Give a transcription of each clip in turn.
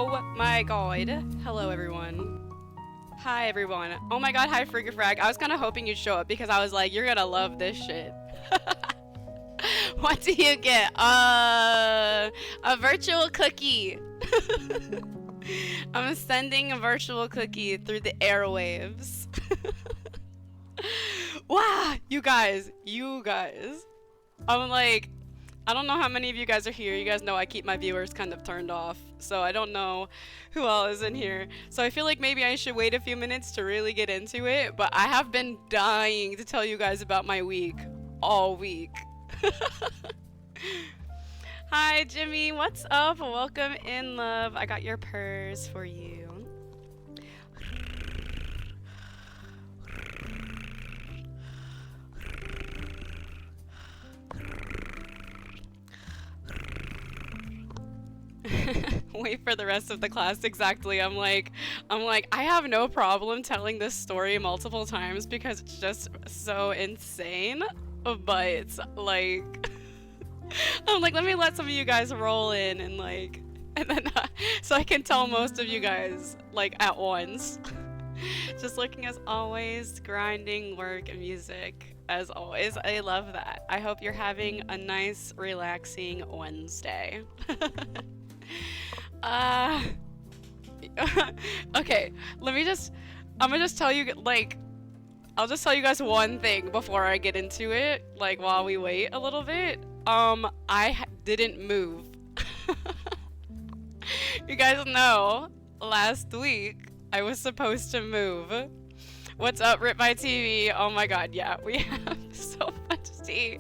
Oh my god. Hello, everyone. Hi, everyone. Oh my god, hi, Frigafrag. I was kind of hoping you'd show up because I was like, you're gonna love this shit. What do you get? A virtual cookie. I'm sending a virtual cookie through the airwaves. Wow, you guys. I'm like, I don't know how many of you guys are here. You guys know I keep my viewers kind of turned off, so I don't know who all is in here. So I feel like maybe I should wait a few minutes to really get into it, but I have been dying to tell you guys about my week all week. Hi, Jimmy. What's up? Welcome in, love. I got your purrs for you. Wait for the rest of the class. Exactly. I'm like, I have no problem telling this story multiple times because it's just so insane. But like, I'm like, let me let some of you guys roll in and like, and then so I can tell most of you guys like at once. Just looking as always, grinding work and music as always. I love that. I hope you're having a nice, relaxing Wednesday. Okay, I'm gonna just tell you, like, I'll just tell you guys one thing before I get into it, like, while we wait a little bit. I didn't move. You guys know, last week, I was supposed to move. What's up, Rip My TV? Oh my god, yeah, we have so much tea.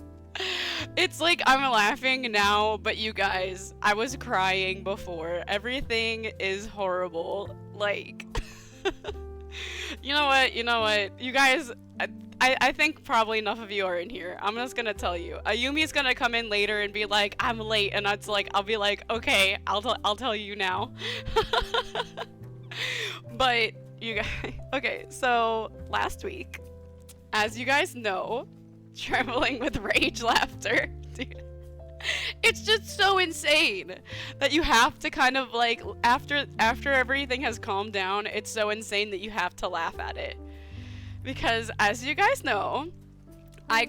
It's like I'm laughing now, but you guys, I was crying before. Everything is horrible. Like, you know what? You guys, I think probably enough of you are in here. I'm just gonna tell you. Ayumi's gonna come in later and be like, I'm late, and it's like, I'll be like, okay, I'll tell you now. But you guys, okay, so last week, as you guys know, trembling with rage laughter, dude. It's just so insane that you have to kind of like, after everything has calmed down, it's so insane that you have to laugh at it. Because as you guys know, I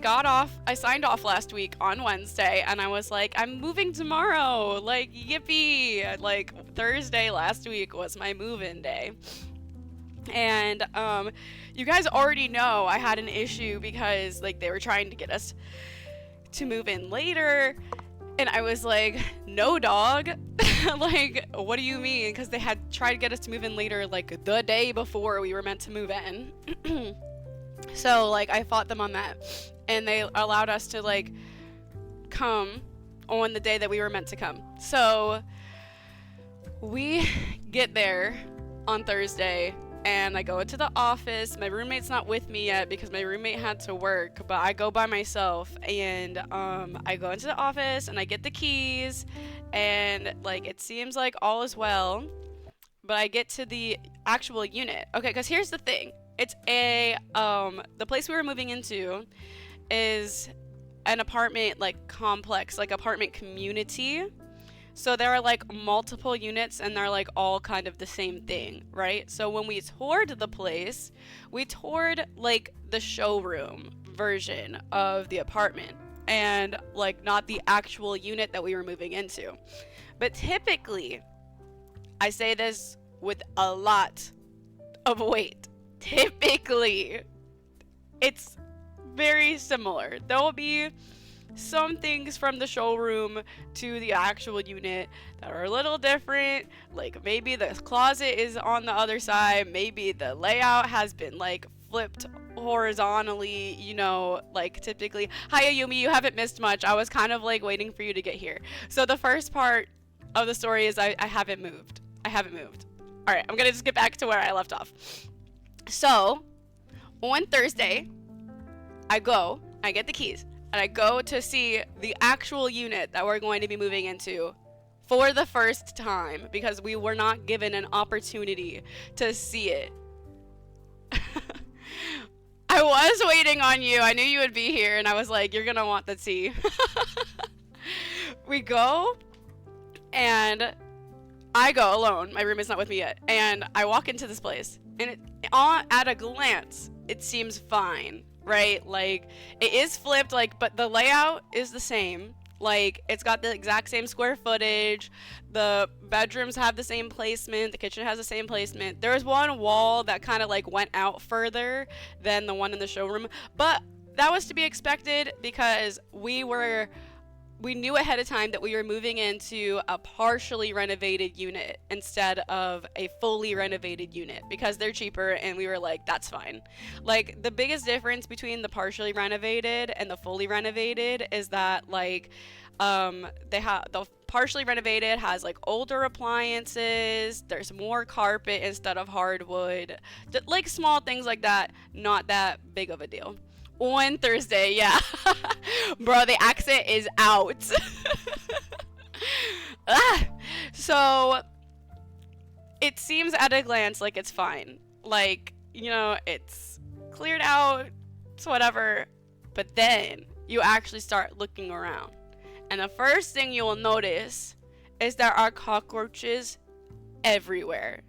signed off last week on Wednesday, and I was like, I'm moving tomorrow, like, yippee. Like, Thursday last week was my move-in day. And you guys already know I had an issue because like they were trying to get us to move in later, and I was like, no, dog. Like, what do you mean? Because they had tried to get us to move in later, like the day before we were meant to move in. So like I fought them on that, and they allowed us to like come on the day that we were meant to come. So we get there on Thursday, and I go into the office. My roommate's not with me yet because my roommate had to work, but I go by myself, and I go into the office and I get the keys, and like it seems like all is well, but I get to the actual unit. Okay, because here's the thing. It's the place we were moving into is an apartment like complex, like apartment community. So there are like multiple units, and they're like all kind of the same thing, right? So when we toured the place, we toured like the showroom version of the apartment, and like not the actual unit that we were moving into. But typically, I say this with a lot of weight, typically, it's very similar. There will be some things from the showroom to the actual unit that are a little different. Like maybe the closet is on the other side, maybe the layout has been like flipped horizontally, you know, like typically. Hi Ayumi, you haven't missed much. I was kind of like waiting for you to get here. So the first part of the story is I haven't moved. All right, I'm gonna just get back to where I left off. So on Thursday, I get the keys, and I go to see the actual unit that we're going to be moving into for the first time because we were not given an opportunity to see it. I was waiting on you. I knew you would be here, and I was like, you're gonna want the tea. We go, and I go alone. My roommate's not with me yet. And I walk into this place, and at a glance, it seems fine, right? Like, it is flipped, like, but the layout is the same. Like, it's got the exact same square footage. The bedrooms have the same placement. The kitchen has the same placement. There was one wall that kind of like went out further than the one in the showroom, but that was to be expected because we knew ahead of time that we were moving into a partially renovated unit instead of a fully renovated unit because they're cheaper, and we were like, that's fine. Like, the biggest difference between the partially renovated and the fully renovated is that, like, they have the partially renovated has like older appliances, there's more carpet instead of hardwood, like small things like that, not that big of a deal. On Thursday, yeah. Bro, the accent is out. So, it seems at a glance like it's fine. Like, you know, it's cleared out, it's whatever. But then, you actually start looking around. And the first thing you will notice is there are cockroaches everywhere.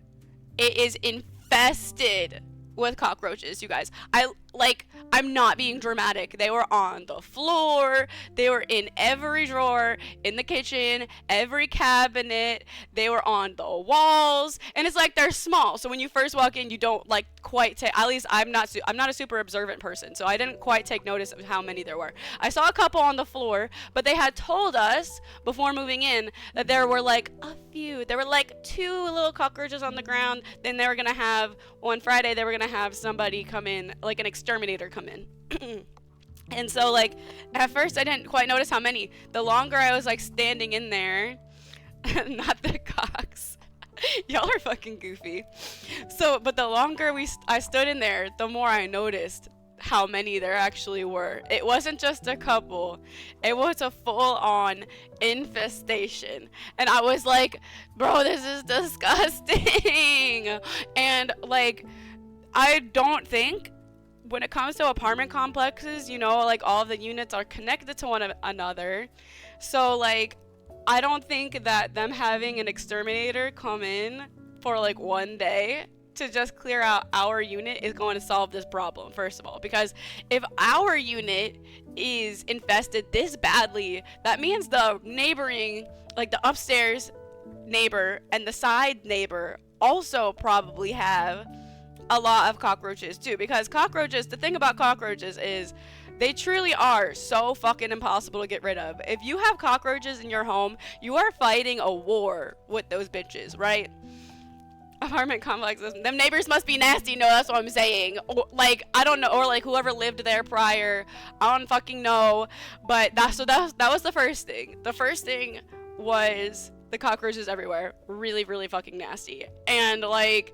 It is infested with cockroaches, you guys. I'm not being dramatic. They were on the floor. They were in every drawer, in the kitchen, every cabinet. They were on the walls. And it's like they're small. So when you first walk in, you don't like quite take, at least I'm not a super observant person. So I didn't quite take notice of how many there were. I saw a couple on the floor, but they had told us before moving in that there were like a few. There were like 2 little cockroaches on the ground. Then they were going to have, on Friday, they were going to have somebody come in, like an exterminator come in. And so, like, at first I didn't quite notice how many. The longer I was like standing in there, not the cocks. Y'all are fucking goofy. So, but the longer I stood in there, the more I noticed how many there actually were. It wasn't just a couple. It was a full-on infestation. And I was like, bro, this is disgusting. And, like, I don't think when it comes to apartment complexes, you know, like, all of the units are connected to one another. So, like, I don't think that them having an exterminator come in for, like, one day to just clear out our unit is going to solve this problem, first of all. Because if our unit is infested this badly, that means the neighboring, like, the upstairs neighbor and the side neighbor also probably have a lot of cockroaches too. Because cockroaches, the thing about cockroaches is they truly are so fucking impossible to get rid of. If you have cockroaches in your home, you are fighting a war with those bitches, right? Apartment complexes, them neighbors must be nasty. No, that's what I'm saying. Or, like, I don't know, or like whoever lived there prior, I don't fucking know. But that was the first thing. The first thing was the cockroaches everywhere, really, really fucking nasty. And like,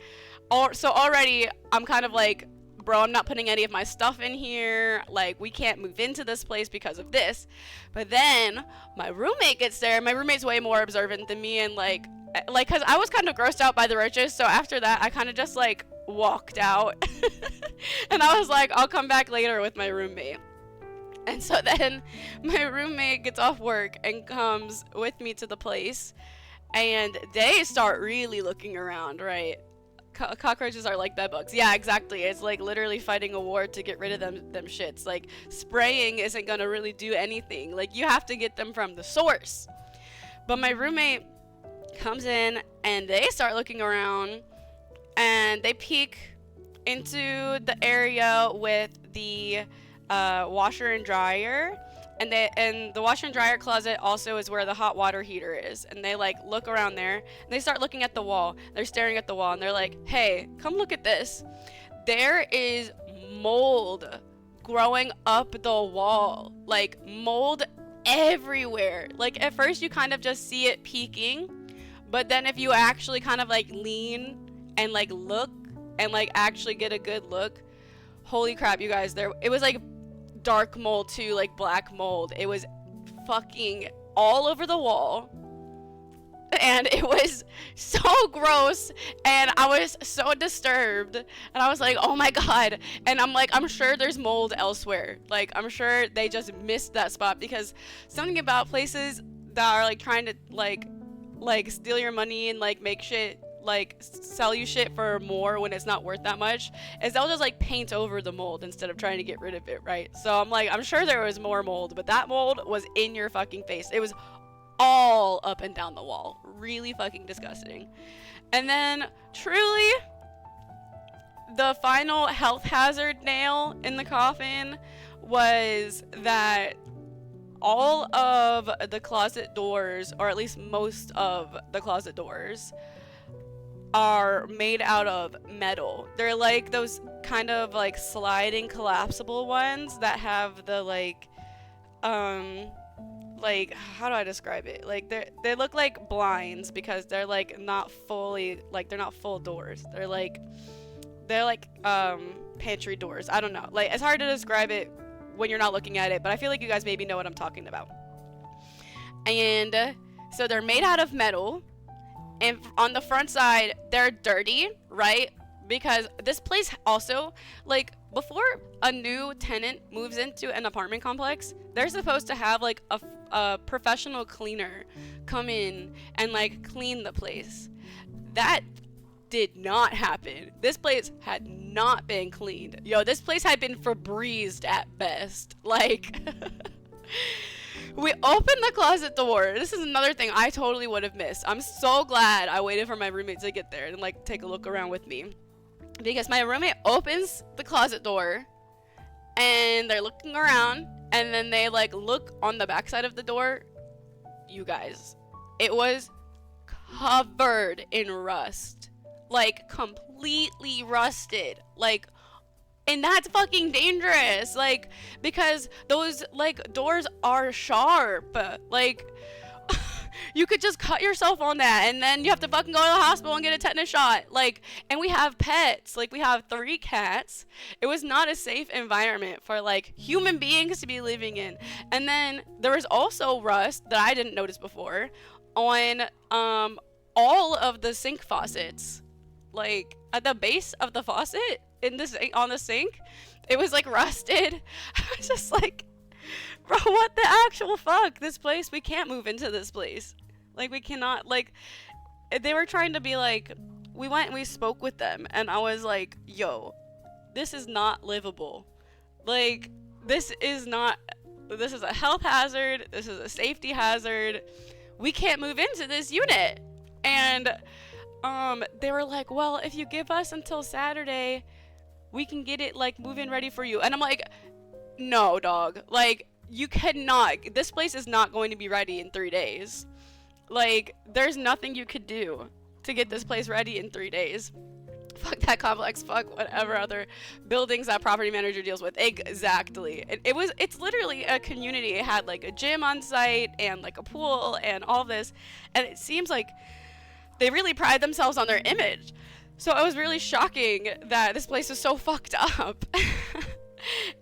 so already I'm kind of like, bro, I'm not putting any of my stuff in here. Like, we can't move into this place because of this. But then my roommate gets there. My roommate's way more observant than me, and like, cause I was kind of grossed out by the roaches. So after that, I kind of just like walked out, and I was like, I'll come back later with my roommate. And so then my roommate gets off work and comes with me to the place, and they start really looking around, right? Cockroaches are like bedbugs. Yeah, exactly. It's like literally fighting a war to get rid of them shits. Like, spraying isn't gonna really do anything. Like, you have to get them from the source. But my roommate comes in and they start looking around, and they peek into the area with the washer and dryer, and the washer and dryer closet also is where the hot water heater is. And they like look around there, and they start looking at the wall. They're staring at the wall, and they're like, hey, come look at this. There is mold growing up the wall. Like, mold everywhere. Like, at first you kind of just see it peeking, but then if you actually kind of like lean and like look and like actually get a good look, holy crap, you guys, it was like dark mold too, like black mold. It was fucking all over the wall, and it was so gross, and I was so disturbed, and I was like, oh my god. And I'm like, I'm sure there's mold elsewhere. Like, I'm sure they just missed that spot, because something about places that are like trying to like like steal your money and like make shit, like sell you shit for more when it's not worth that much, is they'll just like paint over the mold instead of trying to get rid of it, right? So I'm like, I'm sure there was more mold, but that mold was in your fucking face. It was all up and down the wall. Really fucking disgusting. And then truly the final health hazard nail in the coffin was that all of the closet doors, or at least most of the closet doors, are made out of metal. They're like those kind of like sliding collapsible ones that have the like how do I describe it? Like they look like blinds because they're like not fully, like they're not full doors. They're like pantry doors. I don't know. Like it's hard to describe it when you're not looking at it, but I feel like you guys maybe know what I'm talking about. And so they're made out of metal. And on the front side, they're dirty, right? Because this place also, like, before a new tenant moves into an apartment complex, they're supposed to have, like, a professional cleaner come in and, like, clean the place. That did not happen. This place had not been cleaned. Yo, this place had been Febrezed at best. Like... We opened the closet door. This is another thing I totally would have missed. I'm so glad I waited for my roommate to get there and like take a look around with me. Because my roommate opens the closet door and they're looking around and then they like look on the backside of the door. You guys, it was covered in rust. Like completely rusted. Like, and that's fucking dangerous, like, because those, like, doors are sharp. Like, you could just cut yourself on that, and then you have to fucking go to the hospital and get a tetanus shot. Like, and we have pets. Like, we have 3 cats. It was not a safe environment for, like, human beings to be living in. And then there was also rust that I didn't notice before on, all of the sink faucets. Like, at the base of the faucet, on the sink, it was like rusted. I was just like, bro, what the actual fuck? This place, we can't move into this place. Like, we cannot, like, they were trying to be like, we went and we spoke with them, and I was like, yo, this is not livable. Like, this is a health hazard, this is a safety hazard. We can't move into this unit. And they were like, well, if you give us until Saturday, we can get it, like, move-in ready for you. And I'm like, no, dog. Like, you cannot. This place is not going to be ready in 3 days. Like, there's nothing you could do to get this place ready in 3 days. Fuck that complex. Fuck whatever other buildings that property manager deals with. Exactly. It's literally a community. It had, like, a gym on site and, like, a pool and all this. And it seems like they really pride themselves on their image. So it was really shocking that this place is so fucked up.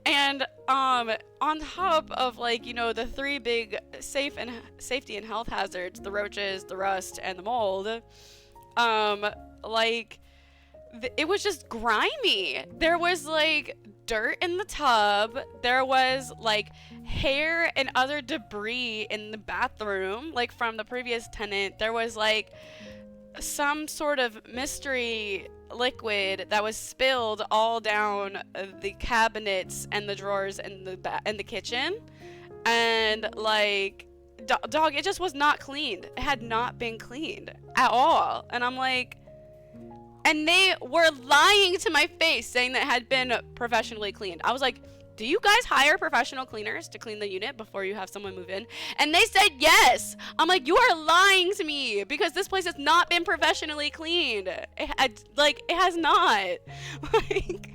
And on top of, like, you know, the 3 big safety and health hazards, the roaches, the rust, and the mold, like, it was just grimy. There was, like, dirt in the tub. There was, like, hair and other debris in the bathroom, like, from the previous tenant. There was, like, some sort of mystery liquid that was spilled all down the cabinets and the drawers in the kitchen, and like dog, it just was not cleaned. It had not been cleaned at all. And I'm like, and they were lying to my face saying that it had been professionally cleaned. I was like, do you guys hire professional cleaners to clean the unit before you have someone move in? And they said yes. I'm like, you are lying to me because this place has not been professionally cleaned. It has not. Like,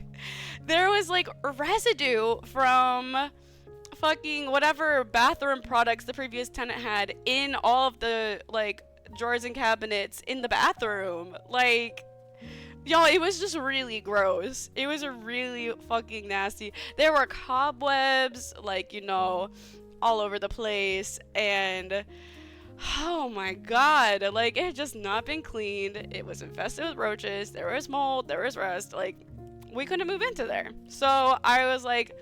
there was like residue from fucking whatever bathroom products the previous tenant had in all of the like drawers and cabinets in the bathroom. Like, y'all, it was just really gross. It was really fucking nasty. There were cobwebs, like, you know, all over the place. And, oh my god, like, it had just not been cleaned. It was infested with roaches. There was mold. There was rust. Like, we couldn't move into there. So I was, like,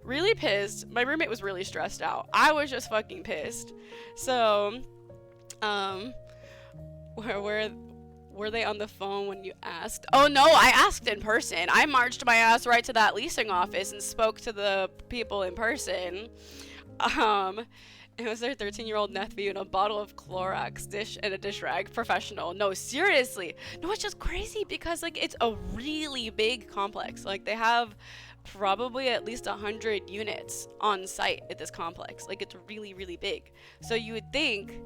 really pissed. My roommate was really stressed out. I was just fucking pissed. So, were they on the phone when you asked? Oh no, I asked in person. I marched my ass right to that leasing office and spoke to the people in person. It was their 13-year-old nephew and a bottle of Clorox dish and a dish rag. Professional. No, seriously. No, it's just crazy because like it's a really big complex. Like they have probably at least 100 units on site at this complex. Like it's really, really big. So you would think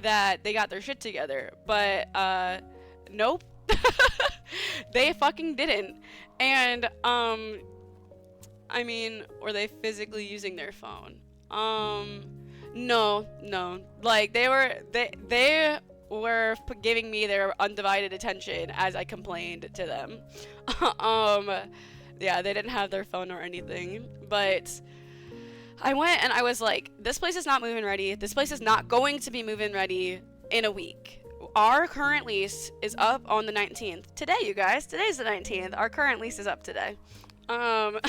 that they got their shit together, but nope. They fucking didn't. And I mean, were they physically using their phone? No. Like they were giving me their undivided attention as I complained to them. Yeah, they didn't have their phone or anything, but I went and I was like, this place is not move-in ready. This place is not going to be move-in ready in a week. Our current lease is up on the 19th. Today, you guys. Today's the 19th. Our current lease is up today. And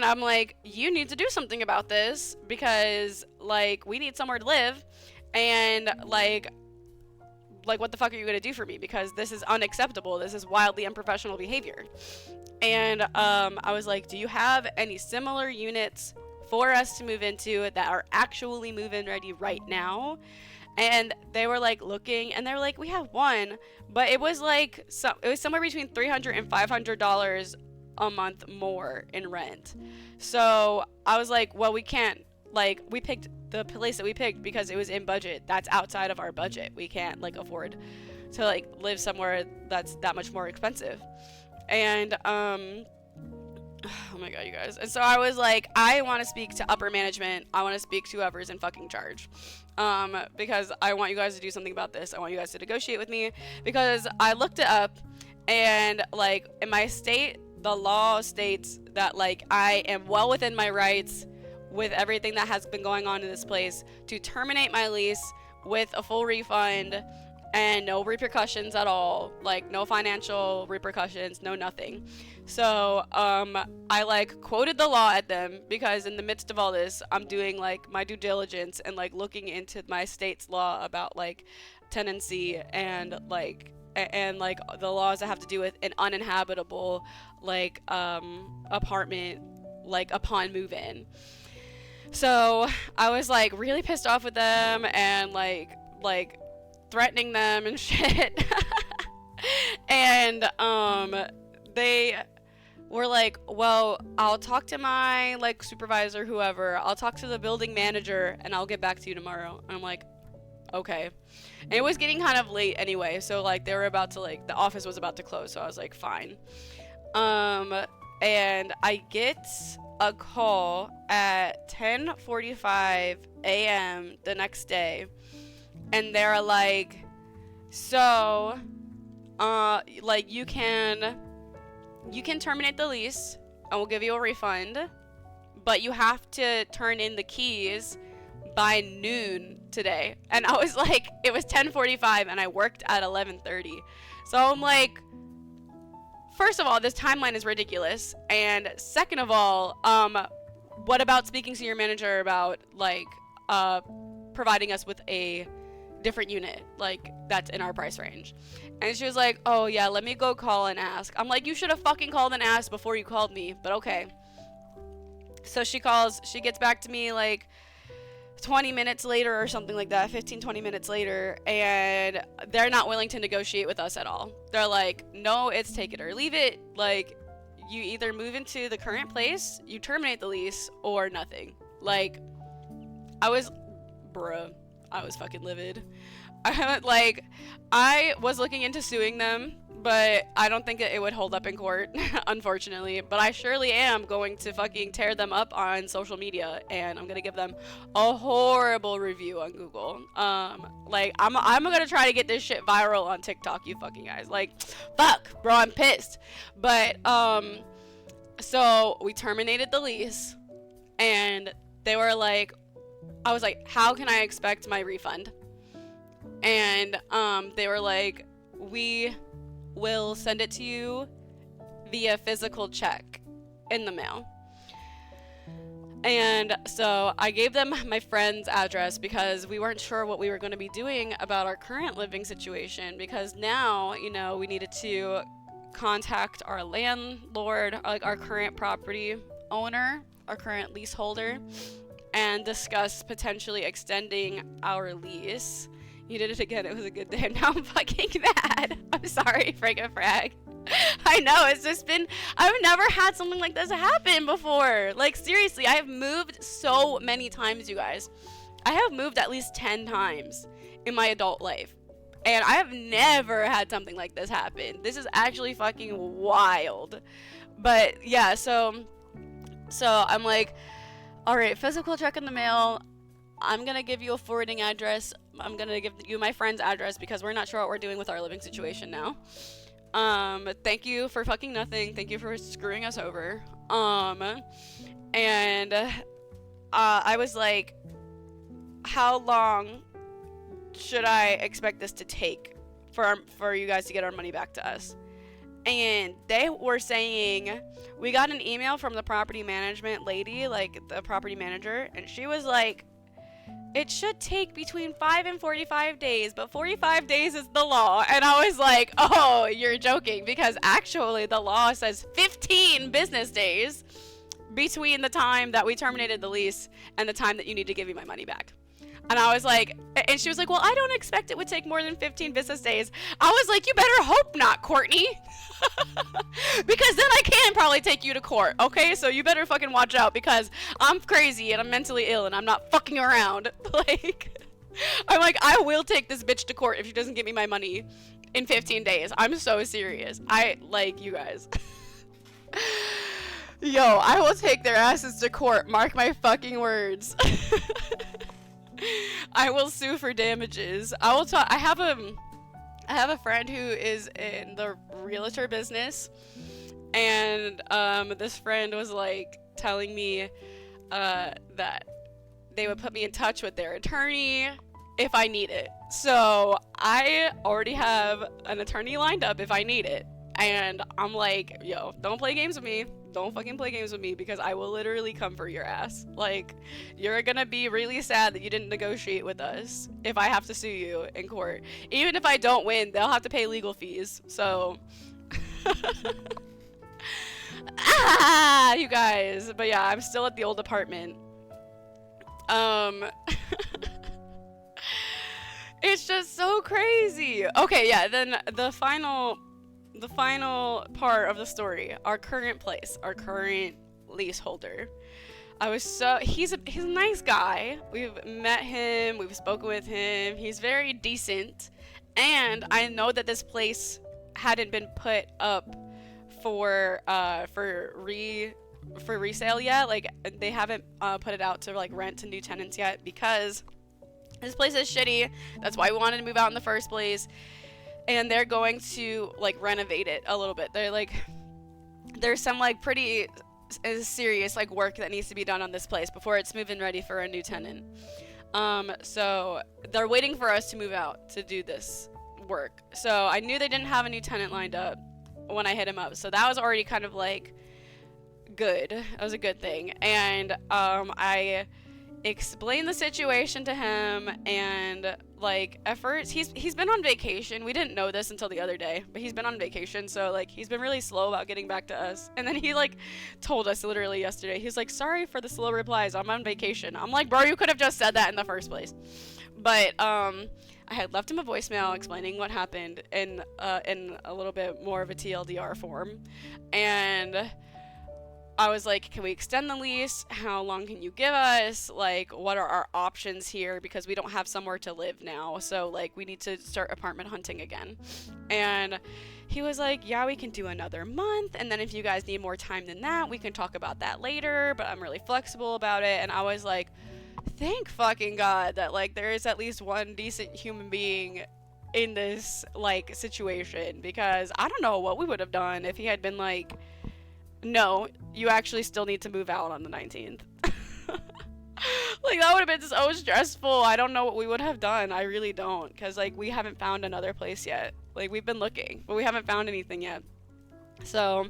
I'm like, you need to do something about this because, like, we need somewhere to live. And, like what the fuck are you going to do for me? Because this is unacceptable. This is wildly unprofessional behavior. And I was like, do you have any similar units for us to move into that are actually move-in ready right now? And they were like looking, and they were like, we have one, but it was like it was somewhere between $300 and $500 a month more in rent. So I was like, well, we can't, like, we picked the place that we picked because it was in budget. That's outside of our budget. We can't like afford to like live somewhere that's that much more expensive. And oh my god, you guys. And so I was like, I want to speak to upper management. I want to speak to whoever's in fucking charge. Because I want you guys to do something about this. I want you guys to negotiate with me because I looked it up, and like in my state, the law states that like I am well within my rights with everything that has been going on in this place to terminate my lease with a full refund and no repercussions at all, like no financial repercussions, no nothing. So I like quoted the law at them because in the midst of all this, I'm doing like my due diligence and like looking into my state's law about like tenancy and like the laws that have to do with an uninhabitable like apartment like upon move-in. So I was like really pissed off with them and like threatening them and shit. And they were like, well, I'll talk to my like supervisor, whoever, I'll talk to the building manager and I'll get back to you tomorrow. And I'm like, okay. And it was getting kind of late anyway, so like they were about to like the office was about to close, so I was like, fine. And I get a call at 10:45 a.m. the next day, and they're like, so like you can terminate the lease and we'll give you a refund, but you have to turn in the keys by noon today. And I was like, it was 10:45 and I worked at 11:30. So I'm like, first of all, this timeline is ridiculous, and second of all, what about speaking to your manager about like providing us with a different unit like that's in our price range? And she was like, oh yeah, let me go call and ask. I'm like, you should have fucking called and asked before you called me, but okay. So she gets back to me like 20 minutes later or something like that, 15-20 minutes later, and they're not willing to negotiate with us at all. They're like, no, it's take it or leave it. Like, you either move into the current place, you terminate the lease, or nothing. Like, I was fucking livid. I was looking into suing them, but I don't think that it would hold up in court, unfortunately. But I surely am going to fucking tear them up on social media, and I'm gonna give them a horrible review on Google. Like, I'm gonna try to get this shit viral on TikTok, you fucking guys. Like, fuck, bro, I'm pissed. But, so we terminated the lease, and they were like, I was like, how can I expect my refund? And, they were like, we will send it to you via physical check in the mail. And so I gave them my friend's address because we weren't sure what we were going to be doing about our current living situation, because now, you know, we needed to contact our landlord, like our current property owner, our current leaseholder, and discuss potentially extending our lease. You did it again. It was a good day. Now I'm fucking mad. I'm sorry, Frank and Frag. I know, it's just been, I've never had something like this happen before. Like, seriously, I have moved so many times, you guys. I have moved at least 10 times in my adult life. And I have never had something like this happen. This is actually fucking wild. But yeah, so I'm like, all right, physical check in the mail. I'm gonna give you a forwarding address. I'm gonna give you my friend's address because we're not sure what we're doing with our living situation now. Thank you for fucking nothing. Thank you for screwing us over. And I was like, how long should I expect this to take for you guys to get our money back to us? And they were saying, we got an email from the property management lady, like the property manager, and she was like, it should take between 5 and 45 days, but 45 days is the law. And I was like, oh, you're joking, because actually the law says 15 business days between the time that we terminated the lease and the time that you need to give me my money back. And I was like, and she was like, well, I don't expect it would take more than 15 business days. I was like, you better hope not, Courtney. Because then I can probably take you to court, okay? So you better fucking watch out, because I'm crazy and I'm mentally ill and I'm not fucking around. Like, I'm like, I will take this bitch to court if she doesn't give me my money in 15 days. I'm so serious. I, like, you guys. Yo, I will take their asses to court. Mark my fucking words. I will sue for damages. I will talk. I have a friend who is in the realtor business, and this friend was like telling me that they would put me in touch with their attorney if I need it. So I already have an attorney lined up if I need it, and I'm like, yo, don't play games with me. Don't fucking play games with me, because I will literally come for your ass. Like, you're gonna be really sad that you didn't negotiate with us if I have to sue you in court. Even if I don't win, they'll have to pay legal fees. So, you guys. But yeah, I'm still at the old apartment. It's just so crazy. Okay, yeah, then the final part of the story, our current place, our current leaseholder. He's a nice guy. We've met him, we've spoken with him. He's very decent. And I know that this place hadn't been put up for resale yet. Like, they haven't put it out to like rent to new tenants yet, because this place is shitty. That's why we wanted to move out in the first place. And they're going to like renovate it a little bit. They're like, there's some like pretty serious like work that needs to be done on this place before it's moving ready for a new tenant. So they're waiting for us to move out to do this work. So I knew they didn't have a new tenant lined up when I hit him up. So that was already kind of like good. That was a good thing. And I explained the situation to him, and like at first he's been on vacation. We didn't know this until the other day, but he's been on vacation, so like he's been really slow about getting back to us. And then he like told us literally yesterday, he's like, sorry for the slow replies, I'm on vacation. I'm like, bro, you could have just said that in the first place. But I had left him a voicemail explaining what happened in a little bit more of a TLDR form, and I was like, can we extend the lease? How long can you give us? Like, what are our options here? Because we don't have somewhere to live now. So, like, we need to start apartment hunting again. And he was like, yeah, we can do another month. And then if you guys need more time than that, we can talk about that later. But I'm really flexible about it. And I was like, thank fucking God that, like, there is at least one decent human being in this, like, situation. Because I don't know what we would have done if he had been like, no, you actually still need to move out on the 19th. Like, that would have been so stressful. I don't know what we would have done. I really don't. Because, like, we haven't found another place yet. Like, we've been looking, but we haven't found anything yet. So,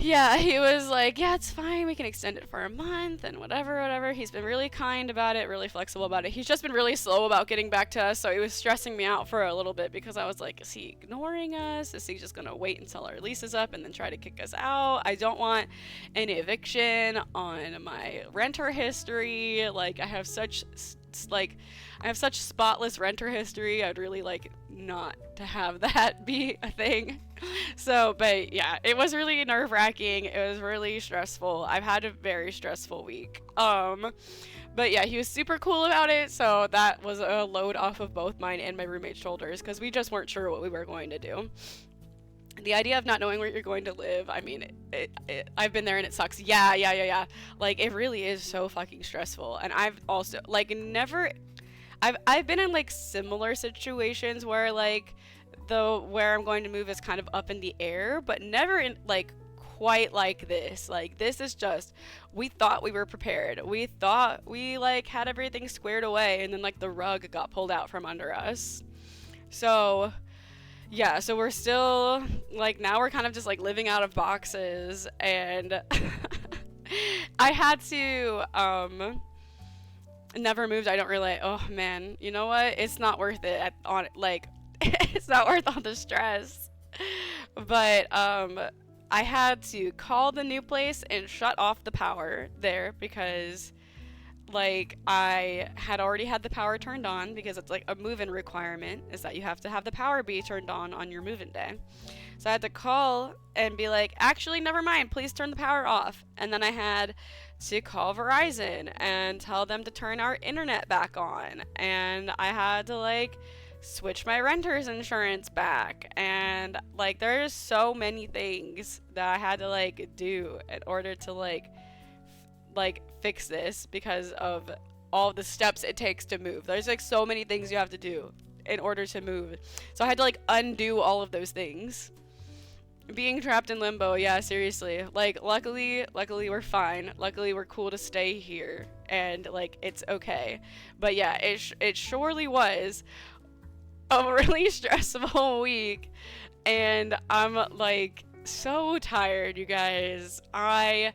Yeah, he was like, yeah, it's fine. We can extend it for a month and whatever, whatever. He's been really kind about it, really flexible about it. He's just been really slow about getting back to us, so it was stressing me out for a little bit because I was like, is he ignoring us? Is he just gonna wait until our lease is up and then try to kick us out? I don't want an eviction on my renter history. Like, like I have such spotless renter history. I'd really like not to have that be a thing. So, but yeah, it was really nerve-wracking. It was really stressful. I've had a very stressful week. But yeah, he was super cool about it, so that was a load off of both mine and my roommate's shoulders because we just weren't sure what we were going to do. The idea of not knowing where you're going to live, I mean, I've been there and it sucks. Yeah. Like, it really is so fucking stressful. And I've also, like, I've been in, like, similar situations where, like, where I'm going to move is kind of up in the air, but never in, like, quite like this. Like, this is just, we thought we were prepared. We thought we, like, had everything squared away, and then, like, the rug got pulled out from under us. So... yeah, so we're still, like, now we're kind of just, like, living out of boxes, and I had to, never moved. I don't really, oh, man, you know what? It's not worth it it's not worth all the stress. But, I had to call the new place and shut off the power there because... like, I had already had the power turned on because it's like a move-in requirement is that you have to have the power be turned on your move-in day. So I had to call and be like, actually, never mind, please turn the power off. And then I had to call Verizon and tell them to turn our internet back on. And I had to, like, switch my renter's insurance back. And, like, there's so many things that I had to, like, do in order to, like, fix this because of all the steps it takes to move. There's like so many things you have to do in order to move. So I had to like undo all of those things. Being trapped in limbo, yeah, seriously. Like, luckily we're fine. Luckily we're cool to stay here and like it's okay. But yeah, it surely was a really stressful week and I'm like so tired, you guys. I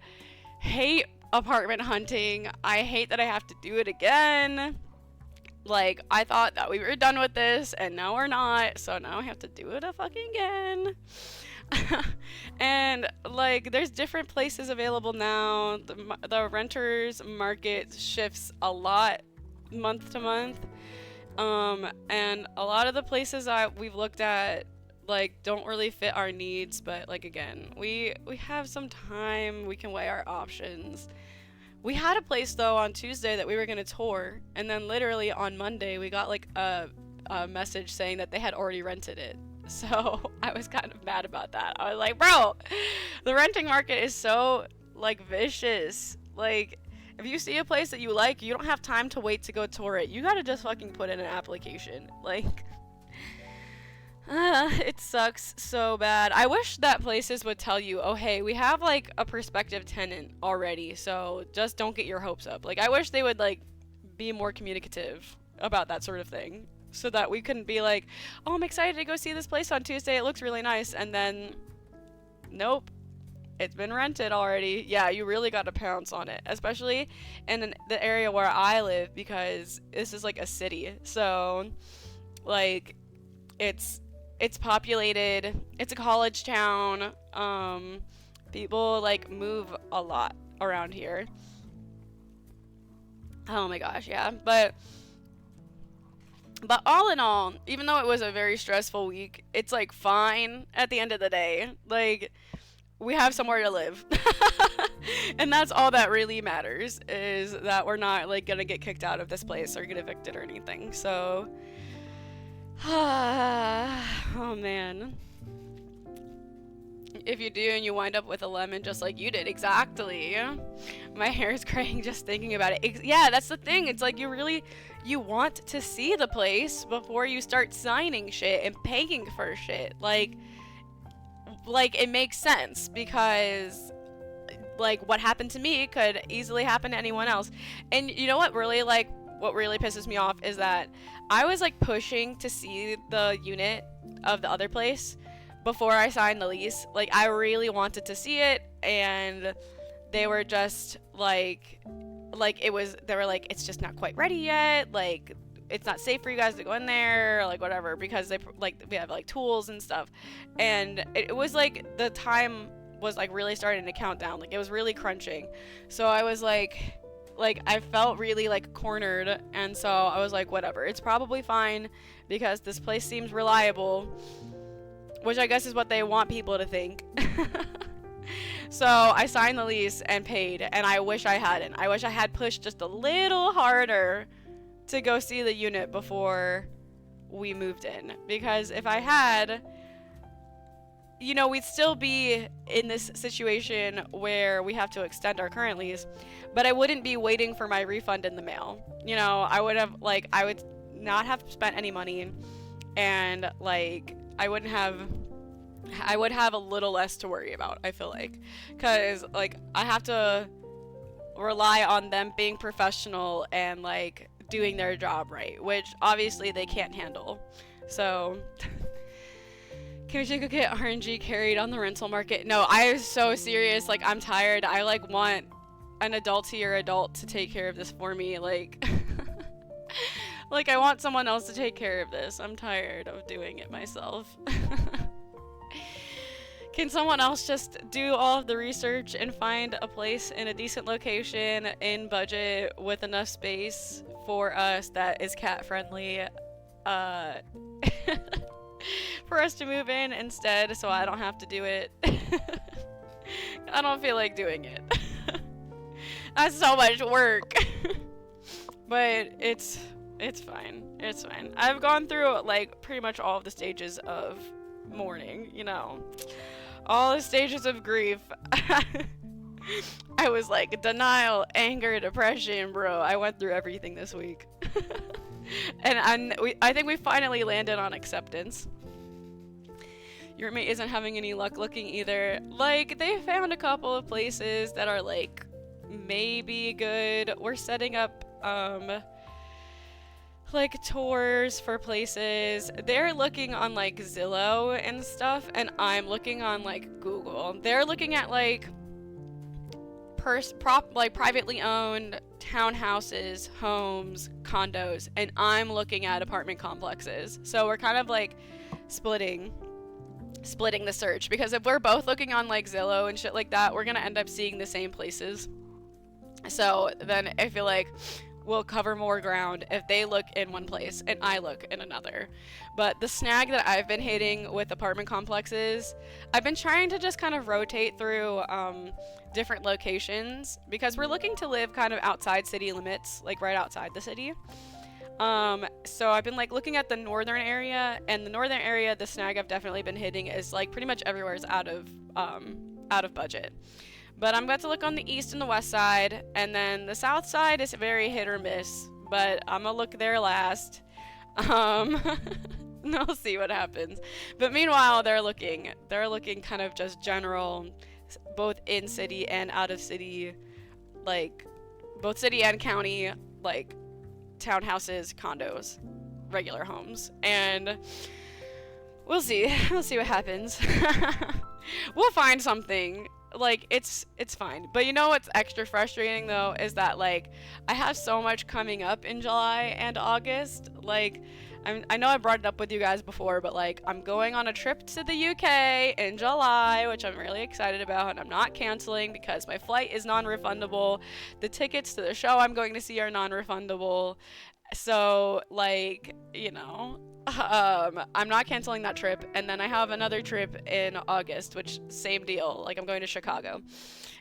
hate apartment hunting. I hate that I have to do it again. Like, I thought that we were done with this and now we're not, so now I have to do it a fucking again. And like, there's different places available now. The renters market shifts a lot month to month, and a lot of the places we've looked at like don't really fit our needs, but like again, we have some time, we can weigh our options. We had a place though on Tuesday that we were gonna tour, and then literally on Monday we got like a message saying that they had already rented it. So I was kind of mad about that. I was like, bro, the renting market is so like vicious. Like, if you see a place that you like, you don't have time to wait to go tour it. You gotta just fucking put in an application. Like, it sucks so bad. I wish that places would tell you, oh hey, we have like a prospective tenant already, so just don't get your hopes up. Like, I wish they would like be more communicative about that sort of thing, so that we couldn't be like, oh, I'm excited to go see this place on Tuesday, it looks really nice, and then nope, it's been rented already. Yeah, you really got to pounce on it, especially in the area where I live, because this is like a city, so like it's populated, it's a college town, people like move a lot around here. Oh my gosh, yeah. But all in all, even though it was a very stressful week, it's like fine at the end of the day. Like, we have somewhere to live. And that's all that really matters, is that we're not like gonna get kicked out of this place or get evicted or anything. So oh man. If you do and you wind up with a lemon just like you did, exactly. My hair is graying just thinking about it. Yeah, that's the thing. It's like you want to see the place before you start signing shit and paying for shit. Like it makes sense, because like what happened to me could easily happen to anyone else. And you know what really pisses me off is that I was like pushing to see the unit of the other place before I signed the lease. Like, I really wanted to see it, and they were just like they were like, it's just not quite ready yet, like it's not safe for you guys to go in there, like whatever, because they like we have like tools and stuff, and it was like the time was like really starting to count down, like it was really crunching. So I was like I felt really like cornered, and so I was like, whatever, it's probably fine because this place seems reliable, which I guess is what they want people to think. So I signed the lease and paid, and I wish I hadn't. I wish I had pushed just a little harder to go see the unit before we moved in, because if I had, you know, we'd still be in this situation where we have to extend our current lease, but I wouldn't be waiting for my refund in the mail. You know, I would not have spent any money, and like I would have a little less to worry about, I feel like, because like I have to rely on them being professional and like doing their job right, which obviously they can't handle. So can we go get RNG carried on the rental market? No, I was so serious. Like, I'm tired. I like want an adultier adult to take care of this for me. Like, like I want someone else to take care of this. I'm tired of doing it myself. Can someone else just do all of the research and find a place in a decent location, in budget, with enough space for us that is cat friendly, for us to move in instead, so I don't have to do it? I don't feel like doing it. That's so much work. But it's fine. It's fine. I've gone through like pretty much all of the stages of mourning, you know. All the stages of grief. I was like denial, anger, depression, bro. I went through everything this week. And I think we finally landed on acceptance. Your roommate isn't having any luck looking either. Like, they found a couple of places that are like maybe good. We're setting up like tours for places. They're looking on like Zillow and stuff, and I'm looking on like Google. They're looking at like privately owned townhouses, homes, condos, and I'm looking at apartment complexes. So we're kind of like splitting the search, because if we're both looking on like Zillow and shit like that, we're gonna end up seeing the same places. So then I feel like we'll cover more ground if they look in one place and I look in another. But the snag that I've been hitting with apartment complexes, I've been trying to just kind of rotate through different locations, because we're looking to live kind of outside city limits, like right outside the city. So I've been like looking at the northern area, and the northern area, the snag I've definitely been hitting is like pretty much everywhere is out of budget. But I'm about to look on the east and the west side, and then the south side is very hit or miss, but I'm gonna look there last. We'll see what happens. But meanwhile, they're looking kind of just general, both in city and out of city, like both city and county, like townhouses, condos, regular homes, and we'll see what happens. We'll find something. Like, it's fine. But you know what's extra frustrating though is that like I have so much coming up in July and August. Like, I know I brought it up with you guys before, but like I'm going on a trip to the UK in July, which I'm really excited about, and I'm not canceling because my flight is non-refundable. The tickets to the show I'm going to see are non-refundable. So like, you know, I'm not canceling that trip. And then I have another trip in August, which same deal, like I'm going to Chicago,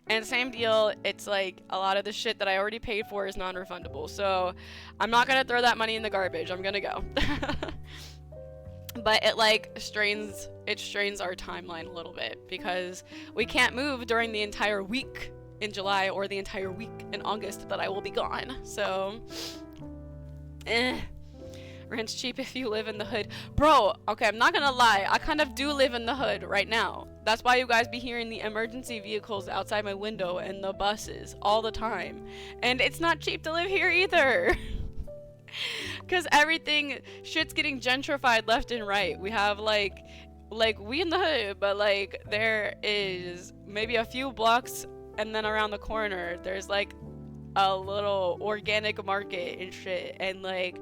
and same deal, it's like a lot of the shit that I already paid for is non-refundable, so I'm not gonna throw that money in the garbage. I'm gonna go. But it like strains our timeline a little bit, because we can't move during the entire week in July or the entire week in August that I will be gone. So rent's cheap if you live in the hood. Bro, okay, I'm not gonna lie, I kind of do live in the hood right now. That's why you guys be hearing the emergency vehicles outside my window and the buses all the time. And it's not cheap to live here either. Because shit's getting gentrified left and right. We have like like we in the hood, but like there is maybe a few blocks and then around the corner there's like a little organic market and shit, and like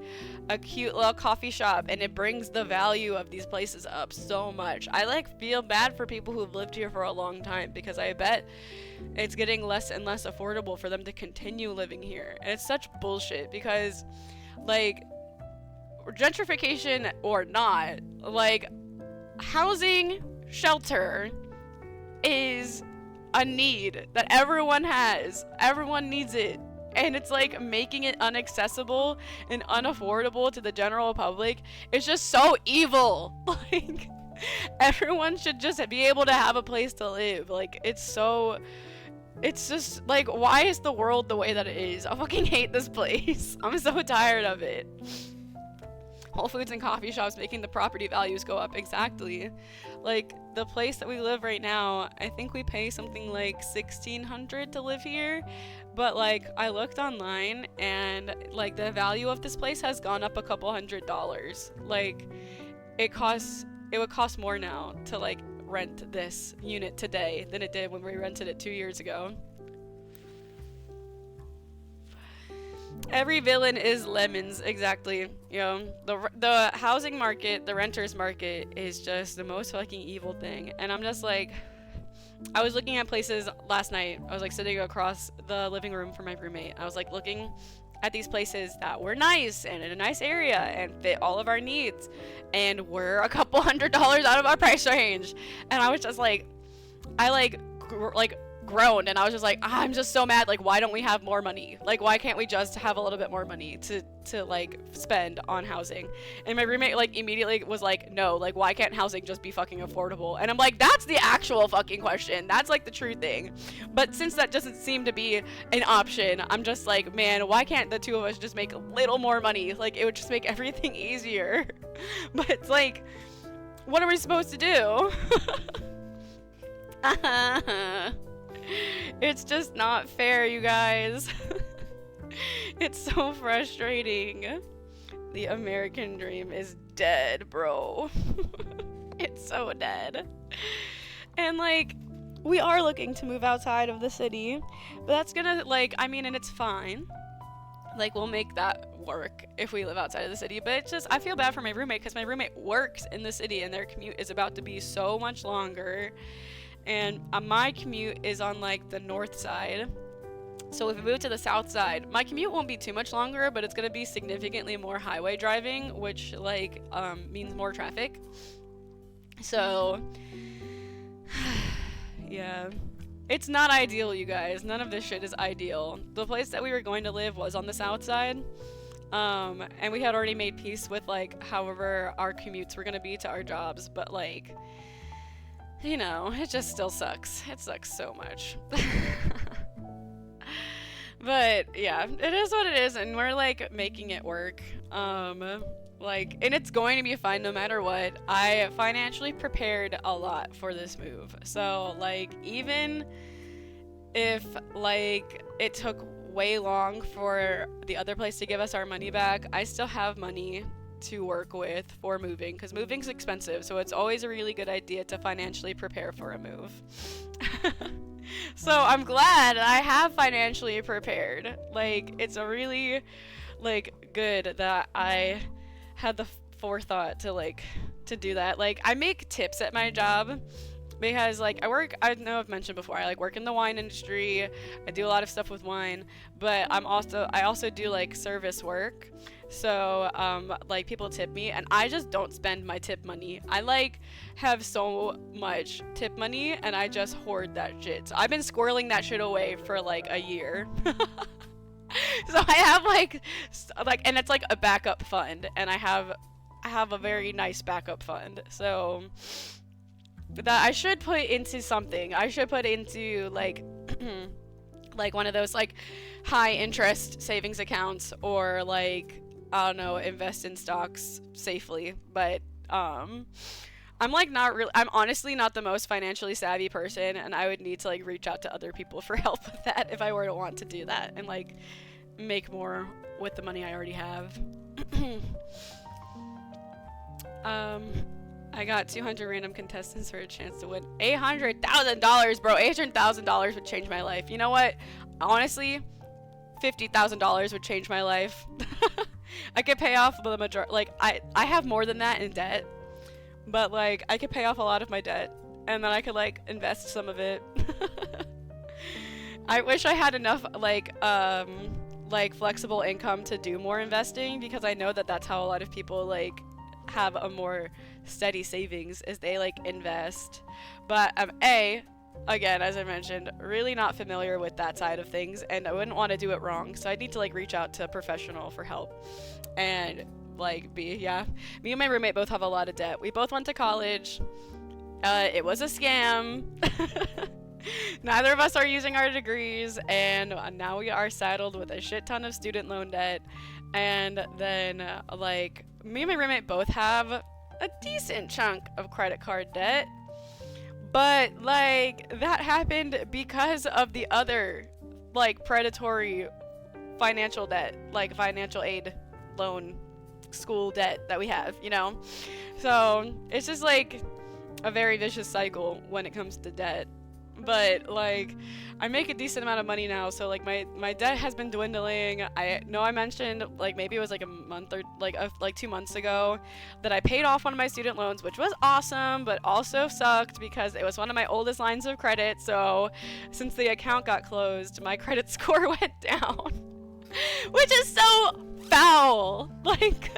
a cute little coffee shop, and it brings the value of these places up so much. I like feel bad for people who've lived here for a long time, because I bet it's getting less and less affordable for them to continue living here. And it's such bullshit, because like gentrification or not, like housing, shelter is a need that everyone has. Everyone needs it. And it's like making it inaccessible and unaffordable to the general public. It's just so evil. Like, everyone should just be able to have a place to live. Like, it's just like, why is the world the way that it is? I fucking hate this place. I'm so tired of it. Whole Foods and coffee shops making the property values go up. Exactly. Like, the place that we live right now, I think we pay something like $1,600 to live here, but like I looked online and like the value of this place has gone up a couple $100s. Like, it would cost more now to like rent this unit today than it did when we rented it 2 years ago. Every villain is lemons, exactly. You know, the housing market, the renters market is just the most fucking evil thing. And I'm just like, I was looking at places last night. I was like sitting across the living room from my roommate. I was like looking at these places that were nice and in a nice area and fit all of our needs, and were a couple $100s out of our price range. And I was just like, I groaned, and I was just like, I'm just so mad. Like, why don't we have more money? Like, why can't we just have a little bit more money to like spend on housing? And my roommate like immediately was like, no, like, why can't housing just be fucking affordable? And I'm like, that's the actual fucking question. That's like the true thing. But since that doesn't seem to be an option, I'm just like, man, why can't the two of us just make a little more money? Like, it would just make everything easier. But it's like, what are we supposed to do? It's just not fair, you guys. It's so frustrating. The American dream is dead, bro. It's so dead. And like, we are looking to move outside of the city, but that's gonna, like, I mean, and it's fine. Like, we'll make that work if we live outside of the city. But it's just, I feel bad for my roommate, because my roommate works in the city and their commute is about to be so much longer. And my commute is on like the north side. So if we move to the south side, my commute won't be too much longer, but it's going to be significantly more highway driving, which like means more traffic. So yeah, it's not ideal, you guys. None of this shit is ideal. The place that we were going to live was on the south side. And we had already made peace with like however our commutes were going to be to our jobs, but like, you know, it just still sucks. It sucks so much. But yeah, it is what it is, and we're like making it work. Like, and it's going to be fine no matter what. I financially prepared a lot for this move. So like, even if like it took way long for the other place to give us our money back, I still have money to work with for moving, because moving's expensive, so it's always a really good idea to financially prepare for a move. So I'm glad I have financially prepared. Like, it's a really like good that I had the forethought to do that. Like, I make tips at my job, because like I know I've mentioned before, I like work in the wine industry. I do a lot of stuff with wine, but I also do like service work. So like, people tip me, and I just don't spend my tip money. I like have so much tip money, and I just hoard that shit. So I've been squirreling that shit away for like a year. So I have like, and it's like a backup fund, and I have a very nice backup fund. So that I should put into something. I should put into like like one of those like high interest savings accounts, or like, I don't know, invest in stocks safely. But I'm like not really, I'm honestly not the most financially savvy person, and I would need to like reach out to other people for help with that if I were to want to do that and like make more with the money I already have. I got 200 random contestants for a chance to win $800,000, bro. $800,000 would change my life. You know what? Honestly, $50,000 would change my life. I could pay off the majority. Like, I have more than that in debt, but like I could pay off a lot of my debt, and then I could like invest some of it. I wish I had enough like flexible income to do more investing, because I know that that's how a lot of people like have a more steady savings, is they like invest. But again, as I mentioned, really not familiar with that side of things, and I wouldn't want to do it wrong, so I need to like reach out to a professional for help. And like me and my roommate both have a lot of debt. We both went to college. It was a scam. Neither of us are using our degrees, and now we are saddled with a shit ton of student loan debt. And then like me and my roommate both have a decent chunk of credit card debt, but like that happened because of the other like predatory financial debt, like financial aid, loan, school debt that we have, you know? So it's just like a very vicious cycle when it comes to debt. But like I make a decent amount of money now, so like my debt has been dwindling. I know I mentioned like maybe it was like a month or like 2 months ago that I paid off one of my student loans, which was awesome, but also sucked because it was one of my oldest lines of credit. So since the account got closed, my credit score went down, which is so foul. Like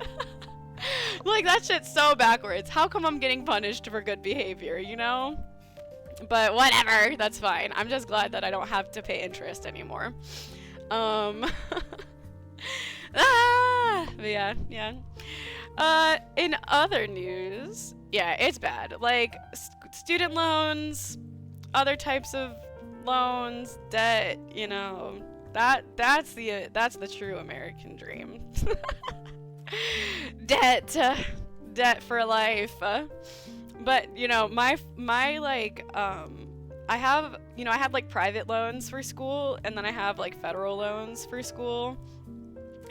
like that shit's so backwards. How come I'm getting punished for good behavior, you know? But whatever, that's fine. I'm just glad that I don't have to pay interest anymore. But yeah. In other news, yeah, it's bad. Like student loans, other types of loans, debt, you know, that's the true American dream. Debt for life. But you know, my like I have like private loans for school, and then I have like federal loans for school.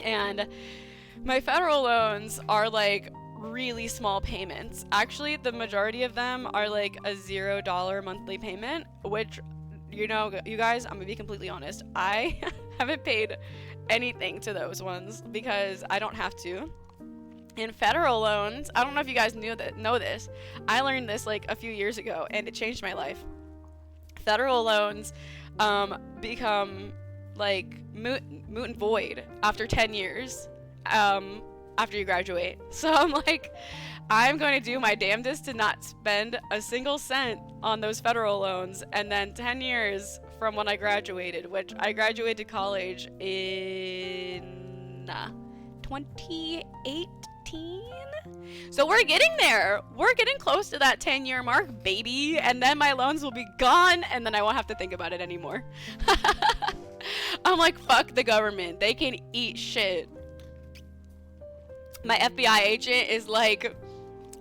And my federal loans are like really small payments. Actually, the majority of them are like a $0 monthly payment, which, you know, you guys, I'm gonna be completely honest, I haven't paid anything to those ones because I don't have to. In federal loans, I don't know if you guys know this. I learned this like a few years ago, and it changed my life. Federal loans become like moot and void after 10 years after you graduate. So I'm like, I'm going to do my damnedest to not spend a single cent on those federal loans. And then 10 years from when I graduated, which I graduated college in 2018. So we're getting there. We're getting close to that 10-year mark, baby. And then my loans will be gone, and then I won't have to think about it anymore. I'm like, fuck the government. They can eat shit. My FBI agent is like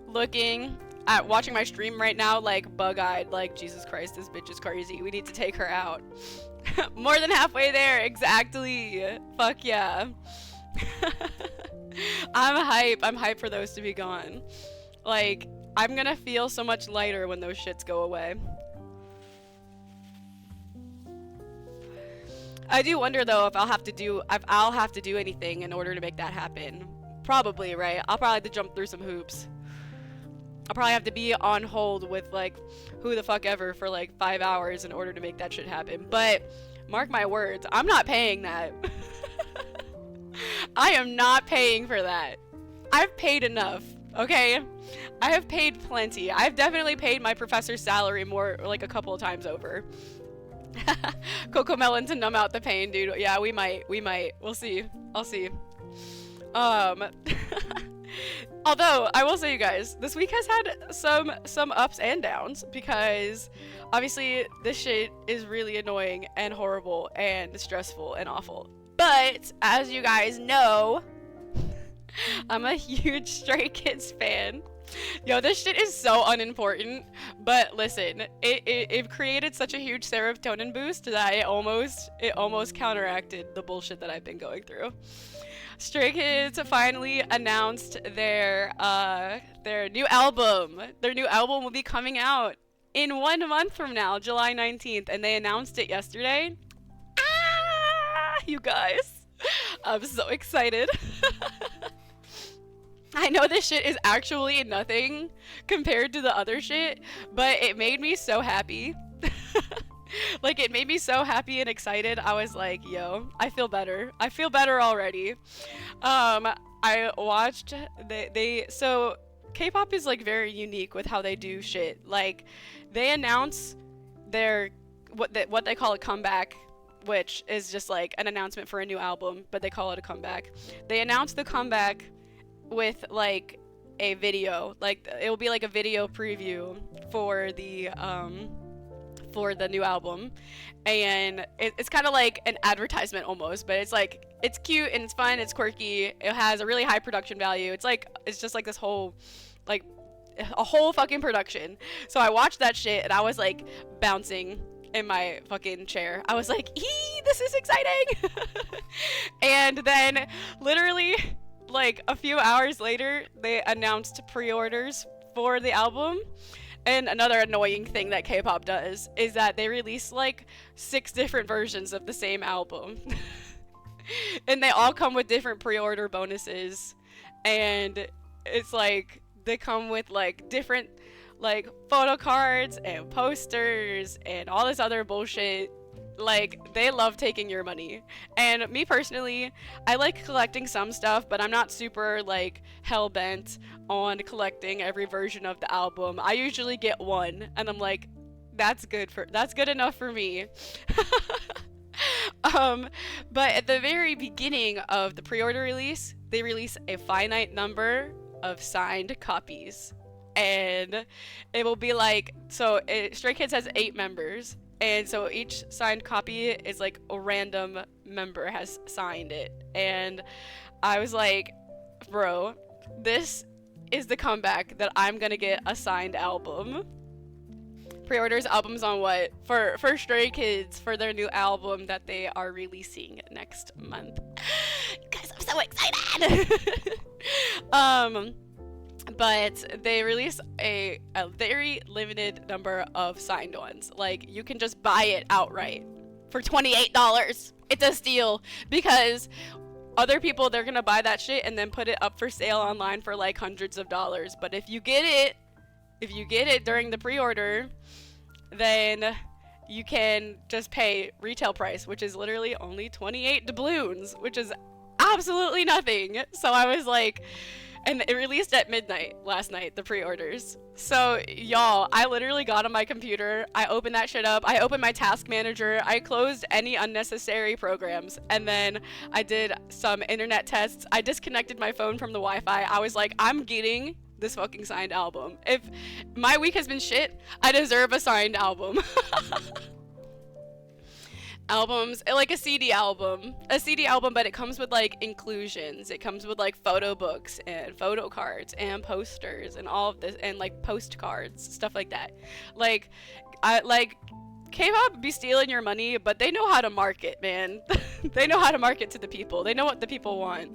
looking at watching my stream right now, like bug-eyed, like, Jesus Christ, this bitch is crazy. We need to take her out. More than halfway there, exactly. Fuck yeah. I'm hype for those to be gone. Like, I'm gonna feel so much lighter when those shits go away. I do wonder though if I'll have to do anything in order to make that happen. Probably, right? I'll probably have to jump through some hoops. I'll probably have to be on hold with like who the fuck ever for like 5 hours in order to make that shit happen. But mark my words, I'm not paying that. I am not paying for that. I've paid enough, okay? I have paid plenty. I've definitely paid my professor's salary more, like a couple of times over. Coco Melon to numb out the pain, dude. Yeah, we might. We'll see. I'll see. Although, I will say, you guys, this week has had some ups and downs, because obviously this shit is really annoying and horrible and stressful and awful. But, as you guys know, I'm a huge Stray Kids fan. Yo, this shit is so unimportant, but listen, it created such a huge serotonin boost that it almost counteracted the bullshit that I've been going through. Stray Kids finally announced their new album. Their new album will be coming out in 1 month from now, July 19th, and they announced it yesterday. Ah, you guys, I'm so excited. I know this shit is actually nothing compared to the other shit, but it made me so happy. Like, it made me so happy and excited. I was like, yo, I feel better. I feel better already. I watched, so K-pop is like very unique with how they do shit. Like, they announce their, what they call a comeback, which is just like an announcement for a new album, but they call it a comeback. They announce the comeback with like a video, like it will be like a video preview for the new album, and it's kind of like an advertisement almost, but it's like, it's cute and it's fun, it's quirky, it has a really high production value. It's just like this whole, like a whole fucking production. So I watched that shit and I was like bouncing in my fucking chair. I was like, ee, this is exciting. And then literally like a few hours later, they announced pre-orders for the album. And another annoying thing that K-pop does is that they release like 6 different versions of the same album. And they all come with different pre-order bonuses. And it's like, they come with like different like photo cards and posters and all this other bullshit. Like, they love taking your money. And me personally, I like collecting some stuff, but I'm not super like hell-bent on collecting every version of the album. I usually get one and I'm like, that's good enough for me. But at the very beginning of the pre-order release, they release a finite number of signed copies. And it will be like, so Stray Kids has 8 members. And so each signed copy is like a random member has signed it. And I was like, bro, this is the comeback that I'm gonna get a signed album. Pre-orders albums on what? For Stray Kids, for their new album that they are releasing next month. Guys, I'm so excited! But they release a very limited number of signed ones. Like, you can just buy it outright for $28. It's a steal, because other people, they're gonna buy that shit and then put it up for sale online for like hundreds of dollars. But if you get it during the pre-order, then you can just pay retail price, which is literally only 28 doubloons, which is absolutely nothing. So I was like, and it released at midnight last night, the pre-orders. So y'all, I literally got on my computer, I opened that shit up, I opened my task manager, I closed any unnecessary programs, and then I did some internet tests. I disconnected my phone from the Wi-Fi. I was like, I'm getting this fucking signed album. If my week has been shit, I deserve a signed album. Albums, like a CD album, but it comes with like inclusions. It comes with like photo books and photo cards and posters and all of this, and like postcards, stuff like that. Like, K-pop be stealing your money, but they know how to market, man. They know how to market to the people. They know what the people want.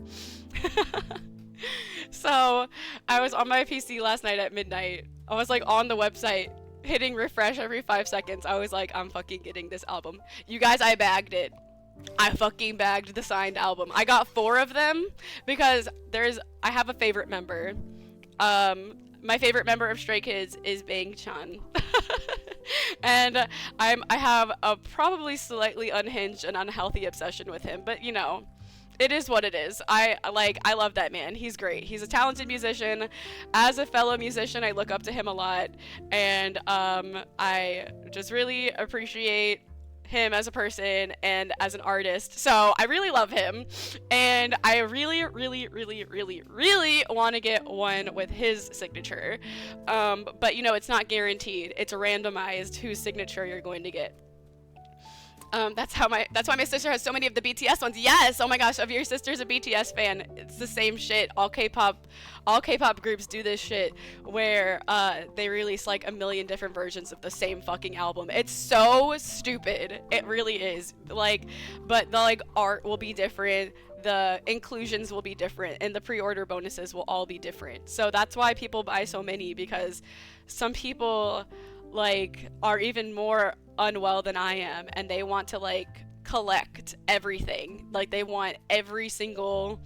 So I was on my PC last night at midnight. I was like on the website, hitting refresh every 5 seconds. I was like, I'm fucking getting this album. You guys, I bagged it. I fucking bagged the signed album. I got 4 of them because I have a favorite member. My favorite member of Stray Kids is Bang Chan. And I have a probably slightly unhinged and unhealthy obsession with him, but you know, it is what it is. I love that man. He's great. He's a talented musician. As a fellow musician, I look up to him a lot, and I just really appreciate him as a person and as an artist. So I really love him, and I really, really, really, really, really want to get one with his signature. But you know, it's not guaranteed. It's randomized whose signature you're going to get. That's why my sister has so many of the BTS ones. Yes. Oh my gosh, if your sister's a BTS fan, it's the same shit. All K-pop groups do this shit where they release like a million different versions of the same fucking album. It's so stupid. It really is. Like, but the like art will be different, the inclusions will be different, and the pre-order bonuses will all be different. So that's why people buy so many, because some people like are even more unwell than I am, and they want to like collect everything. Like they want every single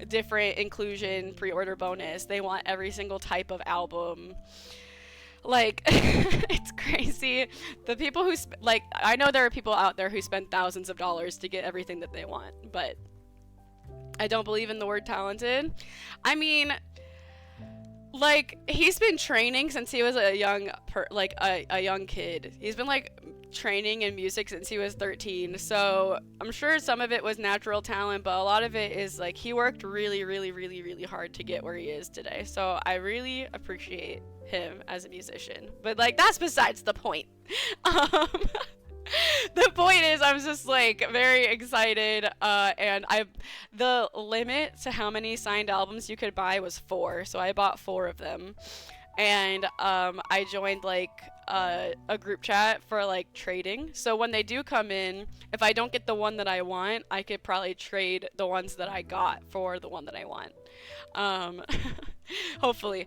different inclusion pre-order bonus. They want every single type of album. Like it's crazy. The people who like, I know there are people out there who spend thousands of dollars to get everything that they want, but I don't believe in the word talented. I mean, like, he's been training since he was a young a young kid. He's been like training in music since he was 13. So I'm sure some of it was natural talent, but a lot of it is like he worked really, really, really, really hard to get where he is today. So I really appreciate him as a musician. But like, that's besides the point. The point is, I'm just like very excited, and the limit to how many signed albums you could buy was 4, so I bought 4 of them, and I joined like a group chat for like trading. So when they do come in, if I don't get the one that I want, I could probably trade the ones that I got for the one that I want. Hopefully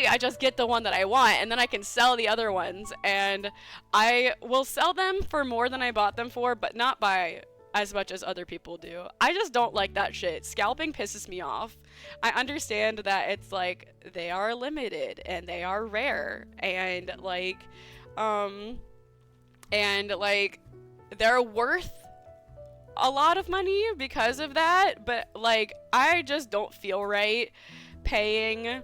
I just get the one that I want, and then I can sell the other ones, and I will sell them for more than I bought them for, but not by as much as other people do. I just don't like that shit. Scalping pisses me off. I understand that it's like they are limited and they are rare, and like they're worth a lot of money because of that, but like I just don't feel right paying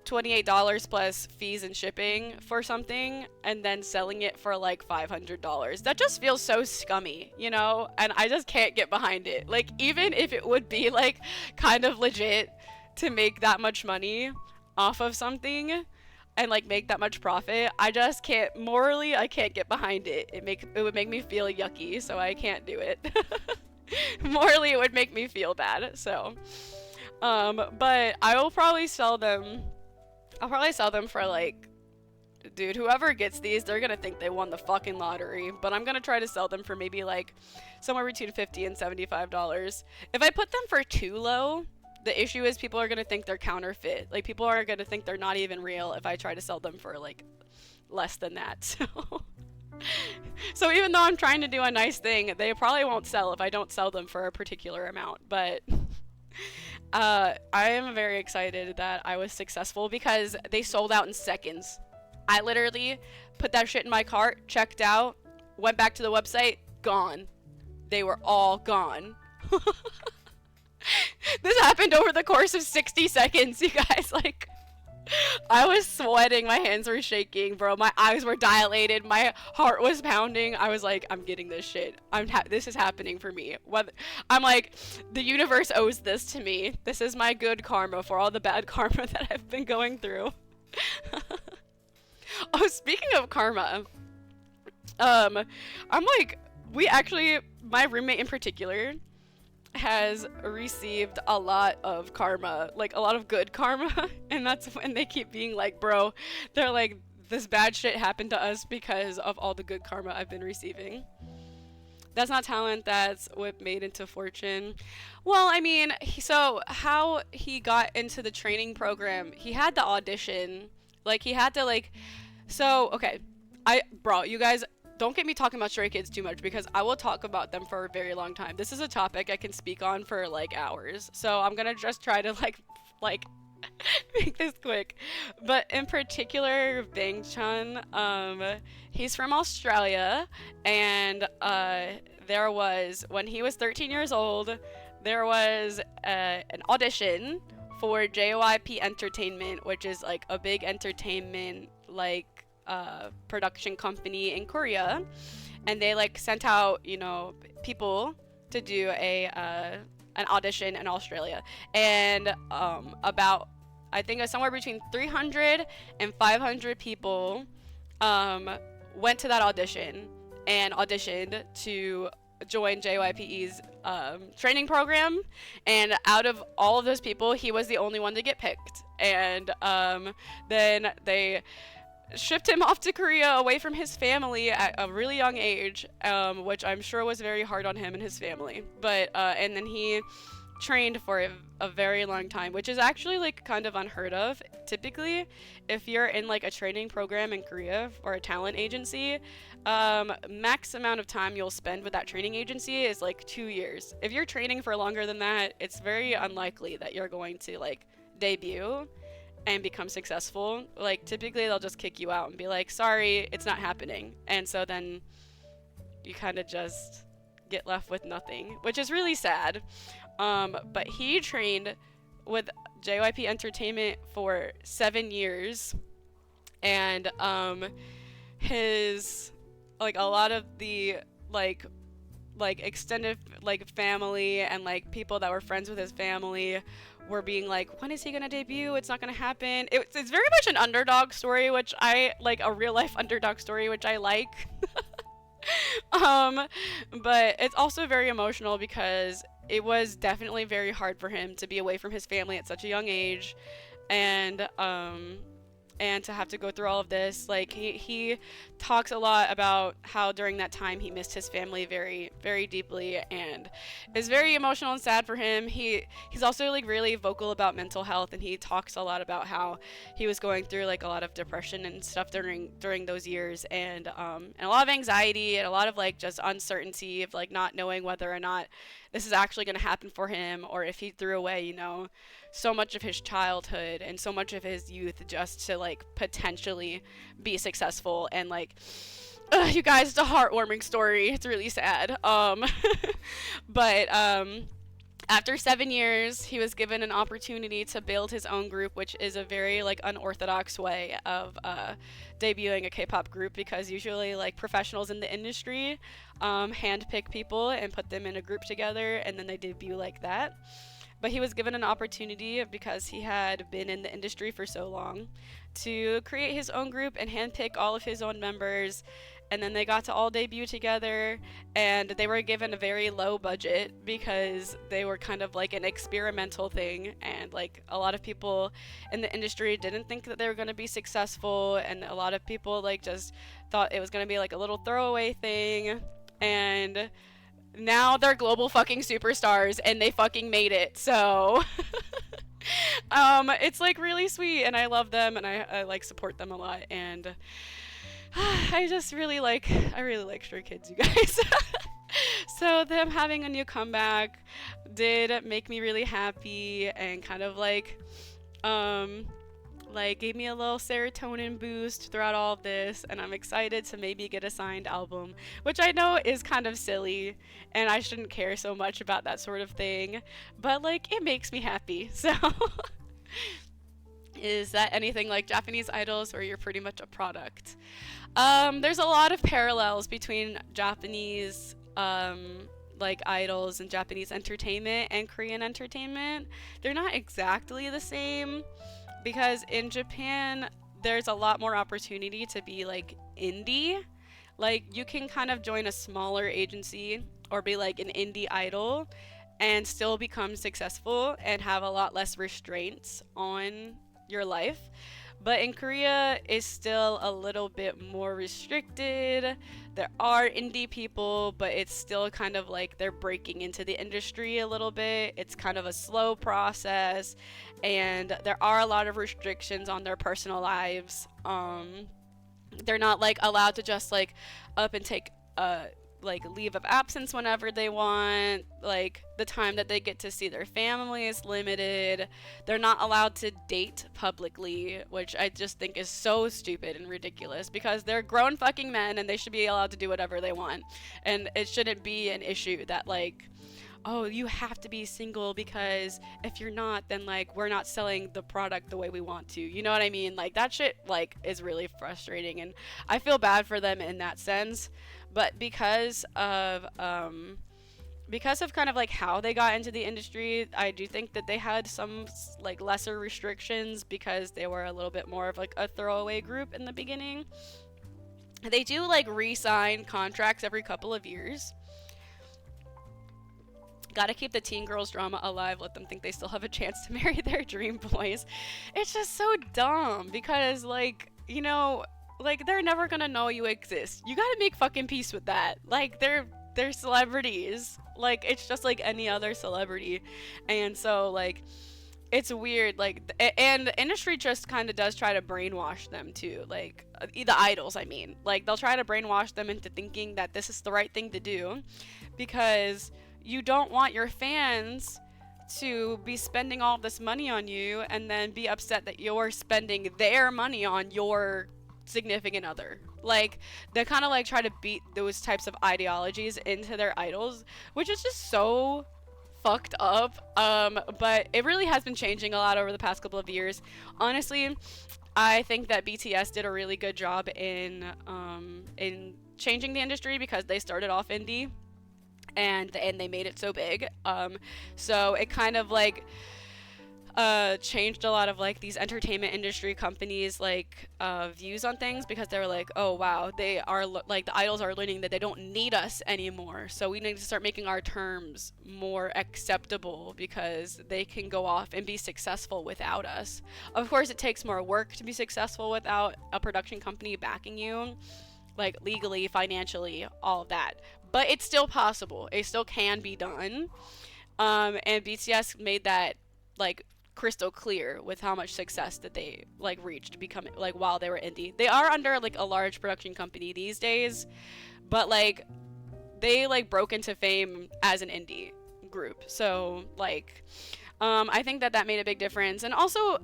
$28 plus fees and shipping for something and then selling it for like $500. That just feels so scummy, you know? And I just can't get behind it. Like, even if it would be like kind of legit to make that much money off of something and like make that much profit, I just can't, morally I can't get behind it. It would make me feel yucky, so I can't do it. Morally it would make me feel bad. So but I will probably sell them. I'll probably sell them for like, dude, whoever gets these, they're gonna think they won the fucking lottery. But I'm gonna try to sell them for maybe like somewhere between $50 and $75. If I put them for too low, the issue is people are gonna think they're counterfeit. Like, people are gonna think they're not even real if I try to sell them for like less than that. So even though I'm trying to do a nice thing, they probably won't sell if I don't sell them for a particular amount. But I am very excited that I was successful because they sold out in seconds. I literally put that shit in my cart, checked out, went back to the website, gone. They were all gone. This happened over the course of 60 seconds, you guys. Like, I was sweating, my hands were shaking, bro. My eyes were dilated, my heart was pounding. I was like, I'm getting this shit. This is happening for me. I'm like, the universe owes this to me. This is my good karma for all the bad karma that I've been going through. Oh, speaking of karma, I'm like, my roommate in particular has received a lot of karma, like a lot of good karma, and that's when they keep being like, bro, they're like, this bad shit happened to us because of all the good karma I've been receiving. That's not talent, that's what made into fortune. Well, I mean, so how he got into the training program, he had the audition, like he had to like, so okay, bro, you guys, don't get me talking about Stray Kids too much because I will talk about them for a very long time. This is a topic I can speak on for like hours. So I'm gonna just try to like make this quick. But in particular, Bang Chan, he's from Australia, and there was, when he was 13 years old, there was an audition for JYP Entertainment, which is like a big entertainment like production company in Korea, and they like sent out, you know, people to do an audition in Australia, and about, I think it was somewhere between 300 and 500 people went to that audition, and auditioned to join JYPE's training program, and out of all of those people, he was the only one to get picked. And then they shipped him off to Korea away from his family at a really young age, which I'm sure was very hard on him and his family. But and then he trained for a very long time, which is actually like kind of unheard of. Typically, if you're in like a training program in Korea or a talent agency, max amount of time you'll spend with that training agency is like 2 years. If you're training for longer than that, it's very unlikely that you're going to like debut and become successful. Like typically they'll just kick you out and be like, sorry, it's not happening. And so then you kind of just get left with nothing, which is really sad. But he trained with JYP Entertainment for 7 years, and his like a lot of the like extended like family and like people that were friends with his family were being like, when is he gonna debut? It's not gonna happen. It's very much an underdog story, which I like, a real life underdog story, which I like. But it's also very emotional because it was definitely very hard for him to be away from his family at such a young age, and to have to go through all of this. Like he talks a lot about how during that time he missed his family very, very deeply, and is very emotional and sad for him. He's also like really vocal about mental health, and he talks a lot about how he was going through like a lot of depression and stuff during those years, and a lot of anxiety and a lot of like just uncertainty of like not knowing whether or not this is actually going to happen for him, or if he threw away, you know, so much of his childhood and so much of his youth just to like potentially be successful. And like, you guys, it's a heartwarming story. It's really sad. But after 7 years, he was given an opportunity to build his own group, which is a very like unorthodox way of debuting a K-pop group, because usually like professionals in the industry handpick people and put them in a group together, and then they debut like that. But he was given an opportunity, because he had been in the industry for so long, to create his own group and handpick all of his own members. And then they got to all debut together, and they were given a very low budget because they were kind of like an experimental thing, and like a lot of people in the industry didn't think that they were going to be successful, and a lot of people like just thought it was going to be like a little throwaway thing. And now they're global fucking superstars, and they fucking made it. So it's like really sweet, and I love them, and I like support them a lot, and I really like Stray Kids, you guys. So them having a new comeback did make me really happy, and kind of like gave me a little serotonin boost throughout all of this, and I'm excited to maybe get a signed album, which I know is kind of silly, and I shouldn't care so much about that sort of thing, but like it makes me happy. So is that anything like Japanese idols, or you're pretty much a product? There's a lot of parallels between Japanese like idols and Japanese entertainment and Korean entertainment. They're not exactly the same, because in Japan there's a lot more opportunity to be like indie. Like you can kind of join a smaller agency or be like an indie idol and still become successful and have a lot less restraints on your life. But in Korea, it's still a little bit more restricted. There are indie people, but it's still kind of like they're breaking into the industry a little bit. It's kind of a slow process, and there are a lot of restrictions on their personal lives. They're not like allowed to just like up and take like leave of absence whenever they want. Like the time that they get to see their family is limited. They're not allowed to date publicly, which I just think is so stupid and ridiculous, because they're grown fucking men and they should be allowed to do whatever they want. And it shouldn't be an issue that like, oh, you have to be single, because if you're not, then like we're not selling the product the way we want to. You know what I mean? Like that shit like is really frustrating, and I feel bad for them in that sense. But because of kind of like how they got into the industry, I do think that they had some like lesser restrictions, because they were a little bit more of like a throwaway group in the beginning. They do like re-sign contracts every couple of years. Gotta keep the teen girls drama alive, let them think they still have a chance to marry their dream boys. It's just so dumb because, like, you know, like they're never gonna know you exist. You gotta make fucking peace with that. Like, they're celebrities. Like, it's just like any other celebrity. And so, like, it's weird, like, and the industry just kind of does try to brainwash them too, like, the idols, I mean, like, they'll try to brainwash them into thinking that this is the right thing to do, because you don't want your fans to be spending all this money on you and then be upset that you're spending their money on your significant other. Like, they kind of like try to beat those types of ideologies into their idols, which is just so fucked up. But it really has been changing a lot over the past couple of years. Honestly, I think that BTS did a really good job in changing the industry because they started off indie and they made it so big. So it kind of like changed a lot of like these entertainment industry companies like views on things, because they were like, oh wow, they are like, the idols are learning that they don't need us anymore, so we need to start making our terms more acceptable because they can go off and be successful without us. Of course, it takes more work to be successful without a production company backing you, like legally, financially, all of that, but it's still possible. It still can be done. And BTS made that like crystal clear with how much success that they like reached becoming, like, while they were indie. They are under like a large production company these days, but like they like broke into fame as an indie group. So like I think that that made a big difference. And also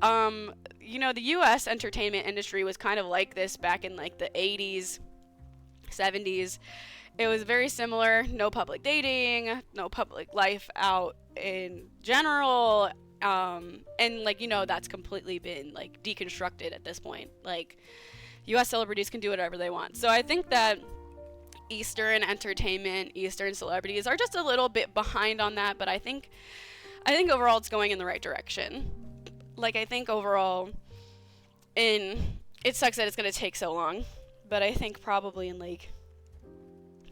you know, the US entertainment industry was kind of like this back in like the 80s, 70s. It was very similar. No public dating, no public life out in general. And like, you know, that's completely been like deconstructed at this point. Like, US celebrities can do whatever they want. So I think that Eastern entertainment, Eastern celebrities are just a little bit behind on that, but I think overall it's going in the right direction. Like, I think overall it sucks that it's going to take so long, but I think probably in like,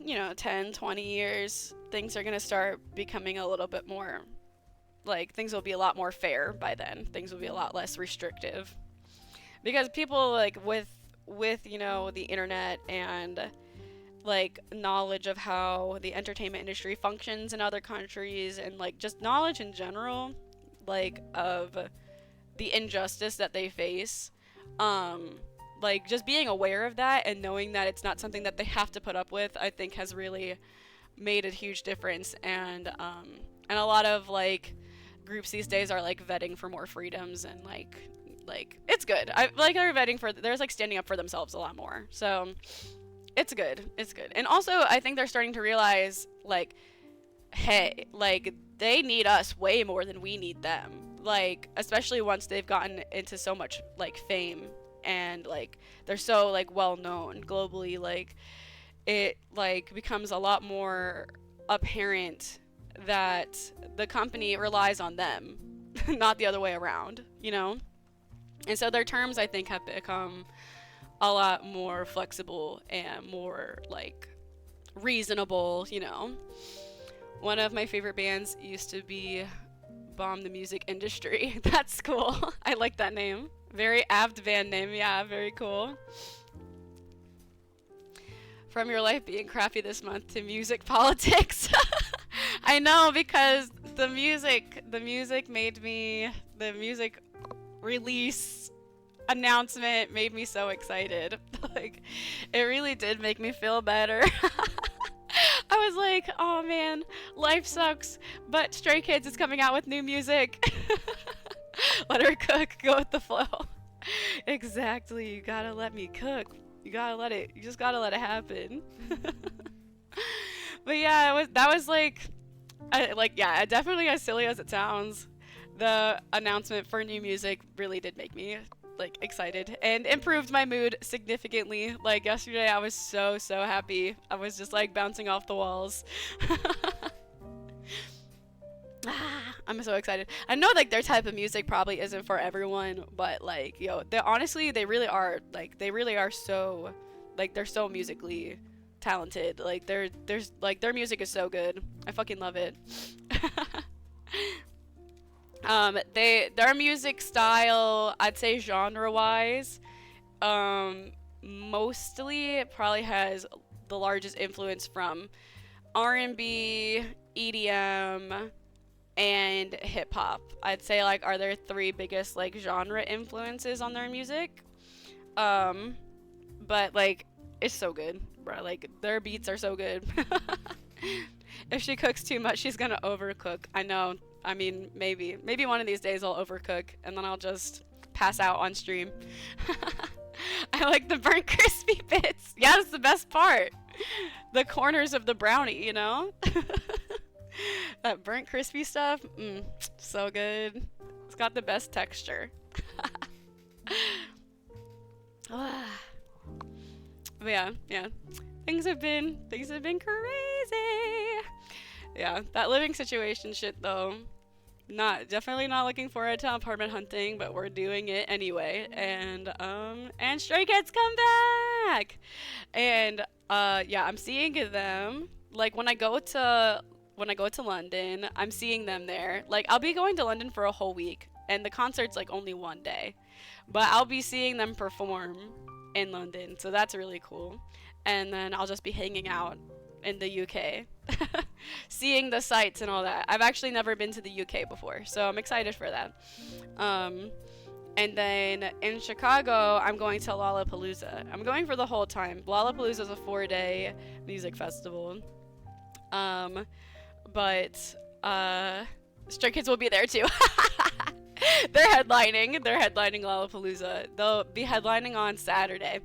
you know, 10, 20 years, things are going to start becoming a little bit more, like, things will be a lot more fair by then. Things will be a lot less restrictive. Because people, like, with you know, the internet and, like, knowledge of how the entertainment industry functions in other countries, and, like, just knowledge in general, like, of the injustice that they face, like, just being aware of that and knowing that it's not something that they have to put up with, I think has really made a huge difference. And a lot of, like, groups these days are, like, vetting for more freedoms, and, like, it's good. I like, they're vetting for, there's, like, standing up for themselves a lot more. So, it's good. It's good. And also, I think they're starting to realize, like, hey, like, they need us way more than we need them. Like, especially once they've gotten into so much, like, fame, and like they're so like well known globally, like it like becomes a lot more apparent that the company relies on them, not the other way around, you know? And so their terms, I think, have become a lot more flexible and more like reasonable, you know? One of my favorite bands used to be Bomb the Music Industry. That's cool. I like that name. Very apt band name, yeah, very cool. From your life being crappy this month to music politics. I know, because the music made me, the music release announcement made me so excited. Like, it really did make me feel better. I was like, oh man, life sucks, but Stray Kids is coming out with new music. Let her cook, go with the flow. Exactly, you gotta let me cook. You just gotta let it happen. But yeah, that was like, yeah, definitely as silly as it sounds, the announcement for new music really did make me like excited and improved my mood significantly. Like, yesterday I was so happy. I was just like bouncing off the walls. I'm so excited. I know like their type of music probably isn't for everyone, but like, yo, they honestly, they really are so like they're so musically talented. Like there's like their music is so good. I fucking love it. Their music style, I'd say genre wise, mostly it probably has the largest influence from R&B, EDM, and hip hop. I'd say like are their three biggest like genre influences on their music. Um, but like it's so good, bro. Like their beats are so good. If she cooks too much, she's gonna overcook. I know. I mean, maybe one of these days I'll overcook and then I'll just pass out on stream. I like the burnt crispy bits. Yeah, that's the best part. The corners of the brownie, you know? That burnt crispy stuff, so good. It's got the best texture. But yeah. Things have been crazy. Yeah, that living situation shit though. Definitely not looking forward to apartment hunting, but we're doing it anyway. And Stray Kids come back. And yeah, I'm seeing them like when I go to London, I'm seeing them there. Like I'll be going to London for a whole week and the concert's like only one day. But I'll be seeing them perform in London. So that's really cool. And then I'll just be hanging out in the UK. Seeing the sights and all that. I've actually never been to the UK before, so I'm excited for that. And then in Chicago, I'm going to Lollapalooza. I'm going for the whole time. Lollapalooza is a 4-day music festival. But Stray Kids will be there too. They're headlining Lollapalooza. They'll be headlining on Saturday.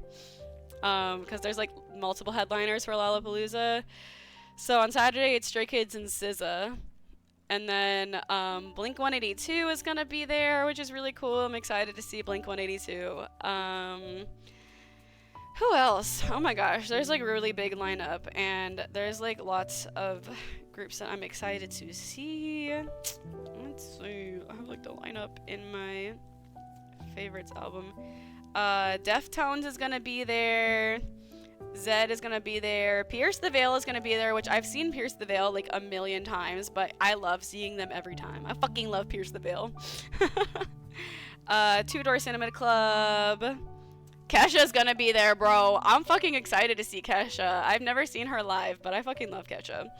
Because there's like multiple headliners for Lollapalooza. So on Saturday it's Stray Kids and SZA. And then Blink-182 is gonna be there, which is really cool. I'm excited to see Blink-182. Who else? Oh my gosh, there's like a really big lineup, and there's like lots of groups that I'm excited to see. Let's see. I have like the lineup in my favorites album. Deftones is gonna be there. Zedd is gonna be there. Pierce the Veil is gonna be there, which I've seen Pierce the Veil like a million times, but I love seeing them every time. I fucking love Pierce the Veil. Two Door Cinema Club. Kesha's gonna be there, bro. I'm fucking excited to see Kesha. I've never seen her live, but I fucking love Kesha.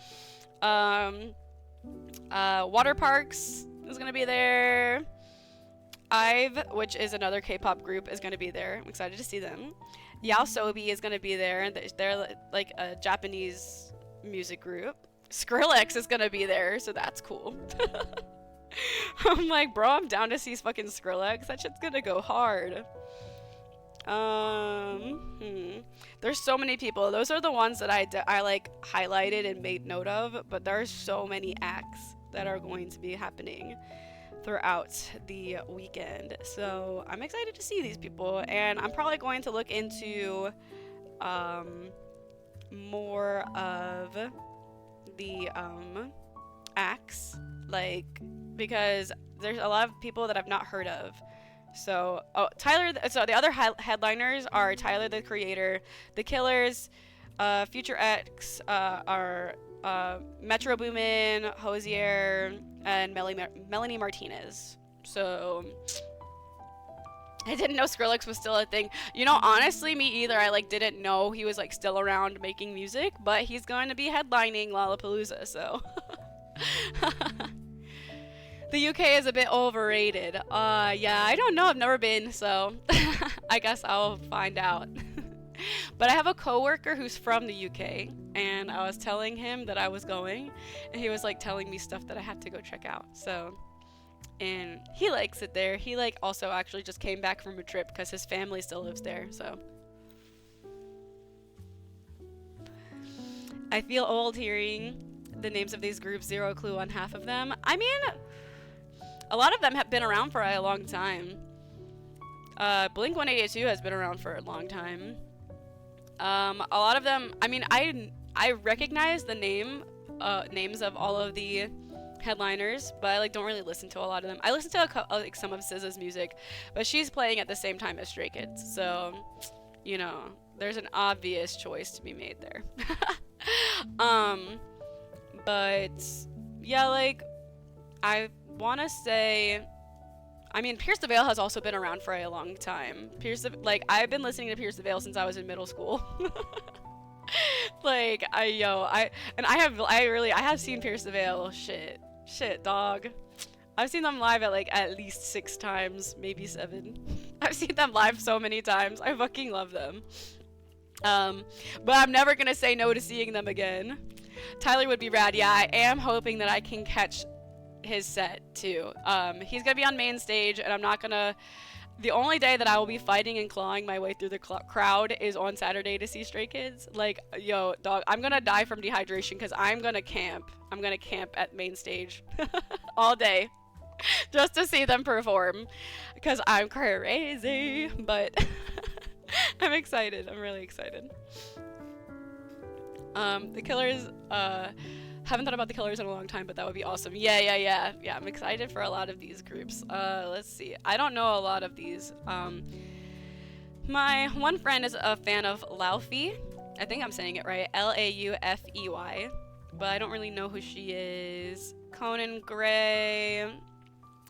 Water Parks is gonna be there. IVE, which is another K-pop group, is gonna be there. I'm excited to see them. Yaosobi is gonna be there, and they're like a Japanese music group. Skrillex is gonna be there, so that's cool. I'm like, bro, I'm down to see fucking Skrillex. That shit's gonna go hard. There's so many people. Those are the ones that I like highlighted and made note of, but there are so many acts that are going to be happening throughout the weekend. So I'm excited to see these people, and I'm probably going to look into more of the acts, like, because there's a lot of people that I've not heard of. So the other headliners are Tyler the Creator, The Killers, Future X, are Metro Boomin, Hosier, and Melanie Martinez. So I didn't know Skrillex was still a thing. You know, honestly, me either. I like didn't know he was like still around making music, but he's going to be headlining Lollapalooza, so the UK is a bit overrated. Yeah, I don't know. I've never been, so I guess I'll find out. But I have a coworker who's from the UK, and I was telling him that I was going, and he was like telling me stuff that I had to go check out. So, and he likes it there. He like also actually just came back from a trip because his family still lives there. So I feel old hearing the names of these groups, zero clue on half of them. I mean, a lot of them have been around for a long time. Blink-182 has been around for a long time. A lot of them, I mean, I recognize the names of all of the headliners, but I like don't really listen to a lot of them. I listen to like some of SZA's music, but she's playing at the same time as Stray Kids, so you know, there's an obvious choice to be made there. um, but yeah, like I want to say, I mean, Pierce the Veil has also been around for a long time. Like I've been listening to Pierce the Veil since I was in middle school. Like I have seen Pierce the Veil. Shit, dog. I've seen them live at least 6 times, maybe 7. I've seen them live so many times. I fucking love them. But I'm never gonna say no to seeing them again. Tyler would be rad. Yeah, I am hoping that I can catch his set too. He's gonna be on main stage, and I'm not gonna. The only day that I will be fighting and clawing my way through the crowd is on Saturday to see Stray Kids. Like, yo, dog, I'm gonna die from dehydration because I'm gonna camp. I'm gonna camp at main stage all day just to see them perform because I'm crazy. But I'm excited. I'm really excited. The Killers, haven't thought about the Killers in a long time, but that would be awesome. Yeah, I'm excited for a lot of these groups. Let's see. I don't know a lot of these. My one friend is a fan of Laufey. I think I'm saying it right. Laufey. But I don't really know who she is. Conan Gray.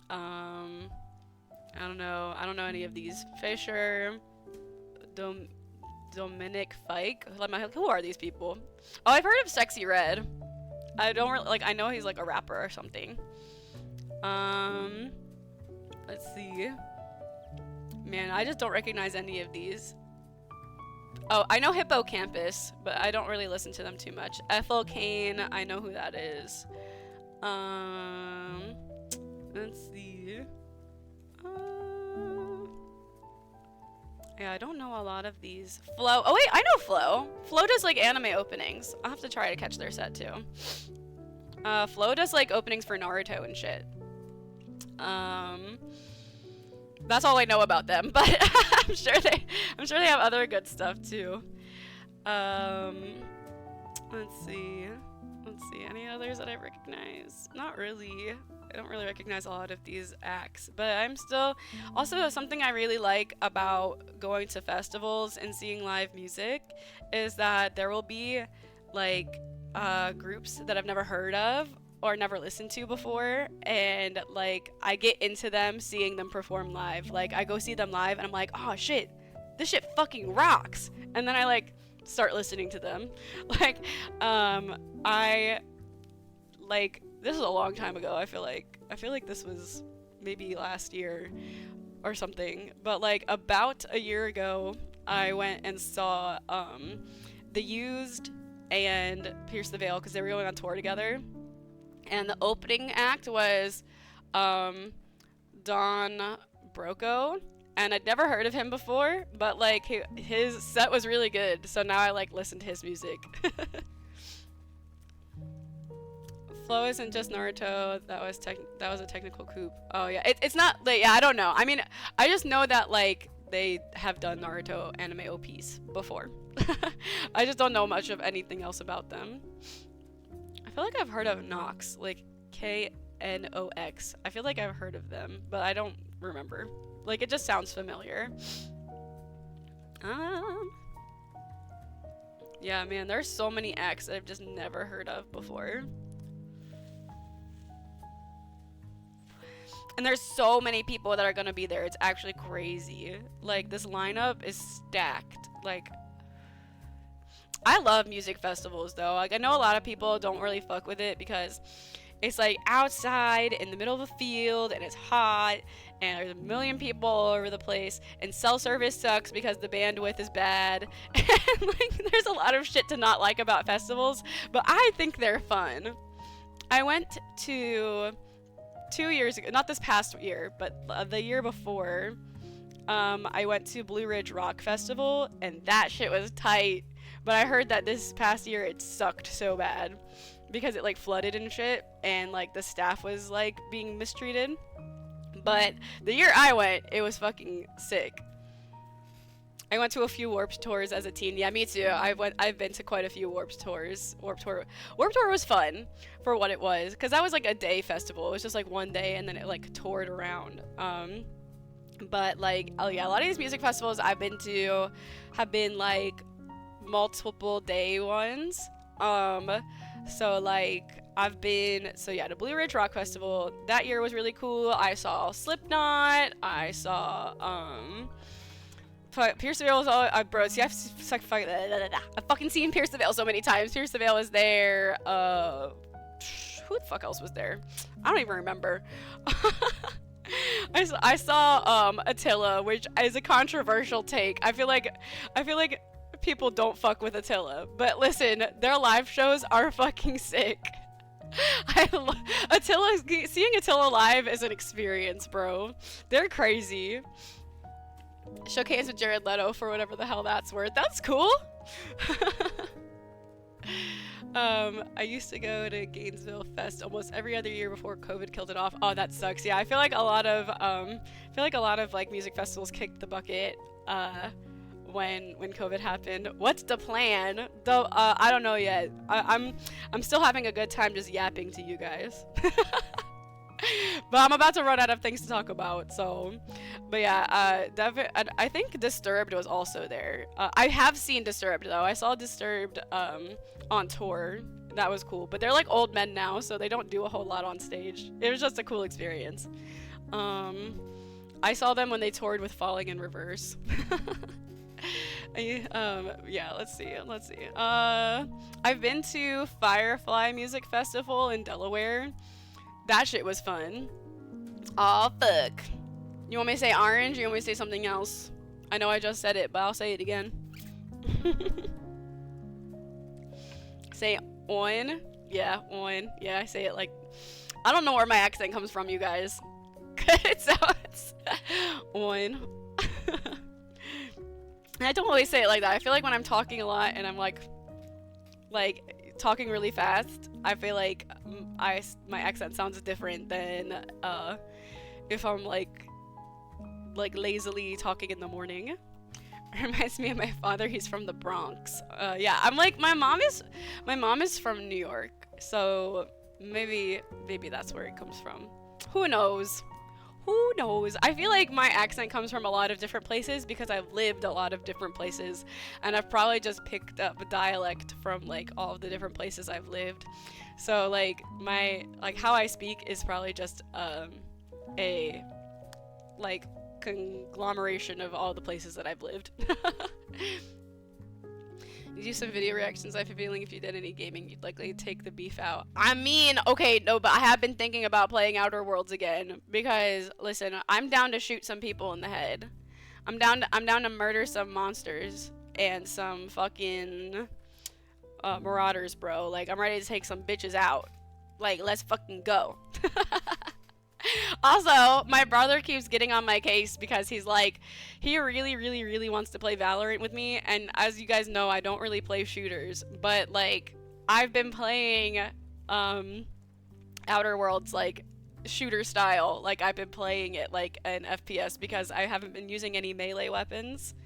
I don't know. I don't know any of these. Fisher. Dominic Fike. Who are these people? Oh, I've heard of Sexy Red. I don't really, like, I know he's like a rapper or something. Let's see. Man, I just don't recognize any of these. Oh, I know Hippocampus, but I don't really listen to them too much. Ethel Cain, I know who that is. Let's see. Yeah, I don't know a lot of these. Flo. Oh wait, I know Flo. Flo does like anime openings. I'll have to try to catch their set too. Flo does like openings for Naruto and shit. That's all I know about them, but I'm sure they have other good stuff too. Let's see. Any others that I recognize? Not really. I don't really recognize a lot of these acts, but I'm still also something I really like about going to festivals and seeing live music is that there will be like groups that I've never heard of or never listened to before, and like I get into them seeing them perform live. Like I go see them live and I'm like, oh shit, this shit fucking rocks, and then I like start listening to them. Like this is a long time ago. I feel like this was maybe last year or something. But like about a year ago, I went and saw The Used and Pierce the Veil because they were going on tour together. And the opening act was Don Broco. And I'd never heard of him before, but like his set was really good. So now I like listen to his music. Flow isn't just Naruto. That was a technical coup. Oh yeah, it's not like, yeah, I don't know. I mean, I just know that like they have done Naruto anime OPs before. I just don't know much of anything else about them. I feel like I've heard of Nox, like KNOX. I feel like I've heard of them, but I don't remember. Like it just sounds familiar. Yeah, man, there's so many acts that I've just never heard of before. And there's so many people that are gonna be there. It's actually crazy. Like, this lineup is stacked. Like, I love music festivals, though. Like, I know a lot of people don't really fuck with it because it's, like, outside in the middle of a field, and it's hot, and there's a million people all over the place, and cell service sucks because the bandwidth is bad. And, like, there's a lot of shit to not like about festivals, but I think they're fun. I went to 2 years ago, not this past year, but the year before, I went to Blue Ridge Rock Festival, and that shit was tight. But I heard that this past year it sucked so bad because it like flooded and shit, and like the staff was like being mistreated. But the year I went, it was fucking sick. I went to a few Warped Tours as a teen. Yeah, me too. I've been to quite a few Warped Tours. Warped Tour was fun for what it was, because that was like a day festival. It was just like one day, and then it like toured around. But like, oh yeah, a lot of these music festivals I've been to have been like multiple day ones. Um, so like I've been, so yeah, the Blue Ridge Rock Festival that year was really cool. I saw Slipknot. I saw Pierce the Veil was all, bro. See, I've fucking seen Pierce the Veil so many times. Pierce the Veil was there. Who the fuck else was there? I don't even remember. I saw Attila, which is a controversial take. I feel like people don't fuck with Attila, but listen, their live shows are fucking sick. Seeing Attila live is an experience, bro. They're crazy. Showcase with Jared Leto for whatever the hell that's worth. That's cool. I used to go to Gainesville Fest almost every other year before COVID killed it off. Oh, that sucks. Yeah, I feel like a lot of like music festivals kicked the bucket when COVID happened. What's the plan? Though I don't know yet. I'm still having a good time just yapping to you guys. But I'm about to run out of things to talk about, so. But yeah, I think Disturbed was also there. I have seen Disturbed though. I saw Disturbed on tour. That was cool. But they're like old men now, so they don't do a whole lot on stage. It was just a cool experience. I saw them when they toured with Falling in Reverse. Yeah, let's see. I've been to Firefly Music Festival in Delaware. That shit was fun. Aw, fuck. You want me to say orange or you want me to say something else? I know I just said it, but I'll say it again. Say on. Yeah, on. Yeah, I say it like... I don't know where my accent comes from, you guys. It sounds... on. I don't always say it like that. I feel like when I'm talking a lot and I'm like talking really fast, I feel like my accent sounds different than if I'm like lazily talking in the morning. It reminds me of my father. He's from the Bronx. Yeah, I'm like my mom is from New York, so maybe that's where it comes from. Who knows? Who knows? I feel like my accent comes from a lot of different places because I've lived a lot of different places, and I've probably just picked up a dialect from like all of the different places I've lived. So like how I speak is probably just a like conglomeration of all the places that I've lived. You do some video reactions. I have a feeling if you did any gaming, you'd likely take the beef out. I mean, okay, no, but I have been thinking about playing Outer Worlds again because, listen, I'm down to shoot some people in the head. I'm down to murder some monsters and some fucking marauders, bro. Like, I'm ready to take some bitches out. Like, let's fucking go. Also, my brother keeps getting on my case because he's like, he really wants to play Valorant with me, and as you guys know, I don't really play shooters, but like, I've been playing Outer Worlds like shooter style, like I've been playing it like an FPS because I haven't been using any melee weapons.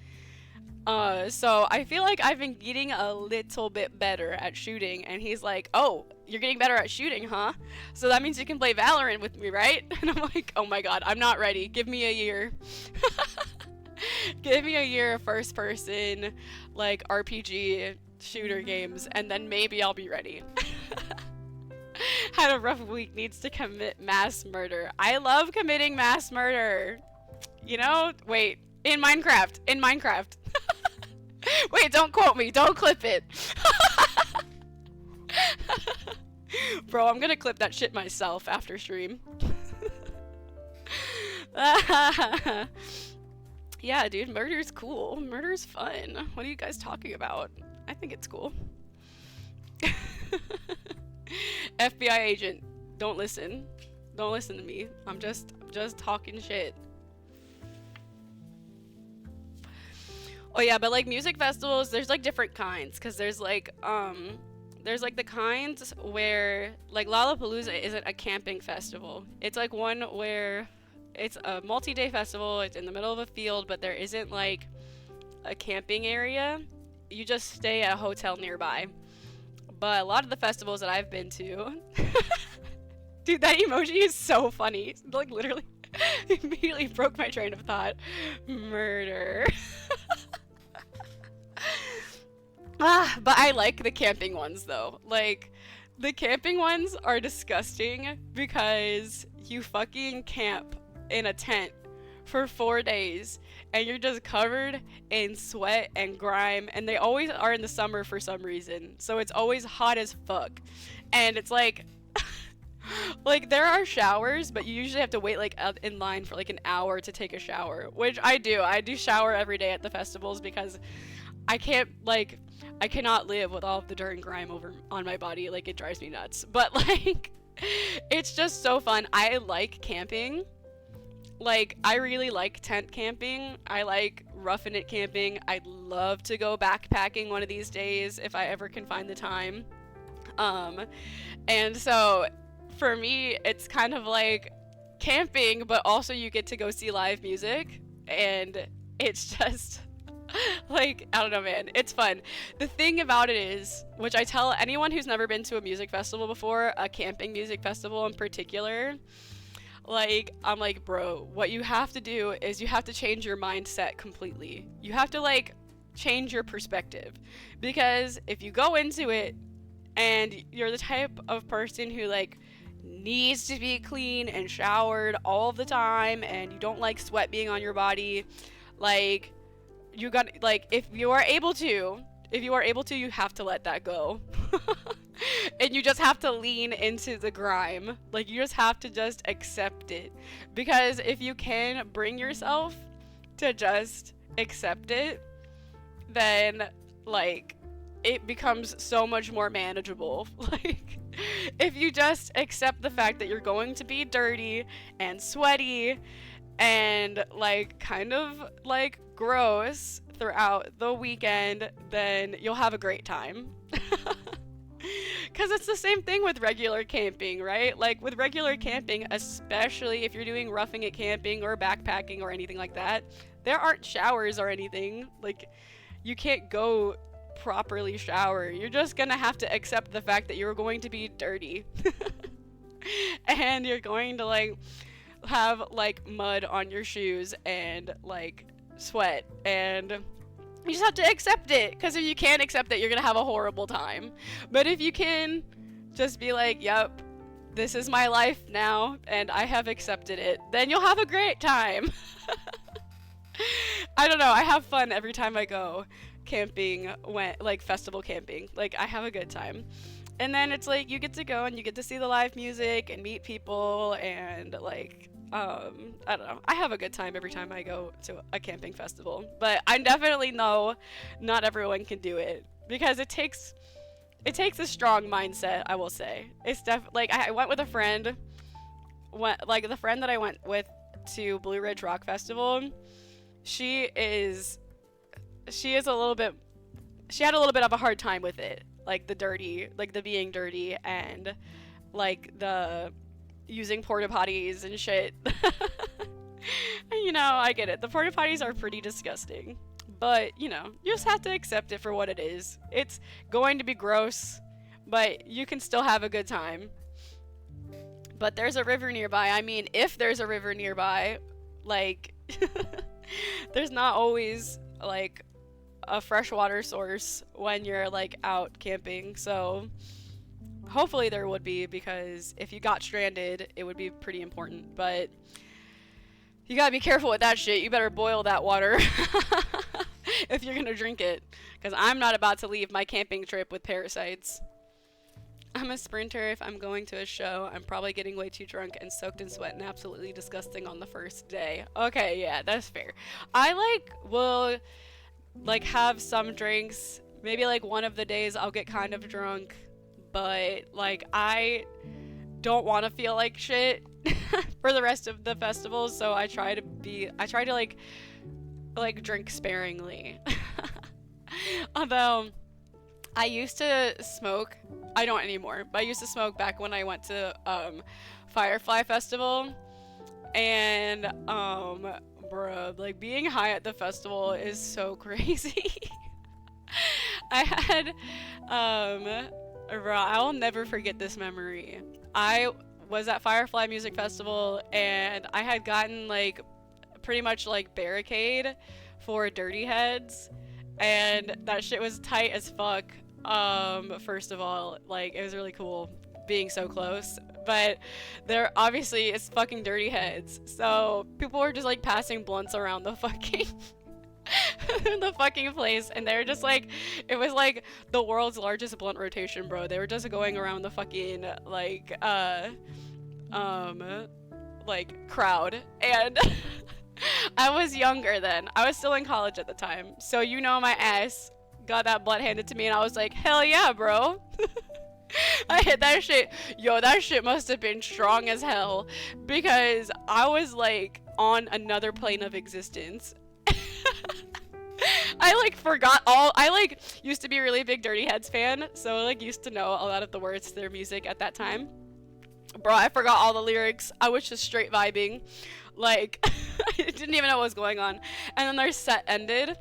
So I feel like I've been getting a little bit better at shooting, and he's like, oh, you're getting better at shooting, huh? So that means you can play Valorant with me, right? And I'm like, oh my god, I'm not ready. Give me a year. Give me a year of first person, like, RPG shooter games, and then maybe I'll be ready. Had a rough week, needs to commit mass murder. I love committing mass murder. You know? Wait. In Minecraft. Wait, don't quote me. Don't clip it. Bro, I'm gonna clip that shit myself after stream. Yeah, dude, murder's cool. Murder's fun. What are you guys talking about? I think it's cool. FBI agent, don't listen. Don't listen to me. I'm just talking shit. Oh yeah, but like music festivals, there's like different kinds, because there's like the kinds where like Lollapalooza isn't a camping festival. It's like one where it's a multi-day festival, it's in the middle of a field, but there isn't like a camping area. You just stay at a hotel nearby. But a lot of the festivals that I've been to dude, that emoji is so funny. Like literally Immediately broke my train of thought. Murder. But I like the camping ones though. Like, the camping ones are disgusting because you fucking camp in a tent for 4 days and you're just covered in sweat and grime, and they always are in the summer for some reason. So it's always hot as fuck. And it's like, like, there are showers, but you usually have to wait like in line for like an hour to take a shower, which I do. I do shower every day at the festivals because I can't, like, I cannot live with all of the dirt and grime over on my body. Like, it drives me nuts. But like, it's just so fun. I like camping. Like, I really like tent camping. I like roughing it camping. I'd love to go backpacking one of these days if I ever can find the time. And so for me, it's kind of like camping, but also you get to go see live music, and it's just like, I don't know, man, it's fun. The thing about it is, which I tell anyone who's never been to a music festival before, a camping music festival in particular, like, I'm like, bro, what you have to do is you have to change your mindset completely. You have to, like, change your perspective, because if you go into it and you're the type of person who, like, needs to be clean and showered all the time, and you don't like sweat being on your body, like, you got, like, if you are able to, you have to let that go. And you just have to lean into the grime. Like, you just have to just accept it. Because if you can bring yourself to just accept it, then, like, it becomes so much more manageable. Like, if you just accept the fact that you're going to be dirty and sweaty and, like, kind of, like, gross throughout the weekend, then you'll have a great time. Because it's the same thing with regular camping, right? Like, with regular camping, especially if you're doing roughing it camping or backpacking or anything like that, there aren't showers or anything. Like, you can't go properly shower. You're just gonna have to accept the fact that you're going to be dirty. And you're going to, like, have, like, mud on your shoes and, like, sweat, and you just have to accept it, because if you can't accept it, you're gonna have a horrible time. But if you can just be like, yep, this is my life now and I have accepted it, then you'll have a great time. I don't know, I have fun every time I go camping, like festival camping. Like, I have a good time. And then it's like, you get to go and you get to see the live music and meet people, and, like, I don't know. I have a good time every time I go to a camping festival. But I definitely know not everyone can do it, because it takes a strong mindset, I will say. It's like, I went with a friend, like, the friend that I went with to Blue Ridge Rock Festival, she had a little bit of a hard time with it. Like, the being dirty, and, like, the using porta potties and shit. You know, I get it. The porta potties are pretty disgusting. But, you know, you just have to accept it for what it is. It's going to be gross, but you can still have a good time. But there's a river nearby. I mean, if there's a river nearby, like, there's not always, like, a freshwater source when you're, like, out camping. So hopefully there would be, because if you got stranded, it would be pretty important. But you gotta be careful with that shit. You better boil that water if you're gonna drink it, because I'm not about to leave my camping trip with parasites. I'm a sprinter. If I'm going to a show, I'm probably getting way too drunk and soaked in sweat and absolutely disgusting on the first day. Okay, yeah, that's fair. I, like, will, like, have some drinks. Maybe, like, one of the days I'll get kind of drunk, but, like, I don't want to feel like shit for the rest of the festival, so I try to like drink sparingly. Although I used to smoke, I don't anymore, but I used to smoke back when I went to Firefly Festival, and bro, like, being high at the festival is so crazy. I had bro, I'll never forget this memory. I was at Firefly Music Festival, and I had gotten like pretty much like barricade for Dirty Heads, and that shit was tight as fuck. First of all, like it was really cool being so close, but there obviously it's fucking Dirty Heads, so people were just like passing blunts around the fucking the fucking place, and they were just like, it was like the world's largest blunt rotation, bro. They were just going around the fucking like crowd, and I was younger then. I was still in college at the time, so you know my ass got that blunt handed to me, and I was like, hell yeah, bro. I hit that shit. Yo, that shit must have been strong as hell, because I was like on another plane of existence. I like forgot all. I like used to be a really big Dirty Heads fan, so I like used to know a lot of the words to their music at that time. Bro, I forgot all the lyrics. I was just straight vibing. Like, I didn't even know what was going on. And then their set ended,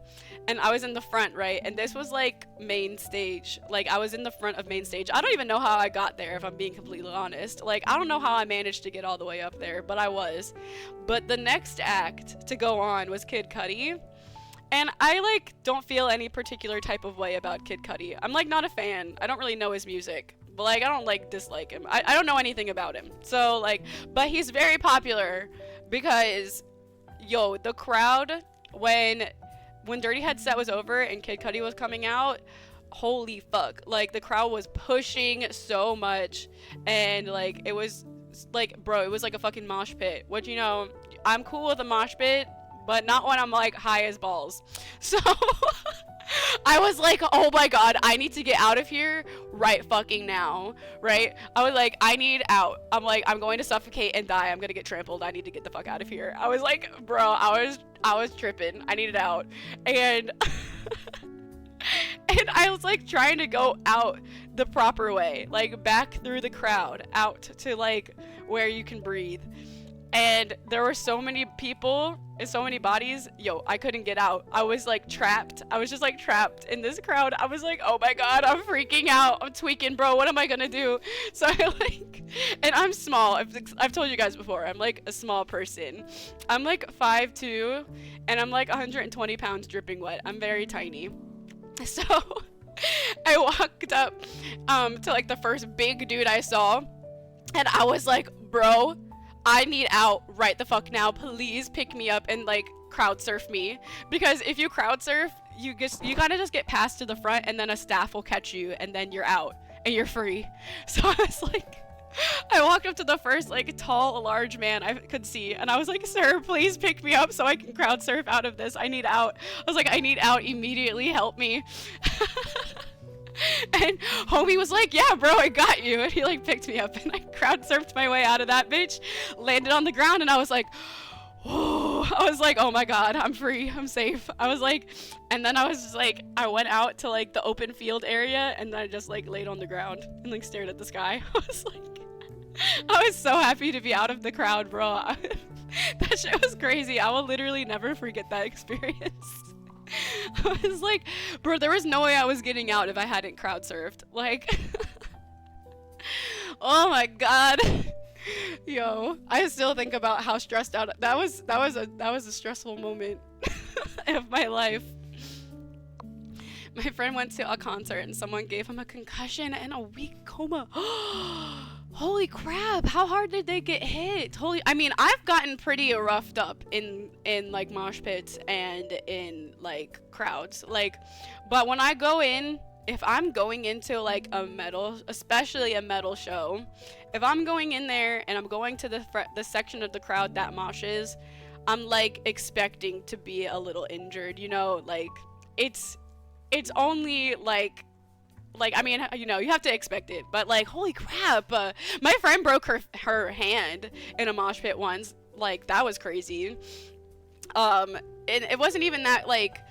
and I was in the front, right? And this was like main stage. Like, I was in the front of main stage. I don't even know how I got there, if I'm being completely honest. Like, I don't know how I managed to get all the way up there, but I was. But the next act to go on was Kid Cudi. And I like don't feel any particular type of way about Kid Cudi. I'm like not a fan. I don't really know his music. But like I don't like dislike him. I don't know anything about him. So like, but he's very popular because yo, the crowd when Dirty Head set was over and Kid Cudi was coming out, holy fuck. Like the crowd was pushing so much, and like it was like, bro, it was like a fucking mosh pit. What you know, I'm cool with a mosh pit, but not when I'm like high as balls. So I was like, oh my god, I need to get out of here right fucking now, right? I was like, I need out. I'm like, I'm going to suffocate and die. I'm gonna get trampled. I need to get the fuck out of here. I was like, bro, I was tripping. I needed out. And and I was like trying to go out the proper way, like back through the crowd, out to like where you can breathe. And there were so many people and so many bodies. Yo, I couldn't get out. I was like trapped. I was just like trapped in this crowd. I was like, oh my god, I'm freaking out. I'm tweaking, bro. What am I gonna do? So I like, and I'm small. I've told you guys before, I'm like a small person. I'm like 5'2", and I'm like 120 pounds dripping wet. I'm very tiny. So I walked up to like the first big dude I saw, and I was like, bro, I need out right the fuck now. Please pick me up and like crowd surf me, because if you crowd surf, you kind of just get passed to the front, and then a staff will catch you, and then you're out and you're free. So I was like, I walked up to the first like tall, large man I could see, and I was like, sir, please pick me up so I can crowd surf out of this. I need out. I was like, I need out immediately. Help me. And homie was like, yeah, bro, I got you. And he like picked me up, and I crowd surfed my way out of that bitch, landed on the ground, and I was like, oh, I was like, oh my god, I'm free, I'm safe. I was like, and then I was just like, I went out to like the open field area, and then I just like laid on the ground and like stared at the sky. I was like, I was so happy to be out of the crowd, bro. That shit was crazy. I will literally never forget that experience. I was like, bro, there was no way I was getting out if I hadn't crowd surfed. Like, oh my god. Yo, I still think about how stressed out that was a stressful moment of my life. My friend went to a concert and someone gave him a concussion and a weak coma. Holy crap, how hard did they get hit? I mean, I've gotten pretty roughed up in like mosh pits and in like crowds, like, but when I go in, if I'm going into like a metal, especially a metal show, if I'm going in there and I'm going to the section of the crowd that moshes, I'm like expecting to be a little injured, you know, like it's only like I mean, you know, you have to expect it, but like, holy crap, my friend broke her hand in a mosh pit once. Like, that was crazy. And it wasn't even that like,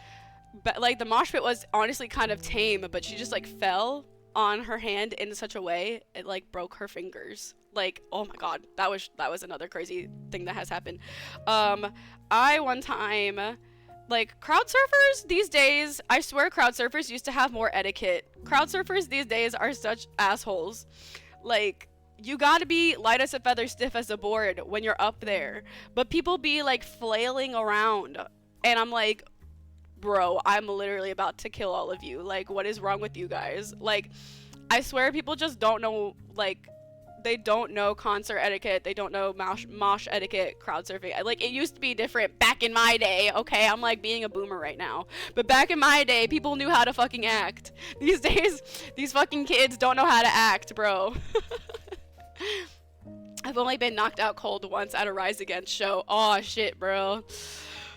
but like the mosh pit was honestly kind of tame, but she just like fell on her hand in such a way it like broke her fingers. Like, oh my god, that was another crazy thing that has happened. I one time, like, crowd surfers these days, I swear crowd surfers used to have more etiquette. Crowd surfers these days are such assholes. Like, you gotta be light as a feather, stiff as a board when you're up there. But people be like flailing around, and I'm like, bro, I'm literally about to kill all of you. Like, what is wrong with you guys? Like, I swear people just don't know, like, they don't know concert etiquette. They don't know mosh etiquette, crowd surfing. Like, it used to be different back in my day, okay? I'm like being a boomer right now. But back in my day, people knew how to fucking act. These days, these fucking kids don't know how to act, bro. I've only been knocked out cold once at a Rise Against show. Oh shit, bro.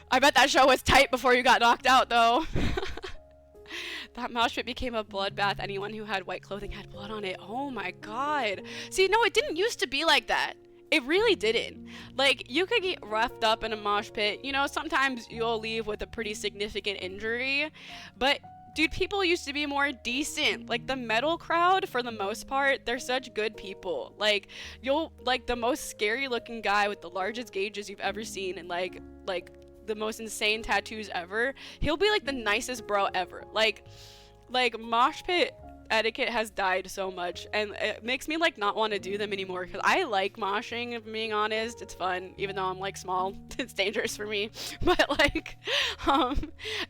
I bet that show was tight before you got knocked out, though. That mosh pit became a bloodbath. Anyone who had white clothing had blood on it. Oh my god. See, no, it didn't used to be like that. It really didn't. Like, you could get roughed up in a mosh pit. You know, sometimes you'll leave with a pretty significant injury. But, dude, people used to be more decent. Like, the metal crowd, for the most part, they're such good people. Like, like, the most scary looking guy with the largest gauges you've ever seen, and, like, the most insane tattoos ever, he'll be like the nicest bro ever. Like mosh pit etiquette has died so much, and it makes me like not want to do them anymore, because I like moshing, if I'm being honest. It's fun, even though I'm like small. It's dangerous for me. But like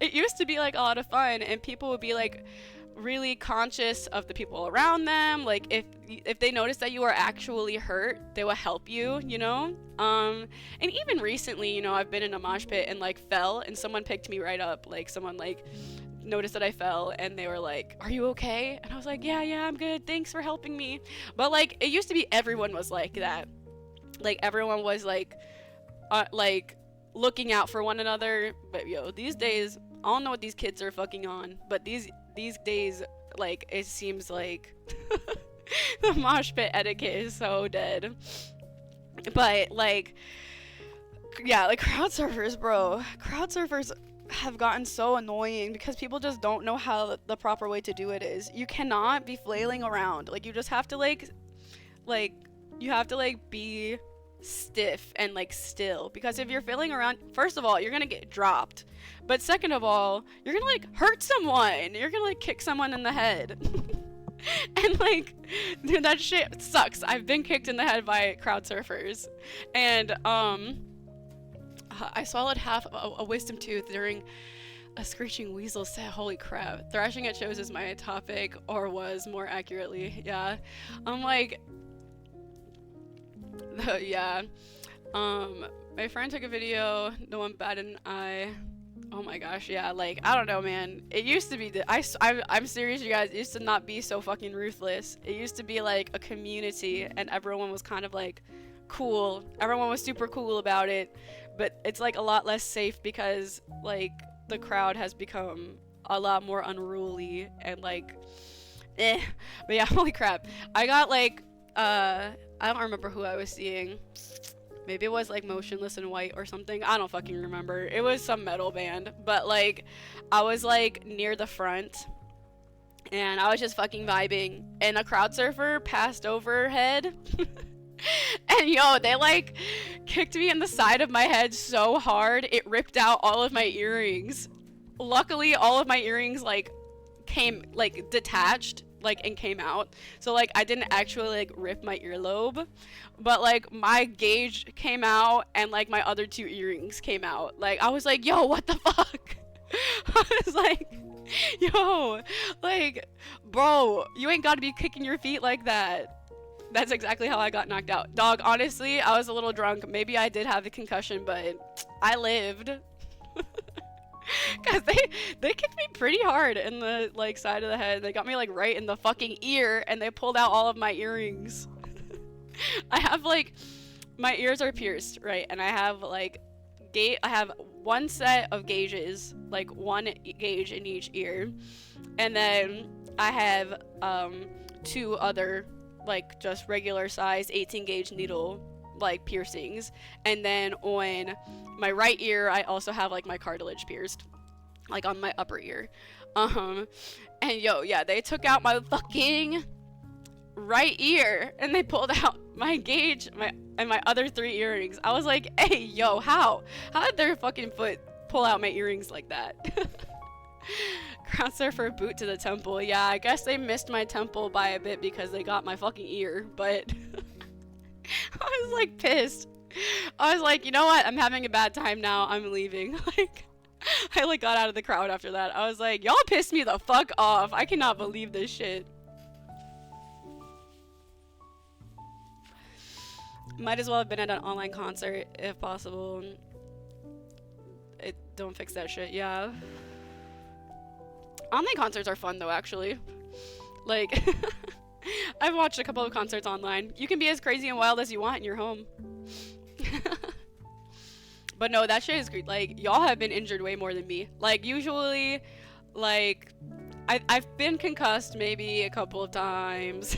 it used to be like a lot of fun, and people would be like really conscious of the people around them. Like, if they notice that you are actually hurt, they will help you, you know. And even recently, you know, I've been in a mosh pit and like fell, and someone picked me right up. Like, someone like noticed that I fell, and they were like, "Are you okay?" And I was like, yeah, I'm good, thanks for helping me. But like, it used to be everyone was like that. Like, everyone was like looking out for one another. But yo, these days, I don't know what these kids are fucking on, but these days, like, it seems like the mosh pit etiquette is so dead. But like, yeah, like, crowd surfers, bro. Crowd surfers have gotten so annoying because people just don't know how the proper way to do it is. You cannot be flailing around. Like, you just have to like you have to like be stiff and like still, because if you're flailing around, first of all, you're gonna get dropped, but second of all, you're gonna like hurt someone. You're gonna like kick someone in the head. And like, dude, that shit sucks. I've been kicked in the head by crowd surfers, and I swallowed half a wisdom tooth during a screeching weasel set. Holy crap. Thrashing at shows is my topic, or was, more accurately. Yeah. I'm like, yeah. My friend took a video, no one batted an eye. Oh my gosh, yeah, like, I don't know, man. It used to be, I'm serious, you guys, it used to not be so fucking ruthless. It used to be like a community, and everyone was kind of like cool. Everyone was super cool about it, but it's like a lot less safe because like the crowd has become a lot more unruly and like, But yeah, holy crap. I got like, I don't remember who I was seeing. Maybe it was like Motionless in White or something. I don't fucking remember. It was some metal band. But like, I was like near the front, and I was just fucking vibing, and a crowd surfer passed overhead. And yo, they like kicked me in the side of my head so hard, it ripped out all of my earrings. Luckily, all of my earrings like came, like, detached, like, and came out. So like, I didn't actually like rip my earlobe, but like my gauge came out, and like my other two earrings came out. Like, I was like, yo, what the fuck? I was like, yo, like, bro, you ain't gotta be kicking your feet like that. That's exactly how I got knocked out. Dog, honestly, I was a little drunk. Maybe I did have the concussion, but I lived. Cause they kicked me pretty hard in the like side of the head. They got me like right in the fucking ear, and they pulled out all of my earrings. I have like, my ears are pierced, right? And I have like I have one set of gauges, like one gauge in each ear, and then I have two other like just regular size 18 gauge needle like piercings, and then on my right ear I also have like my cartilage pierced, like on my upper ear. And yo, yeah, they took out my fucking right ear, and they pulled out my gauge, my other three earrings. I was like, hey, yo, how did their fucking foot pull out my earrings like that? Crowd surfer boot to the temple. Yeah, I guess they missed my temple by a bit because they got my fucking ear, but I was like pissed. I was like, you know what? I'm having a bad time now. I'm leaving. Like, I like got out of the crowd after that. I was like, y'all pissed me the fuck off. I cannot believe this shit. Might as well have been at an online concert if possible. It don't fix that shit. Yeah. Online concerts are fun though, actually. Like, I've watched a couple of concerts online. You can be as crazy and wild as you want in your home. But no, that shit is great. Like, y'all have been injured way more than me. Like, usually, like, I've been concussed maybe a couple of times.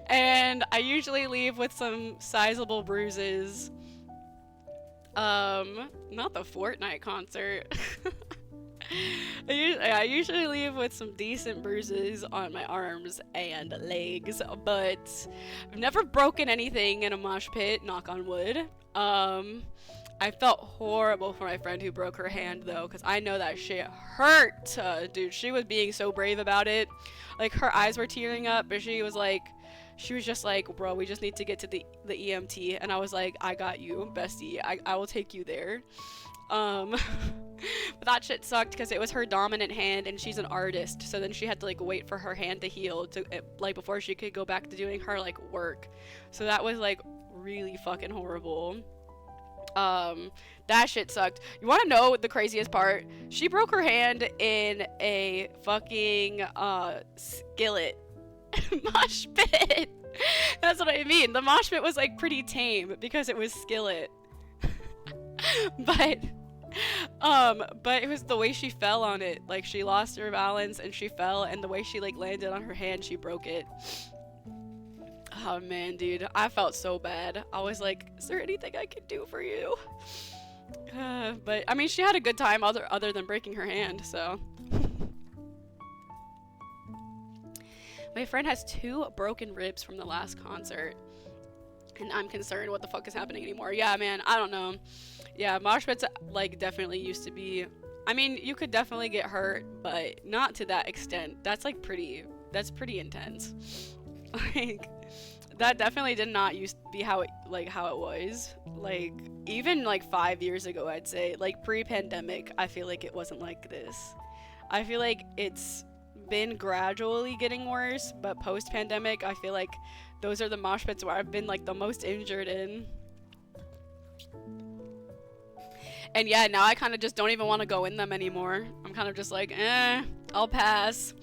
And I usually leave with some sizable bruises. Not the Fortnite concert. I usually leave with some decent bruises on my arms and legs, but I've never broken anything in a mosh pit, knock on wood. I felt horrible for my friend who broke her hand though, because I know that shit hurt. Dude, she was being so brave about it. Like, her eyes were tearing up, but she was just like, bro, we just need to get to the EMT. And I was like, I got you, bestie. I will take you there. But that shit sucked because it was her dominant hand and she's an artist. So then she had to like wait for her hand to heal to like before she could go back to doing her like work. So that was like really fucking horrible. That shit sucked. You want to know the craziest part? She broke her hand in a fucking skillet mosh pit. That's what I mean. The mosh pit was like pretty tame because it was skillet. but it was the way she fell on it. Like, she lost her balance and she fell, and the way she like landed on her hand, she broke it. Oh man, dude, I felt so bad. I was like, is there anything I can do for you? But I mean, she had a good time other than breaking her hand, so. My friend has 2 broken ribs from the last concert, and I'm concerned what the fuck is happening anymore. Yeah, man, I don't know. Yeah, mosh pits like definitely used to be. I mean, you could definitely get hurt, but not to that extent. That's pretty intense. Like, that definitely did not used to be how it was. Like, even like 5 years ago, I'd say, like pre-pandemic, I feel like it wasn't like this. I feel like it's been gradually getting worse, but post-pandemic, I feel like those are the mosh pits where I've been like the most injured in. And yeah, now I kind of just don't even want to go in them anymore. I'm kind of just like, I'll pass.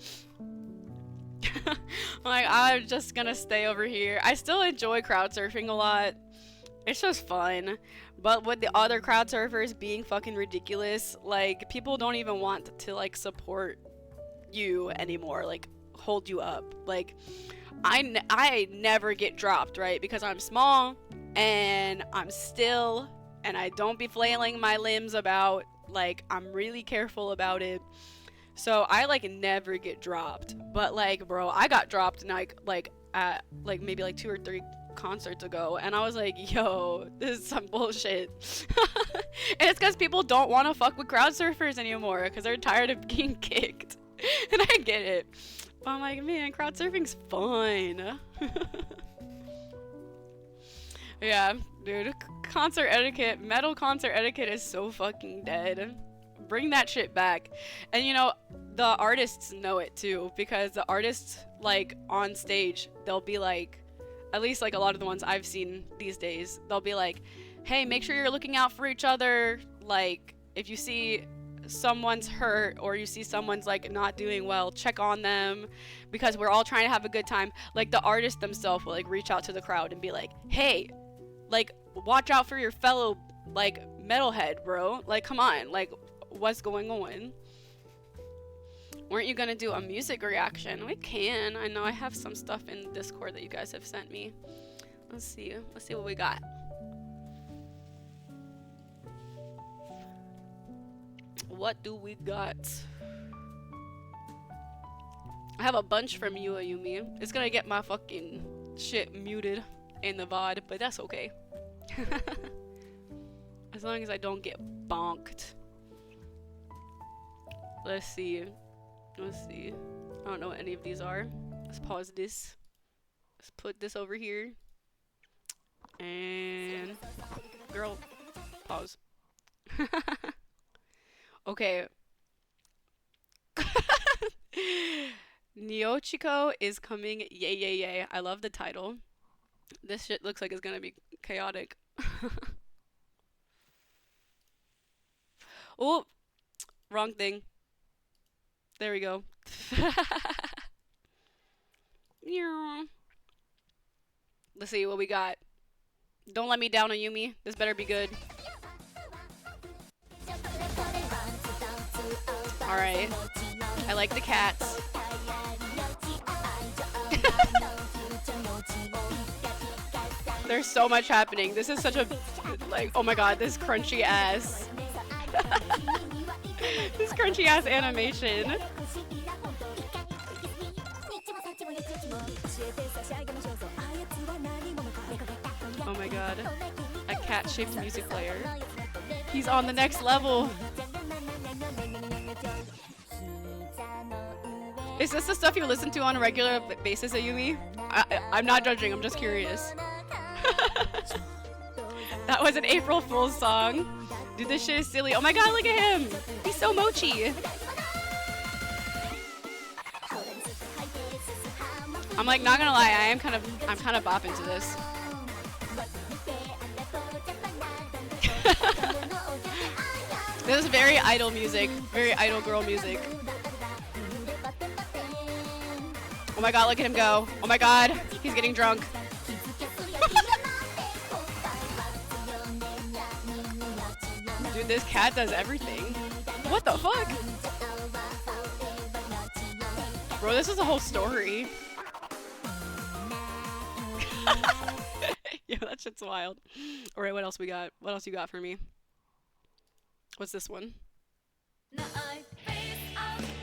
Like, I'm just gonna stay over here. I still enjoy crowd surfing a lot. It's just fun. But with the other crowd surfers being fucking ridiculous, like, people don't even want to like support you anymore, like hold you up. Like, I never get dropped, right? Because I'm small and I'm still, and I don't be flailing my limbs about. Like, I'm really careful about it. So I like never get dropped. But like, bro, I got dropped like at like maybe like 2 or 3 concerts ago, and I was like, yo, this is some bullshit. And it's because people don't want to fuck with crowd surfers anymore because they're tired of getting kicked. And I get it, but I'm like, man, crowd surfing's fun. Yeah, dude, concert etiquette, metal concert etiquette is so fucking dead. Bring that shit back. And you know, the artists know it too, because the artists, like, on stage, they'll be like, at least like a lot of the ones I've seen these days, they'll be like, hey, make sure you're looking out for each other. Like, if you see someone's hurt or you see someone's like not doing well, check on them, because we're all trying to have a good time. Like, the artists themselves will like reach out to the crowd and be like, hey, like, watch out for your fellow like metalhead, bro. Like, come on, like, what's going on? Weren't you gonna do a music reaction? We can. I know I have some stuff in Discord that you guys have sent me. Let's see what we got. What do we got? I have a bunch from you, Ayumi. It's gonna get my fucking shit muted in the VOD, but that's okay. As long as I don't get bonked. Let's see. Let's see. I don't know what any of these are. Let's pause this. Let's put this over here. And girl, pause. Okay. Nyochiko is coming. Yay, yay, yay. I love the title. This shit looks like it's gonna be chaotic. Oh, wrong thing. There we go. Let's see what we got. Don't let me down, Ayumi. This better be good. Alright. I like the cats. There's so much happening. This is such a, like, oh my god, this crunchy ass. This crunchy ass animation. Oh my god. A cat-shaped music player. He's on the next level. Is this the stuff you listen to on a regular basis, Ayumi? I'm not judging, I'm just curious. That was an April Fool's song. Dude, this shit is silly. Oh my god, look at him! He's so mochi! I'm like, not gonna lie, I'm kind of bopping to this. This is very idol music, very idol girl music. Oh my god, look at him go. Oh my god, he's getting drunk. Dude, this cat does everything. What the fuck? Bro, this is a whole story. Yo, that shit's wild. Alright, what else we got? What else you got for me? What's this one?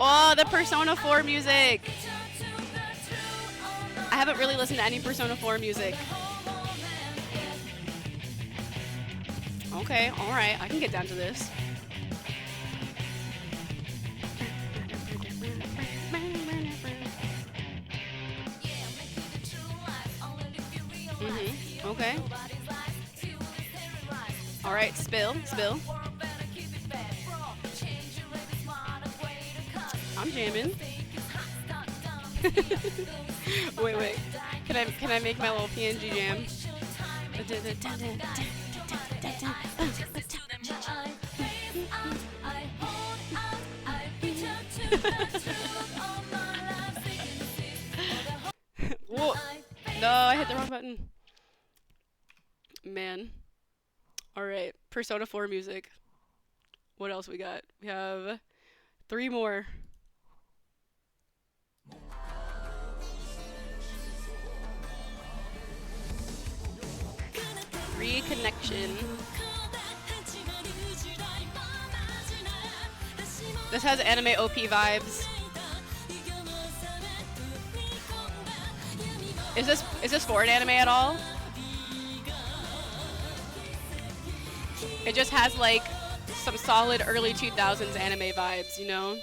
Oh, the Persona 4 music! I haven't really listened to any Persona 4 music. Okay, alright, I can get down to this. Okay. Alright, spill. I'm jamming. Wait. Can I make my little PNG jam? Whoa. No, I hit the wrong button. Man. Alright, Persona 4 music. What else we got? We have 3 more. Reconnection. This has anime OP vibes. Is this for an anime at all? It just has like some solid early 2000s anime vibes, you know?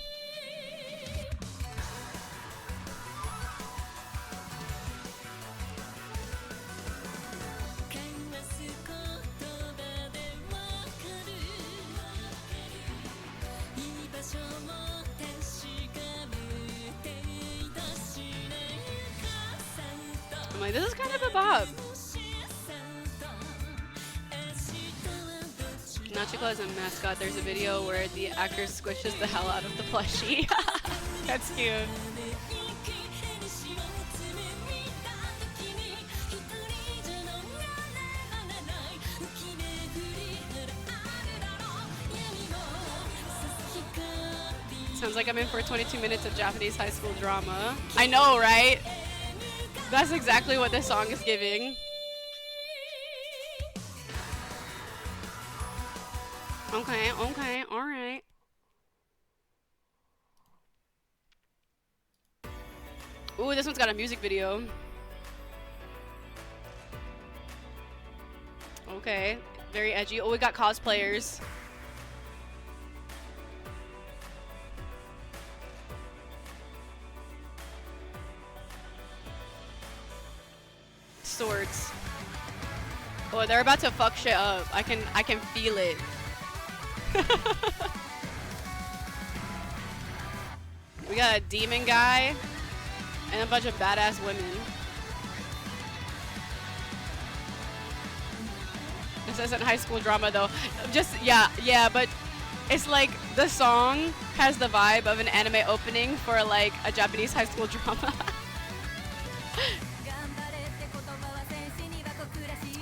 I'm like, this is kind of a bop. Nachiko is a mascot. There's a video where the actor squishes the hell out of the plushie. That's cute. Sounds like I'm in for 22 minutes of Japanese high school drama. I know, right? That's exactly what this song is giving. Okay, alright. Ooh, this one's got a music video. Okay, very edgy. Oh, we got cosplayers. beats. Oh, they're about to fuck shit up. I can feel it. We got a demon guy and a bunch of badass women. This isn't high school drama though. Just yeah, but it's like the song has the vibe of an anime opening for like a Japanese high school drama.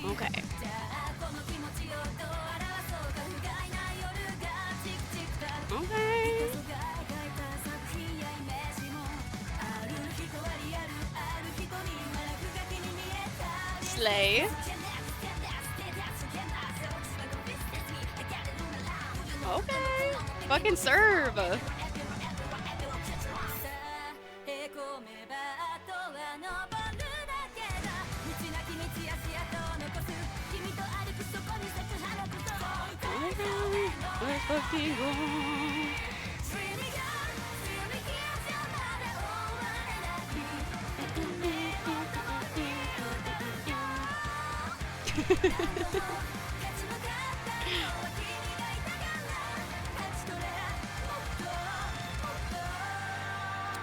Okay. Okay. Slay. Okay. Fucking serve.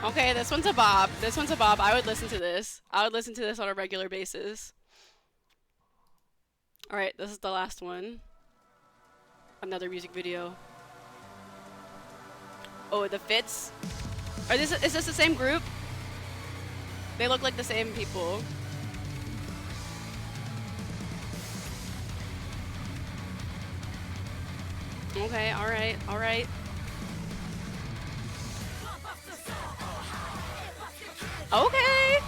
Okay, this one's a bop. This one's a bop. I would listen to this. I would listen to this on a regular basis. Alright, this is the last one. Another music video. Oh, the fits? Is this the same group? They look like the same people. Okay, alright, alright. Okay!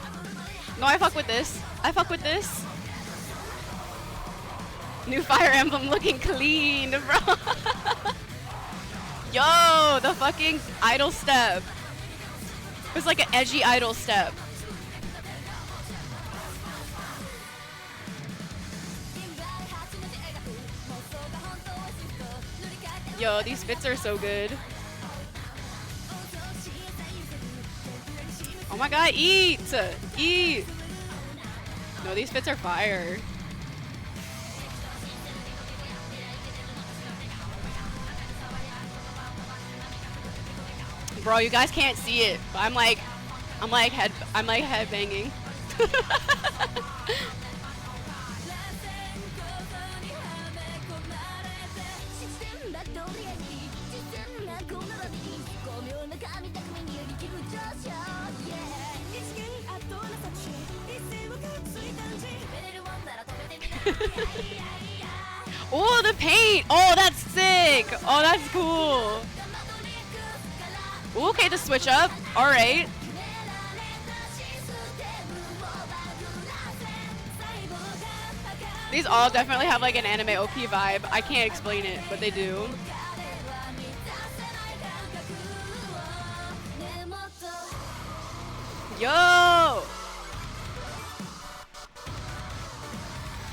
No, I fuck with this. I fuck with this. New Fire Emblem looking clean, bro. Yo, the fucking idle step. It's like an edgy idle step. Yo, these fits are so good. Oh my god, eat! Eat! No, these fits are fire. Bro, you guys can't see it, but I'm like head banging. Oh, the paint! Oh, that's sick! Oh, that's cool. Ooh, okay, the switch up. All right. These all definitely have like an anime OP vibe. I can't explain it, but they do. Yo!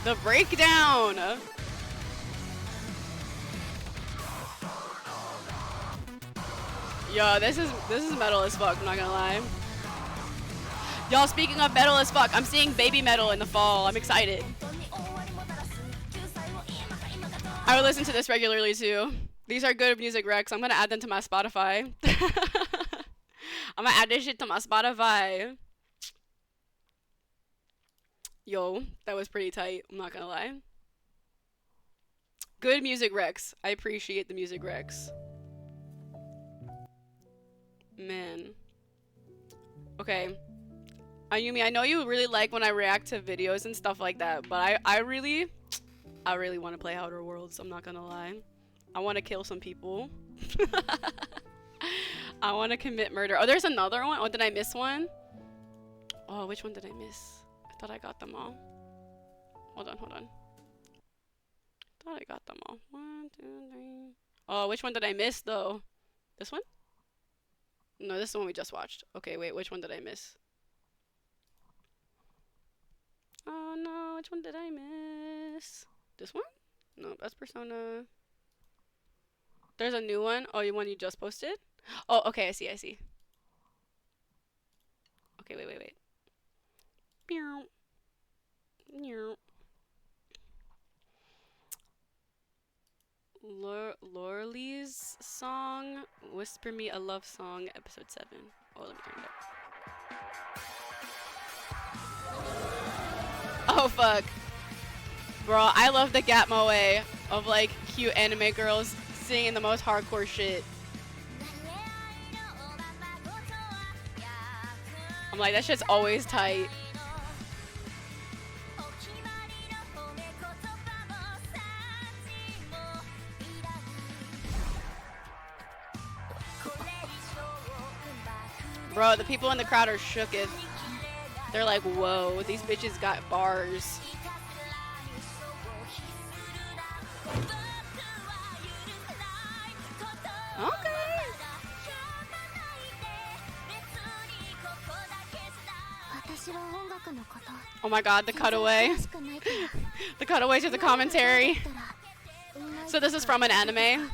The breakdown! Yo, this is metal as fuck, I'm not gonna lie. Y'all, speaking of metal as fuck, I'm seeing Baby Metal in the fall. I'm excited. I would listen to this regularly too. These are good music recs. I'm gonna add them to my Spotify. I'm gonna add this shit to my Spotify. Yo, that was pretty tight. I'm not gonna lie. Good music recs. I appreciate the music recs. Man. Okay. Ayumi, I know you really like when I react to videos and stuff like that, but I really want to play Outer Worlds. I'm not gonna lie. I want to kill some people. I want to commit murder. Oh, there's another one. Oh, did I miss one? Oh, which one did I miss? I thought I got them all. Hold on. Thought I got them all. 1, 2, 3. Oh, which one did I miss though? This one? No, this is the one we just watched. Okay, wait, which one did I miss? Oh no, which one did I miss? This one? No, that's Persona. There's a new one. Oh, one you just posted? Oh, okay, I see. Okay, wait. Pew. Loreley's song, Whisper Me a Love Song, episode 7. Oh, let me turn it up. Oh, fuck. Bro, I love the Gatmo way of like cute anime girls singing the most hardcore shit. I'm like, that shit's always tight. Bro, the people in the crowd are shooketh. They're like, whoa, these bitches got bars. Okay. Oh my god, the cutaway. The cutaway to the commentary. So this is from an anime.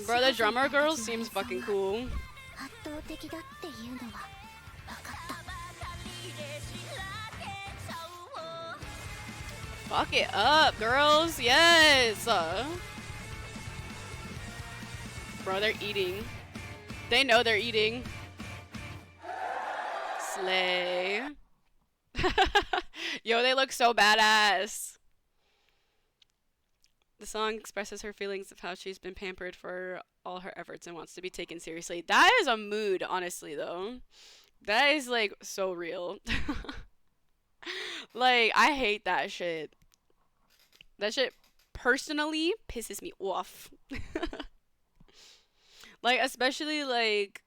Bro, the drummer girl seems fucking cool. Fuck it up, girls. Yes. Bro, they're eating. They know they're eating. Slay. Yo, they look so badass. The song expresses her feelings of how she's been pampered for all her efforts and wants to be taken seriously. That is a mood, honestly, though. That is, like, so real. Like, I hate that shit. That shit personally pisses me off. Like, especially, like,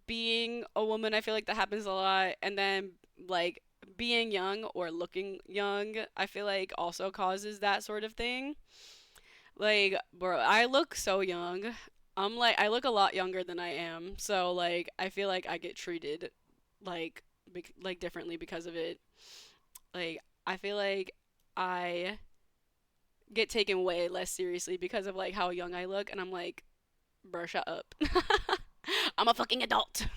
being a woman, I feel like that happens a lot. And then, like, being young or looking young, I feel like also causes that sort of thing. Like, bro, I look so young. I'm like, I look a lot younger than I am. So, like, I feel like I get treated, like, like differently because of it. Like, I feel like I get taken way less seriously because of, like, how young I look. And I'm like, bro, shut up. I'm a fucking adult.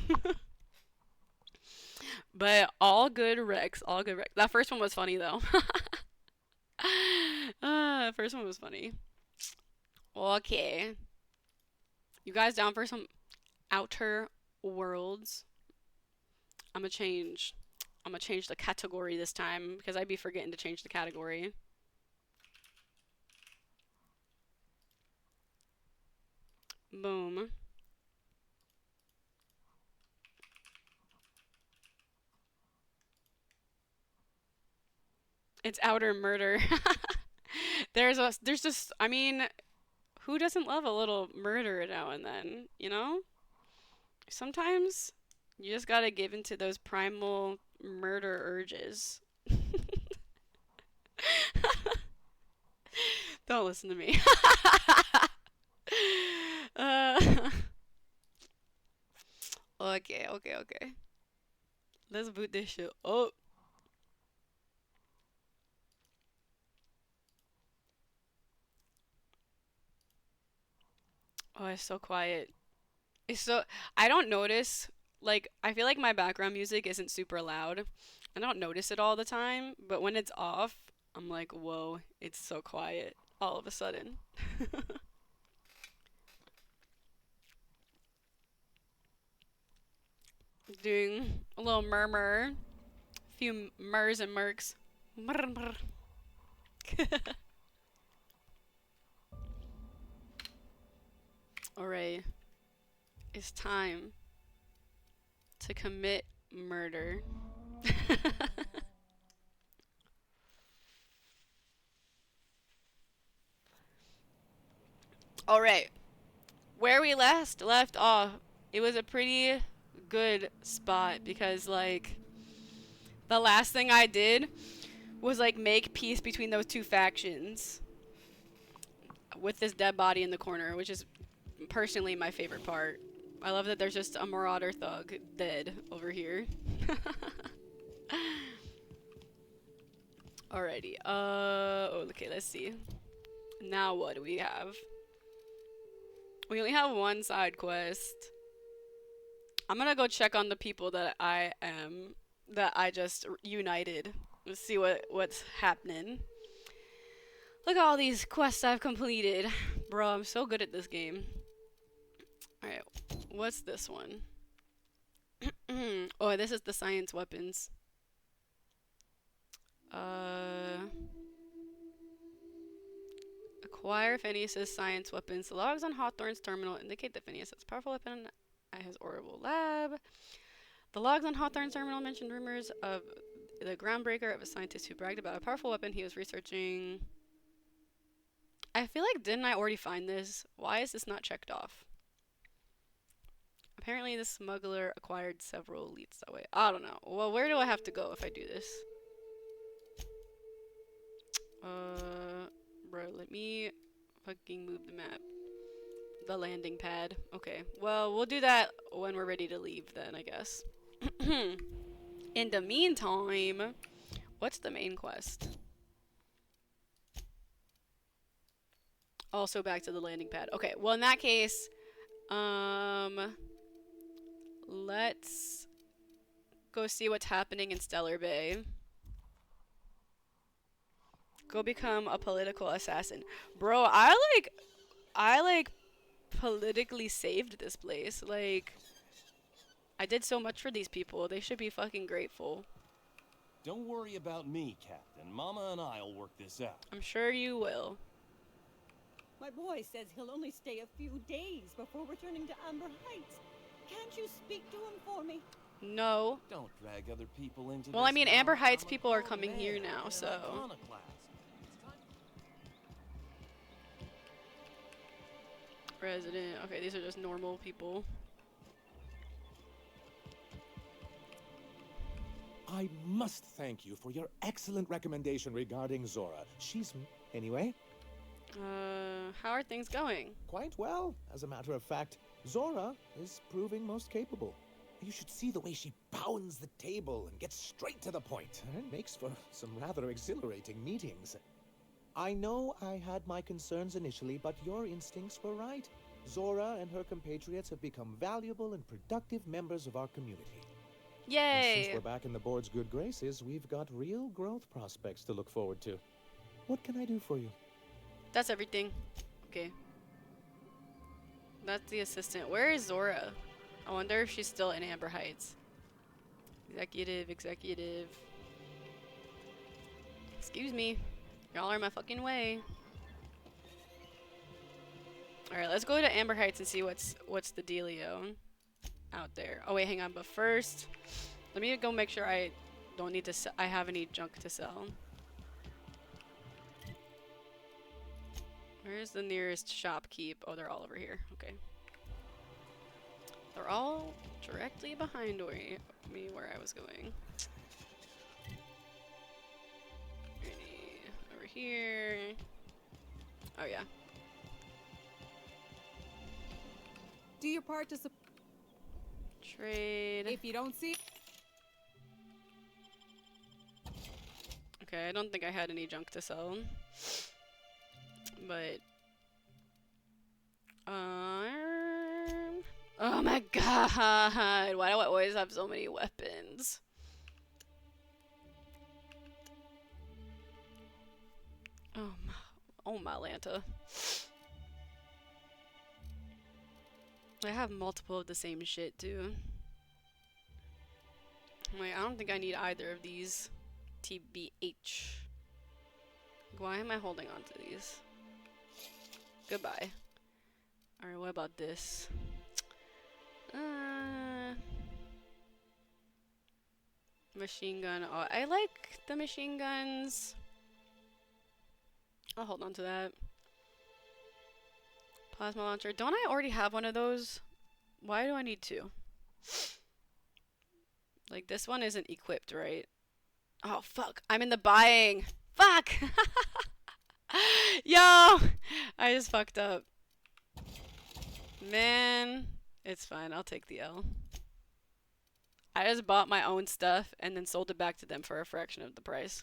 But all good Rex, all good Rex. That first one was funny though. First one was funny. Okay. You guys down for some Outer Worlds? I'm gonna change the category this time because I'd be forgetting to change the category. Boom. It's outer murder. There's just, I mean, who doesn't love a little murder now and then, you know? Sometimes you just gotta give into those primal murder urges. Don't listen to me. uh, okay. Let's boot this shit up. Oh, it's so quiet. It's so, I don't notice, like, I feel like my background music isn't super loud. I don't notice it all the time, but when it's off, I'm like, whoa, it's so quiet all of a sudden. Doing a little murmur, a few murs and mercs. Murr. Alright, it's time to commit murder. Alright, where we last left off, it was a pretty good spot because, like, the last thing I did was, like, make peace between those two factions with this dead body in the corner, which is personally my favorite part. I love that there's just a marauder thug dead over here. Alrighty, okay, let's see. Now what do we have? We only have one side quest. I'm gonna go check on the people that I just united. Let's see what's happening. Look at all these quests I've completed. Bro, I'm so good at this game. Alright, what's this one? Oh, this is the science weapons. Acquire Phineas's science weapons. The logs on Hawthorne's terminal indicate that Phineas has a powerful weapon at his orbital lab. The logs on Hawthorne's terminal mentioned rumors of the groundbreaker of a scientist who bragged about a powerful weapon he was researching. I feel like, didn't I already find this? Why is this not checked off? Apparently the smuggler acquired several leads that way. I don't know. Well, where do I have to go if I do this? Bro, let me fucking move the map. The landing pad. Okay. Well, we'll do that when we're ready to leave then, I guess. In the meantime, what's the main quest? Also back to the landing pad. Okay, well in that case, let's go see what's happening in Stellar Bay. Go become a political assassin. Bro, I like politically saved this place. Like, I did so much for these people. They should be fucking grateful. Don't worry about me, Captain. Mama and I'll work this out. I'm sure you will. My boy says he'll only stay a few days before returning to Amber Heights. Can't you speak to him for me? No. Don't drag other people into Well, this. I mean, Amber Heights people are coming here now, so. Resident. Okay, these are just normal people. I must thank you for your excellent recommendation regarding Zora. She's... Anyway? How are things going? Quite well, as a matter of fact. Zora is proving most capable. You should see the way she pounds the table and gets straight to the point. It makes for some rather exhilarating meetings. I know I had my concerns initially, but your instincts were right. Zora and her compatriots have become valuable and productive members of our community. And Yay! since we're back in the board's good graces, we've got real growth prospects to look forward to. What can I do for you? That's everything. Okay. That's the assistant. Where is Zora? I wonder if she's still in Amber Heights. Executive. Excuse me. Y'all are in my fucking way. Alright, let's go to Amber Heights and see what's the dealio out there. Oh wait, hang on. But first, let me go make sure I don't need to I have any junk to sell. Where's the nearest shopkeep? Oh, they're all over here. Okay. They're all directly behind me where I was going. Over here. Oh, yeah. Do your part to Trade. If you don't see... Okay, I don't think I had any junk to sell. But... oh my god! Why do I always have so many weapons? Oh my Lanta. I have multiple of the same shit too. Wait, I don't think I need either of these. TBH. Why am I holding on to these? Goodbye. Alright, what about this? Machine gun. Oh, I like the machine guns. I'll hold on to that. Plasma launcher. Don't I already have one of those? Why do I need two? Like, this one isn't equipped, right? Oh, fuck. I'm in the buying. Fuck! Yo! I just fucked up. Man. It's fine. I'll take the L. I just bought my own stuff and then sold it back to them for a fraction of the price.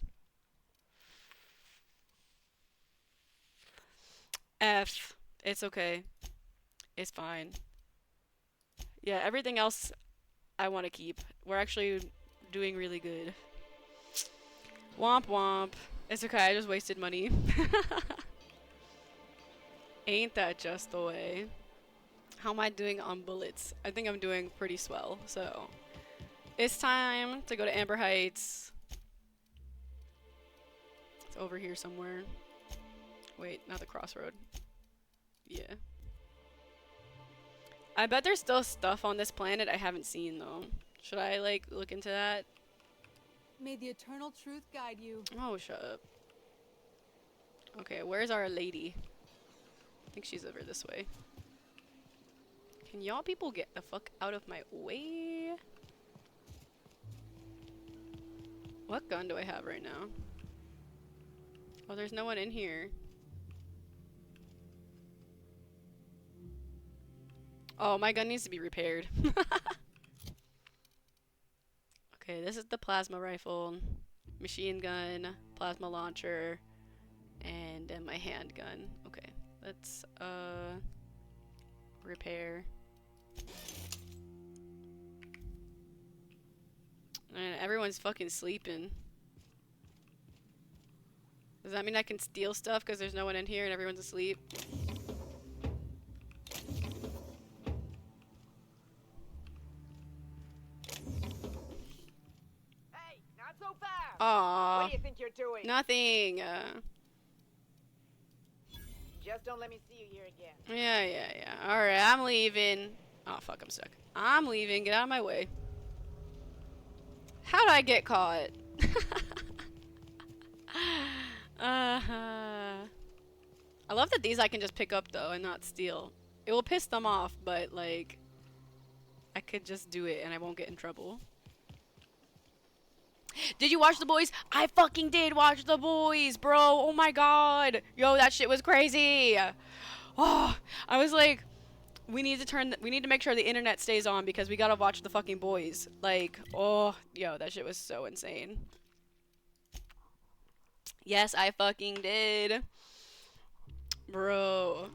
F. It's okay. is fine. Yeah, everything else I want to keep. We're actually doing really good. Womp womp. It's okay, I just wasted money. Ain't that just the way? How am I doing on bullets? I think I'm doing pretty swell, so. It's time to go to Amber Heights. It's over here somewhere. Wait, not the crossroad. Yeah. I bet there's still stuff on this planet I haven't seen though. Should I like look into that? May the eternal truth guide you. Oh, shut up. Okay, where's our lady? I think she's over this way. Can y'all people get the fuck out of my way? What gun do I have right now? Oh, there's no one in here. Oh, my gun needs to be repaired. Okay, this is the plasma rifle, machine gun, plasma launcher, and then my handgun. Okay, let's repair. And everyone's fucking sleeping. Does that mean I can steal stuff because there's no one in here and everyone's asleep? Hey, not so fast! Aww. What do you think you're doing? Nothing. Just don't let me see you here again. Yeah. Alright, I'm leaving. Oh, fuck, I'm stuck. I'm leaving. Get out of my way. How'd I get caught? I love that these I can just pick up, though, and not steal. It will piss them off, but, like, I could just do it and I won't get in trouble. Did you watch The Boys? I fucking did watch The Boys, bro. Oh my god. Yo, that shit was crazy. Oh, I was like, we need to make sure the internet stays on because we gotta watch The fucking Boys. Like, oh, yo, that shit was so insane. Yes, I fucking did. Bro.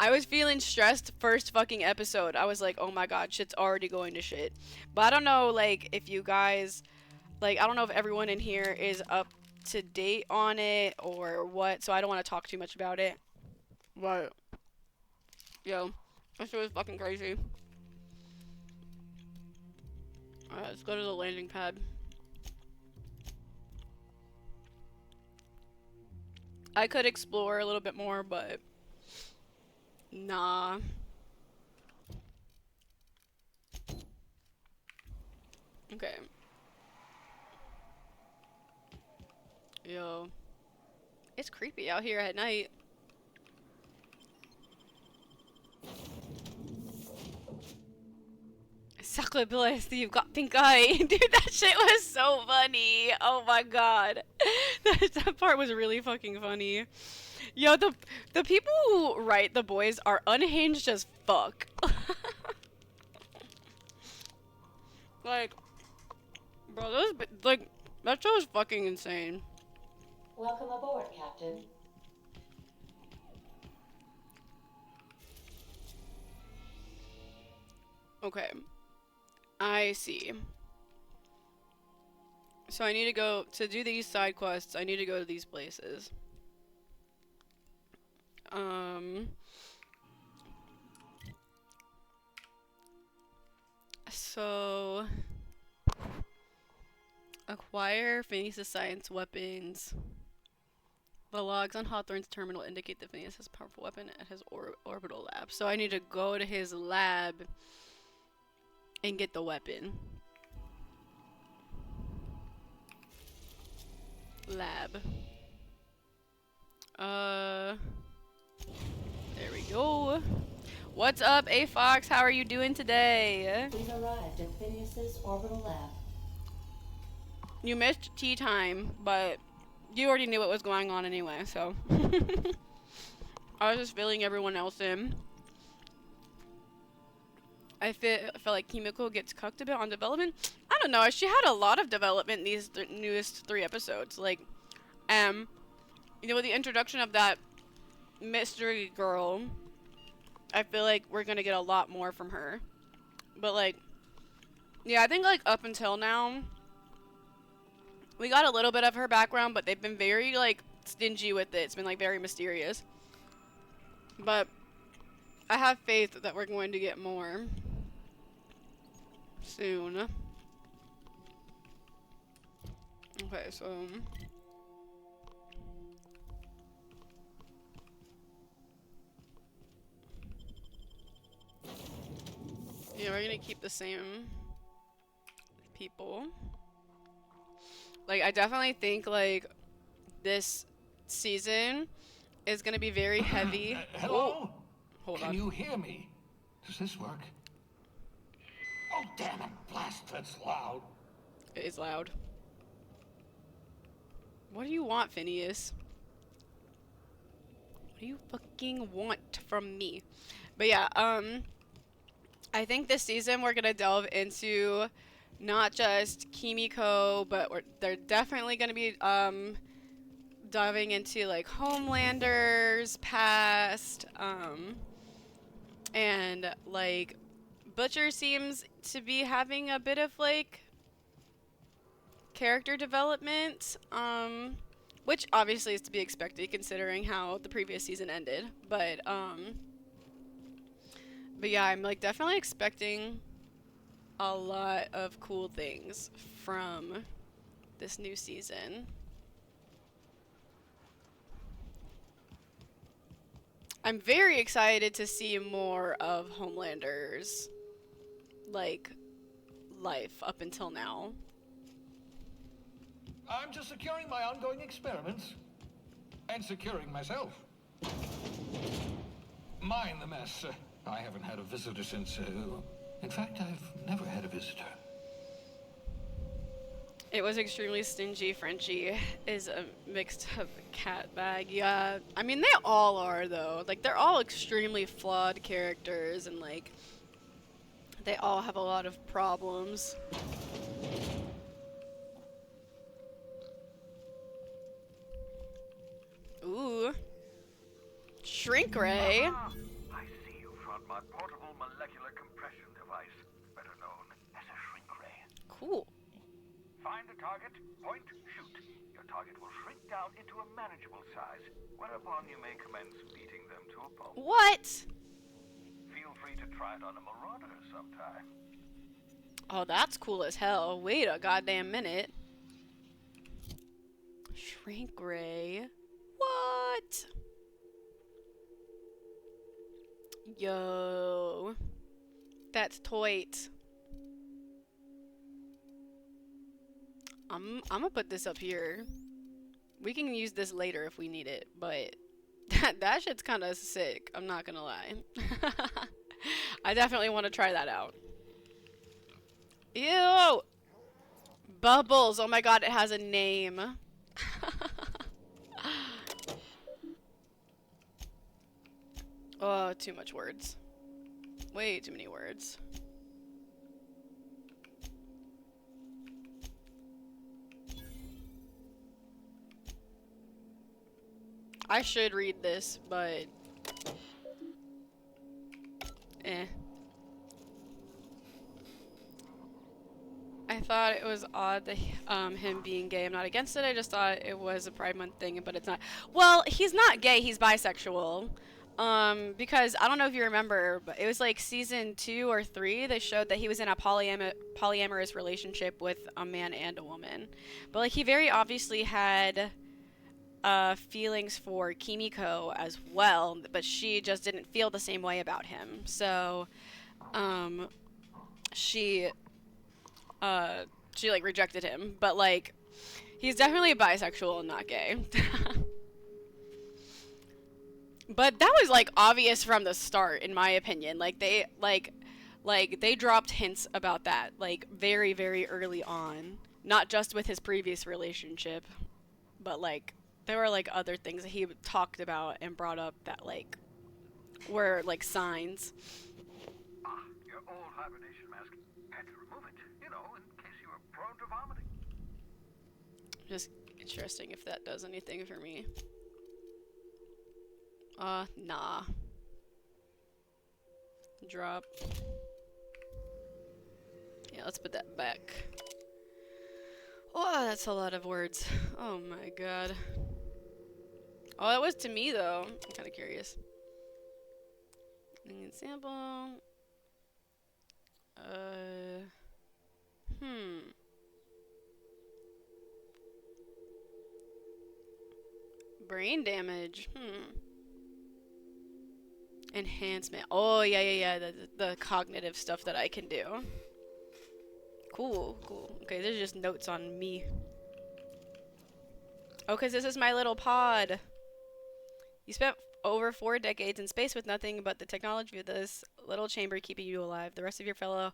I was feeling stressed first fucking episode. I was like, oh my god, shit's already going to shit. But I don't know, like, if you guys... Like, I don't know if everyone in here is up to date on it or what, so I don't want to talk too much about it. But, yo, that shit was fucking crazy. Alright, let's go to the landing pad. I could explore a little bit more, but nah. Okay. Yo. It's creepy out here at night. Sacre bleu, you've got pink eye. Dude, that shit was so funny. Oh my god. That part was really fucking funny. Yo, the people who write The Boys are unhinged as fuck. Like, bro, that show is fucking insane. Welcome aboard, Captain. Okay. I see. So I need to go to do these side quests. I need to go to these places. So acquire Phineas' science weapons. The logs on Hawthorne's terminal indicate that Phineas has a powerful weapon at his orbital lab. So I need to go to his lab and get the weapon. Lab. There we go. What's up, A-Fox? How are you doing today? We've arrived at Phineas's orbital lab. You missed tea time, but you already knew what was going on anyway, so. I was just filling everyone else in. I felt like Kimiko gets cucked a bit on development. I don't know. She had a lot of development in these newest 3 episodes. Like, you know, with the introduction of that mystery girl, I feel like we're gonna get a lot more from her. But like, yeah, I think like up until now, we got a little bit of her background, but they've been very like stingy with it. It's been like very mysterious. But I have faith that we're going to get more soon. Okay, so yeah, we're gonna keep the same people. Like, I definitely think like this season is gonna be very heavy. Hello? Oh, hold Can on. you hear me? Does this work? Oh, damn it. Blast, that's loud. It is loud. What do you want, Phineas? What do you fucking want from me? But yeah, I think this season we're gonna delve into not just Kimiko, but they're definitely gonna be diving into like Homelander's past, and like Butcher seems to be having a bit of like character development, which obviously is to be expected considering how the previous season ended, but yeah, I'm like definitely expecting a lot of cool things from this new season. I'm very excited to see more of Homelander's like life up until now. I'm just securing my ongoing experiments. And securing myself. Mind the mess. I haven't had a visitor since, in fact, I've never had a visitor. It was extremely stingy. Frenchie is a mixed up cat bag. Yeah, I mean, they all are, though. Like, they're all extremely flawed characters, and, like, they all have a lot of problems. Ooh. Shrink Ray. I see you found my portable molecular compression device, better known as a shrink ray. Cool. Find a target, point, shoot. Your target will shrink down into a manageable size, whereupon you may commence beating them to a pulp. What? Feel free to try it on a marauder sometime. Oh, that's cool as hell. Wait a goddamn minute. Shrink Ray. What? Yo. That's toit. I'm gonna put this up here. We can use this later if we need it, but that shit's kind of sick. I'm not gonna lie. I definitely want to try that out. Ew! Bubbles! Oh my god, it has a name. Oh, too much words. Way too many words. I should read this, but I thought it was odd that him being gay. I'm not against it. I just thought it was a Pride Month thing, but it's not. Well, he's not gay. He's bisexual. Because I don't know if you remember, but it was like season 2 or 3. They showed that he was in a polyamorous relationship with a man and a woman. But like he very obviously had feelings for Kimiko as well, but she just didn't feel the same way about him. So, she like rejected him. But like, he's definitely bisexual and not gay. But that was like obvious from the start, in my opinion. Like they they dropped hints about that like very, very early on. Not just with his previous relationship, but like there were like other things that he talked about and brought up that like were like signs. Ah, your old hibernation mask. Had to remove it, you know, in case you were prone to vomiting. Just interesting if that does anything for me. Nah. Drop. Yeah, let's put that back. Oh, that's a lot of words. Oh my god. Oh, that was to me though. I'm kind of curious. Sample. Brain damage. Enhancement. Oh, yeah. The cognitive stuff that I can do. Cool. Okay, there's just notes on me. Oh, because this is my little pod. You spent over 4 decades in space with nothing but the technology of this little chamber keeping you alive. The rest of your fellow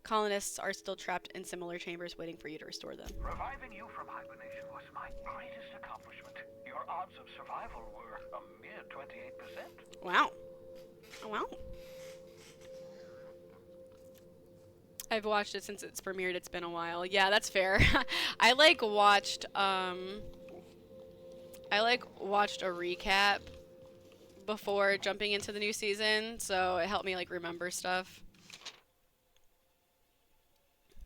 colonists are still trapped in similar chambers waiting for you to restore them. Reviving you from hibernation was my greatest accomplishment. Your odds of survival were a mere 28%. Wow. Wow. I've watched it since it's premiered. It's been a while. Yeah, that's fair. I watched a recap before jumping into the new season, so it helped me remember stuff.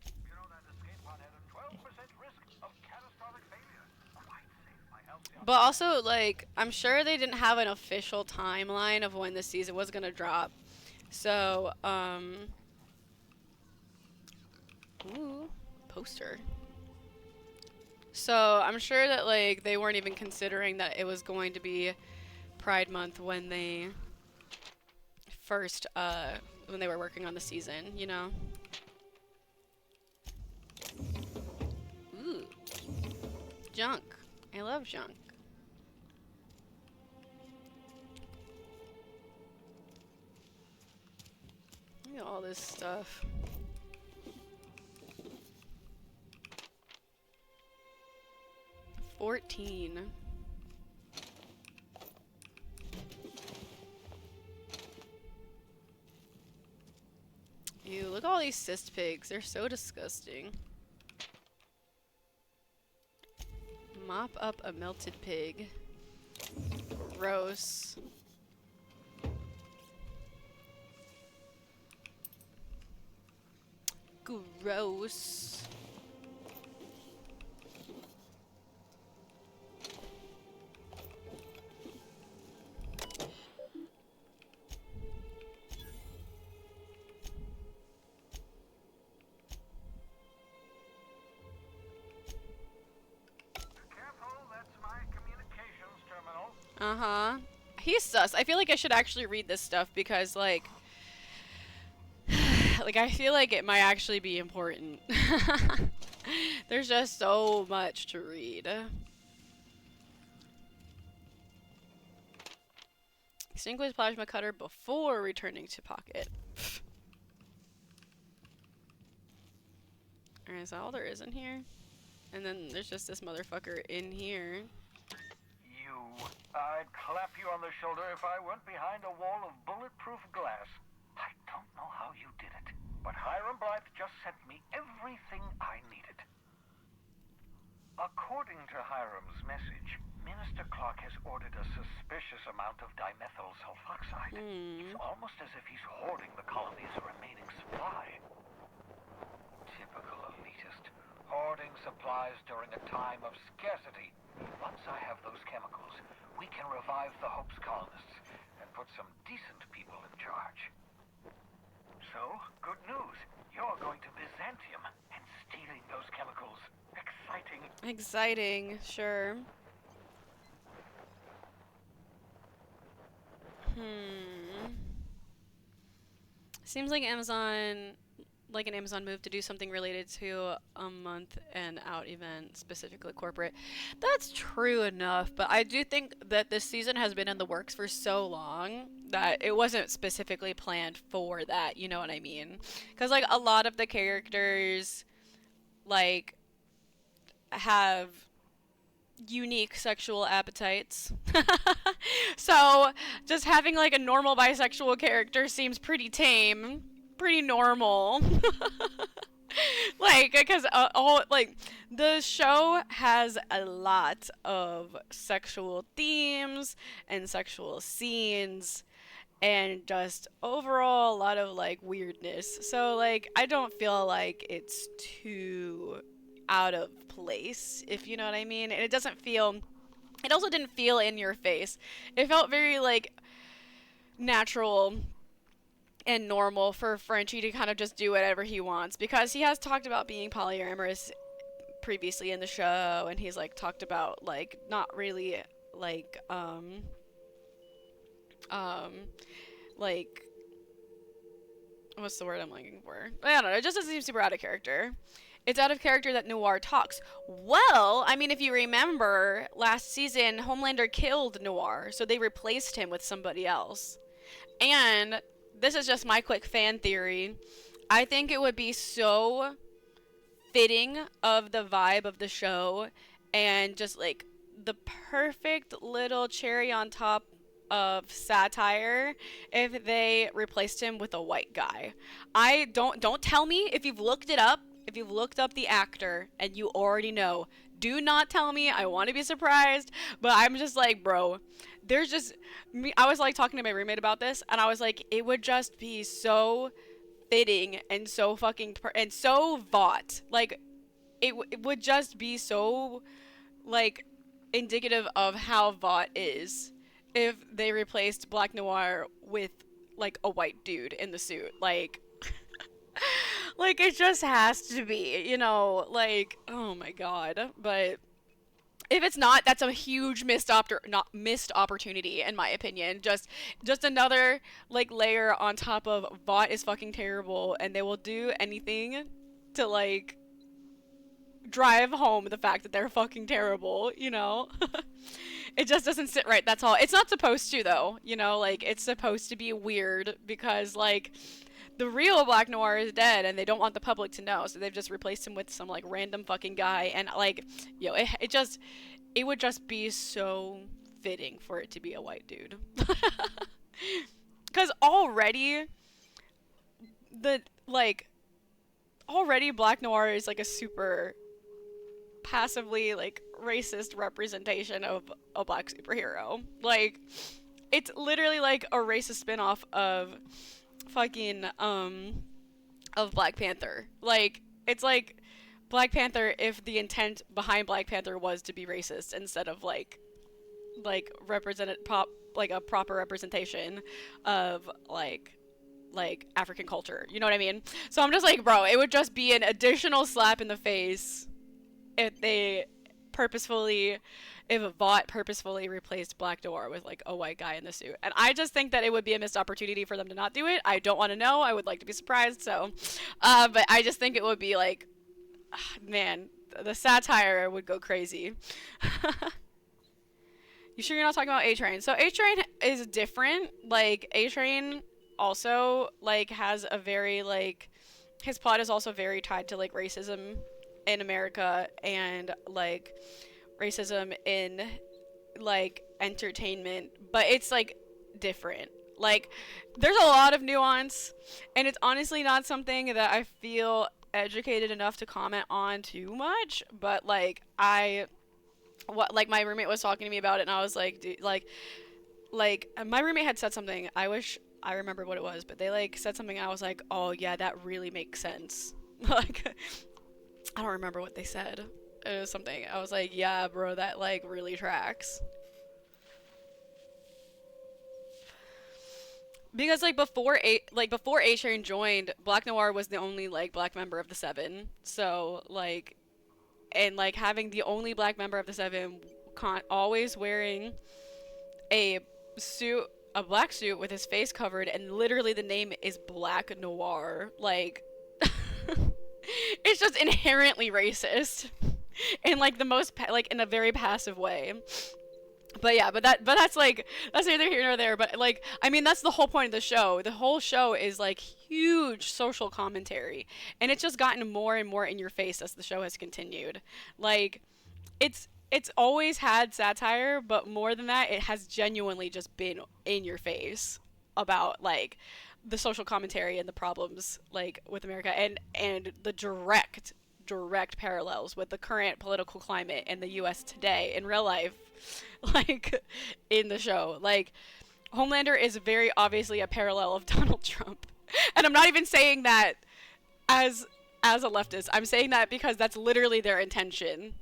You know that escape pod had a 12% risk of catastrophic failure. Might save my health. But also, I'm sure they didn't have an official timeline of when the season was gonna drop. So, ooh, poster. So, I'm sure that, they weren't even considering that it was going to be Pride Month when they first, when they were working on the season, you know? Ooh. Junk. I love junk. Look at all this stuff. $14. Ew, look at all these cyst pigs. They're so disgusting. Mop up a melted pig. Gross. Gross. Uh-huh. He's sus. I feel like I should actually read this stuff because, I feel like it might actually be important. There's just so much to read. Extinguish plasma cutter before returning to pocket. Alright, is that all there is in here? And then there's just this motherfucker in here. I'd clap you on the shoulder if I weren't behind a wall of bulletproof glass. I don't know how you did it, but Hiram Blythe just sent me everything I needed. According to Hiram's message, Minister Clark has ordered a suspicious amount of dimethyl sulfoxide. It's almost as if he's hoarding the colony's remaining supply. Typical elitist. Hoarding supplies during a time of scarcity. Once I have those chemicals, we can revive the Hope's colonists and put some decent people in charge. So, good news. You're going to Byzantium and stealing those chemicals. Exciting. Exciting, sure. Seems like an Amazon move to do something related to a month and out event, specifically corporate. That's true enough, but I do think that this season has been in the works for so long that it wasn't specifically planned for that, you know what I mean? Because a lot of the characters have unique sexual appetites. So just having a normal bisexual character seems pretty tame. Pretty normal. Because the show has a lot of sexual themes and sexual scenes, and just overall a lot of like weirdness. So like I don't feel like it's too out of place, if you know what I mean. And it also didn't feel in your face. It felt very like natural and normal for Frenchie to kind of just do whatever he wants, because he has talked about being polyamorous previously in the show, and he's like talked about like not really like like what's the word I'm looking for? I don't know, it just doesn't seem super out of character. It's out of character that Noir talks. Well, I mean, if you remember last season, Homelander killed Noir, so they replaced him with somebody else. And this is just my quick fan theory. I think it would be so fitting of the vibe of the show and just like the perfect little cherry on top of satire if they replaced him with a white guy. Don't tell me if you've looked it up, if you've looked up the actor and you already know. Do not tell me. I want to be surprised, but I'm just like, bro, there's just me. I was like talking to my roommate about this, and I was like, it would just be so fitting and so fucking and so Vought. Like it would just be so like indicative of how Vought is if they replaced Black Noir with like a white dude in the suit. Like like it just has to be, you know, like, oh my god. But if it's not, that's a huge missed opportunity in my opinion. Just another like layer on top of Vought is fucking terrible, and they will do anything to like drive home the fact that they're fucking terrible, you know? It just doesn't sit right, that's all. It's not supposed to though, you know, like it's supposed to be weird because like the real Black Noir is dead and they don't want the public to know, so they've just replaced him with some like random fucking guy. And like, yo, it would just be so fitting for it to be a white dude. Because already Black Noir is like a super passively like racist representation of a black superhero. Like it's literally like a racist spin-off of fucking of Black Panther. Like it's like Black Panther if the intent behind Black Panther was to be racist instead of like represented like a proper representation of like African culture. You know what I mean? So I'm just like, bro, it would just be an additional slap in the face if Vought purposefully replaced Black Noir with like a white guy in the suit. And I just think that it would be a missed opportunity for them to not do it. I don't want to know. I would like to be surprised. So, but I just think it would be like, man, the satire would go crazy. You sure you're not talking about A-Train? So A-Train is different. Like A-Train also like has a very like, his plot is also very tied to like racism in America and like racism in like entertainment, but it's like different. Like there's a lot of nuance, and it's honestly not something that I feel educated enough to comment on too much. But like my roommate was talking to me about it, and I was like, dude, like my roommate had said something. I wish I remembered what it was, but they like said something. I was like, oh yeah, that really makes sense. Like I don't remember what they said. It was something. I was like, yeah, bro, that like really tracks. Because like before A-Train joined, Black Noir was the only like black member of the Seven. So like, and like having the only black member of the Seven, always wearing a black suit with his face covered, and literally the name is Black Noir. Like, it's just inherently racist. In like the most like in a very passive way. But yeah, that's neither here nor there. But like, I mean, that's the whole point of the show. The whole show is like huge social commentary, and it's just gotten more and more in your face as the show has continued. Like, it's always had satire, but more than that, it has genuinely just been in your face about like the social commentary and the problems like with America and the direct parallels with the current political climate in the US today in real life, like in the show. Like Homelander is very obviously a parallel of Donald Trump. And I'm not even saying that as a leftist. I'm saying that because that's literally their intention.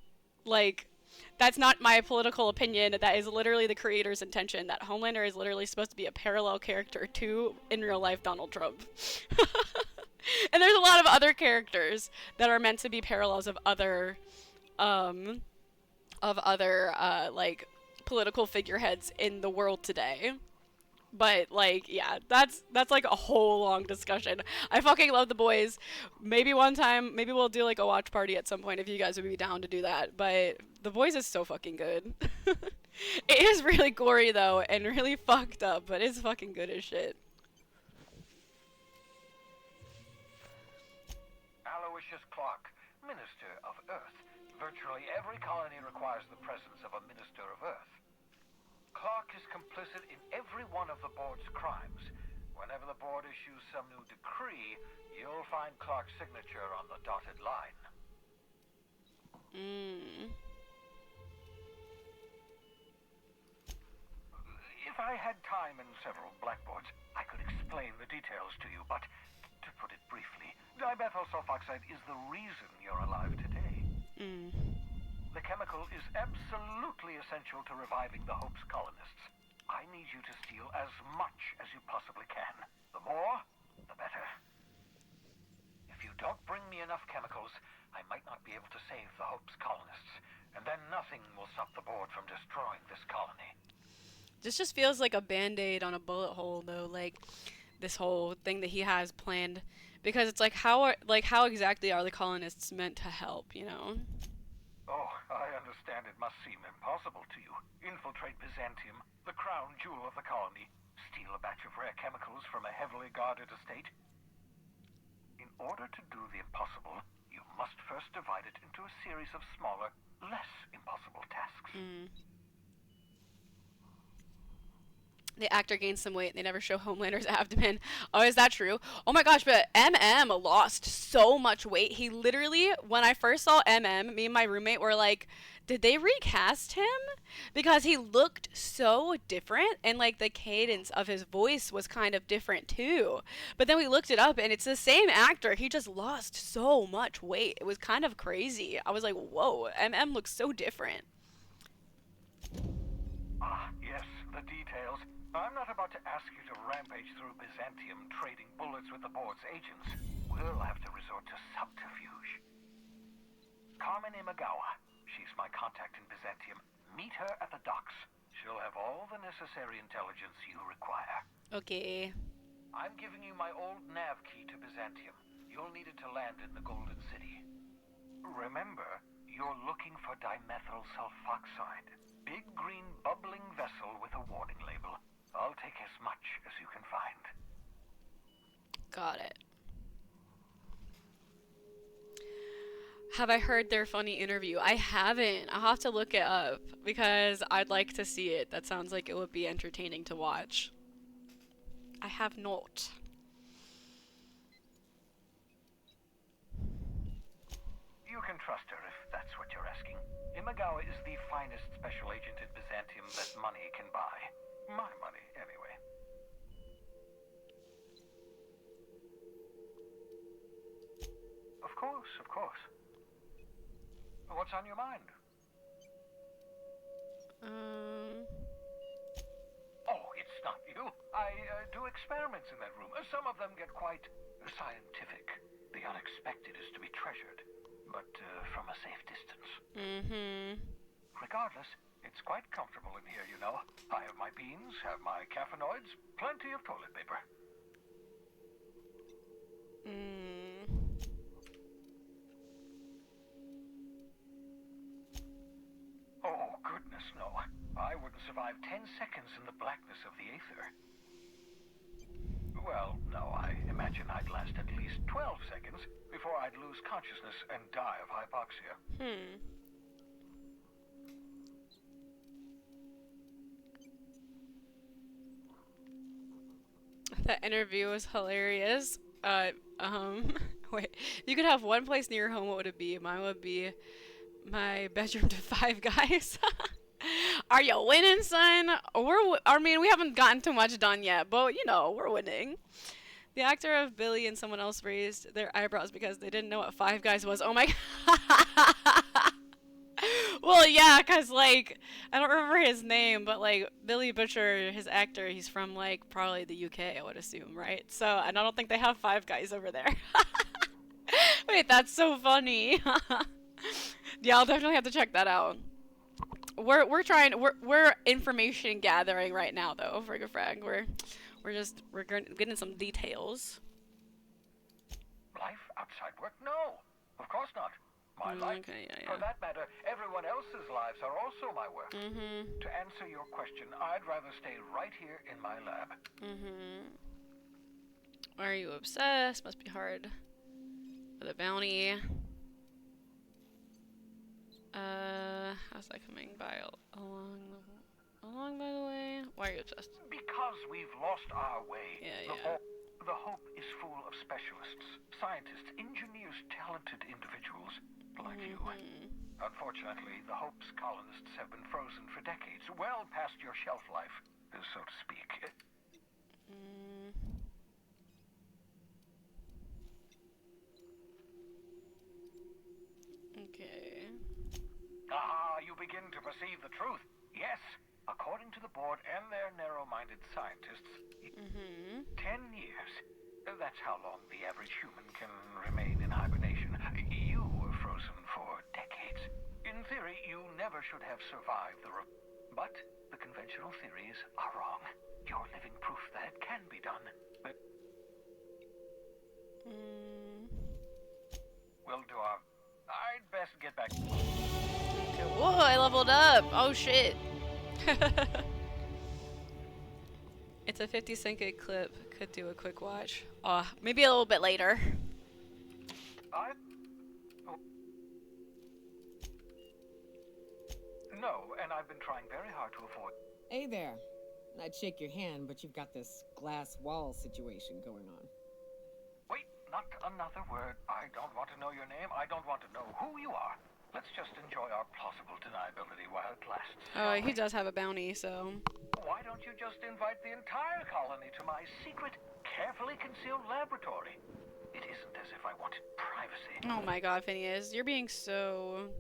Like, that's not my political opinion. That is literally the creator's intention. That Homelander is literally supposed to be a parallel character to, in real life, Donald Trump. And there's a lot of other characters that are meant to be parallels of other, like, political figureheads in the world today. But, like, yeah, that's like a whole long discussion. I fucking love The Boys. Maybe one time, maybe we'll do, like, a watch party at some point if you guys would be down to do that. But The Boys is so fucking good. It is really gory, though, and really fucked up, but it's fucking good as shit. Aloysius Clark, Minister of Earth. Virtually every colony requires the presence of a Minister of Earth. Clark is complicit in every one of the board's crimes. Whenever the board issues some new decree, you'll find Clark's signature on the dotted line. If I had time and several blackboards, I could explain the details to you, but to put it briefly, dimethyl sulfoxide is the reason you're alive today. The chemical is absolutely essential to reviving the Hope's colonists. I need you to steal as much as you possibly can. The more, the better. If you don't bring me enough chemicals, I might not be able to save the Hope's colonists, and then nothing will stop the board from destroying this colony. This just feels like a band-aid on a bullet hole, though, like, this whole thing that he has planned. Because it's like, how exactly are the colonists meant to help, you know? Oh, I understand it must seem impossible to you. Infiltrate Byzantium, the crown jewel of the colony, steal a batch of rare chemicals from a heavily guarded estate. In order to do the impossible, you must first divide it into a series of smaller, less impossible tasks. The actor gained some weight. They never show Homelander's abdomen. Oh, is that true? Oh my gosh, but MM lost so much weight. He literally, when I first saw MM, me and my roommate were like, did they recast him? Because he looked so different, and like the cadence of his voice was kind of different too. But then we looked it up, and it's the same actor. He just lost so much weight. It was kind of crazy. I was like, whoa, MM looks so different. Ah, yes, the details. I'm not about to ask you to rampage through Byzantium trading bullets with the board's agents. We'll have to resort to subterfuge. Carmen Imagawa. She's my contact in Byzantium. Meet her at the docks. She'll have all the necessary intelligence you require. Okay. I'm giving you my old nav key to Byzantium. You'll need it to land in the Golden City. Remember, you're looking for dimethyl sulfoxide. Big green bubbling vessel with a warning label. I'll take as much as you can find. Got it. Have I heard their funny interview? I haven't. I'll have to look it up because I'd like to see it. That sounds like it would be entertaining to watch. I have not. You can trust her if that's what you're asking. Imagawa is the finest special agent in Byzantium that money can buy. My money, anyway. Of course, of course. What's on your mind? Oh, it's not you. I do experiments in that room. Some of them get quite scientific. The unexpected is to be treasured, but from a safe distance. Regardless, it's quite comfortable in here, you know. I have my beans, have my caffeinoids, plenty of toilet paper. Oh, goodness, no. I wouldn't survive 10 seconds in the blackness of the aether. Well, no, I imagine I'd last at least 12 seconds before I'd lose consciousness and die of hypoxia. That interview was hilarious. Wait, you could have one place near your home, what would it be? Mine would be my bedroom to Five Guys. Are you winning, son? I mean, we haven't gotten too much done yet, but you know, we're winning. The actor of Billy and someone else raised their eyebrows because they didn't know what Five Guys was. Oh my god. Well, yeah, cause like I don't remember his name, but like Billy Butcher, his actor, he's from like probably the UK, I would assume, right? So, and I don't think they have Five Guys over there. Wait, that's so funny. Yeah, I'll definitely have to check that out. We're information gathering right now though, Frigafrag. We're getting some details. Life outside work? No, of course not. My life, Okay, yeah. for that matter, everyone else's lives are also my work. To answer your question, I'd rather stay right here in my lab. Are you obsessed? Must be hard. With a bounty. How's that coming by along by the way? Why are you obsessed? Because we've lost our way. Yeah. The Hope is full of specialists, scientists, engineers, talented individuals like you. Unfortunately, the Hope's colonists have been frozen for decades, well past your shelf life, so to speak. Okay. Ah, you begin to perceive the truth. Yes, according to the board and their narrow-minded scientists, 10 years. That's how long the average human can remain in hibernation. You were frozen for decades. In theory, you never should have survived but the conventional theories are wrong. You're living proof that it can be done. But we'll do our... I'd best get back. Okay. Whoa, I leveled up! Oh shit! It's a 50-second clip. Could do a quick watch. Maybe a little bit later. No, and I've been trying very hard to avoid. Hey there. I'd shake your hand, but you've got this glass wall situation going on. Wait, not another word. I don't want to know your name. I don't want to know who you are. Let's just enjoy our plausible deniability while it lasts. Oh, he does have a bounty, so... Why don't you just invite the entire colony to my secret, carefully concealed laboratory? It isn't as if I wanted privacy. Oh my god, Phineas, you're being so...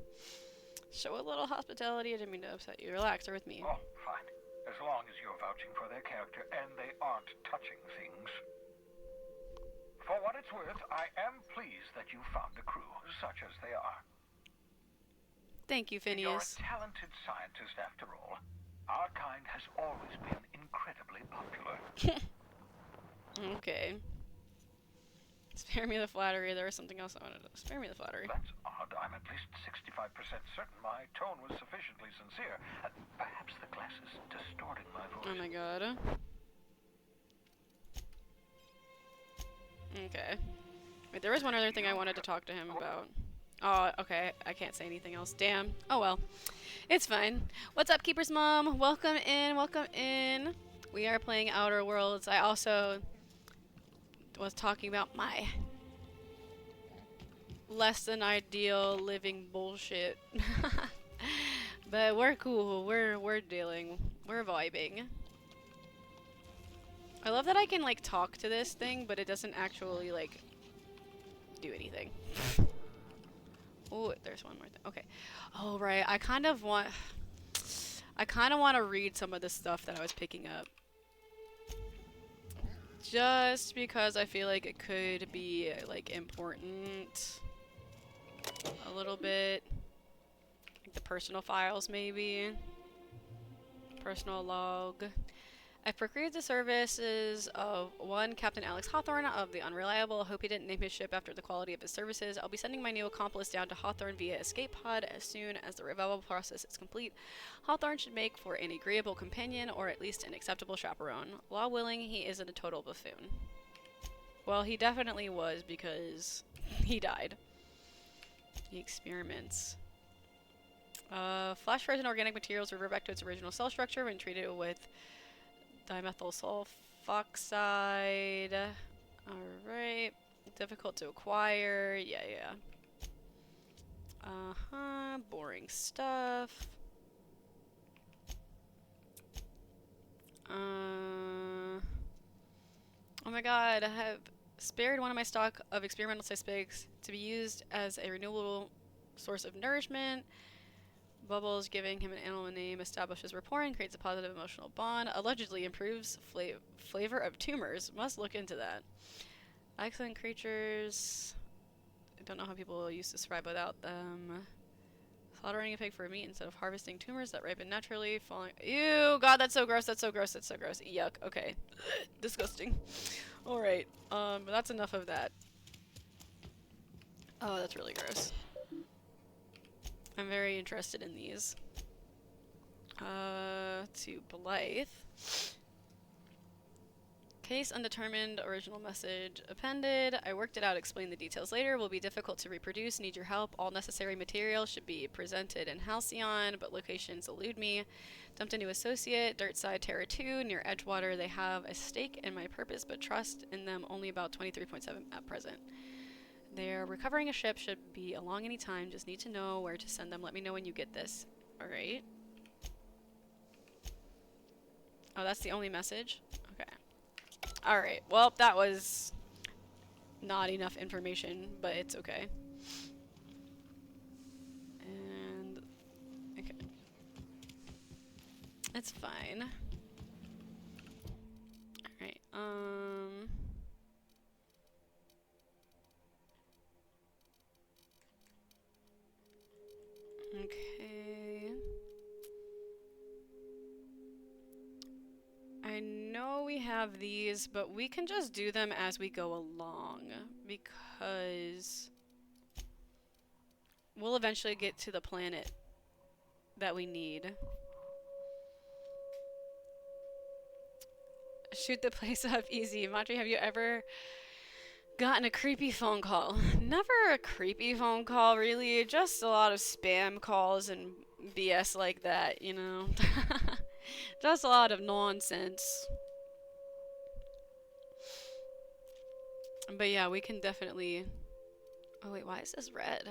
Show a little hospitality. I didn't mean to upset you. Relax, they're with me. Oh, fine. As long as you're vouching for their character and they aren't touching things. For what it's worth, I am pleased that you found a crew, such as they are. Thank you, You're a Phineas. talented scientist after all. Our kind has always been incredibly popular. Okay. Spare me the flattery. There was something else I wanted to... Spare me the flattery. That's odd. I'm at least 65% certain my tone was sufficiently sincere. Perhaps the glass is distorting my voice. Oh my god. Okay. Wait, there was one other thing I wanted to talk to him about. Oh, okay. I can't say anything else. Damn. Oh well. It's fine. What's up, Keeper's Mom? Welcome in. Welcome in. We are playing Outer Worlds. I also was talking about my less than ideal living bullshit. But we're cool. We're dealing. We're vibing. I love that I can like talk to this thing, but it doesn't actually like do anything. Oh, there's one more thing. Okay. Oh, right. I kind of want to read some of the stuff that I was picking up. Just because I feel like it could be like important a little bit. Like the personal files maybe. Personal log. I've procured the services of one Captain Alex Hawthorne of the Unreliable. I hope he didn't name his ship after the quality of his services. I'll be sending my new accomplice down to Hawthorne via escape pod as soon as the revival process is complete. Hawthorne should make for an agreeable companion, or at least an acceptable chaperone. Law willing, he isn't a total buffoon. Well, he definitely was, because he died. The experiments. Flash frozen organic materials revert back to its original cell structure when treated with dimethyl sulfoxide. Alright. Difficult to acquire. Yeah. Boring stuff. god, I have spared one of my stock of experimental sized pigs to be used as a renewable source of nourishment. Bubbles giving him an animal name establishes rapport and creates a positive emotional bond. Allegedly improves flavor of tumors. Must look into that. Excellent creatures. I don't know how people used to survive without them. Slaughtering a pig for meat instead of harvesting tumors that ripen naturally. Falling. Ew, god, that's so gross. That's so gross. That's so gross. Yuck. Okay. Disgusting. Alright. That's enough of that. Oh, that's really gross. I'm very interested in these. To Blythe. Case undetermined, original message appended. I worked it out, explain the details later. Will be difficult to reproduce, need your help. All necessary material should be presented in Halcyon, but locations elude me. Dumped a new associate, Dirtside Terra 2, near Edgewater. They have a stake in my purpose, but trust in them only about 23.7 at present. They're recovering a ship, should be along any time. Just need to know where to send them. Let me know when you get this. Alright. Oh, that's the only message? Okay. Alright, well, that was not enough information, but it's okay. And, okay. It's fine. Alright, okay. I know we have these, but we can just do them as we go along because we'll eventually get to the planet that we need. Shoot the place up easy. Matri, have you ever gotten a creepy phone call? Never a creepy phone call, really. Just a lot of spam calls and BS like that, you know? Just a lot of nonsense. But yeah, we can definitely... Oh wait, why is this red?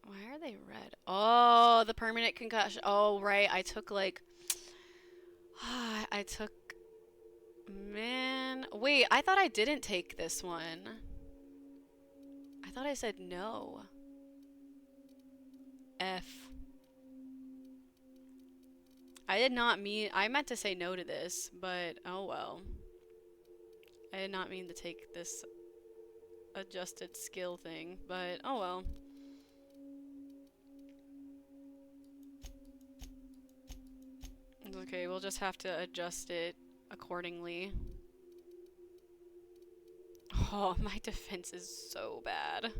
Why are they red? Oh, the permanent concussion. Oh, right. I took like... I took... Man... Wait, I thought I didn't take this one. I thought I said no. F. I did not mean... I meant to say no to this, but oh well. I did not mean to take this adjusted skill thing, but oh well. It's okay, we'll just have to adjust it accordingly. Oh, my defense is so bad.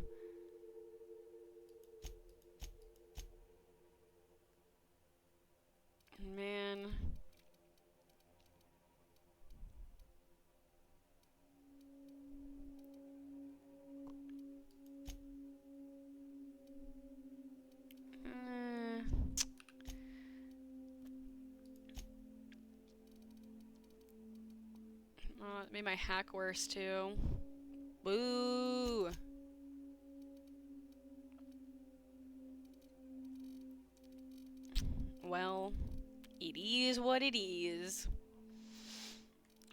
Man. It made my hack worse too. Boo! Well, it is what it is.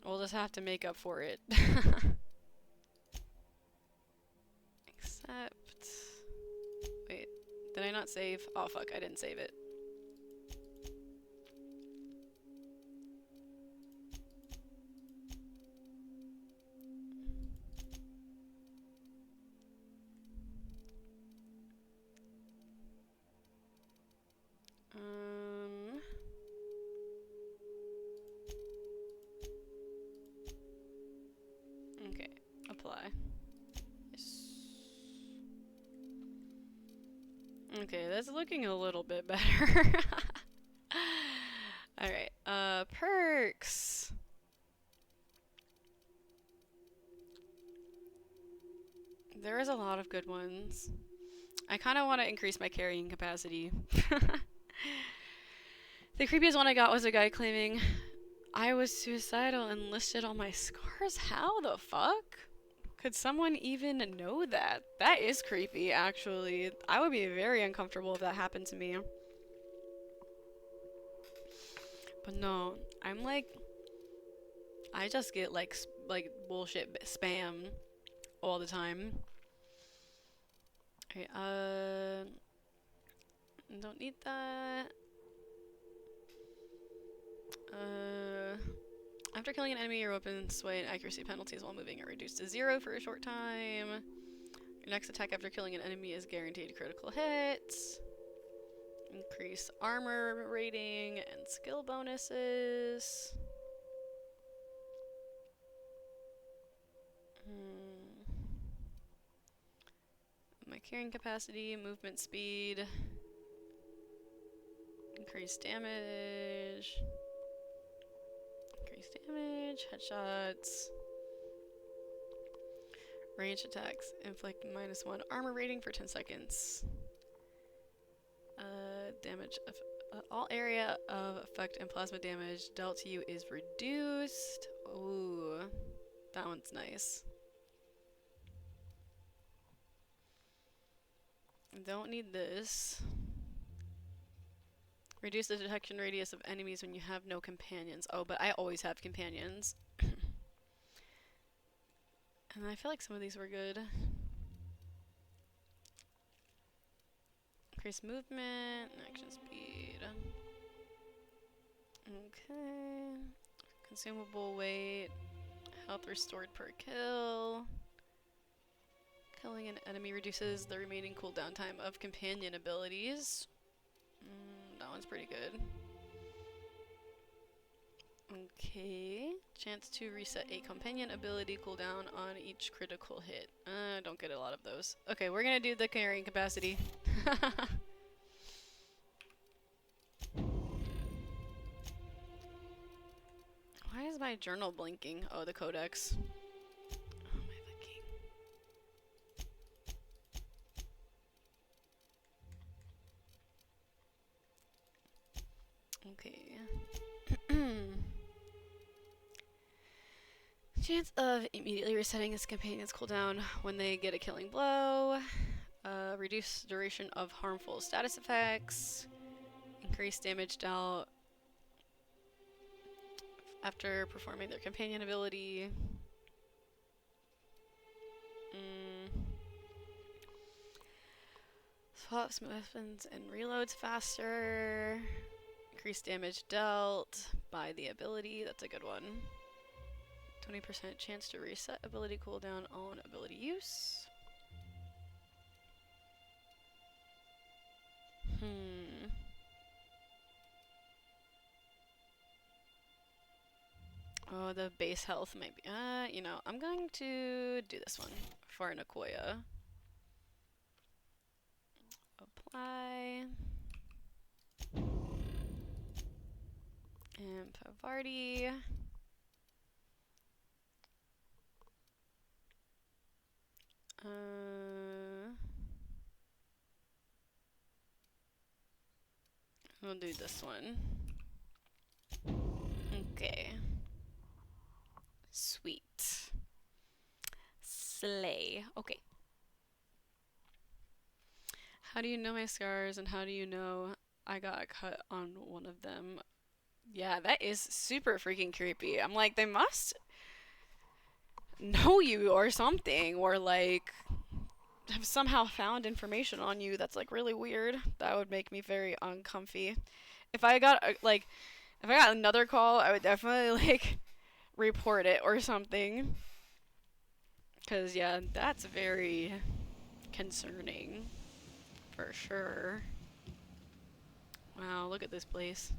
We'll just have to make up for it. Except... Wait, did I not save? Oh fuck, I didn't save it. Okay, apply. Yes. Okay, that's looking a little bit better. Alright, perks. There is a lot of good ones. I kind of want to increase my carrying capacity. The creepiest one I got was a guy claiming I was suicidal and listed all my scars. How the fuck? Could someone even know that? That is creepy, actually. I would be very uncomfortable if that happened to me. But no, I'm like, I just get like bullshit spam all the time. Okay, don't need that. After killing an enemy, your weapon sway and accuracy penalties while moving are reduced to 0 for a short time. Your next attack after killing an enemy is guaranteed critical hits. Increase armor rating and skill bonuses. My carrying capacity, movement speed. Increase damage. Increase damage, headshots. Range attacks inflict -1 armor rating for 10 seconds. Damage of all area of effect and plasma damage dealt to you is reduced. Ooh, that one's nice. Don't need this. Reduce the detection radius of enemies when you have no companions. Oh, but I always have companions. And I feel like some of these were good. Increase movement, action speed. Okay. Consumable weight. Health restored per kill. Killing an enemy reduces the remaining cooldown time of companion abilities. That one's pretty good. Okay. Chance to reset a companion ability cooldown on each critical hit. I don't get a lot of those. Okay, we're gonna do the carrying capacity. Why is my journal blinking? Oh, the codex. Oh, my fucking. Okay. Chance of immediately resetting his companion's cooldown when they get a killing blow. Reduce duration of harmful status effects. Increase damage dealt after performing their companion ability. Swaps weapons and reloads faster. Increase damage dealt by the ability. That's a good one. 20% chance to reset ability cooldown on ability use. Oh, the base health might be. You know, I'm going to do this one for Nicoya. Apply. And Pavarti. We'll do this one. Okay. Sweet. Slay. Okay. How do you know my scars and how do you know I got a cut on one of them? Yeah, that is super freaking creepy. I'm like, they must know you or something, or like have somehow found information on you that's like really weird. That would make me very uncomfy. If I got if I got another call, I would definitely like report it or something. 'Cause yeah, that's very concerning for sure. Wow, look at this place.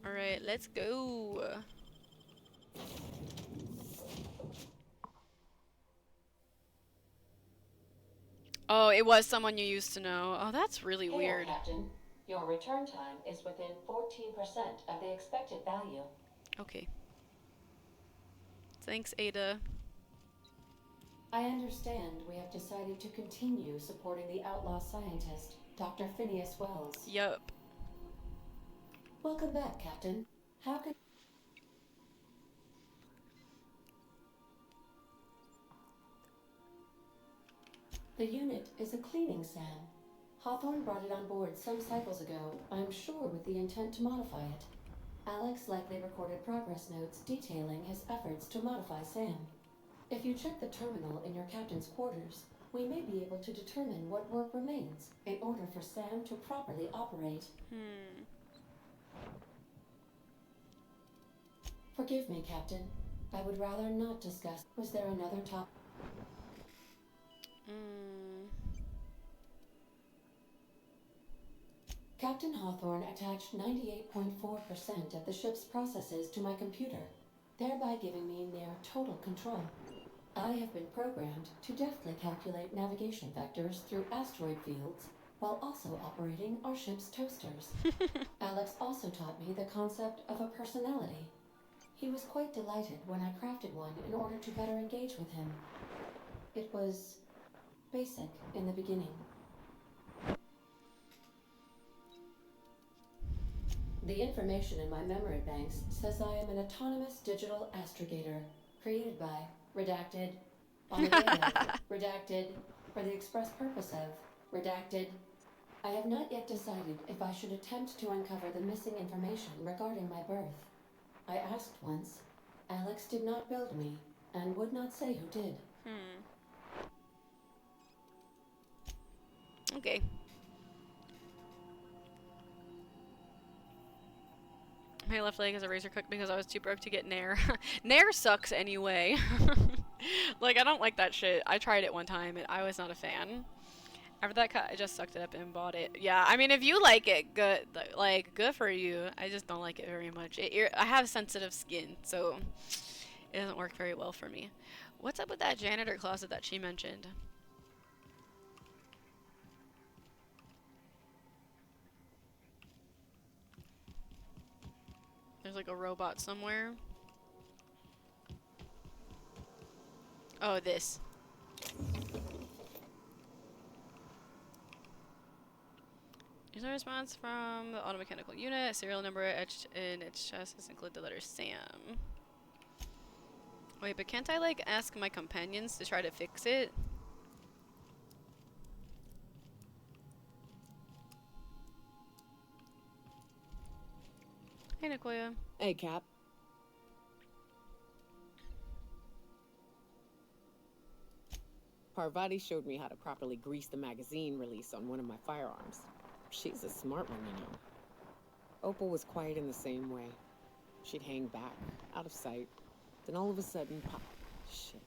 Alright, let's go. Oh, it was someone you used to know. Oh, that's really weird. Captain. Your return time is within 14% of the expected value. Okay. Thanks, Ada. I understand we have decided to continue supporting the outlaw scientist, Dr. Phineas Wells. Yup. Welcome back, Captain. How can... The unit is a cleaning SAM. Hawthorne brought it on board some cycles ago, I'm sure with the intent to modify it. Alex likely recorded progress notes detailing his efforts to modify SAM. If you check the terminal in your captain's quarters, we may be able to determine what work remains in order for SAM to properly operate. Forgive me, Captain. I would rather not discuss. Was there another top? Captain Hawthorne attached 98.4% of the ship's processes to my computer, thereby giving me near total control. I have been programmed to deftly calculate navigation vectors through asteroid fields, while also operating our ship's toasters. Alex also taught me the concept of a personality. He was quite delighted when I crafted one in order to better engage with him. It was basic in the beginning. The information in my memory banks says I am an autonomous digital astrogator, created by, redacted, on the day of, redacted, for the express purpose of, redacted. I have not yet decided if I should attempt to uncover the missing information regarding my birth. I asked once. Alex did not build me, and would not say who did. Okay. My left leg is a razor cooked because I was too broke to get Nair. Nair sucks anyway. Like, I don't like that shit. I tried it one time and I was not a fan. After that cut, I just sucked it up and bought it. Yeah, I mean, if you like it, good. Like, good for you. I just don't like it very much. I have sensitive skin, so it doesn't work very well for me. What's up with that janitor closet that she mentioned? There's like a robot somewhere. Oh, this. Here's a response from the automechanical unit. Serial number etched in its chest has included the letter SAM. Wait, but can't I like ask my companions to try to fix it? Hey, Nicoya. Hey, Cap. Parvati showed me how to properly grease the magazine release on one of my firearms. She's a smart one, you know. Opal was quiet in the same way. She'd hang back, out of sight. Then all of a sudden, pop. Shit.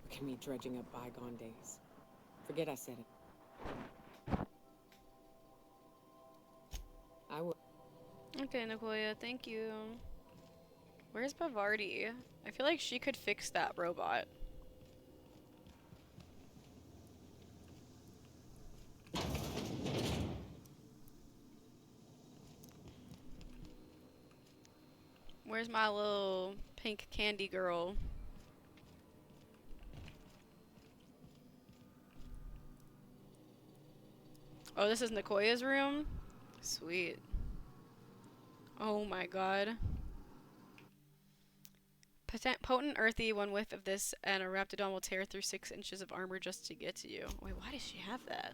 Look at me dredging up bygone days. Forget I said it. I will. Okay, Nicoya, thank you. Where's Bavardi? I feel like she could fix that robot. Where's my little pink candy girl? Oh, this is Nicoya's room? Sweet. Oh my god. Potent earthy, one whiff of this and a Raptidon will tear through 6 inches of armor just to get to you. Wait, why does she have that?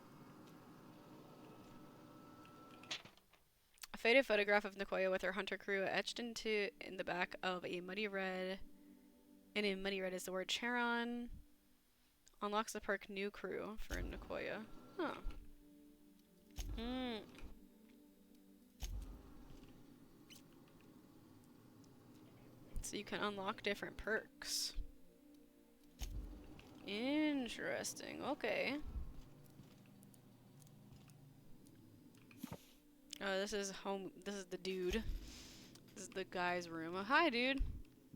A faded photograph of Nicoya with her hunter crew etched in the back of a muddy red. And in muddy red is the word Charon. Unlocks the perk new crew for Nicoya. Huh. So you can unlock different perks. Interesting. Okay. Oh, this is home. This is the dude. This is the guy's room. Oh, hi, dude.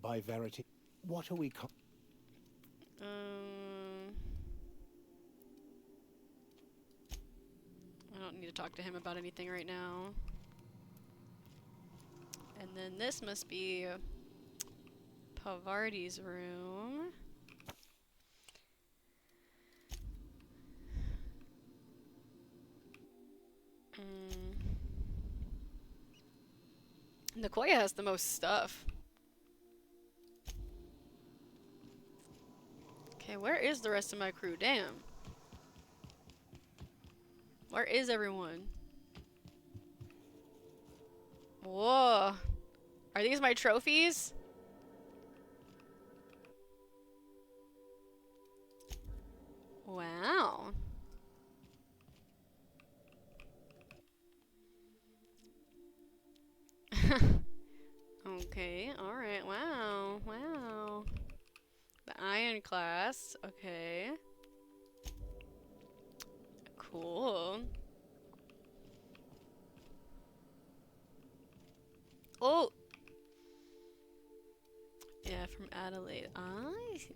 By Verity, what are we I don't need to talk to him about anything right now. And then this must be Pavardi's room. Nicoya has the most stuff. Okay, where is the rest of my crew? Damn. Where is everyone? Whoa. Are these my trophies? Wow. Okay, alright, wow, wow. The iron class, okay. Cool. Oh! Yeah, from Adelaide.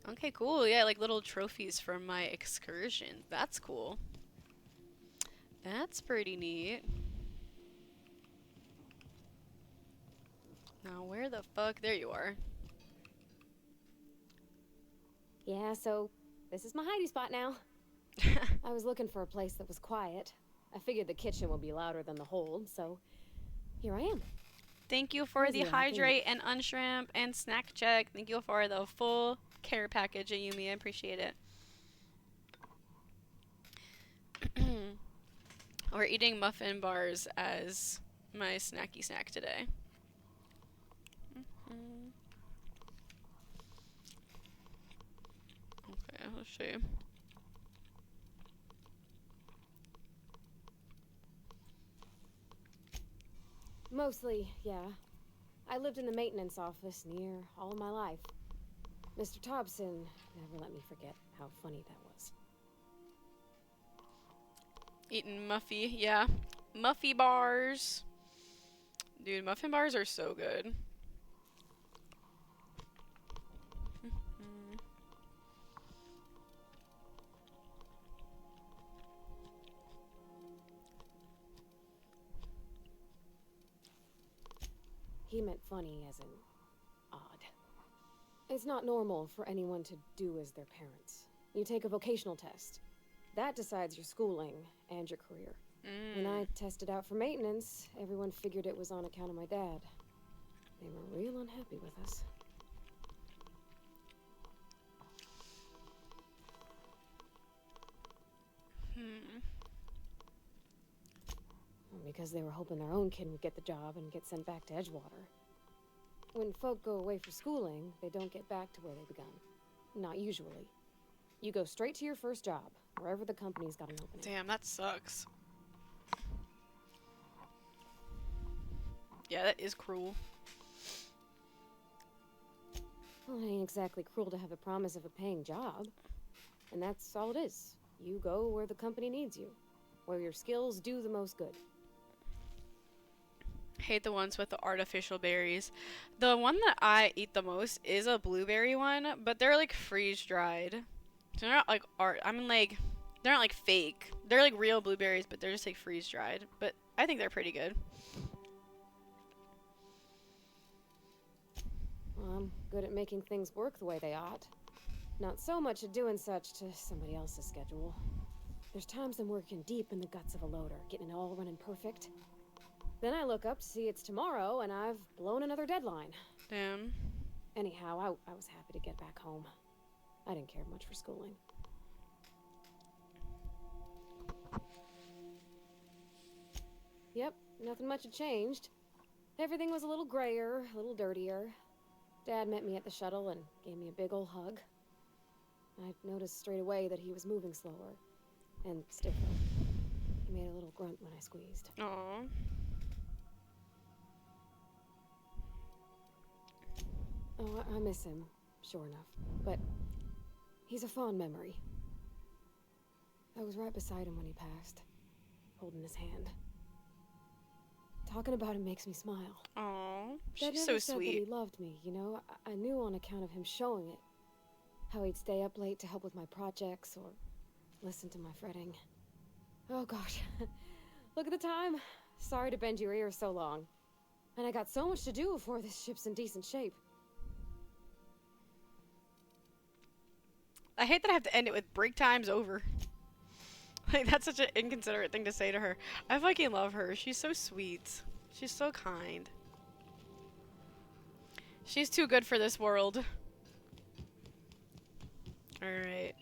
Okay, cool. Yeah, like little trophies from my excursion. That's cool. That's pretty neat. Now, where the fuck? There you are. Yeah, so this is my hidey spot now. I was looking for a place that was quiet. I figured the kitchen would be louder than the hold, so here I am. Thank you for the hydrate and unshrimp and snack check. Thank you for the full care package, Ayumi. I appreciate it. We're eating muffin bars as my snacky snack today. Okay, let's see. Mostly, yeah. I lived in the maintenance office near all of my life. Mr. Thompson never let me forget how funny that was. Eating Muffy, yeah. Muffy bars. Dude, muffin bars are so good. He meant funny as in odd. It's not normal for anyone to do as their parents. You take a vocational test. That decides your schooling and your career. When I tested out for maintenance, everyone figured it was on account of my dad. They were real unhappy with us. Because they were hoping their own kid would get the job and get sent back to Edgewater. When folk go away for schooling, they don't get back to where they begun. Not usually. You go straight to your first job, wherever the company's got an opening. Damn, that sucks. Yeah, that is cruel. Well, it ain't exactly cruel to have a promise of a paying job. And that's all it is. You go where the company needs you. Where your skills do the most good. Hate the ones with the artificial berries. The one that I eat the most is a blueberry one, but they're like freeze dried. So they're not like like they're not like fake. They're like real blueberries, but they're just like freeze dried. But I think they're pretty good. Well, I'm good at making things work the way they ought. Not so much at doing such to somebody else's schedule. There's times I'm working deep in the guts of a loader, getting it all running perfect. Then I look up to see it's tomorrow, and I've blown another deadline. Damn. Anyhow, I was happy to get back home. I didn't care much for schooling. Yep, nothing much had changed. Everything was a little grayer, a little dirtier. Dad met me at the shuttle and gave me a big ol' hug. I noticed straight away that he was moving slower and stiffer. He made a little grunt when I squeezed. Aww. Oh, I miss him, sure enough. But he's a fond memory. I was right beside him when he passed, holding his hand. Talking about him makes me smile. Aww, Dad she's never so said sweet. that he loved me, you know? I knew on account of him showing it. How he'd stay up late to help with my projects or listen to my fretting. Oh gosh, look at the time. Sorry to bend your ears so long. And I got so much to do before this ship's in decent shape. I hate that I have to end it with break time's over. Like, that's such an inconsiderate thing to say to her. I fucking love her. She's so sweet. She's so kind. She's too good for this world. Alright.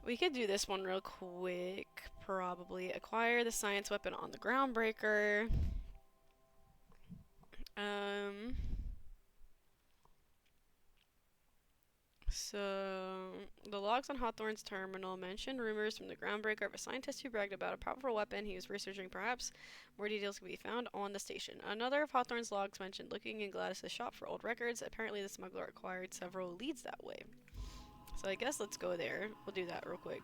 We could do this one real quick. Probably acquire the science weapon on the Groundbreaker. So, the logs on Hawthorne's terminal mentioned rumors from the Groundbreaker of a scientist who bragged about a powerful weapon he was researching. Perhaps more details can be found on the station. Another of Hawthorne's logs mentioned looking in Gladys's shop for old records. Apparently, the smuggler acquired several leads that way. So I guess let's go there. We'll do that real quick.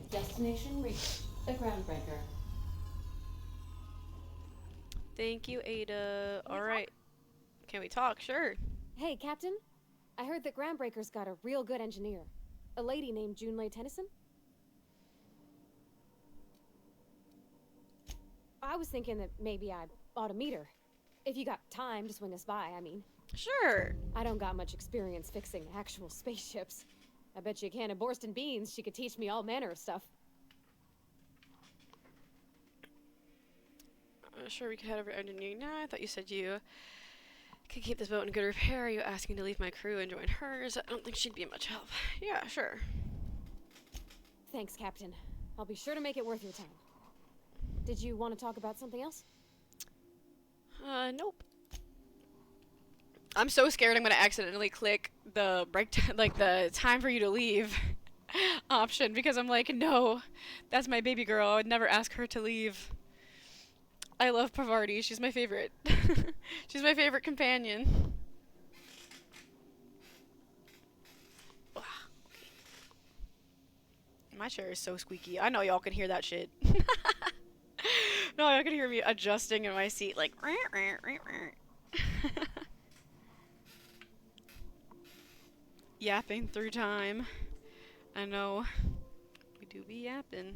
Destination reached. The Groundbreaker. Thank you, Ada. Alright. Can we talk? Sure. Hey, Captain. I heard that Groundbreaker's got a real good engineer. A lady named Junlei Tennyson. I was thinking that maybe I ought to meet her. If you got time to swing us by, I mean. Sure. I don't got much experience fixing actual spaceships. I bet you a can of Borston beans she could teach me all manner of stuff. Sure, we could head over to engineering now. I thought you said you could keep this boat in good repair. Are you asking to leave my crew and join hers? I don't think she'd be much help. Yeah, sure. Thanks, Captain. I'll be sure to make it worth your time. Did you want to talk about something else? Nope. I'm so scared I'm gonna accidentally click the break like the time for you to leave option because I'm like, no, that's my baby girl. I would never ask her to leave. I love Pavarti. She's my favorite. She's my favorite companion. My chair is so squeaky. I know y'all can hear that shit. No, y'all can hear me adjusting in my seat like yapping through time. I know. We do be yapping.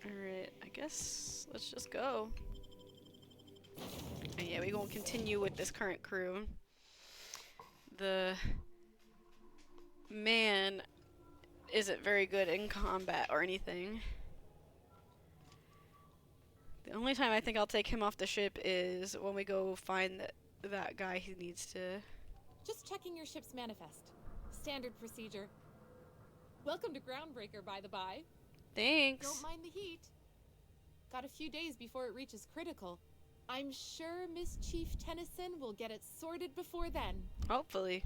Alright, I guess let's just go. And yeah, we're gonna continue with this current crew. The man isn't very good in combat or anything. The only time I think I'll take him off the ship is when we go find that guy who needs to... Just checking your ship's manifest. Standard procedure. Welcome to Groundbreaker, by the by. Thanks. Don't mind the heat. Got a few days before it reaches critical. I'm sure Miss Chief Tennyson will get it sorted before then. Hopefully.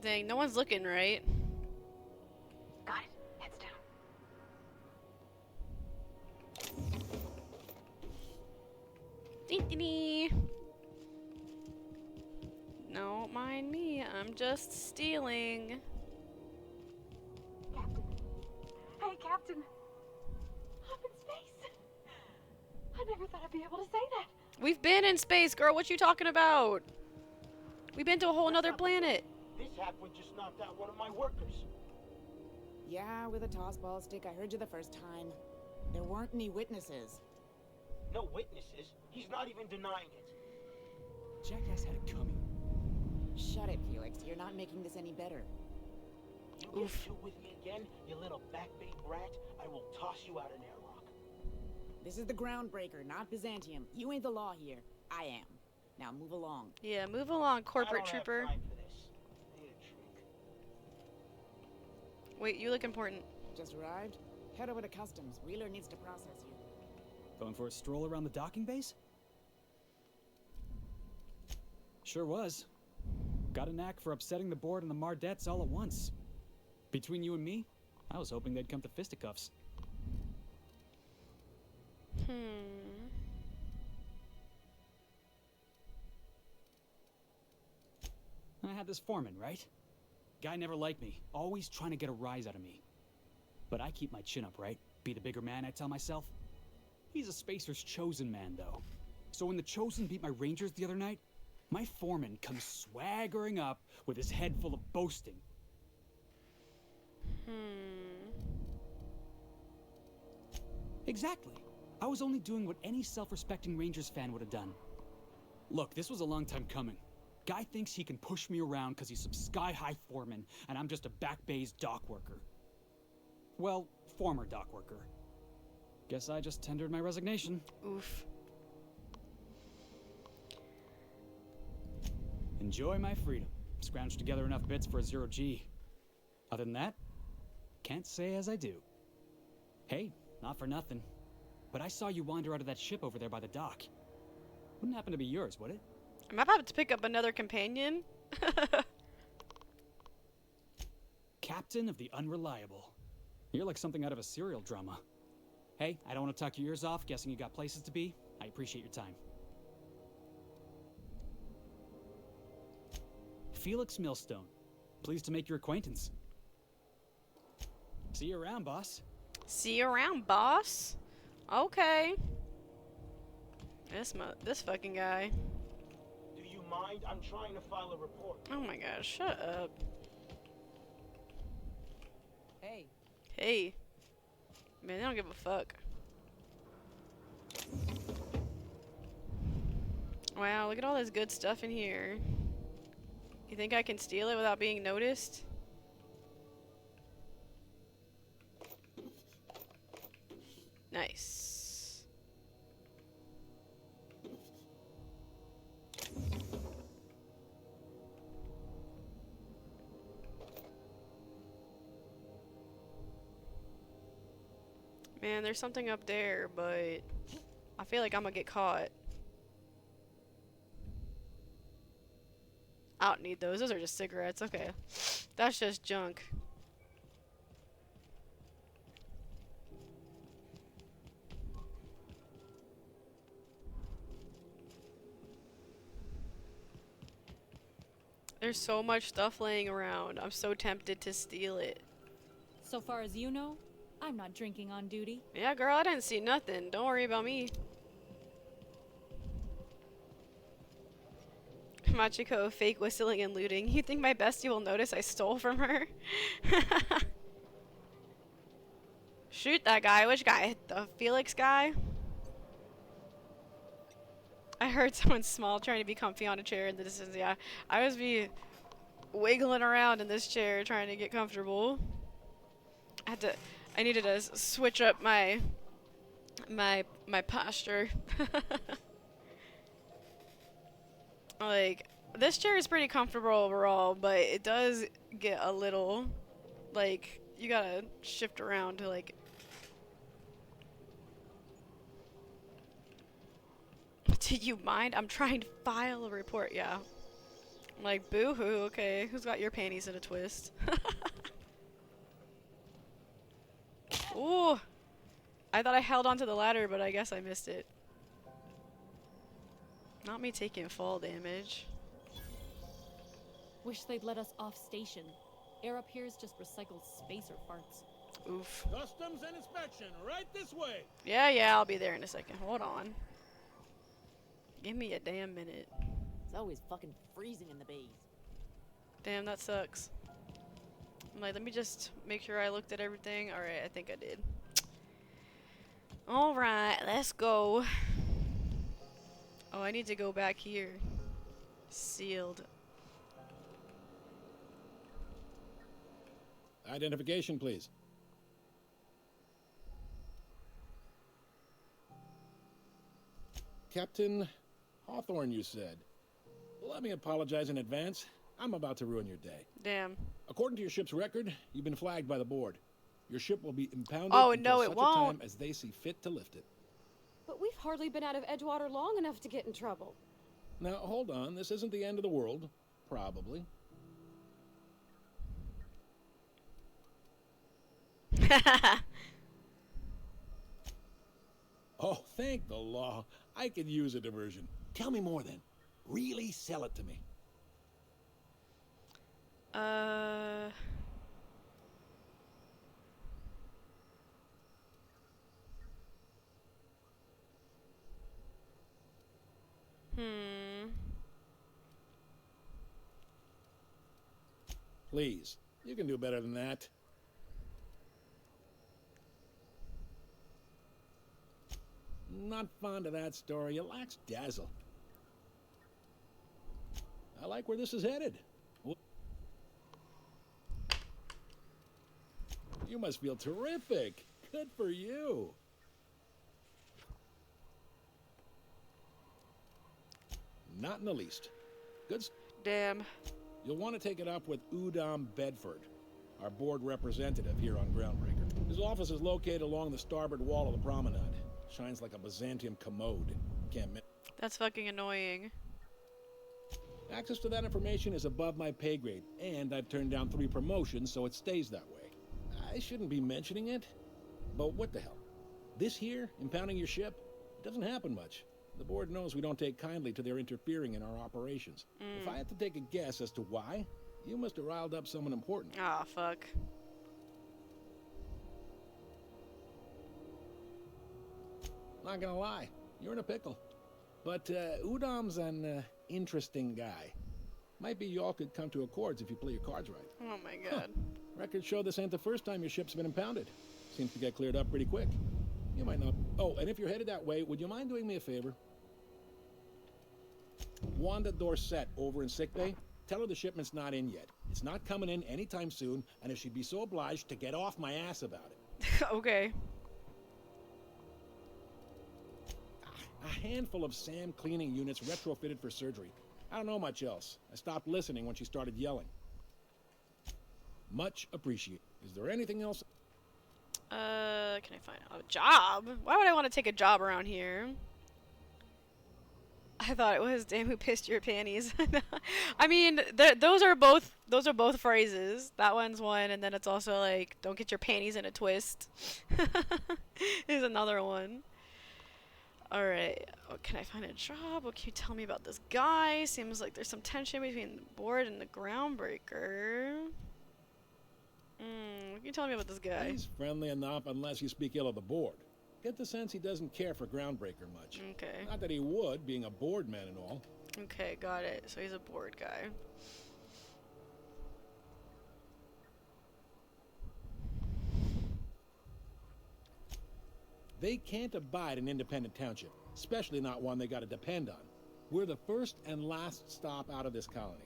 Dang, no one's looking, right? Got it. Heads down. Dee-dee-dee. Don't mind me, I'm just stealing. Captain. Hey, Captain. I'm in space. I never thought I'd be able to say that. We've been in space, girl. What you talking about? We've been to a whole nother planet. This halfwit just knocked out one of my workers. Yeah, with a tossball stick. I heard you the first time. There weren't any witnesses. No witnesses? He's not even denying it. Jackass had it coming. Shut it, Felix. You're not making this any better. You get two with me again, you little backbait brat, I will toss you out an airlock. This is the Groundbreaker, not Byzantium. You ain't the law here. I am. Now move along. Yeah, move along, corporate trooper. Wait, you look important. Just arrived? Head over to customs. Wheeler needs to process you. Going for a stroll around the docking base? Sure was. Got a knack for upsetting the board and the Mardettes all at once. Between you and me, I was hoping they'd come to fisticuffs. I had this foreman, right? Guy never liked me, always trying to get a rise out of me. But I keep my chin up, right? Be the bigger man, I tell myself. He's a Spacer's chosen man, though. So when the Chosen beat my Rangers the other night, my foreman comes swaggering up with his head full of boasting. Exactly. I was only doing what any self-respecting Rangers fan would have done. Look, this was a long time coming. Guy thinks he can push me around because he's some sky-high foreman, and I'm just a back bay's dock worker. Well, former dock worker. Guess I just tendered my resignation. Oof. Enjoy my freedom. Scrounged together enough bits for a 0G. Other than that, can't say as I do. Hey, not for nothing, but I saw you wander out of that ship over there by the dock. Wouldn't happen to be yours, would it? Am I about to pick up another companion? Captain of the Unreliable. You're like something out of a serial drama. Hey, I don't want to talk your ears off, guessing you got places to be. I appreciate your time. Felix Millstone. Pleased to make your acquaintance. See you around, boss. See you around, boss. Okay. This fucking guy. Do you mind? I'm trying to file a report. Oh my gosh, shut up. Hey. Hey. Man, they don't give a fuck. Wow, look at all this good stuff in here. You think I can steal it without being noticed? Nice. Man, there's something up there, but I feel like I'm gonna get caught. I don't need those. Those are just cigarettes. Okay. That's just junk. There's so much stuff laying around. I'm so tempted to steal it. So far as you know, I'm not drinking on duty. Yeah, girl, I didn't see nothing. Don't worry about me. Machiko fake whistling and looting. You think my bestie will notice I stole from her? Shoot that guy. Which guy? The Felix guy? I heard someone small trying to be comfy on a chair in the distance. Yeah, I was wiggling around in this chair trying to get comfortable. I needed to switch up my posture. Like, this chair is pretty comfortable overall, but it does get a little, like, you gotta shift around to, like... Do you mind? I'm trying to file a report, yeah. Like, boo-hoo, okay. Who's got your panties in a twist? Ooh! I thought I held onto the ladder, but I guess I missed it. Not me taking fall damage. Wish they'd let us off station. Air up here is just recycled spacer farts. Oof. Customs and inspection, right this way. Yeah, I'll be there in a second. Hold on. Give me a damn minute. It's always fucking freezing in the bays. Damn, that sucks. I'm like, let me just make sure I looked at everything. Alright, I think I did. Alright, let's go. Oh, I need to go back here. Sealed. Identification, please. Captain Hawthorne, you said. Let me apologize in advance. I'm about to ruin your day. Damn. According to your ship's record, you've been flagged by the board. Your ship will be impounded Oh, until no, it such won't. a time as they see fit to lift it. But we've hardly been out of Edgewater long enough to get in trouble. Now, hold on. This isn't the end of the world. Probably. Oh, thank the law. I could use a diversion. Tell me more then. Really sell it to me. Please. You can do better than that. Not fond of that story. It lacks dazzle. I like where this is headed. You must feel terrific. Good for you. Not in the least. Good. Damn. You'll want to take it up with Udom Bedford, our board representative here on Groundbreaker. His office is located along the starboard wall of the promenade. Shines like a Byzantium commode. Can't miss. That's fucking annoying. Access to that information is above my pay grade, and I've turned down 3 promotions, so it stays that way. I shouldn't be mentioning it, but what the hell? This here, impounding your ship, it doesn't happen much. The board knows we don't take kindly to their interfering in our operations. If I had to take a guess as to why, you must have riled up someone important. Ah, fuck. Not gonna lie, you're in a pickle. But Udom's an interesting guy. Might be y'all could come to accords if you play your cards right. Oh my god. Records show this ain't the first time your ship's been impounded. Seems to get cleared up pretty quick. You might not... Oh, and if you're headed that way, would you mind doing me a favor? Wanda Dorset over in sickbay, tell her the shipment's not in yet. It's not coming in anytime soon, and if she'd be so obliged to get off my ass about it. Okay. A handful of SAM cleaning units retrofitted for surgery. I don't know much else. I stopped listening when she started yelling. Much appreciated. Is there anything else? Can I find a job? Why would I want to take a job around here? I thought it was damn who pissed your panties. I mean, those are both phrases. That one's one, and then it's also like, don't get your panties in a twist. Here's another one. Alright, oh, can I find a job? What can you tell me about this guy? Seems like there's some tension between the board and the Groundbreaker. What can you tell me about this guy? He's friendly enough unless you speak ill of the board. Get the sense he doesn't care for Groundbreaker much. Okay. Not that he would, being a board man and all. Okay, got it. So he's a board guy. They can't abide an independent township, especially not one they gotta depend on. We're the first and last stop out of this colony.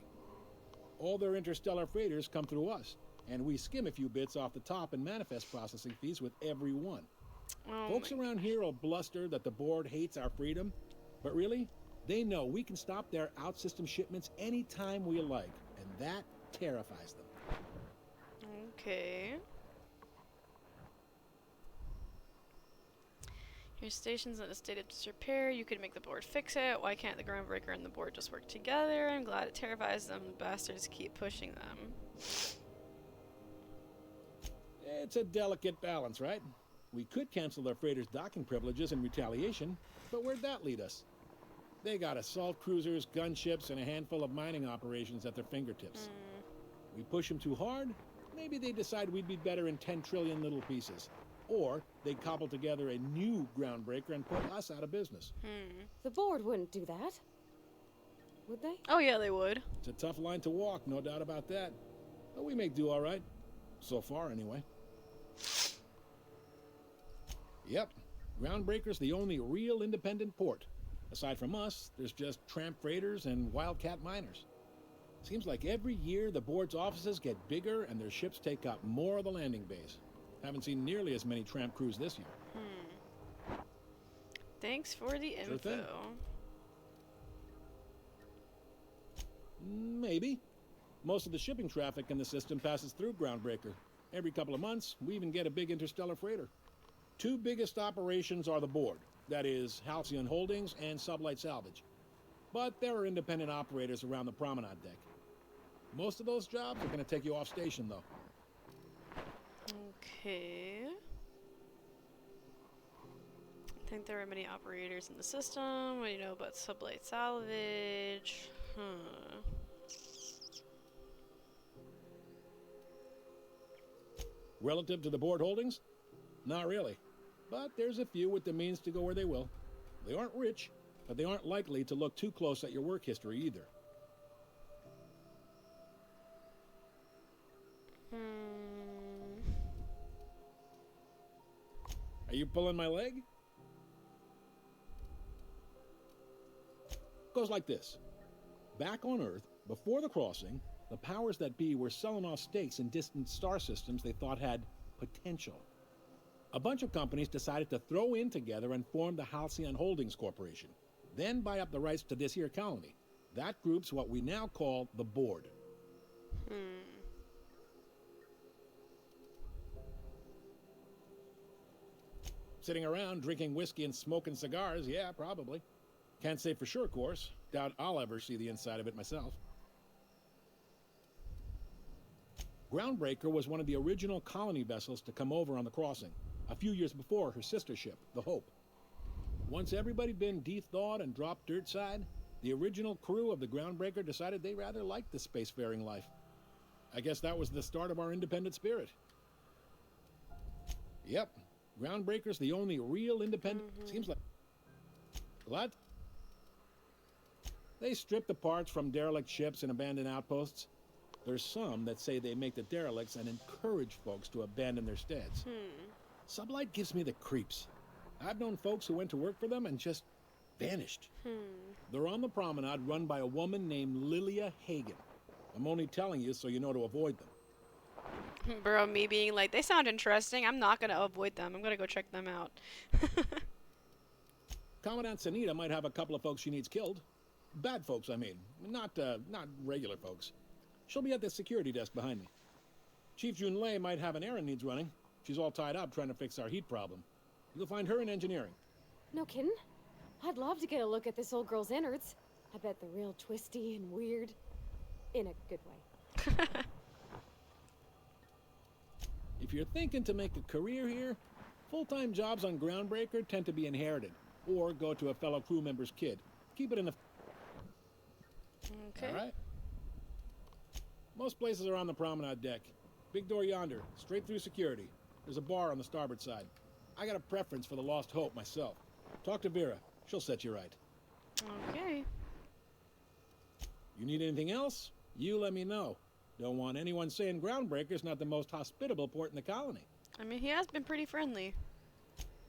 All their interstellar freighters come through us, and we skim a few bits off the top and manifest processing fees with every one. Oh Folks around here will bluster that the board hates our freedom, but really, they know we can stop their out-system shipments anytime we like, and that terrifies them. Okay. Your station's in a state of disrepair. You could make the board fix it. Why can't the Groundbreaker and the board just work together? I'm glad it terrifies them. The bastards keep pushing them. It's a delicate balance, right? We could cancel their freighters' docking privileges in retaliation, but where'd that lead us? They got assault cruisers, gunships, and a handful of mining operations at their fingertips. We push them too hard, maybe they decide we'd be better in 10 trillion little pieces. Or they'd cobble together a new Groundbreaker and put us out of business. The board wouldn't do that. Would they? Oh yeah, they would. It's a tough line to walk, no doubt about that. But we make do all right. So far, anyway. Yep. Groundbreaker's the only real independent port. Aside from us, there's just tramp freighters and wildcat miners. Seems like every year the board's offices get bigger and their ships take up more of the landing bays. Haven't seen nearly as many tramp crews this year. Thanks for the info. Sure thing. Maybe. Most of the shipping traffic in the system passes through Groundbreaker. Every couple of months, we even get a big interstellar freighter. 2 biggest operations are the board. That is, Halcyon Holdings and Sublight Salvage. But there are independent operators around the promenade deck. Most of those jobs are going to take you off station, though. Okay. I think there are many operators in the system. What do you know about Sublight Salvage? Relative to the board holdings? Not really. But there's a few with the means to go where they will. They aren't rich, but they aren't likely to look too close at your work history either. Are you pulling my leg? Goes like this. Back on Earth, before the crossing, the powers that be were selling off stakes in distant star systems they thought had potential. A bunch of companies decided to throw in together and form the Halcyon Holdings Corporation, then buy up the rights to this here colony. That group's what we now call the Board. Sitting around drinking whiskey and smoking cigars, yeah, probably. Can't say for sure, of course. Doubt I'll ever see the inside of it myself. Groundbreaker was one of the original colony vessels to come over on the crossing, a few years before her sister ship, the Hope. Once everybody been de-thawed and dropped dirt side, the original crew of the Groundbreaker decided they rather liked the spacefaring life. I guess that was the start of our independent spirit. Yep, Groundbreaker's the only real independent... Seems like... What? They strip the parts from derelict ships and abandoned outposts. There's some that say they make the derelicts and encourage folks to abandon their steads. Sublight gives me the creeps. I've known folks who went to work for them and just vanished. They're on the promenade run by a woman named Lilia Hagen. I'm only telling you so you know to avoid them. Bro, me being like, they sound interesting. I'm not gonna avoid them. I'm gonna go check them out. Commandant Sanita might have a couple of folks she needs killed. Bad folks, I mean. Not regular folks. She'll be at the security desk behind me. Chief Junlei might have an errand needs running. She's all tied up trying to fix our heat problem. You'll find her in engineering. No kidding? I'd love to get a look at this old girl's innards. I bet they're real twisty and weird. In a good way. If you're thinking to make a career here, full-time jobs on Groundbreaker tend to be inherited, or go to a fellow crew member's kid. Keep it in the... Okay. All right? Most places are on the promenade deck. Big door yonder, straight through security. There's a bar on the starboard side. I got a preference for the Lost Hope myself. Talk to Vera. She'll set you right. Okay. You need anything else? You let me know. Don't want anyone saying Groundbreaker's not the most hospitable port in the colony. I mean, he has been pretty friendly.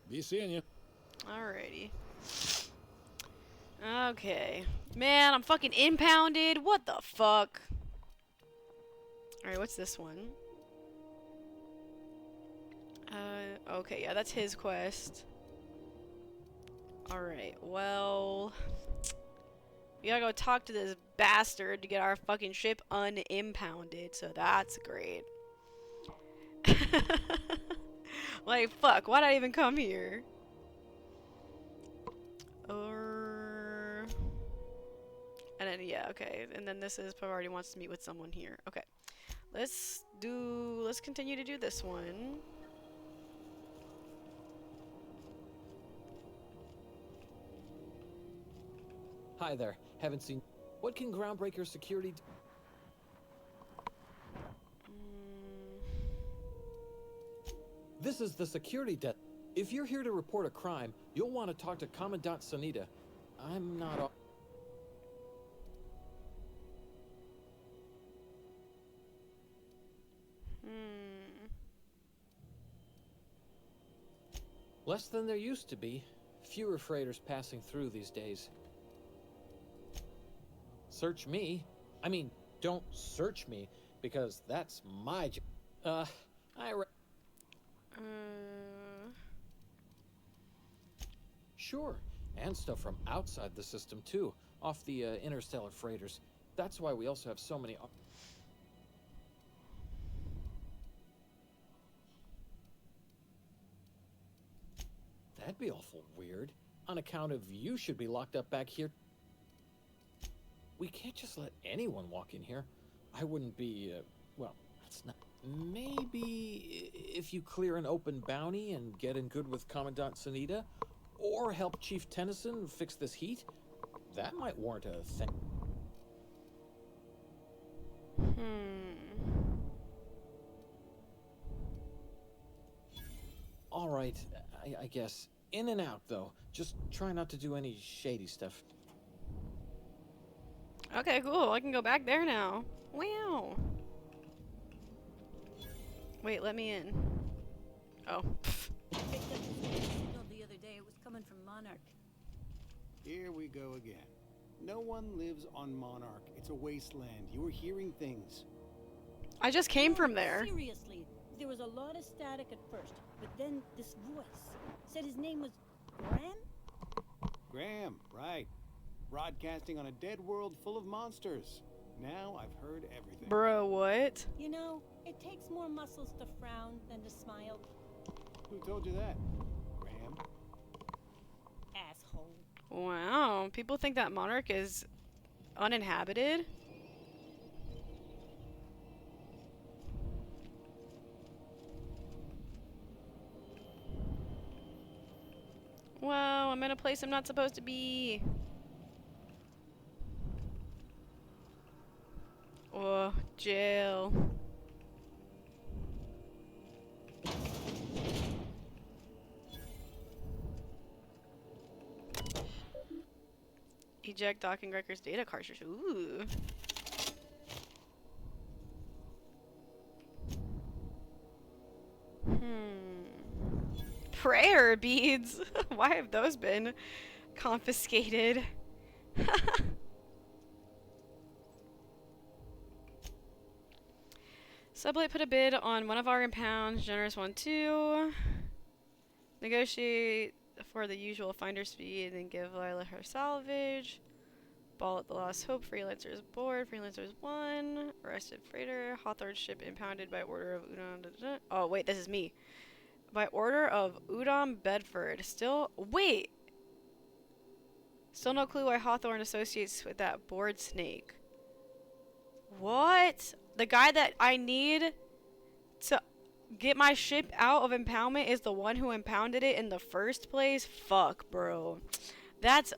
Be seeing you. Alrighty. Okay. Man, I'm fucking impounded. What the fuck? Alright, what's this one? Okay, yeah, that's his quest. Alright, well... we gotta go talk to this bastard to get our fucking ship unimpounded, so that's great. Like, fuck, why'd I even come here? And then, yeah, okay, and then this is, Pavardi wants to meet with someone here. Okay, let's continue to do this one. Hi there. Haven't seen... What can Groundbreaker security do? This is the security desk. If you're here to report a crime, you'll want to talk to Commandant Sanita. I'm not... Less than there used to be. Fewer freighters passing through these days. Search me? I mean, don't search me, because that's my job. Sure, and stuff from outside the system too, off the interstellar freighters. That's why we also have so many... That'd be awful weird. On account of you should be locked up back here. We can't just let anyone walk in here. I wouldn't be, well, that's not... Maybe if you clear an open bounty and get in good with Commandant Sanita, or help Chief Tennyson fix this heat, that might warrant a thing. All right, I guess. In and out, though. Just try not to do any shady stuff. Okay, cool. I can go back there now. Wow. Wait, let me in. Oh. Picked up the signal the other day. It was coming from Monarch. Here we go again. No one lives on Monarch. It's a wasteland. You were hearing things. I just came from there. Seriously, there was a lot of static at first, but then this voice said his name was Graham? Graham, right. Broadcasting on a dead world full of monsters. Now I've heard everything. Bro, what? You know, it takes more muscles to frown than to smile. Who told you that? Graham? Asshole. Wow, people think that Monarch is uninhabited? Wow, I'm in a place I'm not supposed to be. Oh, jail. Eject docking records data cartridge. Ooh. Prayer beads. Why have those been confiscated? Sublight put a bid on one of our impounds. Generous one too. Negotiate for the usual finder speed and give Lila her salvage. Ball at the Lost Hope. Freelancers board. Freelancers 1. Arrested freighter. Hawthorne ship impounded by order of Udon. Oh wait, this is me. By order of Udon Bedford. Still, wait. Still no clue why Hawthorne associates with that board snake. What? The guy that I need to get my ship out of impoundment is the one who impounded it in the first place? Fuck, bro. That's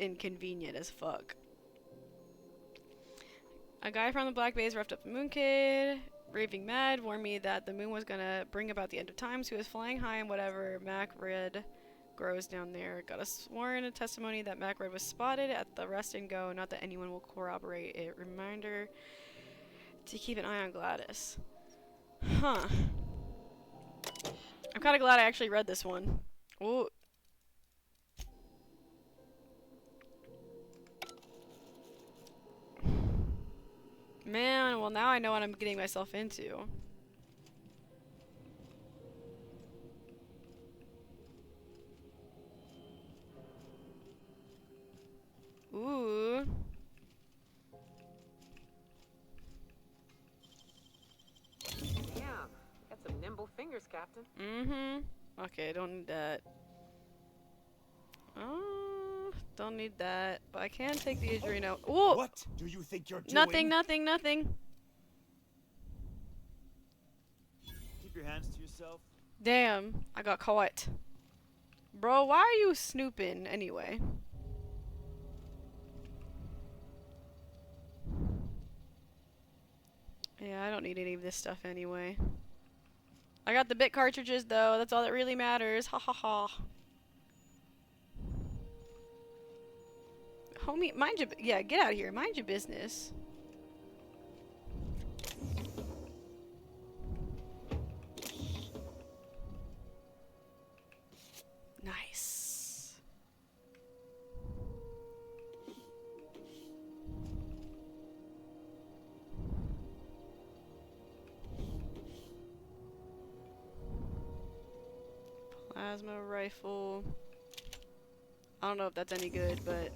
inconvenient as fuck. A guy from the Black Base roughed up the Moon Kid. Raving Mad warned me that the moon was gonna bring about the end of times. He was flying high and whatever Mac Red grows down there. Got a sworn testimony that Mac Red was spotted at the rest and go. Not that anyone will corroborate it. Reminder to keep an eye on Gladys. Huh. I'm kind of glad I actually read this one. Ooh. Man, well now I know what I'm getting myself into. Ooh. Yeah, got some nimble fingers, Captain. Mm-hmm. Okay, don't need that. Oh, don't need that. But I can take the Adreno. Ooh! What do you think you're doing? Nothing. Keep your hands to yourself. Damn, I got caught. Bro, why are you snooping anyway? Yeah, I don't need any of this stuff anyway. I got the bit cartridges though, that's all that really matters. Ha ha ha. Homie, mind your, yeah, get out of here. Mind your business. Nice. Plasma rifle. I don't know if that's any good, but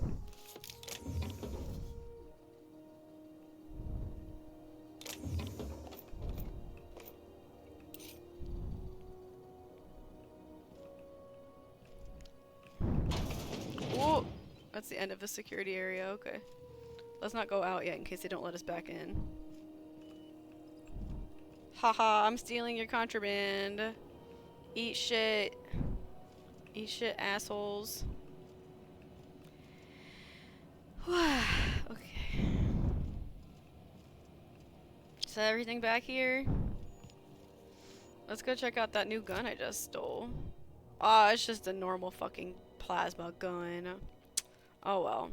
whoa! That's the end of the security area, okay. Let's not go out yet in case they don't let us back in. Haha, I'm stealing your contraband. Eat shit. Eat shit, assholes. Okay. Is that everything back here? Let's go check out that new gun I just stole. Oh, it's just a normal fucking plasma gun. Oh well.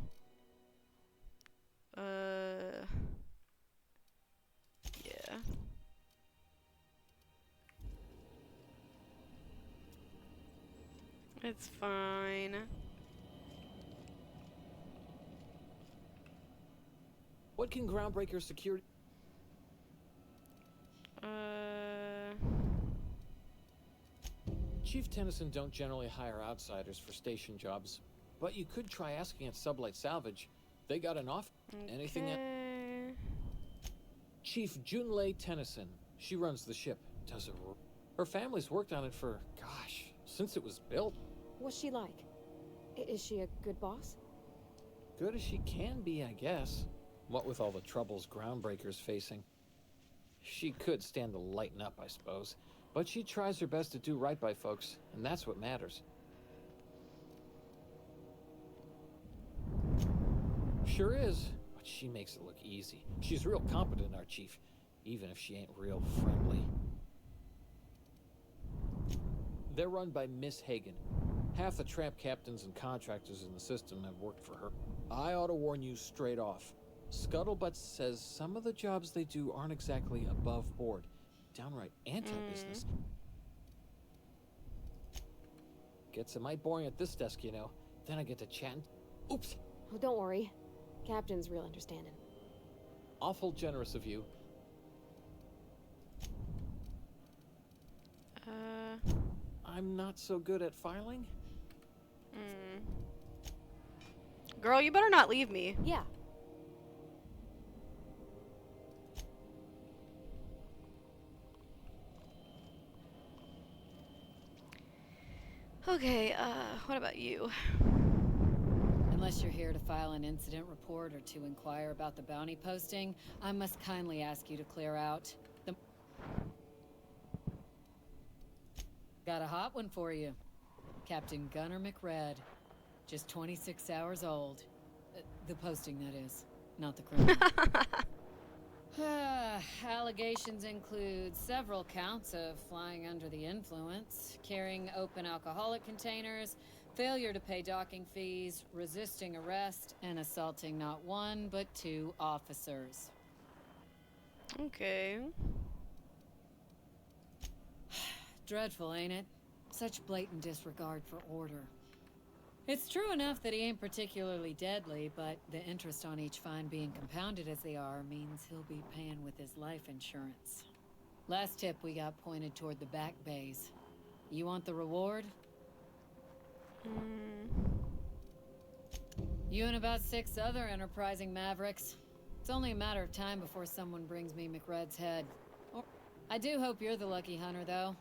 Yeah. It's fine. What can Groundbreaker security... Chief Tennyson don't generally hire outsiders for station jobs. But you could try asking at Sublight Salvage. They got an off. Anything else? Chief Junlei Tennyson. She runs the ship. Does it? Her family's worked on it for, gosh, since it was built. What's she like? Is she a good boss? Good as she can be, I guess. What with all the troubles Groundbreaker's facing. She could stand to lighten up, I suppose. But she tries her best to do right by folks, and that's what matters. Sure is, but she makes it look easy. She's real competent, our chief, even if she ain't real friendly. They're run by Miss Hagen. Half the tramp captains and contractors in the system have worked for her. I ought to warn you straight off. Scuttlebutt says some of the jobs they do aren't exactly above board. Downright anti-business. Gets a mite boring at this desk, you know. Then I get to chatting. Oops! Oh, don't worry. Captain's real understanding. Awful generous of you. I'm not so good at filing? Girl, you better not leave me. Yeah. Okay, what about you? Unless you're here to file an incident report or to inquire about the bounty posting, I must kindly ask you to clear out. Got a hot one for you. Captain Gunnar McRed. Just 26 hours old. The posting, that is. Not the criminal. Allegations include several counts of flying under the influence, carrying open alcoholic containers, failure to pay docking fees, resisting arrest, and assaulting not one but 2 officers. Okay. Dreadful, ain't it? Such blatant disregard for order. It's true enough that he ain't particularly deadly, but the interest on each fine being compounded as they are means he'll be paying with his life insurance. Last tip we got pointed toward the back bays. You want the reward? You and about 6 other enterprising mavericks. It's only a matter of time before someone brings me McRed's head. I do hope you're the lucky hunter, though.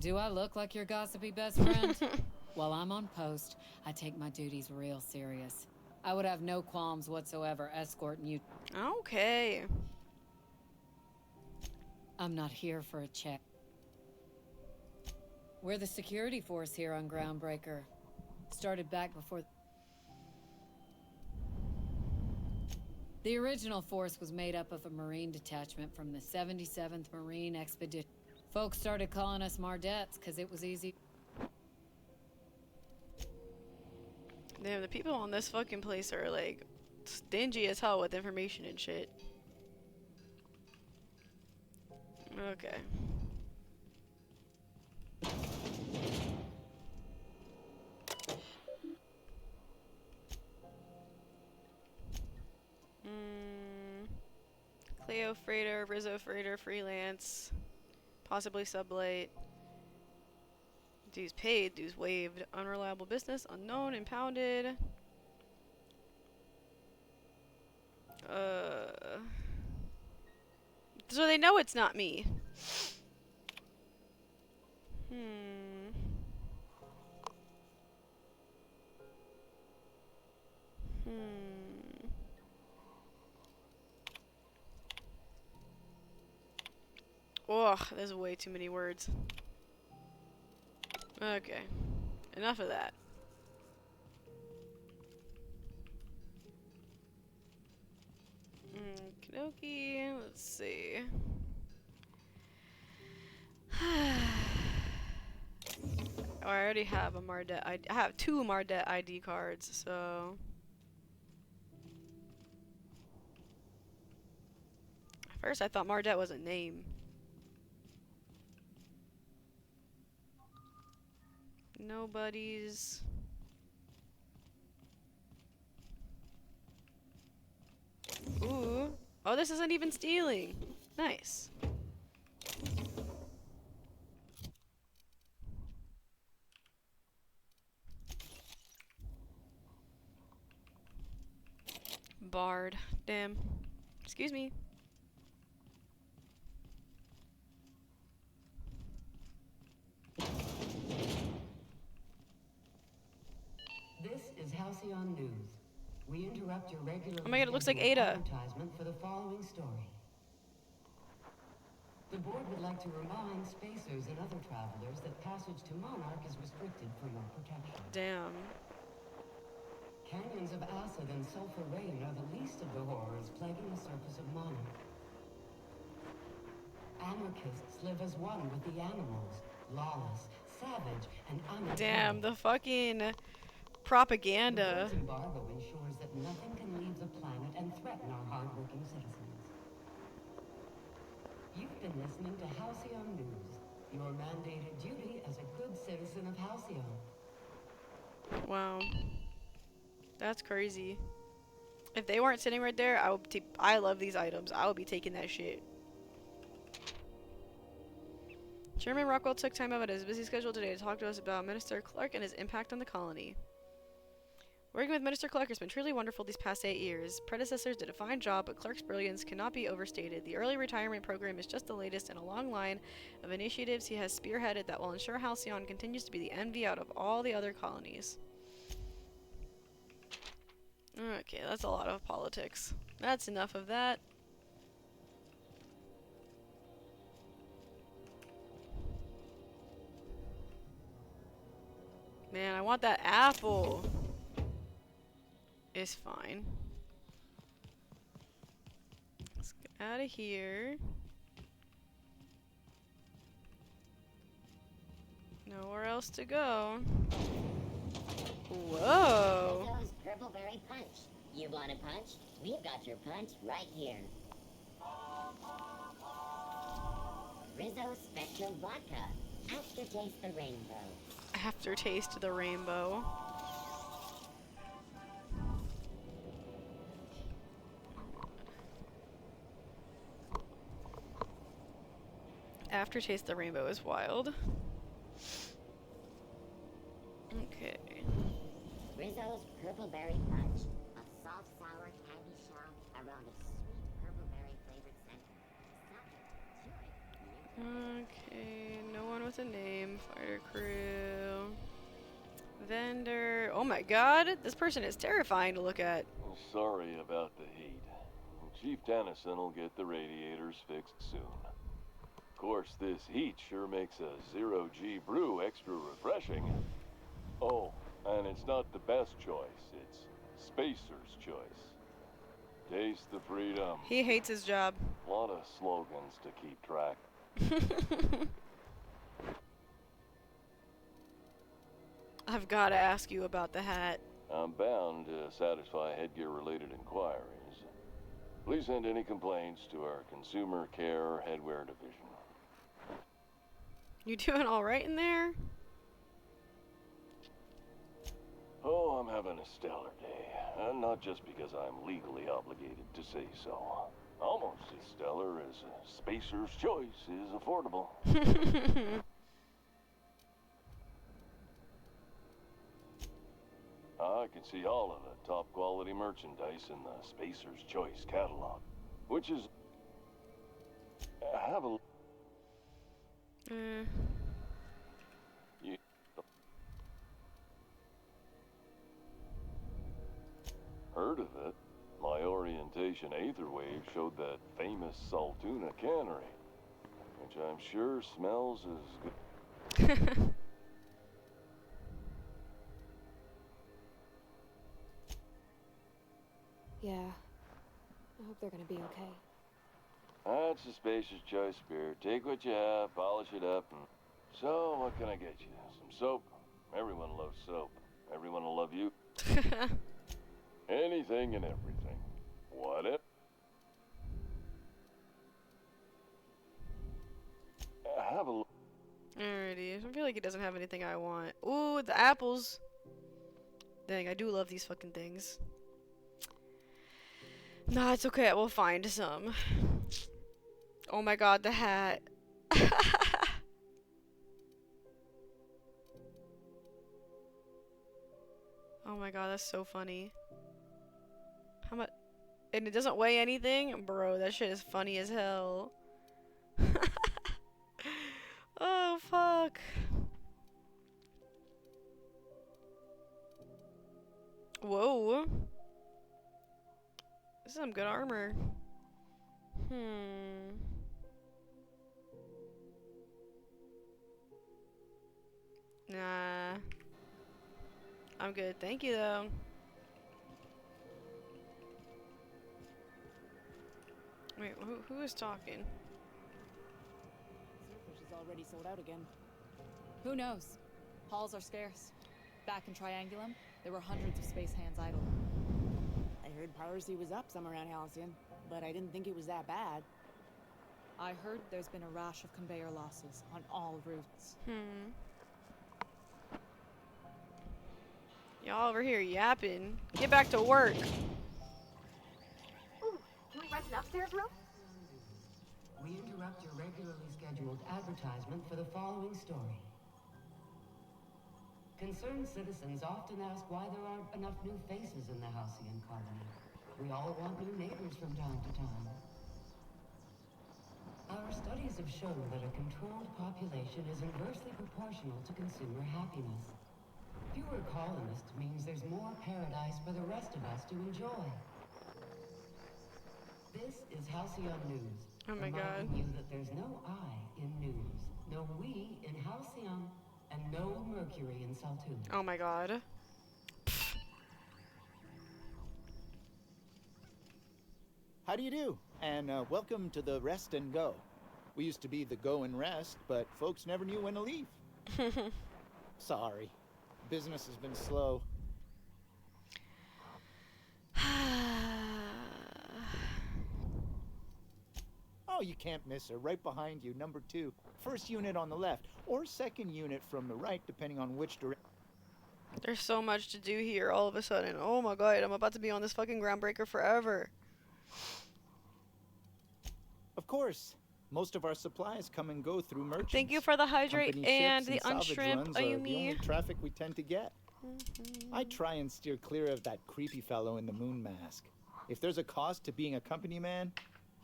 Do I look like your gossipy best friend? While I'm on post, I take my duties real serious. I would have no qualms whatsoever escorting you. Okay. I'm not here for a check. We're the security force here on Groundbreaker. Started back before... The original force was made up of a Marine detachment from the 77th Marine Expedition. Folks started calling us Mardettes because it was easy. Damn, the people on this fucking place are like stingy as hell with information and shit. Okay. Cleo Freighter, Rizzo Freighter, freelance. Possibly sublight. Dues paid, dues waived. Unreliable business, unknown, impounded. So they know it's not me. Ugh, there's way too many words. Okay. Enough of that. Okey-dokey, let's see. Oh, I already have a Mardet I have 2 Mardet ID cards, so... At first I thought Mardet was a name. Nobody's. Ooh. Oh, this isn't even stealing. Nice. Bard. Damn. Excuse me. This is Halcyon News. We interrupt your regular Oh my god, it looks like Ada. advertisement for the following story. The board would like to remind spacers and other travelers that passage to Monarch is restricted for your protection. Damn. Canyons of acid and sulfur rain are the least of the horrors plaguing the surface of Monarch. Anarchists live as one with the animals, lawless, savage, and unattainable. Damn, the fucking propaganda. The embargo ensures that nothing can leave the planet and threaten our hardworking citizens. You've been listening to Halcyon News, your mandated duty as a good citizen of Halcyon. Wow. That's crazy. If they weren't sitting right there, I love these items. I would be taking that shit. Chairman Rockwell took time out of his busy schedule today to talk to us about Minister Clark and his impact on the colony. Working with Minister Clark has been truly wonderful these past 8 years. Predecessors did a fine job, but Clark's brilliance cannot be overstated. The early retirement program is just the latest in a long line of initiatives he has spearheaded that will ensure Halcyon continues to be the envy out of all the other colonies. Okay, that's a lot of politics. That's enough of that. Man, I want that apple. It's fine. Let's get out of here. Nowhere else to go. Whoa. Rizzo's Purpleberry Punch. You want a punch? We've got your punch right here. Rizzo's Spectrum Vodka. Aftertaste the rainbow. Aftertaste the rainbow. Aftertaste the rainbow is wild. Okay. Rizzo's Purpleberry Punch. A soft, sour candy shell around a sweet purpleberry flavored center. Okay, no one with a name. Fighter crew. Vendor. Oh my god, this person is terrifying to look at. Sorry about the heat. Chief Tennyson will get the radiators fixed soon. Of course, this heat sure makes a zero-G brew extra refreshing. Oh, and it's not the best choice. It's Spacer's choice. Taste the freedom. He hates his job. A lot of slogans to keep track. I've got to ask you about the hat. I'm bound to satisfy headgear-related inquiries. Please send any complaints to our Consumer Care Headwear Division. You doing all right in there? Oh, I'm having a stellar day. And not just because I'm legally obligated to say so. Almost as stellar as Spacer's Choice is affordable. I can see all of the top quality merchandise in the Spacer's Choice catalog, which is... have a... You... Heard of it? My orientation aetherwave showed that famous Saltuna cannery, which I'm sure smells as good. Yeah. I hope they're gonna be okay. That's a Spacer's Choice beer. Take what you have, polish it up, and... So, what can I get you? Some soap? Everyone loves soap. Everyone will love you. Anything and everything. What? Have a look. Alrighty. I feel like it doesn't have anything I want. Ooh, the apples. Dang, I do love these fucking things. Nah, it's okay. We'll find some. Oh my god, the hat. Oh my god, that's so funny. How much? And it doesn't weigh anything? Bro, that shit is funny as hell. Oh, fuck. Whoa. This is some good armor. Nah. I'm good. Thank you, though. Wait, who is talking? Surfish is already sold out again. Who knows? Halls are scarce. Back in Triangulum, there were hundreds of space hands idle. I heard piracy was up some around Halcyon, but I didn't think it was that bad. I heard there's been a rash of conveyor losses on all routes. Y'all over here yapping. Get back to work. Ooh, can we rent an upstairs room? We interrupt your regularly scheduled advertisement for the following story. Concerned citizens often ask why there aren't enough new faces in the Halcyon colony. We all want new neighbors from time to time. Our studies have shown that a controlled population is inversely proportional to consumer happiness. Fewer colonists means there's more paradise for the rest of us to enjoy. This is Halcyon News. Oh my God. Reminding you that there's no I in news, no we in Halcyon, and no Mercury in Saltune. Oh my God. How do you do? And welcome to the Rest and Go. We used to be the Go and Rest, but folks never knew when to leave. Sorry. Business has been slow. Oh, you can't miss her. Right behind you, number 2. First unit on the left, or second unit from the right, depending on which direction. There's so much to do here all of a sudden. Oh my God, I'm about to be on this fucking groundbreaker forever. Of course. Most of our supplies come and go through merchants. Thank you for the hydrate Company and ships the salvage unshrimp, runs are the only Ayumi. traffic we tend to get. I try and steer clear of that creepy fellow in the moon mask. If there's a cost to being a company man,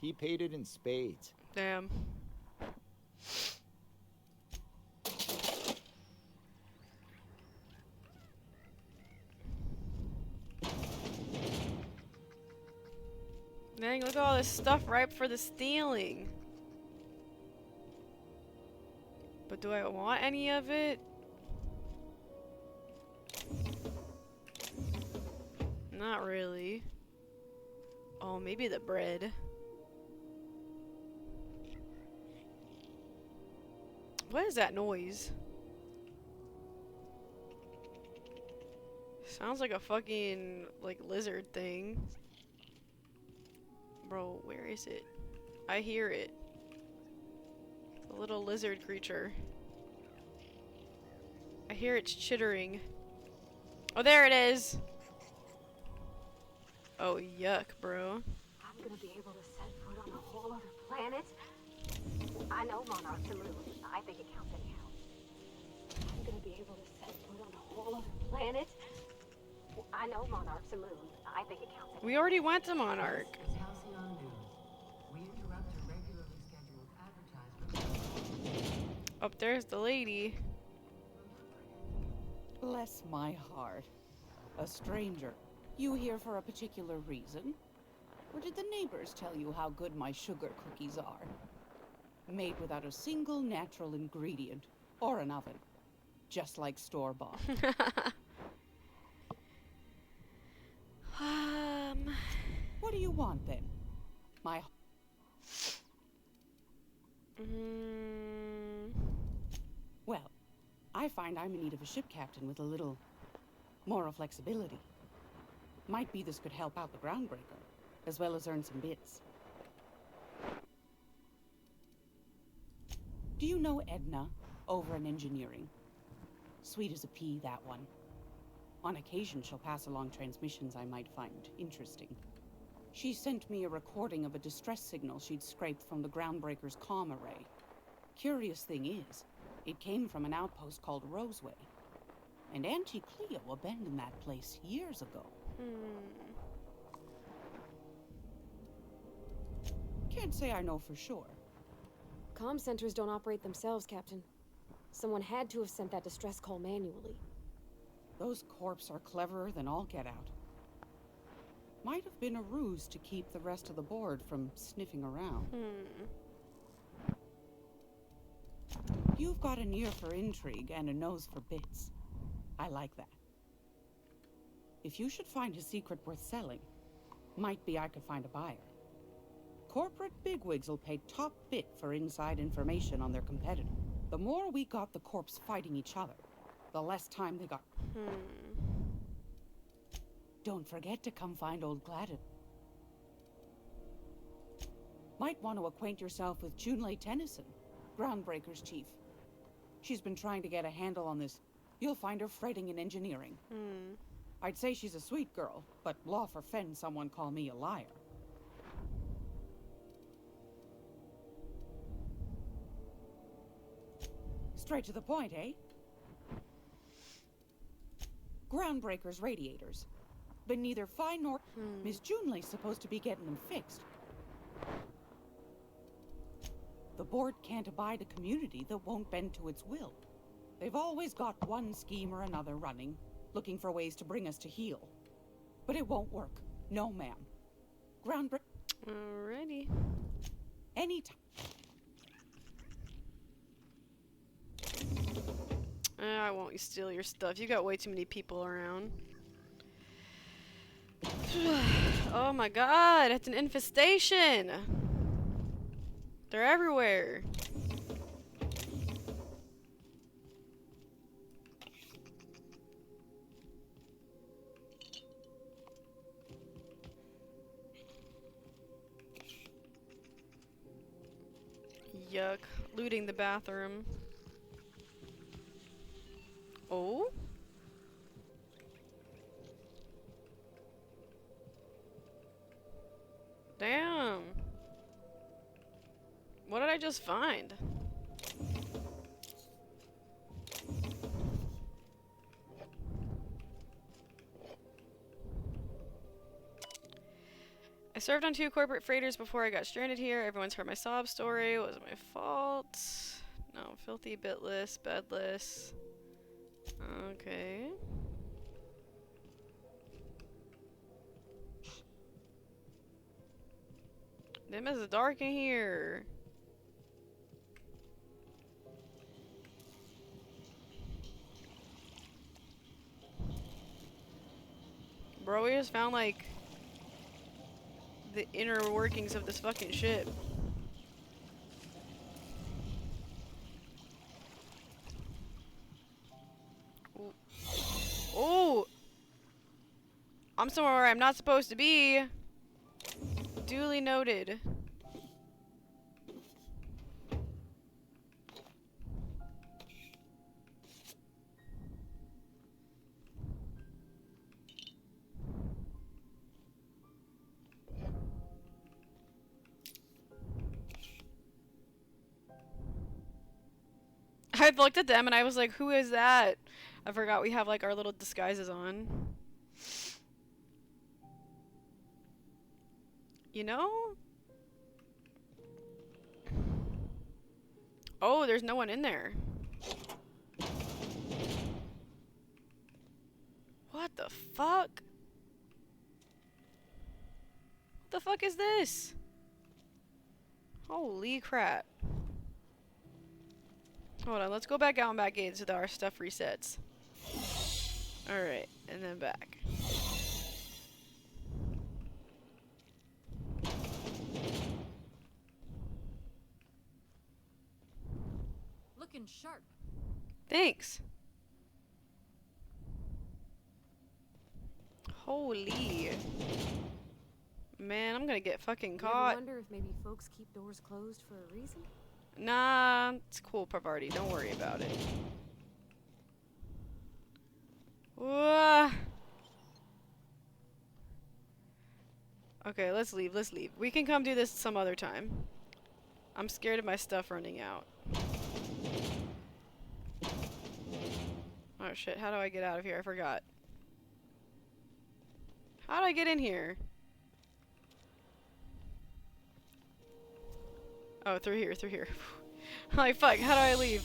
he paid it in spades. Damn. Dang, look at all this stuff ripe for the stealing. But do I want any of it? Not really. Oh, maybe the bread. What is that noise? Sounds like a fucking, like, lizard thing. Bro, where is it? I hear it. It's a little lizard creature. I hear it's chittering. Oh, there it is! Oh, yuck, bro. I'm gonna be able to set foot on a whole other planet. I know Monarch's a moon. I think it counts anyhow. I'm gonna be able to set foot on a whole other planet. I know Monarch's a moon. I think it counts anyhow. We already went to Monarch. Halcyon News. We interrupt your regularly scheduled advertisement. Oh, there's the lady. Bless my heart. A stranger. You here for a particular reason? Or did the neighbors tell you how good my sugar cookies are? Made without a single natural ingredient or an oven. Just like store-bought. What do you want then? My... Well, I find I'm in need of a ship captain with a little moral flexibility. Might be this could help out the groundbreaker, as well as earn some bits. Do you know Edna, over in engineering? Sweet as a pea, that one. On occasion, she'll pass along transmissions I might find interesting. She sent me a recording of a distress signal she'd scraped from the groundbreaker's comm array. Curious thing is, it came from an outpost called Roseway. And Auntie Cleo abandoned that place years ago. Can't say I know for sure. Comm centers don't operate themselves, Captain. Someone had to have sent that distress call manually. Those corps are cleverer than all get out. Might have been a ruse to keep the rest of the board from sniffing around. You've got an ear for intrigue and a nose for bits. I like that. If you should find a secret worth selling, might be I could find a buyer. Corporate bigwigs will pay top bit for inside information on their competitor. The more we got the corps fighting each other, the less time they got. Don't forget to come find old Gladys. Might want to acquaint yourself with Junlei Tennyson, Groundbreaker's chief. She's been trying to get a handle on this. You'll find her fretting in engineering. I'd say she's a sweet girl, but law forfend someone call me a liar. Straight to the point, eh? Groundbreaker's radiators. Been neither fine nor... Miss Junlei's supposed to be getting them fixed. The board can't abide a community that won't bend to its will. They've always got one scheme or another running, looking for ways to bring us to heel. But it won't work. No, ma'am. Alrighty. Anytime. I won't steal your stuff. You got way too many people around. Oh my god, it's an infestation! They're everywhere. Yuck. Looting the bathroom. Oh? Damn. What did I just find? I served on 2 corporate freighters before I got stranded here. Everyone's heard my sob story. It wasn't my fault. No, filthy, bitless, bedless. Okay. Damn, it's dark in here. Bro, we just found like the inner workings of this fucking ship. Oh! I'm somewhere where I'm not supposed to be. Duly noted. I looked at them and I was like, who is that? I forgot we have like our little disguises on. You know? Oh, there's no one in there. What the fuck? What the fuck is this? Holy crap. Hold on, let's go back out and back in so that our stuff resets. Alright, and then back. Looking sharp. Thanks. Holy. Man, I'm gonna get fucking You ever caught. wonder if maybe folks keep doors closed for a reason? Nah, it's cool, Parvati. Don't worry about it. Whoa. Okay, let's leave. Let's leave. We can come do this some other time. I'm scared of my stuff running out. Oh shit, how do I get out of here? I forgot. How do I get in here? Oh, through here, through here. Like, fuck, how do I leave?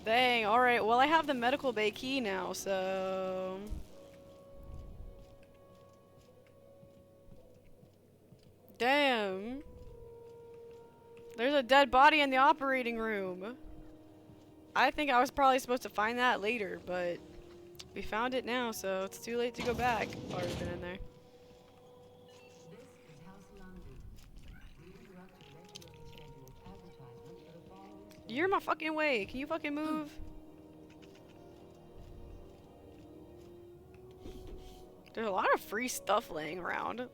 Dang, alright, well I have the medical bay key now, so... Damn. There's a dead body in the operating room. I think I was probably supposed to find that later, but we found it now, so it's too late to go back. Already been in there. You're in my fucking way. Can you fucking move? There's a lot of free stuff laying around.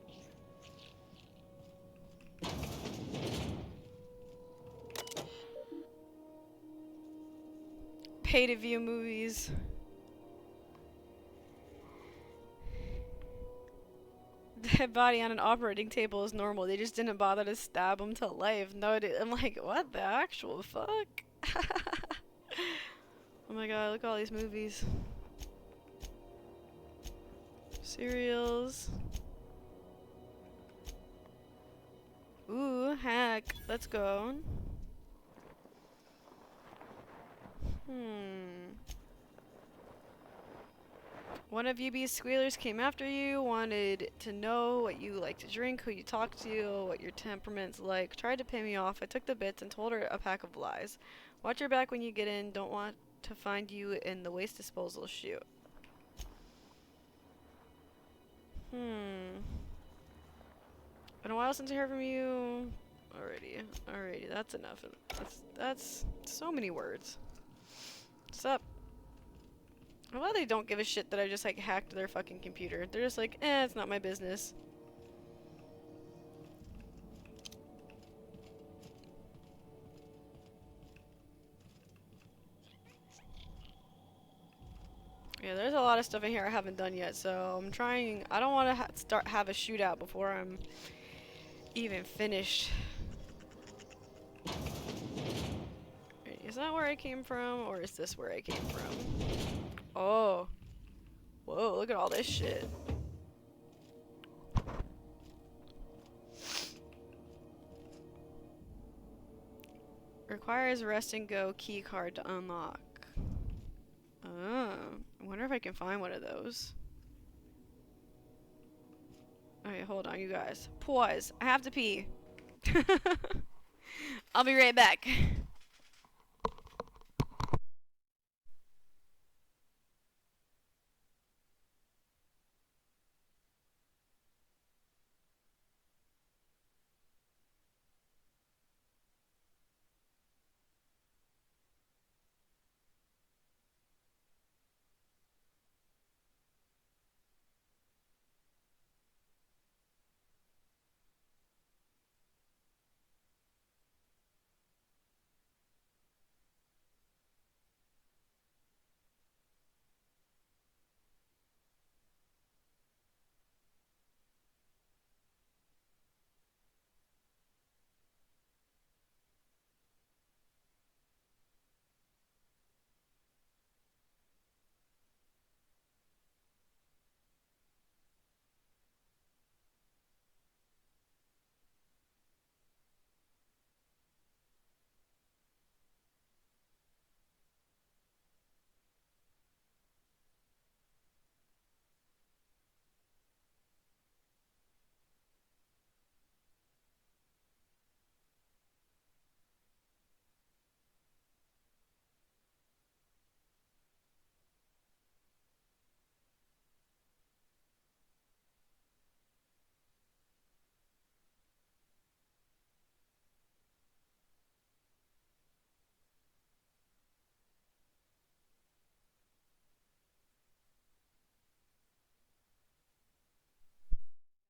Pay to view movies. Dead body on an operating table is normal. They just didn't bother to stab him to life. No, dude, I'm like, what the actual fuck? Oh my god, look at all these movies. Cereals. Ooh, heck. Let's go. One of UB's squealers came after you, wanted to know what you like to drink, who you talk to, what your temperament's like, tried to pay me off. I took the bits and told her a pack of lies. Watch your back when you get in, don't want to find you in the waste disposal chute. Been a while since I heard from you. Alrighty, that's enough. That's so many words. What's up? Well, they don't give a shit that I just like hacked their fucking computer. They're just like, it's not my business. Yeah, there's a lot of stuff in here I haven't done yet, so I'm trying. I don't want to have a shootout before I'm even finished. Wait, is that where I came from, or is this where I came from? Oh. Whoa, look at all this shit. Requires rest and go key card to unlock. Oh, I wonder if I can find one of those. Okay, hold on, you guys. Pause. I have to pee. I'll be right back.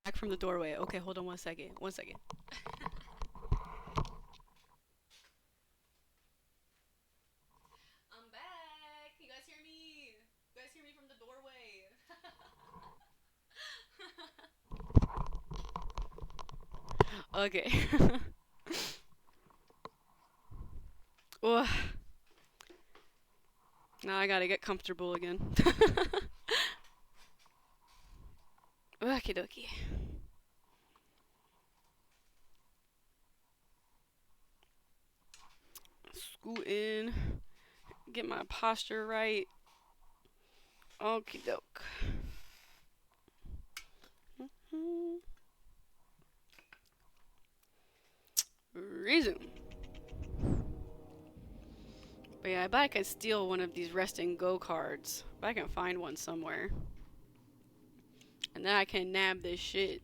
Back from the doorway. Okay, hold on 1 second. 1 second. I'm back. You guys hear me? You guys hear me from the doorway? Okay. Ugh. Now I gotta get comfortable again. Okie dokie. scooting. Get my posture right. Okie doke. Resume. But yeah, I bet I could steal one of these rest and go cards. But I can find one somewhere. And then I can nab this shit.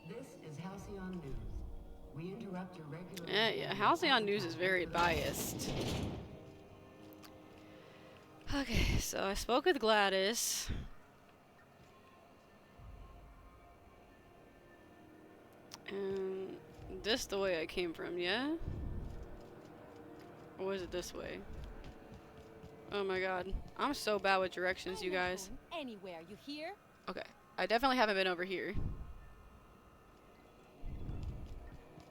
This is Halcyon News. We interrupt your regular... Yeah, Halcyon News is very biased. Okay, so I spoke with Gladys. And this the way I came from, yeah? Or was it this way? Oh my god. I'm so bad with directions, you guys. Anywhere, you hear? Okay. I definitely haven't been over here.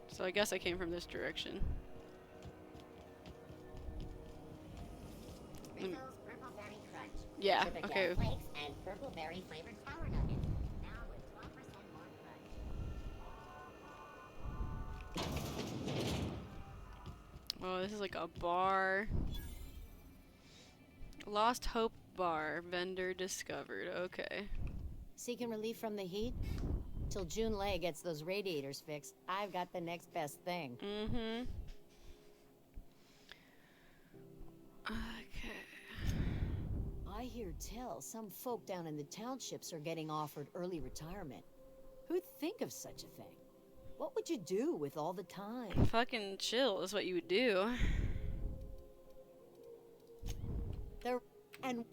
So I guess I came from this direction. Ripple's Purple Berry Crunch. Yeah, With okay. flakes and purple berry flavored sour nuggets. Now with 12% more crunch. Oh, this is like a bar. Lost Hope Bar. Vendor discovered. Okay. Seeking relief from the heat? Till June Lay gets those radiators fixed, I've got the next best thing. Mm-hmm. Okay. I hear tell some folk down in the townships are getting offered early retirement. Who'd think of such a thing? What would you do with all the time? Fucking chill is what you would do. There and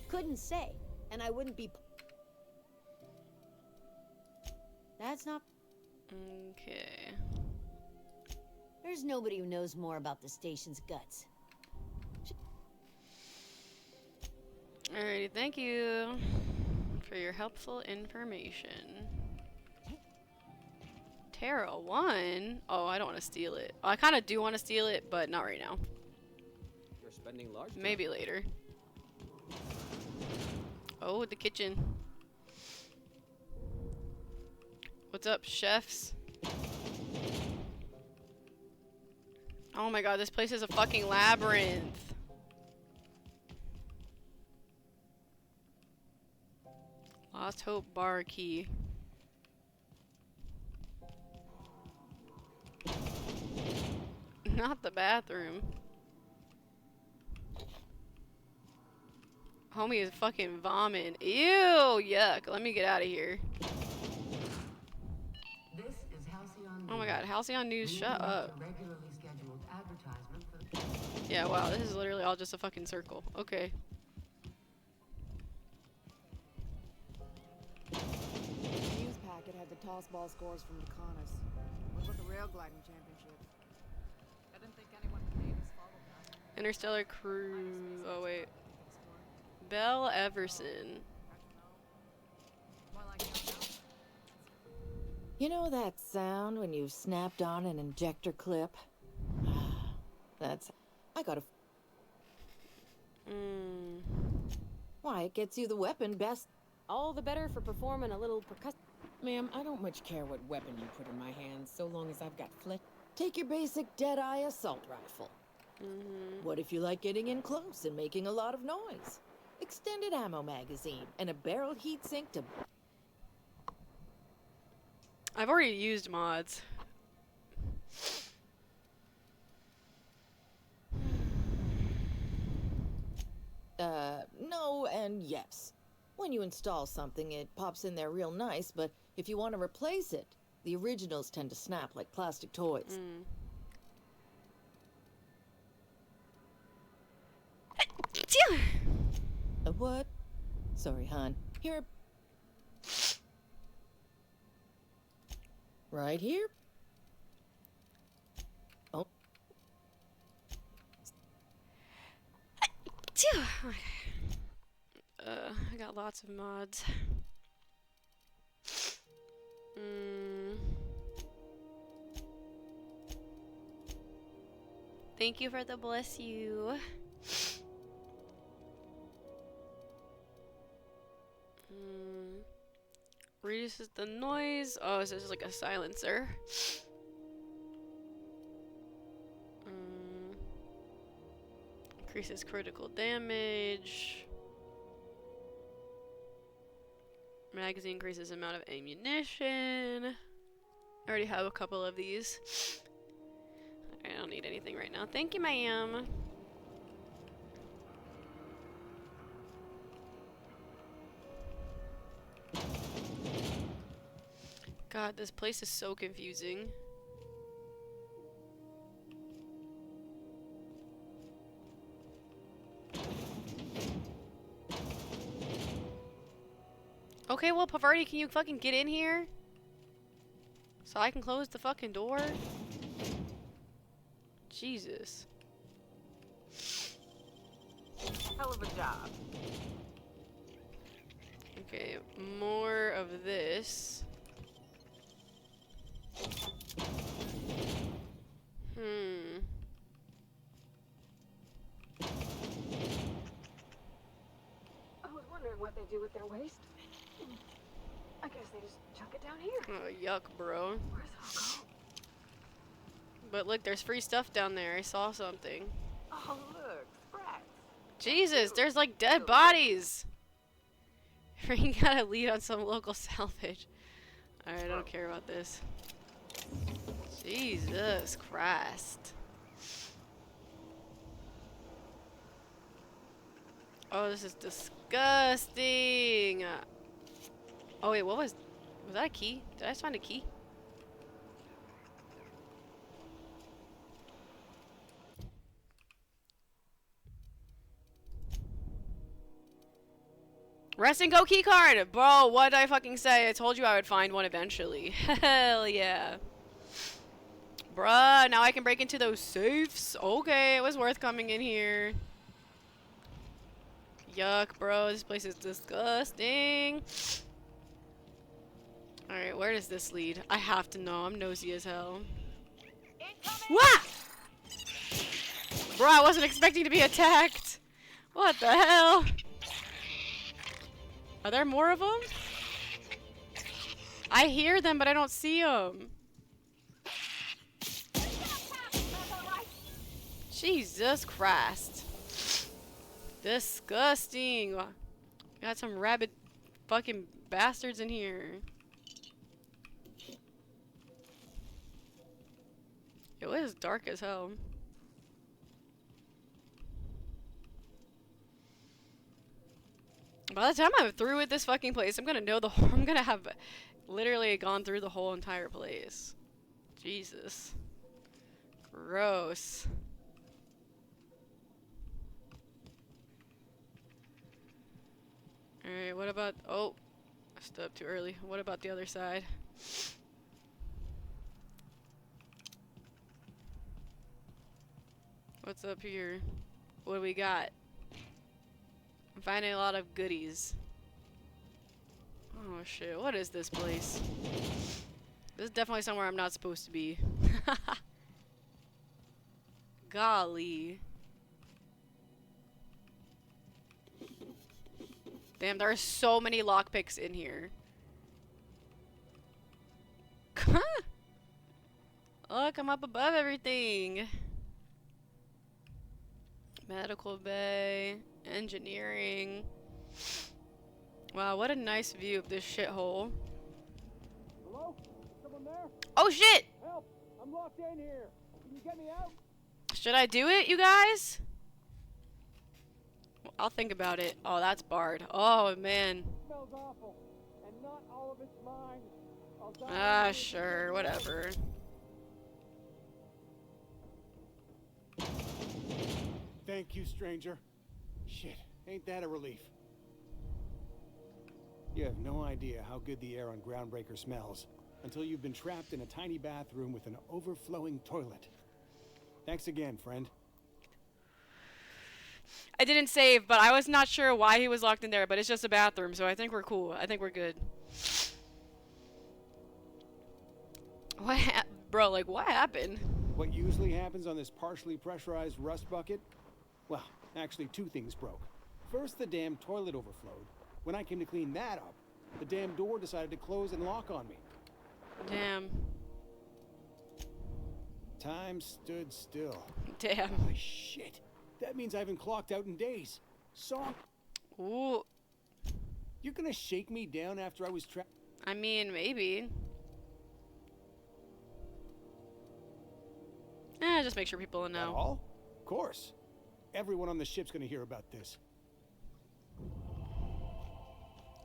couldn't say, and I wouldn't be. That's not. Okay. There's nobody who knows more about the station's guts. Alrighty, thank you for your helpful information. Terra 1? Oh, I don't want to steal it. I kind of do want to steal it, but not right now. You're spending large. Maybe later. Oh, the kitchen. What's up, chefs? Oh my god, this place is a fucking labyrinth. Lost Hope bar key. Not the bathroom. Homie is fucking vomiting. Ew, yuck. Let me get out of here. This is Halcyon Oh my god, Halcyon News, We shut interrupt up. a regularly scheduled advertisement for the... Yeah, wow, this is literally all just a fucking circle. Okay. The news packet had the toss ball scores from Laconis. What about the rail gliding championship? I didn't think anyone could name us followed that. Interstellar Crew. Oh, wait. Belle Everson. You know that sound when you've snapped on an injector clip? That's... I got a... Why, it gets you the weapon best... All the better for performing a little percuss... Ma'am, I don't much care what weapon you put in my hands, so long as I've got flit. Take your basic Deadeye assault rifle. What if you like getting in close and making a lot of noise? Extended ammo magazine and a barrel heatsink to... I've already used mods. No and yes. When you install something, it pops in there real nice, but if you want to replace it, the originals tend to snap like plastic toys. A what? Sorry, hon. Here. Right here. Oh. I got lots of mods. Thank you for the bless you. Reduces the noise. Oh, so this is like a silencer. Increases critical damage. Magazine increases amount of ammunition. I already have a couple of these. I don't need anything right now. Thank you, ma'am. God, this place is so confusing. Okay, well, Pavarti, can you fucking get in here? So I can close the fucking door? Jesus. Hell of a job. Okay, more of this. I was wondering what they do with their waste. I guess they just chuck it down here. Oh, yuck, bro. Where's it all go? But look, there's free stuff down there. I saw something. Oh, look, Sprats. Jesus, there's like dead bodies. We gotta lead on some local salvage. Alright, I don't care about this. Jesus Christ. Oh, this is disgusting. Oh wait, what was that a key? Did I just find a key? Rest and go key card! Bro, what did I fucking say? I told you I would find one eventually. Hell yeah. Bruh, now I can break into those safes. Okay, it was worth coming in here. Yuck, bro. This place is disgusting. Alright, where does this lead? I have to know. I'm nosy as hell. Wah! Bro, I wasn't expecting to be attacked. What the hell? Are there more of them? I hear them, but I don't see them. Jesus Christ. Disgusting. Got some rabid fucking bastards in here. It was dark as hell. By the time I'm through with this fucking place, I'm gonna know the whole, I'm gonna have literally gone through the whole entire place. Jesus. Gross. Alright, what about... Oh, I stood up too early. What about the other side? What's up here? What do we got? I'm finding a lot of goodies. Oh shit, what is this place? This is definitely somewhere I'm not supposed to be. Golly. Damn, there are so many lockpicks in here. Look, I'm up above everything. Medical bay, engineering. Wow, what a nice view of this shithole. Hello? Someone there? Oh shit! Help! I'm locked in here. Can you get me out? Should I do it, you guys? Well, I'll think about it. Oh, that's barred. Oh man. It smells awful, and not all of it's mine. I'll die. Ah, sure, whatever. Thank you, stranger. Shit, ain't that a relief? You have no idea how good the air on Groundbreaker smells until you've been trapped in a tiny bathroom with an overflowing toilet. Thanks again, friend. I didn't save, but I was not sure why he was locked in there, but it's just a bathroom, so I think we're cool. I think we're good. What bro, like, what happened? What usually happens on this partially pressurized rust bucket? Well, actually 2 things broke. First, the damn toilet overflowed. When I came to clean that up, The damn door decided to close and lock on me. Damn. Time stood still. Damn. Oh, shit. That means I haven't clocked out in days. So... Ooh. You're gonna shake me down after I was trapped? I mean, maybe. Just make sure people know. At all? Of course. Everyone on the ship's gonna hear about this.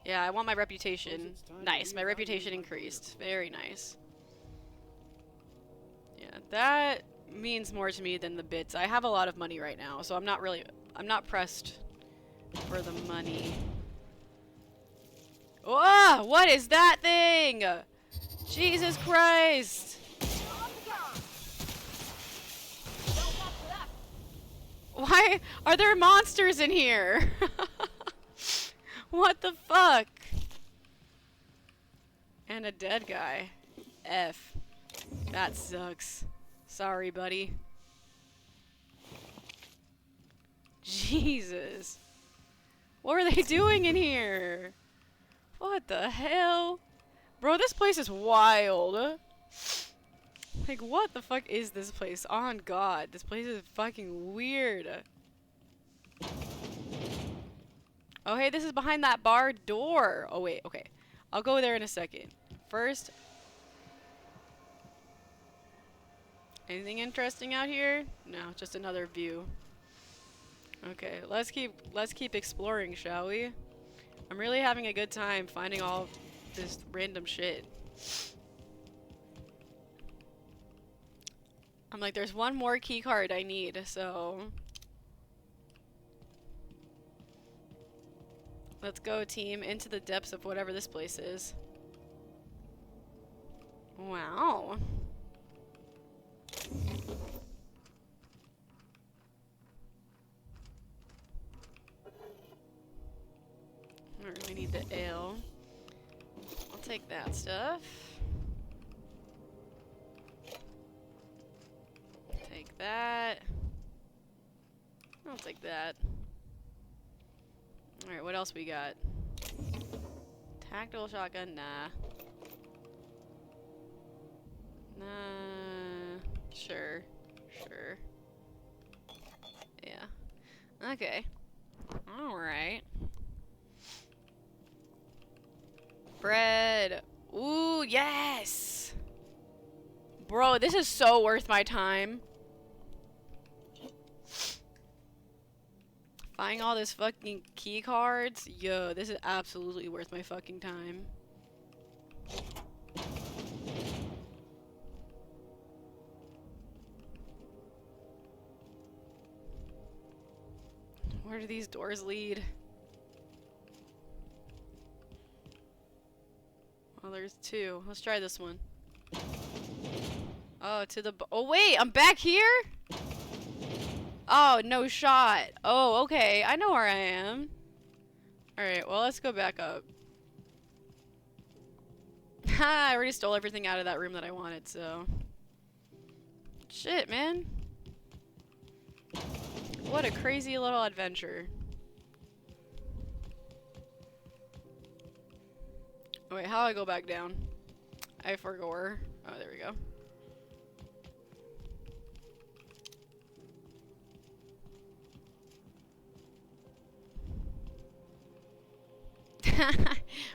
Yeah, I want my reputation. Nice, my reputation increased. Very nice. Yeah, that means more to me than the bits. I have a lot of money right now, so I'm not pressed for the money. Oh, what is that thing? Jesus Christ! Why are there monsters in here? What the fuck? And a dead guy. F. That sucks. Sorry, buddy. Jesus. What are they doing in here? What the hell? Bro, this place is wild. Like, what the fuck is this place? On God, this place is fucking weird. Oh, hey, this is behind that bar door. Oh, wait, okay. I'll go there in a second. First, anything interesting out here? No, just another view. Okay, let's keep exploring, shall we? I'm really having a good time finding all this random shit. I'm like, there's one more key card I need, so let's go, team, into the depths of whatever this place is. Wow. Alright, we need the ale. I'll take that stuff. Take that. I'll take that. Alright, what else we got? Tactical shotgun? Nah. Nah. Sure. Sure. Yeah. Okay. Alright. Bread. Ooh, yes! Bro, this is so worth my time. Buying all this fucking key cards? Yo, this is absolutely worth my fucking time. Where do these doors lead? Well, there's two. Let's try this one. Oh, to the... Oh, wait! I'm back here?! Oh, no shot. Oh, okay. I know where I am. Alright, well, let's go back up. Ha! I already stole everything out of that room that I wanted, so... Shit, man. What a crazy little adventure. Wait, how do I go back down? I forgot. Oh, there we go.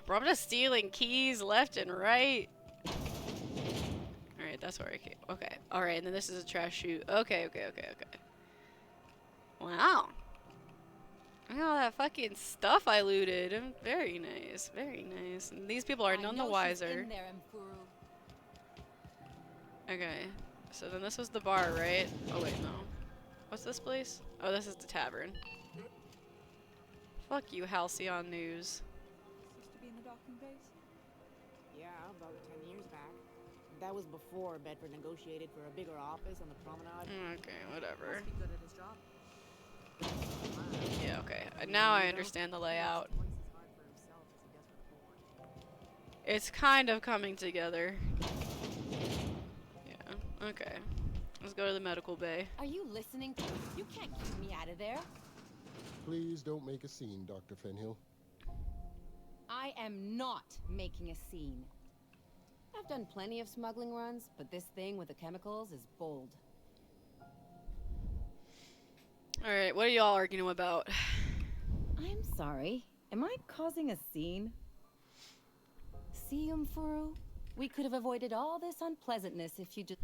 Bro, I'm just stealing keys left and right. Alright, that's where I came. Okay. Alright, and then this is a trash chute. Okay. Wow. Look at all that fucking stuff I looted. Very nice. Very nice. And these people are none the wiser. Okay. So then this was the bar, right? Oh, wait, no. What's this place? Oh, this is the tavern. Fuck you, Halcyon News. Used to be in the docking base? Yeah, about 10 years back. That was before Bedford negotiated for a bigger office on the promenade. Okay, whatever. Must be good at his job. Yeah, okay. Now I understand the layout. It's kind of coming together. Yeah, okay. Let's go to the medical bay. Are you listening to me? You can't keep me out of there. Please don't make a scene, Dr. Fenhill. I I am not making a scene. I've done plenty of smuggling runs, but this thing with the chemicals is bold. Alright, what are y'all arguing about? I'm sorry. Am I causing a scene? See, Umfuru? We could have avoided all this unpleasantness if you just...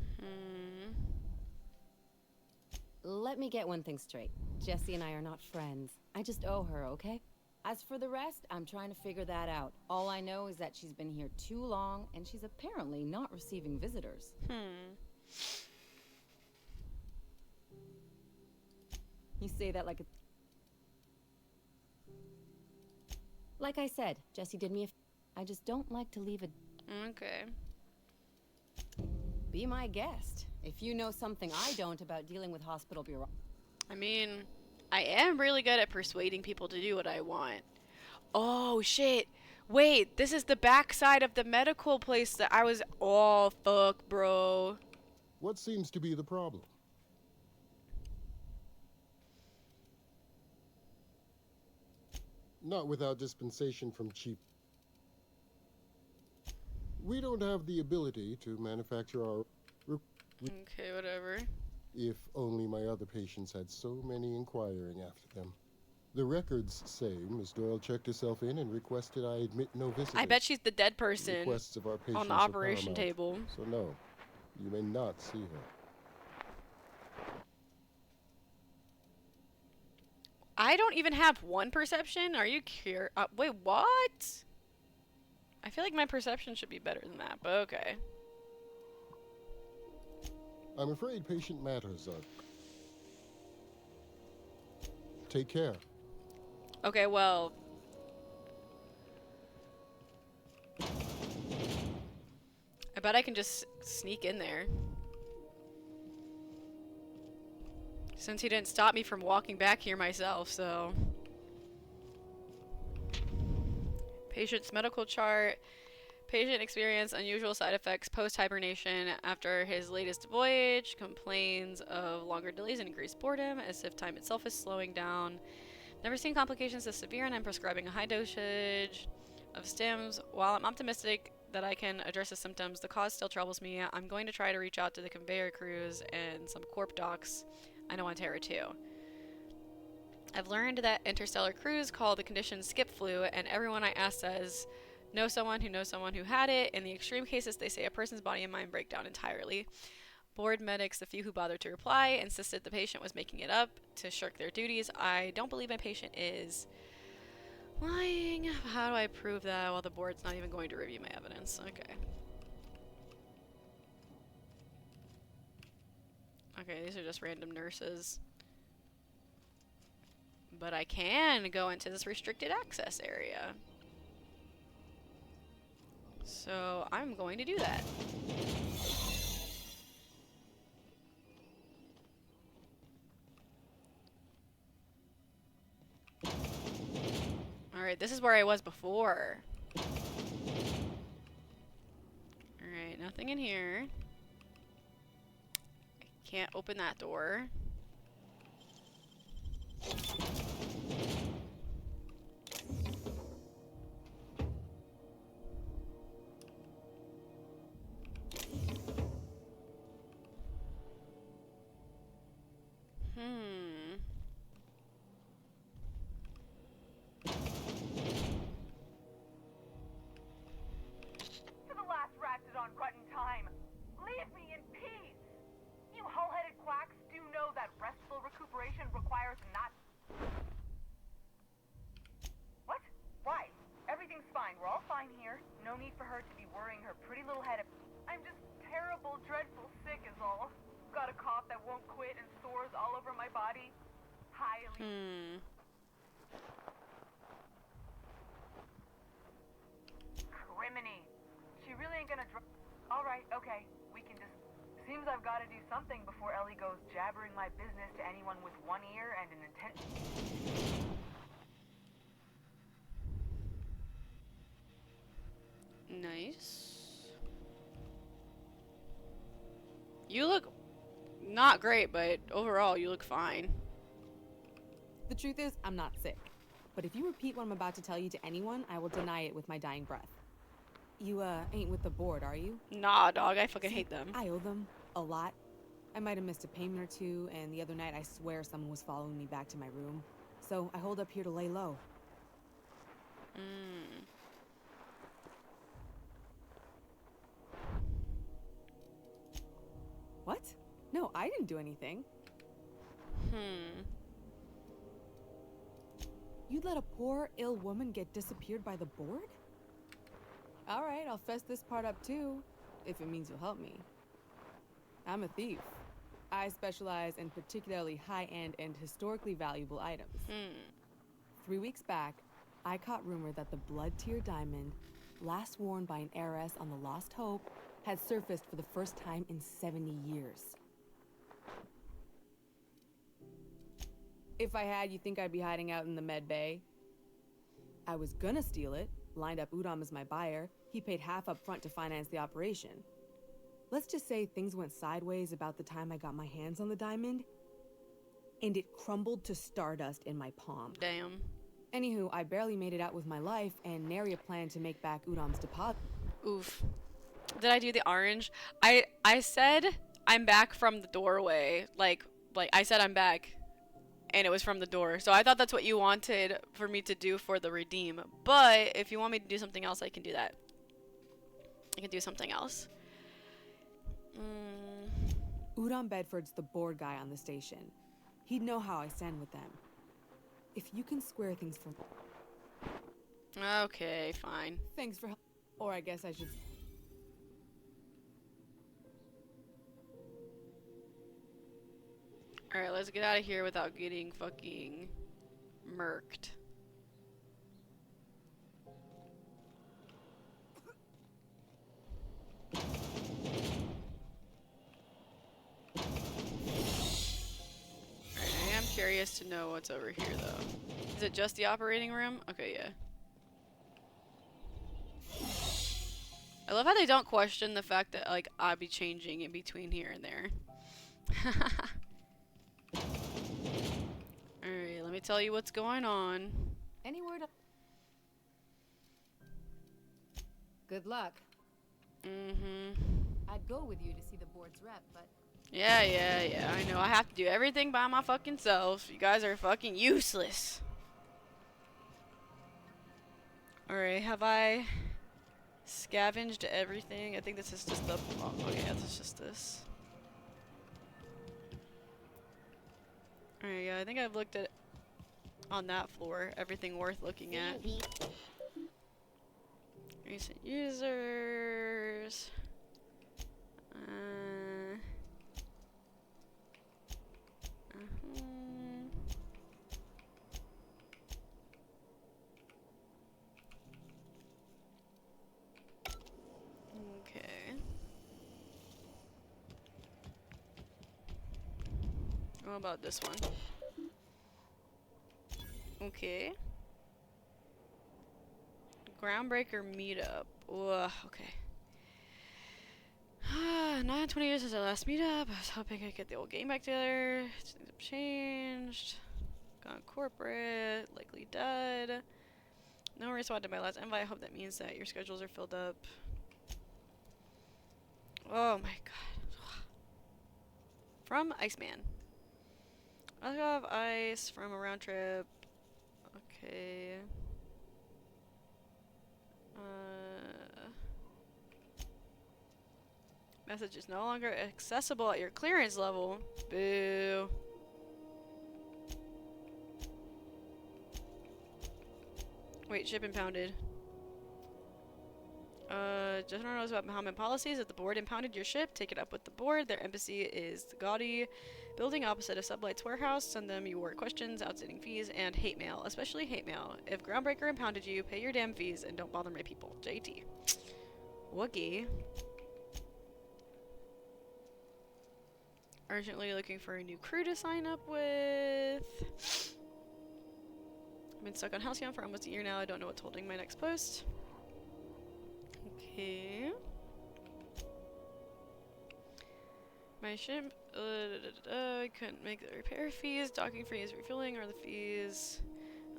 Let me get one thing straight. Jessie and I are not friends. I just owe her, okay? As for the rest, I'm trying to figure that out. All I know is that she's been here too long, and she's apparently not receiving visitors. You say that like a... Like I said, Jessie did me a... I just don't like to leave a... Okay. Be my guest. If you know something I don't about dealing with hospital bureau... I mean, I am really good at persuading people to do what I want. Oh, shit. Wait, this is the backside of the medical place that I was... Oh, fuck, bro. What seems to be the problem? Not without dispensation from Chief. We don't have the ability to manufacture our... Okay, whatever. If only my other patients had so many inquiring after them. The records say Miss Doyle checked herself in and requested I admit no visitors. I bet she's the dead person Requests of our patients on the are operation paramount. table. So no, you may not see her. I don't even have one perception? Are you curious? Wait, what? I feel like my perception should be better than that, but okay. I'm afraid patient matters are... Take care. Okay, well... I bet I can just sneak in there. Since he didn't stop me from walking back here myself, so... Patient's medical chart. Patient experienced unusual side effects post-hibernation after his latest voyage. Complains of longer delays and increased boredom, as if time itself is slowing down. Never seen complications this severe, and I'm prescribing a high dosage of stims. While I'm optimistic that I can address the symptoms, the cause still troubles me. I'm going to try to reach out to the conveyor crews and some corp docs I know on Terra 2. I've learned that interstellar crews call the condition skip flu, and everyone I ask says know someone who had it. In the extreme cases, they say a person's body and mind break down entirely. Board medics, the few who bothered to reply, insisted the patient was making it up to shirk their duties. I don't believe my patient is lying. How do I prove that? Well, the board's not even going to review my evidence. Okay. Okay, these are just random nurses. But I can go into this restricted access area. So I'm going to do that. Alright, this is where I was before. Alright, nothing in here. I can't open that door. To the last Ratdodon grunt in time, leave me in peace! You hull-headed quacks do know that restful recuperation requires not... What? Why? Everything's fine. We're all fine here. No need for her to be worrying her pretty little head. I'm just terrible, dreadful sick is all. Got a cough that won't quit and sores all over my body. Highly... Criminy. She really ain't gonna Alright, okay. We can just... Seems I've gotta do something before Ellie goes jabbering my business to anyone with one ear and an intent... Nice. You look not great, but overall you look fine. The truth is, I'm not sick. But but if you repeat what I'm about to tell you to anyone, I will deny it with my dying breath. You, ain't with the board, are you? Nah, dog, I fucking hate them. I owe them a lot. I might have missed a payment or two, and the other night I swear someone was following me back to my room. So I hold up here to lay low. What? No, I didn't do anything. You'd let a poor, ill woman get disappeared by the board? Alright, I'll fess this part up too, if it means you'll help me. I'm a thief. I specialize in particularly high-end and historically valuable items. 3 weeks back, I caught rumor that the Blood Tear diamond, last worn by an heiress on the Lost Hope, had surfaced for the first time in 70 years. If I had, you think I'd be hiding out in the Med Bay? I was gonna steal it, lined up Udom as my buyer. He paid half up front to finance the operation. Let's just say things went sideways about the time I got my hands on the diamond, and it crumbled to stardust in my palm. Damn. Anywho, I barely made it out with my life, and nary a plan to make back Udom's deposit. Oof. Did I do the orange? I said I'm back from the doorway. Like I said I'm back, and it was from the door. So I thought that's what you wanted for me to do for the redeem. But if you want me to do something else, I can do that. I can do something else. Udom Bedford's the board guy on the station. He'd know how I stand with them. If you can square things for me. Okay, fine. Thanks for help. Or I guess I should. Alright, let's get out of here without getting fucking murked. I am curious to know what's over here, though. Is it just the operating room? Okay, yeah. I love how they don't question the fact that, like, I'll be changing in between here and there. Alright, let me tell you what's going on. Any word up? Good luck. I'd go with you to see the board's rep, but... Yeah, I know. I have to do everything by my fucking self. You guys are fucking useless. Alright, have I scavenged everything? I think this is just the... Oh, yeah, this is just this. Alright, yeah, I think I've looked at... On that floor, everything worth looking at. Recent users... Okay. What about this one? Okay. Groundbreaker meetup. Ugh, okay. 20 years since our last meetup. I was hoping I'd get the old game back together. Things have changed. Gone corporate. Likely dead. No response to my last invite. I hope that means that your schedules are filled up. Oh my god. From Iceman. I have ice from a round trip. Okay. Message is no longer accessible at your clearance level. Boo. Wait, ship impounded. Just knows about Mohammed policies. If the board impounded your ship, take it up with the board. Their embassy is the Gaudi building opposite of Sublight's warehouse. Send them your questions, outstanding fees, and hate mail. Especially hate mail. If Groundbreaker impounded you, pay your damn fees and don't bother my people. JT. Wookie. Urgently looking for a new crew to sign up with. I've been stuck on Halcyon for almost a year now. I don't know what's holding my next post. Okay. My ship, I couldn't make the repair fees. Docking fees, refueling are the fees.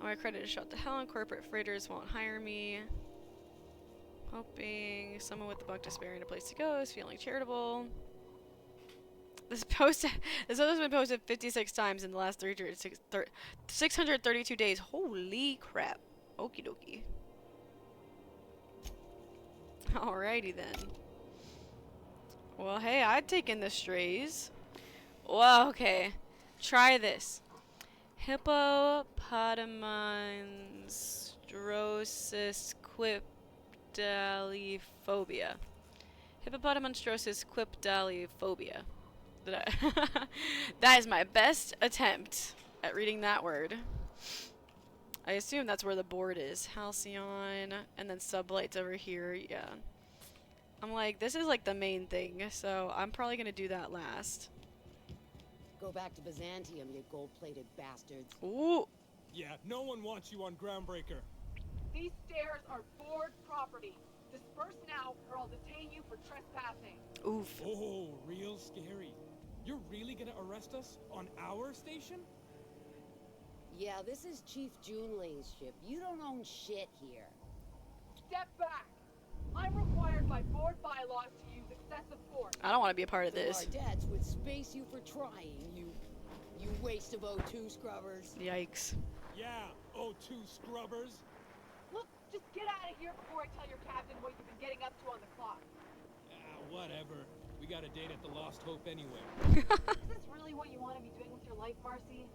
My credit is shot to hell and corporate freighters won't hire me. Hoping someone with the buck to spare and a place to go is feeling charitable. This post has been posted 56 times in the last 632 days. Holy crap. Okie dokie. Alrighty then. Well, hey, I'd taken the strays. Well, okay. Try this. Hippopotamonstrosis quipdaliphobia. Hippopotamonstrosis quipdaliphobia. That is my best attempt at reading that word. I assume that's where the board is. Halcyon, and then sublights over here. Yeah. I'm like, this is like the main thing, so I'm probably gonna do that last. Go back to Byzantium, you gold-plated bastards. Ooh. Yeah, no one wants you on Groundbreaker. These stairs are board property. Disperse now, or I'll detain you for trespassing. Oof. Oh, real scary. You're really gonna arrest us on our station? Yeah, this is Chief Junling's ship. You don't own shit here. Step back. I'm required by board bylaws to use excessive force. I don't want to be a part of this. Our dads would space you for trying, you waste of O2 scrubbers. Yikes. Yeah, O2 scrubbers. Look, just get out of here before I tell your captain what you've been getting up to on the clock. Whatever. We got a date at the Lost Hope anyway. Is this really what you want to be doing with your life, Marcy?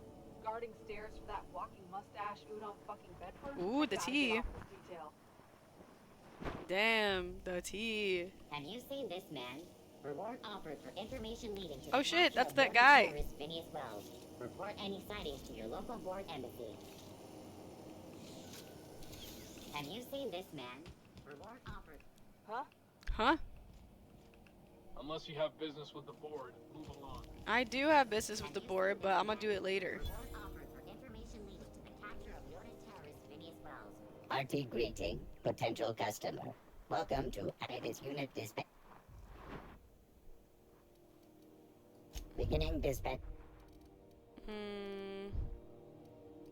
Guarding stairs for that walking mustache Udon fucking Bedford? Ooh, the tea. Detail. Damn, the tea. Have you seen this man? Reward offered for information leading to Oh shit, that's that guy. Phineas Wells. Report any sightings to your local board embassy. Have you seen this man? Reward offered. Huh? Huh? Unless you have business with the board, move along. I do have business with the board, but I'm gonna do it later. Reward offered for information leading to the capture of noted terrorist Phineas Wells. RT greeting, potential customer. Welcome to Atticus Unit Dispatch. Beginning dispatch.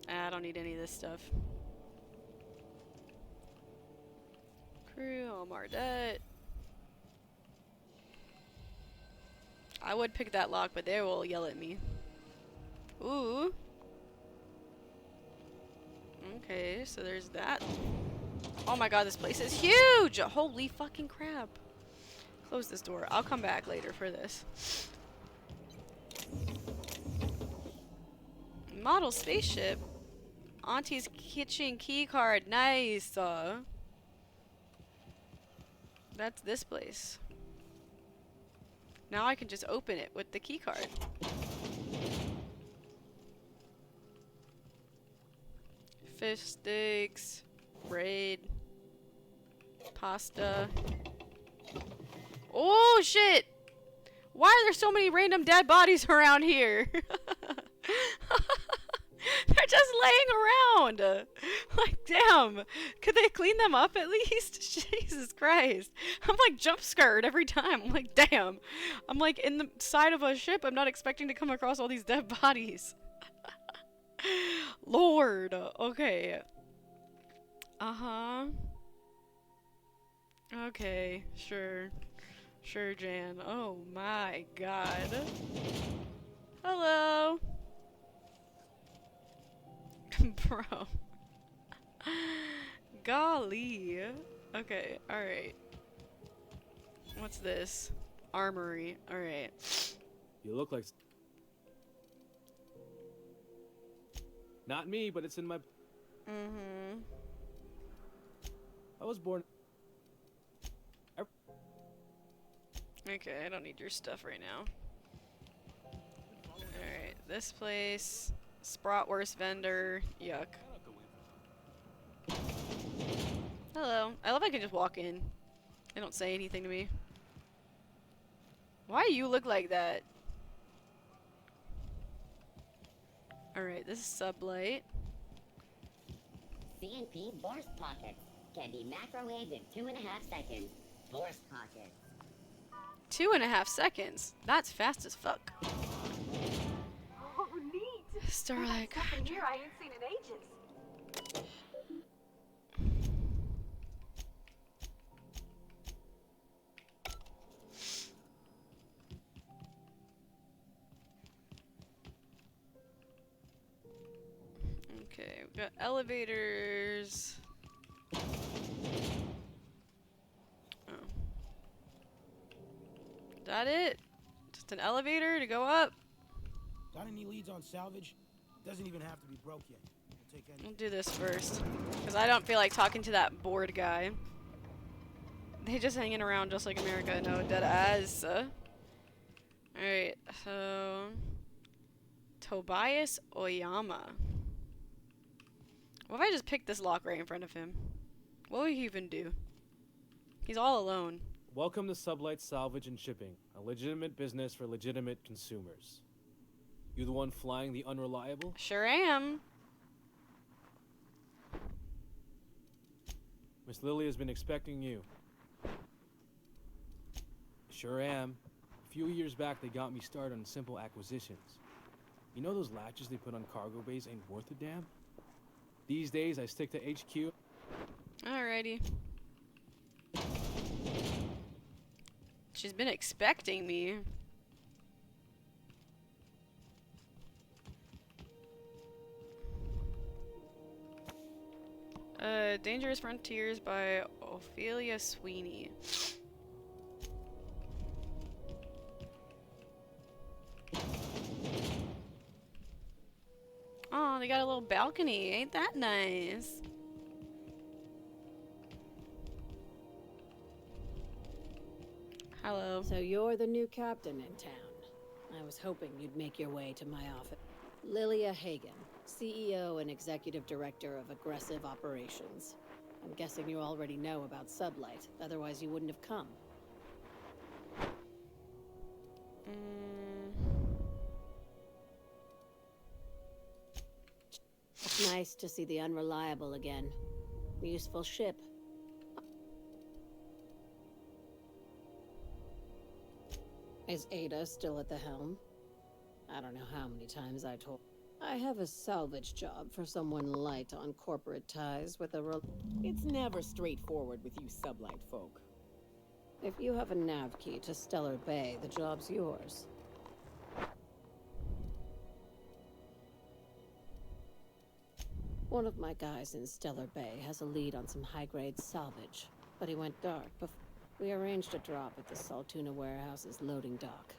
I don't need any of this stuff. Crew, Omar debt. I would pick that lock, but they will yell at me. Ooh. Okay, so there's that. Oh my god, this place is huge! Holy fucking crap. Close this door. I'll come back later for this. Model spaceship. Auntie's kitchen key card. Nice. That's this place. Now I can just open it with the key card. Fish sticks, bread, pasta. Oh shit! Why are there so many random dead bodies around here? They're just laying around. Like, damn. Could they clean them up at least? Jesus Christ. I'm like jump scared every time. I'm like, damn. I'm like in the side of a ship. I'm not expecting to come across all these dead bodies. Lord. Okay. Uh-huh. Okay. Sure. Sure, Jan. Oh my god. Hello. Bro. Golly. Okay, alright. What's this? Armory. Alright. You look like... Not me, but it's in my... Mm-hmm. I was born... Okay, I don't need your stuff right now. Alright, this place... Spratwurst vendor. Yuck. Hello. I love I can just walk in. They don't say anything to me. Why do you look like that? Alright, this is Sublight. CNP Borscht Pockets can be microwaved in 2.5 seconds. Borscht Pockets. 2.5 seconds? That's fast as fuck. Oh, neat. Starlight. Stuff in here I ain't seen in ages. Okay, we've got elevators. Oh. Is that it? Just an elevator to go up? Got any leads on salvage? Doesn't even have to be broke yet. We'll take any. We'll do this first. Because I don't feel like talking to that bored guy. They just hanging around just like America. No, dead ass. Alright, so... Tobias Oyama. What if I just pick this lock right in front of him? What would he even do? He's all alone. Welcome to Sublight Salvage and Shipping, a legitimate business for legitimate consumers. You the one flying the Unreliable? Sure am. Miss Lily has been expecting you. Sure am. A few years back, they got me started on simple acquisitions. You know those latches they put on cargo bays ain't worth a damn? These days, I stick to HQ. Alrighty. She's been expecting me. Dangerous Frontiers by Ophelia Sweeney. Oh, they got a little balcony. Ain't that nice? Hello. So you're the new captain in town. I was hoping you'd make your way to my office. Lilia Hagen, CEO and Executive Director of Aggressive Operations. I'm guessing you already know about Sublight, otherwise you wouldn't have come. It's nice to see the Unreliable again. Useful ship. Is Ada still at the helm? I don't know how many times I told. I have a salvage job for someone light on corporate ties with a It's never straightforward with you Sublight folk. If you have a nav key to Stellar Bay, the job's yours. One of my guys in Stellar Bay has a lead on some high-grade salvage, but he went dark before. We arranged a drop at the Saltuna warehouse's loading dock.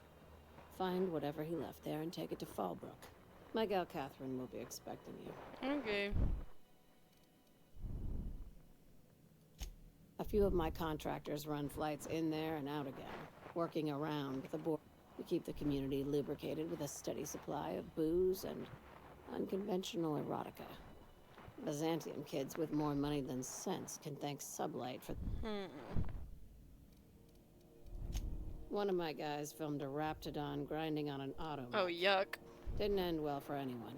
Find whatever he left there and take it to Fallbrook. My gal Catherine will be expecting you. Okay. A few of my contractors run flights in there and out again, working around the border. We keep the community lubricated with a steady supply of booze and unconventional erotica. Byzantium kids with more money than sense can thank Sublight for... One of my guys filmed a Raptidon grinding on an auto. Oh, yuck. Didn't end well for anyone.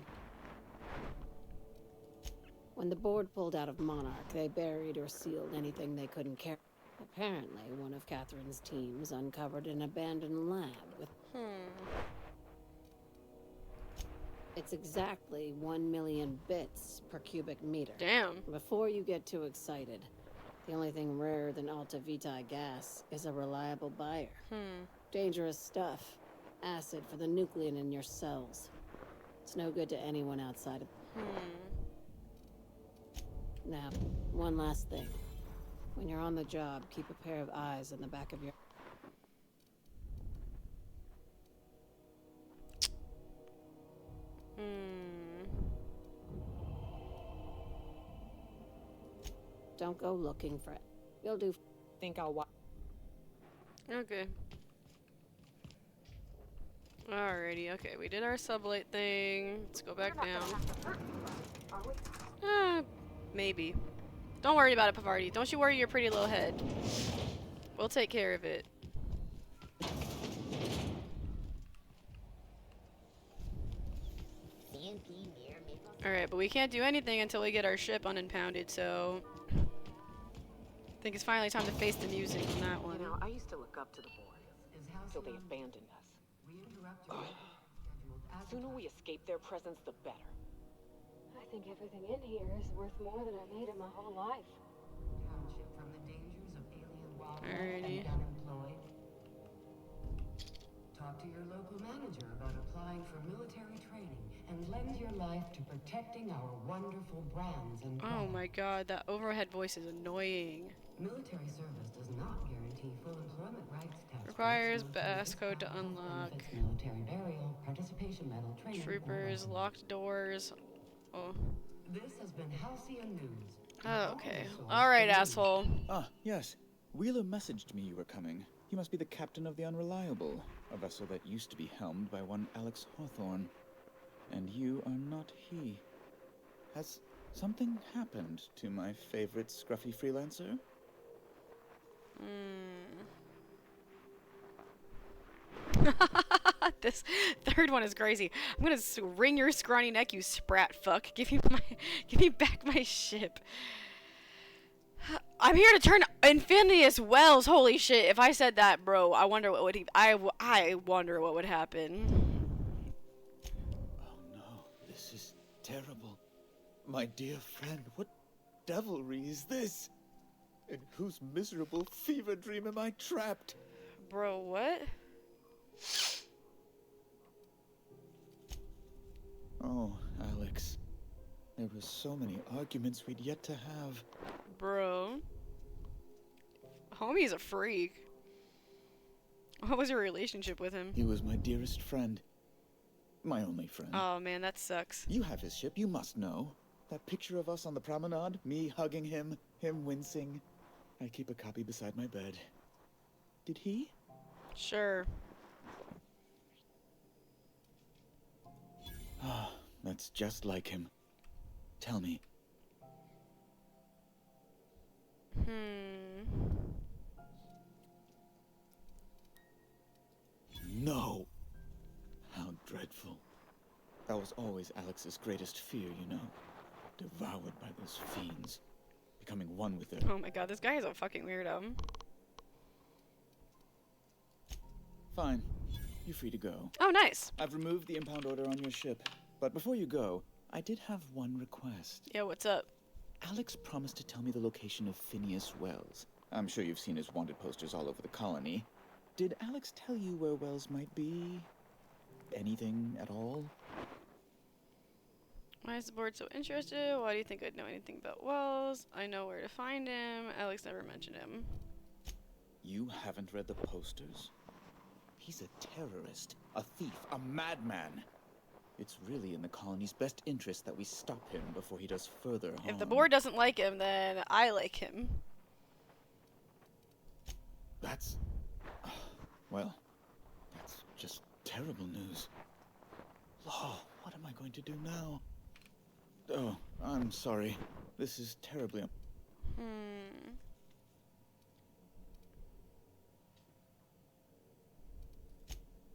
When the board pulled out of Monarch, they buried or sealed anything they couldn't carry. Apparently, one of Catherine's teams uncovered an abandoned lab with... It's exactly 1 million bits per cubic meter. Damn. Before you get too excited, the only thing rarer than Alta Vitae gas is a reliable buyer. Dangerous stuff. Acid for the nuclein in your cells. It's no good to anyone outside of... Now, one last thing. When you're on the job, keep a pair of eyes in the back of your... Don't go looking for it. You'll do... Think I'll watch. Okay. Alrighty, okay, we did our sublight thing. Let's go back down. Maybe. Don't worry about it, Pavarti. Don't you worry your pretty little head. We'll take care of it. Alright, but we can't do anything until we get our ship unimpounded, so... I think it's finally time to face the music on that one. You know, I used to look up to the board, till they abandoned us. Sooner we escape their presence, the better. I think everything in here is worth more than I made in my whole life. From the dangers of alien wildlife Alrighty. and unemployed. Talk to your local manager about applying qualifying for military training and lend your life to protecting our wonderful brands and Oh products. my god, that overhead voice is annoying. Military service does not guarantee full employment rights, tax Requires breaks, military passcode to discount, health unlock. benefits, military burial, participation medal, training, or Troopers, weapons. locked doors. Oh. This has been Halcyon News. Oh, okay. Alright, asshole. Ah, yes. Wheeler messaged me you were coming. You must be the captain of the Unreliable, a vessel that used to be helmed by one Alex Hawthorne. And you are not he. Has something happened to my favorite scruffy freelancer? This third one is crazy. I'm gonna wring your scrawny neck, you sprat fuck. Give me back my ship. I'm here to turn Infinius Wells. Holy shit! If I said that, bro, I wonder what would I wonder what would happen. Oh no, this is terrible. My dear friend, what devilry is this? In whose miserable fever dream am I trapped? Bro, what? Oh, Alex. There were so many arguments we'd yet to have. Bro. Homie's a freak. What was your relationship with him? He was my dearest friend. My only friend. Oh man, that sucks. You have his ship, you must know. That picture of us on the promenade, me hugging him, him wincing. I keep a copy beside my bed. Did he? Sure. Ah, that's just like him. Tell me. No! How dreadful. That was always Alex's greatest fear, you know. Devoured by those fiends. Becoming one with them. Oh my god, this guy is a fucking weirdo. Fine. You're free to go. Oh, nice. I've removed the impound order on your ship. But before you go, I did have one request. Yeah, what's up? Alex promised to tell me the location of Phineas Wells. I'm sure you've seen his wanted posters all over the colony. Did Alex tell you where Wells might be? Anything at all? Why is the board so interested? Why do you think I'd know anything about Wells? I know where to find him. Alex never mentioned him. You haven't read the posters? He's a terrorist, a thief, a madman. It's really in the colony's best interest that we stop him before he does further harm. If the board doesn't like him, then I like him. That's... well, that's just terrible news. Law, what am I going to do now? Oh, I'm sorry. This is terribly...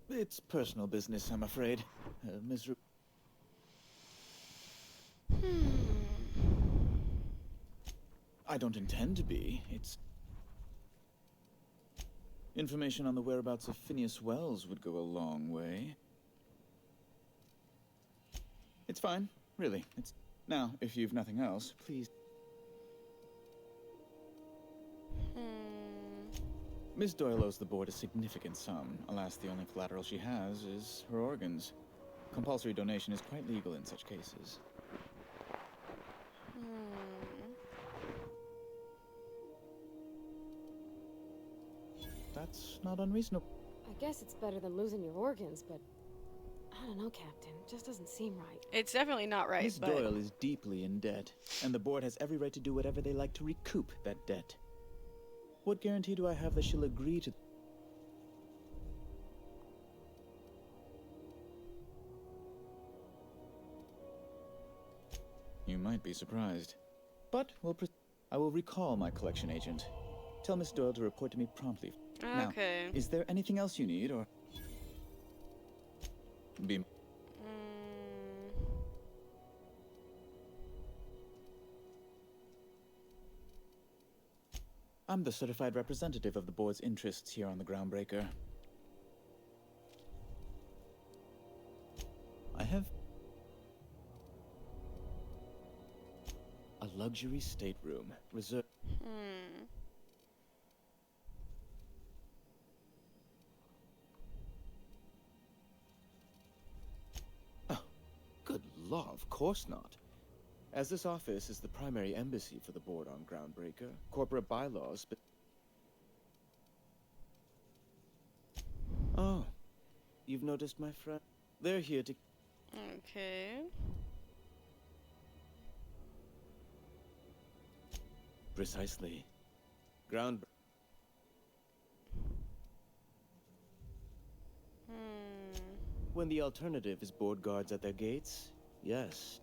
It's personal business, I'm afraid. I don't intend to be. It's... Information on the whereabouts of Phineas Wells would go a long way. It's fine, really. It's... Now, if you've nothing else, please... Miss Doyle owes the board a significant sum. Alas, the only collateral she has is her organs. Compulsory donation is quite legal in such cases. That's not unreasonable. I guess it's better than losing your organs, but I don't know, Captain. It just doesn't seem right. It's definitely not right, Miss but... Doyle is deeply in debt, and the board has every right to do whatever they like to recoup that debt. What guarantee do I have that she'll agree to... You might be surprised. But I will recall my collection agent. Tell Miss Doyle to report to me promptly. Okay. Now, is there anything else you need, or... Be... I'm the certified representative of the board's interests here on the Groundbreaker. I have a luxury stateroom reserved. law, of course not. As this office is the primary embassy for the board on Groundbreaker, corporate bylaws... Oh, you've noticed my friend? They're here to... Okay. Precisely. Ground... When the alternative is board guards at their gates, yes.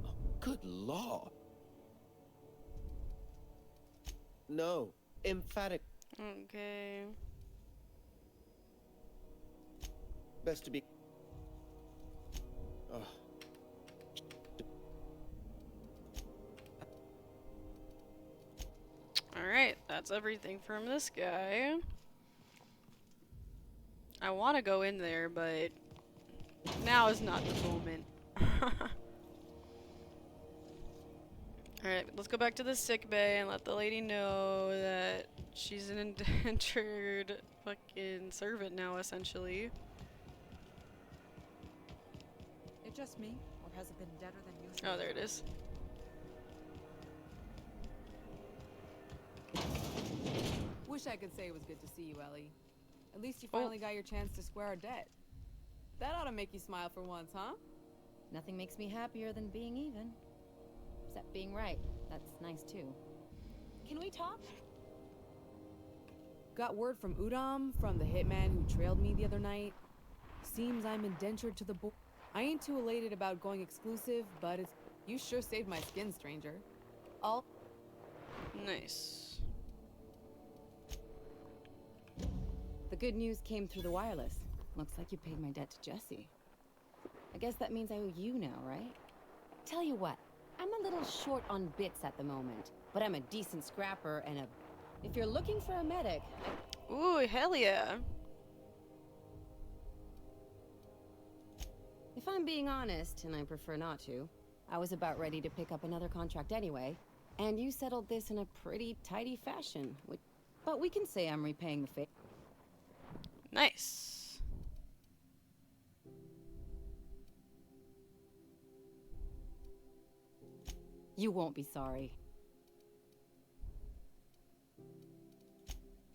Oh, good law. No, emphatic. Okay. Best to be... Ugh. Alright, that's everything from this guy. I want to go in there, but now is not the moment. Alright, let's go back to the sick bay and let the lady know that she's an indentured fucking servant now, essentially. It just me, or has it been deader than usual? Oh, there it is. Wish I could say it was good to see you, Ellie. At least you finally got your chance to square our debt. That ought to make you smile for once, huh? Nothing makes me happier than being even. Except being right. That's nice too. Can we talk? Got word from Udam, from the hitman who trailed me the other night. Seems I'm indentured to the board. I ain't too elated about going exclusive, but it's... You sure saved my skin, stranger. All... Nice. The good news came through the wireless. Looks like you paid my debt to Jesse. I guess that means I owe you now, right? Tell you what, I'm a little short on bits at the moment, but I'm a decent scrapper and a... If you're looking for a medic... Ooh, hell yeah. If I'm being honest, and I prefer not to, I was about ready to pick up another contract anyway, and you settled this in a pretty tidy fashion. But we can say I'm repaying the favor. Nice. You won't be sorry.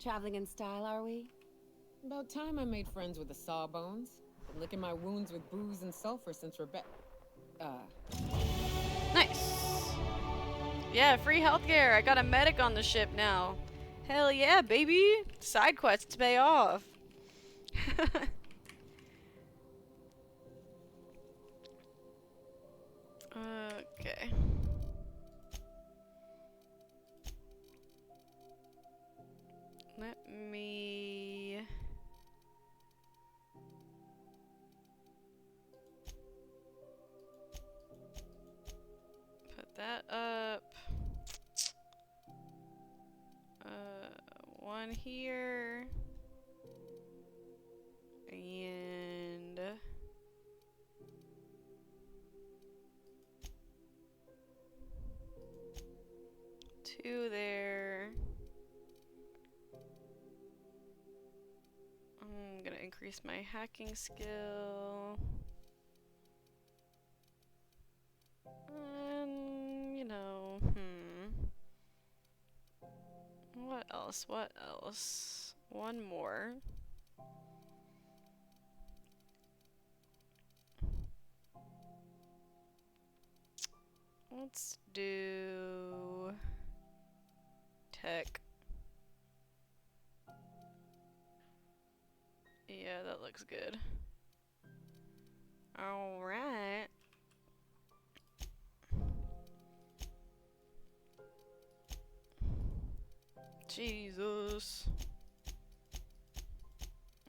Traveling in style, are we? About time I made friends with the Sawbones. Been licking my wounds with booze and sulfur since Rebecca. Nice. Yeah, free healthcare. I got a medic on the ship now. Hell yeah, baby. Side quests pay off. Okay. Let me... put that up. One here. And... 2 there. I'm gonna increase my hacking skill. And, you know, what else? What else? One more. Let's do tech. Yeah, that looks good. All right. Jesus.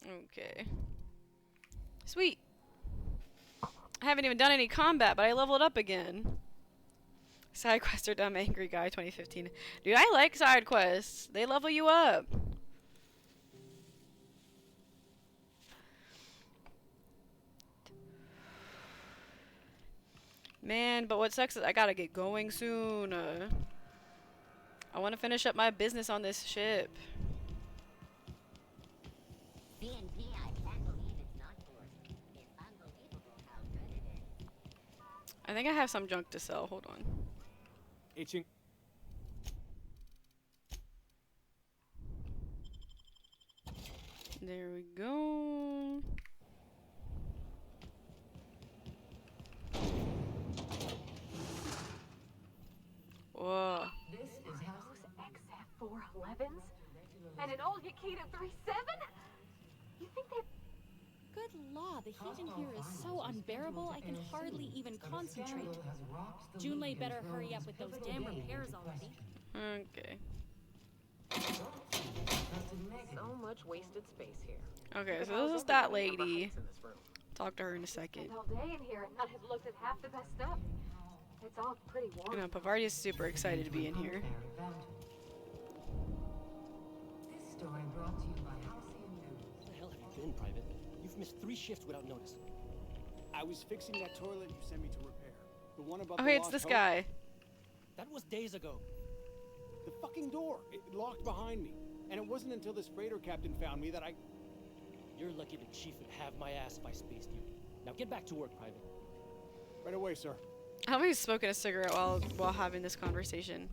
Okay. Sweet. I haven't even done any combat, but I leveled up again. Side quests are dumb, angry guy 2015. Dude, I like side quests. They level you up. Man, but what sucks is I gotta get going soon. I want to finish up my business on this ship. CNP, I can't believe it's not forced. If Bungo I think I have some junk to sell. Hold on. Itching. There we go. Whoa. This is how XF411s? And an old Yakita 37? You think they... Good law, the heat in here is so unbearable I can hardly even concentrate. Junlei better hurry up with those damn repairs already. Okay. So much wasted space here. Okay, so this is that lady. Talk to her in a second. Spent all day in here and not have looked at half the best stuff. It's all pretty warm. You know, Pavardi is super excited to be in here. This story brought to you by Halcyon News. Where the hell have you been, Private? You've missed 3 shifts without notice. I was fixing that toilet you sent me to repair. The one above Okay, the it's Lost this Hope. guy. That was days ago. The fucking door. It locked behind me. And it wasn't until this freighter captain found me that I... You're lucky the chief would have my ass if I spaced you. Now get back to work, Private. Right away, sir. How about he's smoking a cigarette while having this conversation?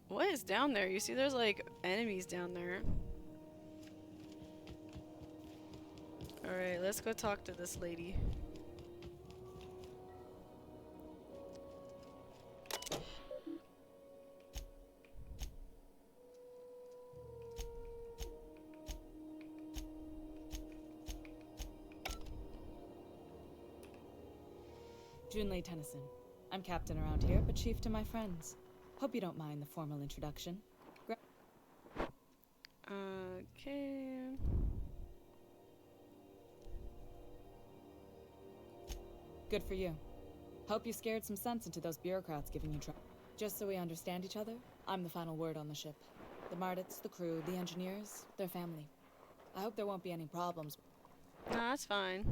What is down there? You see there's like enemies down there. Alright, let's go talk to this lady. Junlei Tennyson. I'm captain around here, but chief to my friends. Hope you don't mind the formal introduction. Okay. Good for you. Hope you scared some sense into those bureaucrats giving you trouble. Just so we understand each other, I'm the final word on the ship. The Mardits, the crew, the engineers, their family. I hope there won't be any problems. No, that's fine.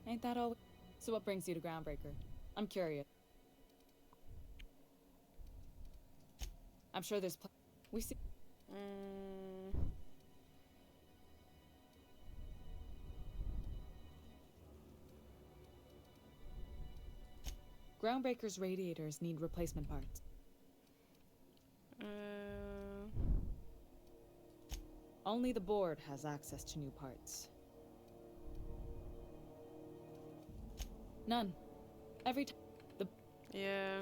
Ain't that all? So what brings you to Groundbreaker? I'm curious. I'm sure there's we see. Groundbreaker's radiators need replacement parts. Only the board has access to new parts. None. Every time. Yeah.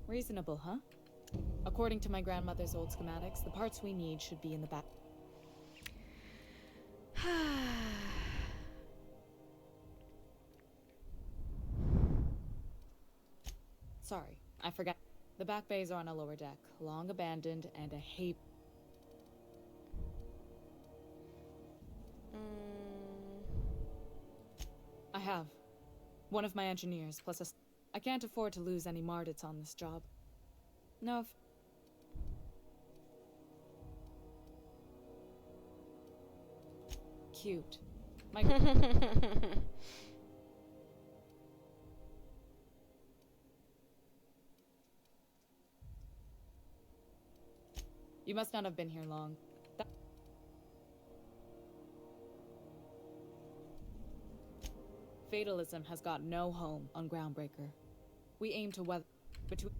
Reasonable, huh? According to my grandmother's old schematics, the parts we need should be in the back. Sorry, I forgot. The back bays are on a lower deck, long abandoned and a heap. I have. One of my engineers, plus a... I can't afford to lose any Mardits on this job. No, Cute. My... You must not have been here long. Fatalism has got no home on Groundbreaker. We aim to weather between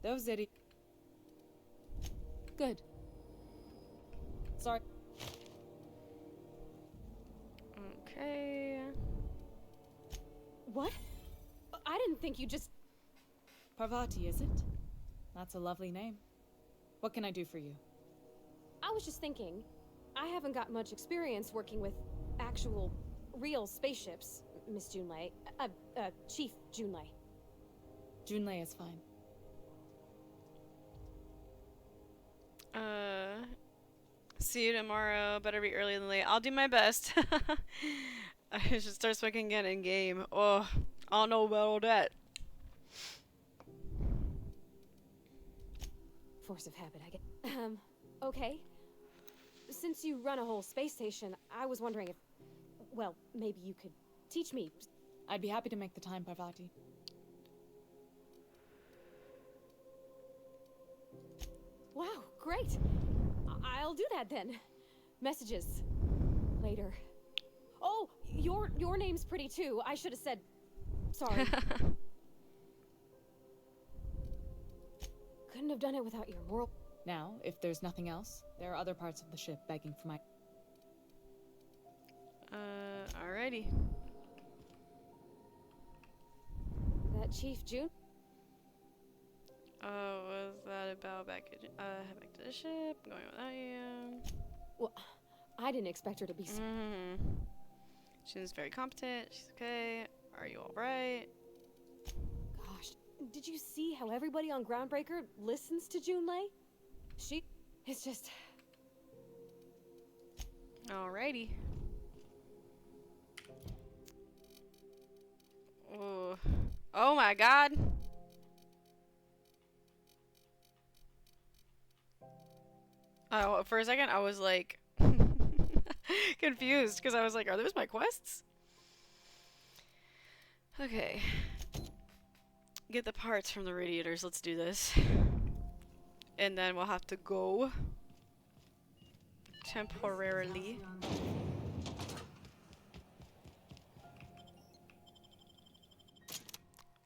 those idiots. Good. Sorry. Okay. What? I didn't think you just... Parvati, is it? That's a lovely name. What can I do for you? I was just thinking, I haven't got much experience working with actual, real spaceships, Miss Junlei. Chief Junlei. Junlei is fine. See you tomorrow. Better be early than late. I'll do my best. I should start smoking again in game. Oh, I don't know about all that. Force of habit, I guess. Okay. Since you run a whole space station, I was wondering if, well, maybe you could teach me. I'd be happy to make the time, Parvati. Wow, great. I'll do that then. Messages. Later. Oh, your name's pretty too. I should have said... Sorry. Couldn't have done it without your moral... Now, if there's nothing else, there are other parts of the ship begging for my... Alrighty. That Chief June? Oh, was that about back to the ship? Going without you. Well, I didn't expect her to be... She's very competent. She's okay. Are you alright? Gosh, did you see how everybody on Groundbreaker listens to Junlei? She... It's just... Alrighty. Ooh. Oh my god. Oh, for a second I was like confused because I was like, are those my quests? Okay. Get the parts from the radiators. Let's do this. And then we'll have to go temporarily.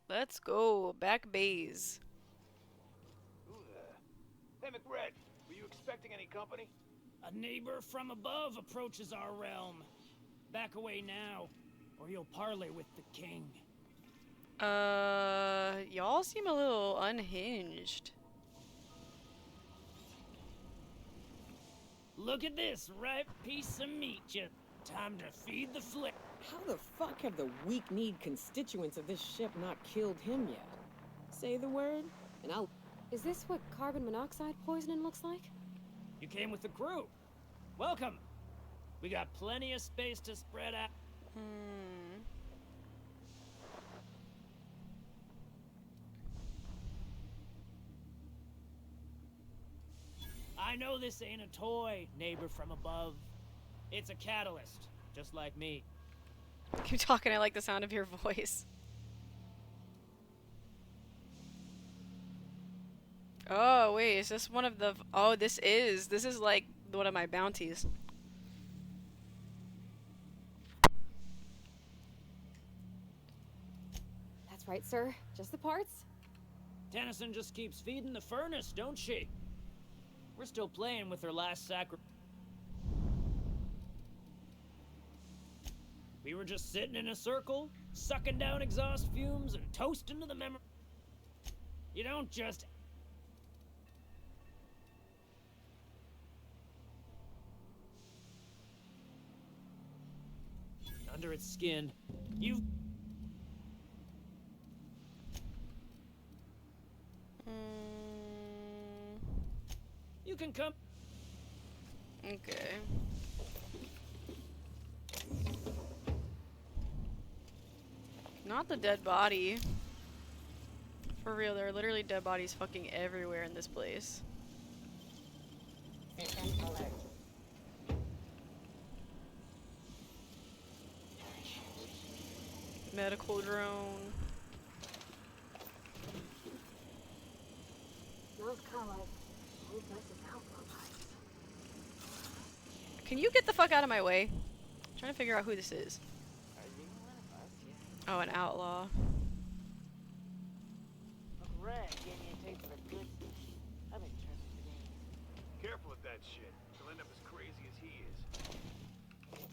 Let's go. Back bays. Who the... Hey, McRed, were you expecting any company? A neighbor from above approaches our realm. Back away now, or you'll parley with the king. Y'all seem a little unhinged. Look at this ripe piece of meat, you. Time to feed the flick. How the fuck have the weak-kneed constituents of this ship not killed him yet? Say the word, and I'll... Is this what carbon monoxide poisoning looks like? You came with the crew. Welcome. We got plenty of space to spread out. I know this ain't a toy, neighbor from above. It's a catalyst, just like me. Keep talking, I like the sound of your voice. Oh, wait, is this one of the... Oh, this is like one of my bounties. That's right, sir. Just the parts. Tennyson just keeps feeding the furnace, don't she? We're still playing with her last sacrifice. We were just sitting in a circle, sucking down exhaust fumes and toasting to the memory. You don't just... Under its skin, you've... You can come... Okay. Not the dead body. For real, there are literally dead bodies fucking everywhere in this place. System alert. Medical drone. Those colors. This is helpful. Can you get the fuck out of my way? I'm trying to figure out who this is. Oh, an outlaw. Red gave me a taste of the good stuff. I've been tripping for days. Careful with that shit. You'll end up as crazy as he is.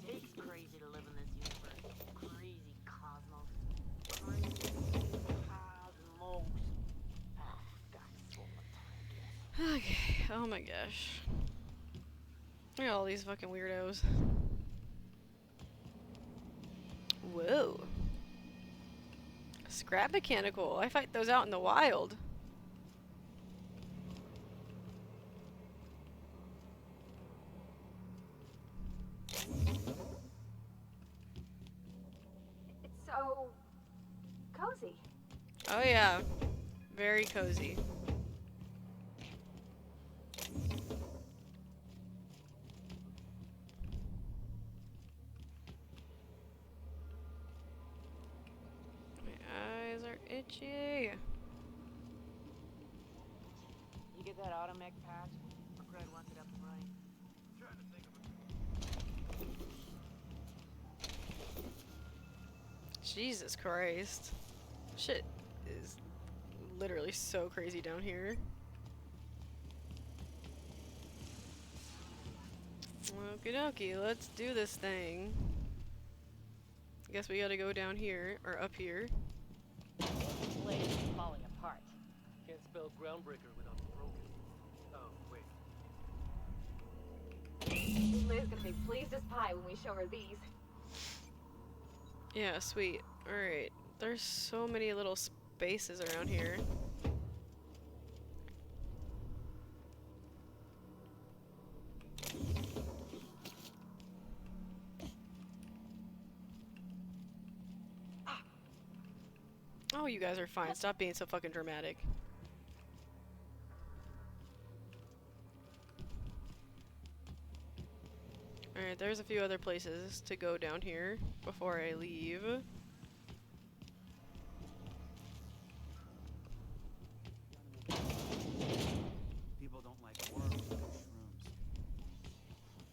It's crazy to live in this universe. Crazy cosmos. Crazy cosmos. Ah, got so much time. Okay, oh my gosh. Look at all these fucking weirdos. Whoa. Scrap mechanical. I fight those out in the wild. It's so cozy. Oh yeah. Very cozy. My eyes are itchy. You get that automech patch? Fred wants it up and running. Trying to think of Jesus Christ. Shit is literally so crazy down here. Okie dokie, let's do this thing. I guess we gotta go down here, or up here. The place is falling apart. Can't spell groundbreaker without broken. Oh, wait. Liz gonna be pleased as pie when we show her these. Yeah, sweet. Alright. There's so many little spaces around here. Oh, you guys are fine. Stop being so fucking dramatic. Alright, there's a few other places to go down here before I leave. People don't like worms or shrooms.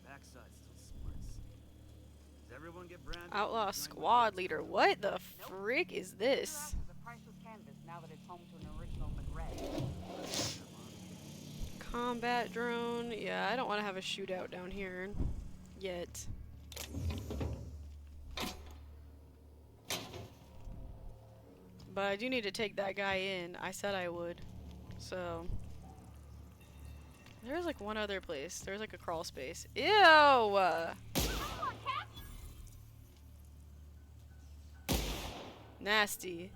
Backside still smarts. Does everyone get branded? Outlaw squad leader. What the frick is this? It's a priceless canvas now that it's home to an original McRae. Combat drone. Yeah, I don't want to have a shootout down here yet. But I do need to take that guy in. I said I would. So there's like one other place. There's like a crawl space. Ew! Nasty.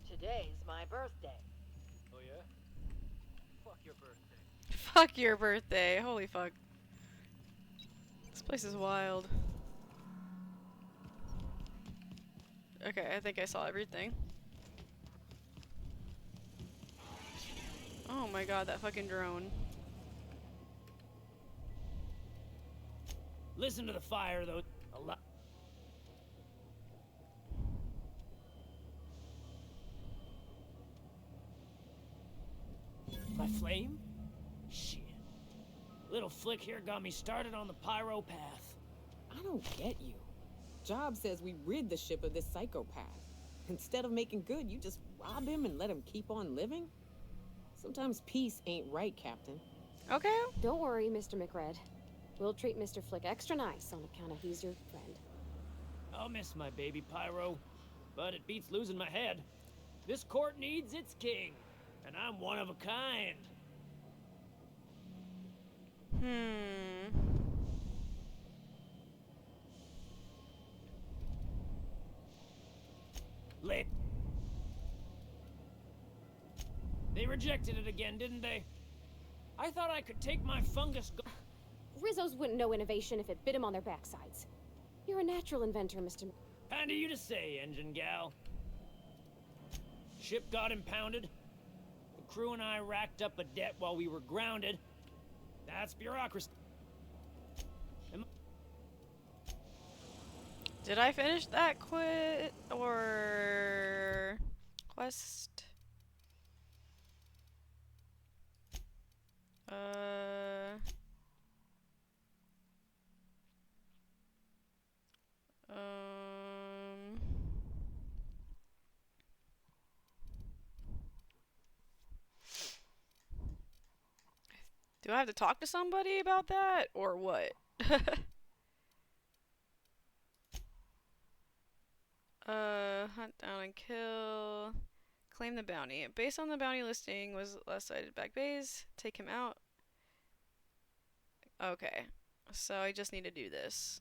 Today's my birthday. Oh yeah? Fuck your birthday. Fuck your birthday. Holy fuck. This place is wild. Okay, I think I saw everything. Oh my god, that fucking drone. Listen to the fire, though. A lot. My flame? Shit. Little flick here got me started on the pyro path. I don't get you. Job says we rid the ship of this psychopath. Instead of making good, you just rob him and let him keep on living? Sometimes peace ain't right, Captain. Okay. Don't worry, Mr. McRed. We'll treat Mr. Flick extra nice on account of he's your friend. I'll miss my baby pyro, but it beats losing my head. This court needs its king, and I'm one of a kind. Late. They rejected it again, didn't they? I thought I could take my fungus Rizzos wouldn't know innovation if it bit him on their backsides. You're a natural inventor, Mr. Kind of you to say, engine gal. Ship got impounded. The crew and I racked up a debt while we were grounded. That's bureaucracy. Did I finish that quit or quest? Do I have to talk to somebody about that or what? Hunt down and kill. Claim the bounty. Based on the bounty listing was last sighted back bays. Take him out. Okay. So I just need to do this.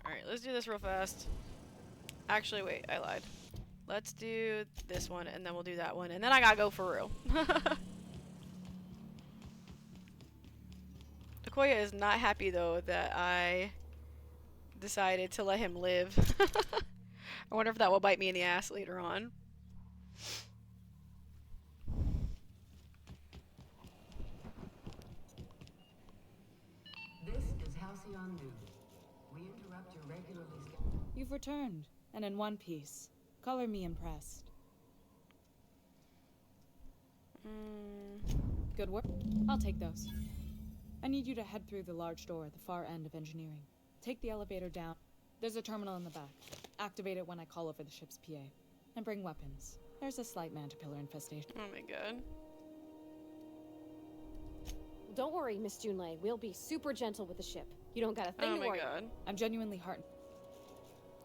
Alright, let's do this real fast. Actually, wait, I lied. Let's do this one and then we'll do that one. And then I gotta go for real. Okoye is not happy though that I decided to let him live. I wonder if that will bite me in the ass later on. Gandu. We interrupt your regularly You've returned, and in one piece. Color me impressed. Good work. I'll take those. I need you to head through the large door at the far end of engineering. Take the elevator down. There's a terminal in the back. Activate it when I call over the ship's PA. And bring weapons. There's a slight Mantipillar infestation. Oh my god. Don't worry, Miss Junlei. We'll be super gentle with the ship. You don't got a thing Oh to my worry god. I'm genuinely heartened.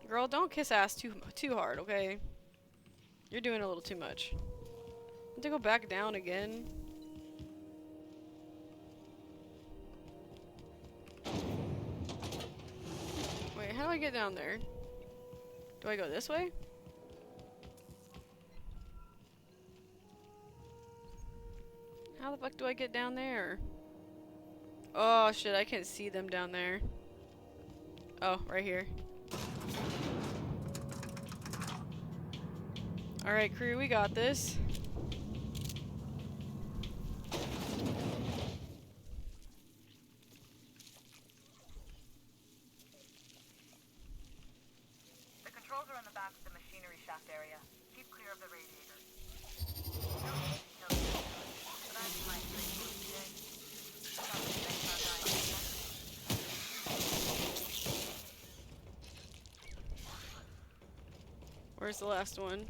Girl, don't kiss ass too hard, okay? You're doing a little too much. To go back down again. Wait, how do I get down there? Do I go this way? How the fuck do I get down there? Oh shit, I can see them down there. Oh, right here. Alright, crew, we got this. The controls are in the back of the machinery shaft area. Keep clear of the radiator. No need to kill the but that's my great move today. Where's the last one?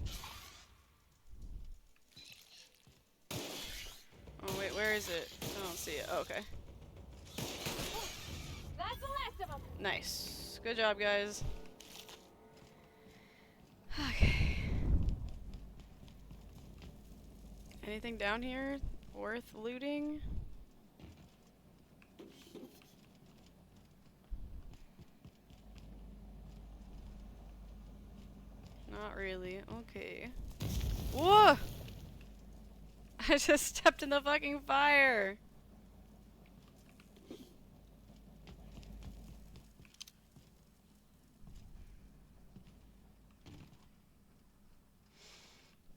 Oh wait, where is it? I don't see it. Oh, okay. That's the last of them. Nice. Good job, guys. Okay. Anything down here worth looting? Not really. Okay. Whoa! I just stepped in the fucking fire!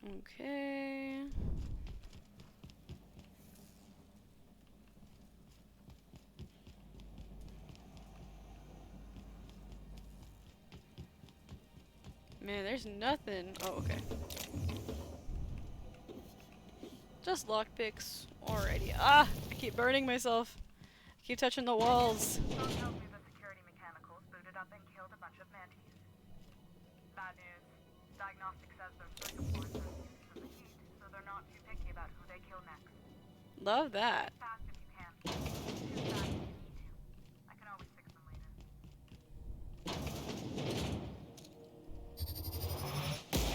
Okay. Man, there's nothing. Oh, okay. Just lockpicks. Alrighty. Ah! I keep burning myself. I keep touching the walls. Phone tells me the security mechanicals booted up and killed a bunch of mantis. Bad news. Diagnostic says their circuit boards are immune from the heat, so they're not too picky about who they kill next. Love that. Fast if you can. Too fast if you need to. I can always fix them later.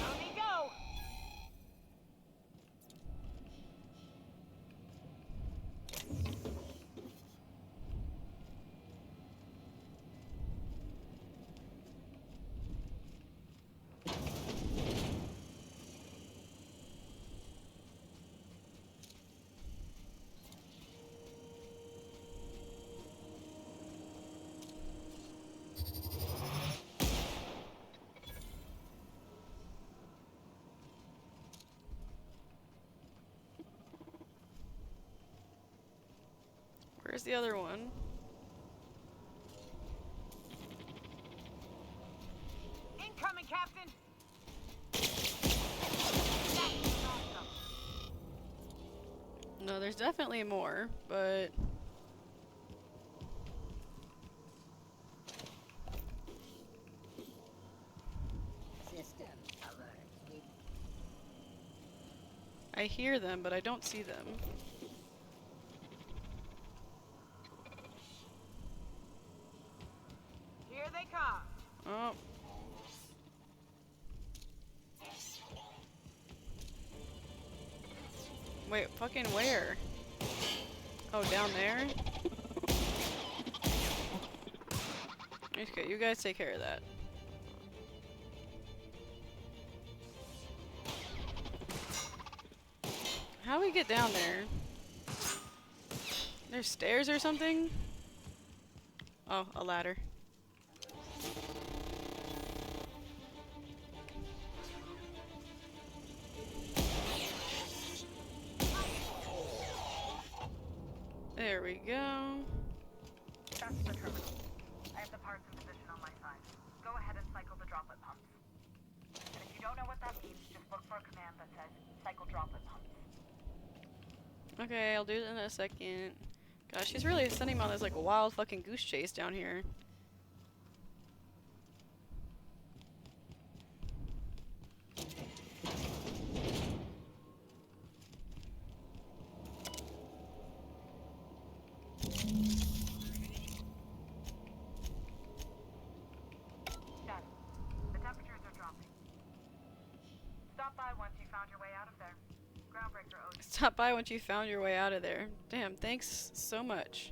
Let me go! Where's the other one? Incoming, Captain! No, there's definitely more, but... System alert. I hear them, but I don't see them. Here they come. Oh. Wait, fucking where? Oh, down there? Okay, you guys take care of that. How do we get down there? There's stairs or something? Oh, a ladder. There we go. That's the terminal. you don't know what that means, just look for a command that says cycle droplet pumps. Okay, I'll do it in a second. Gosh, she's really sending me on this like wild fucking goose chase down here. Done. The temperatures are dropping. Stop by once you found your way out of there. Groundbreaker owes you. Stop by once you found your way out of there. Damn, thanks so much.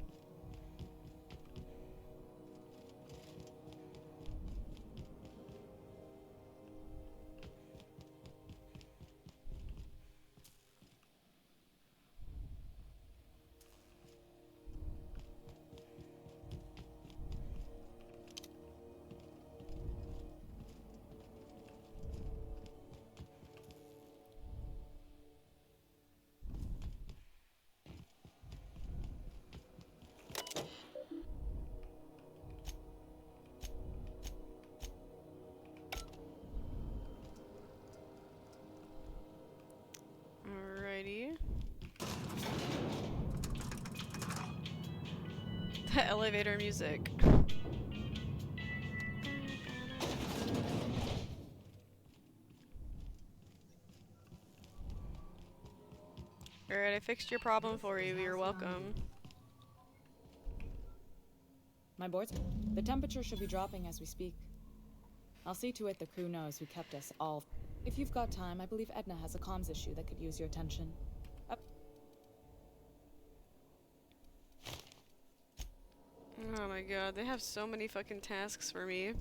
Alrighty. The elevator music. Alright, I fixed your problem for you. You're welcome. My boards? The temperature should be dropping as we speak. I'll see to it the crew knows who kept us all. If you've got time, I believe Edna has a comms issue that could use your attention. Up. Oh my god, they have so many fucking tasks for me.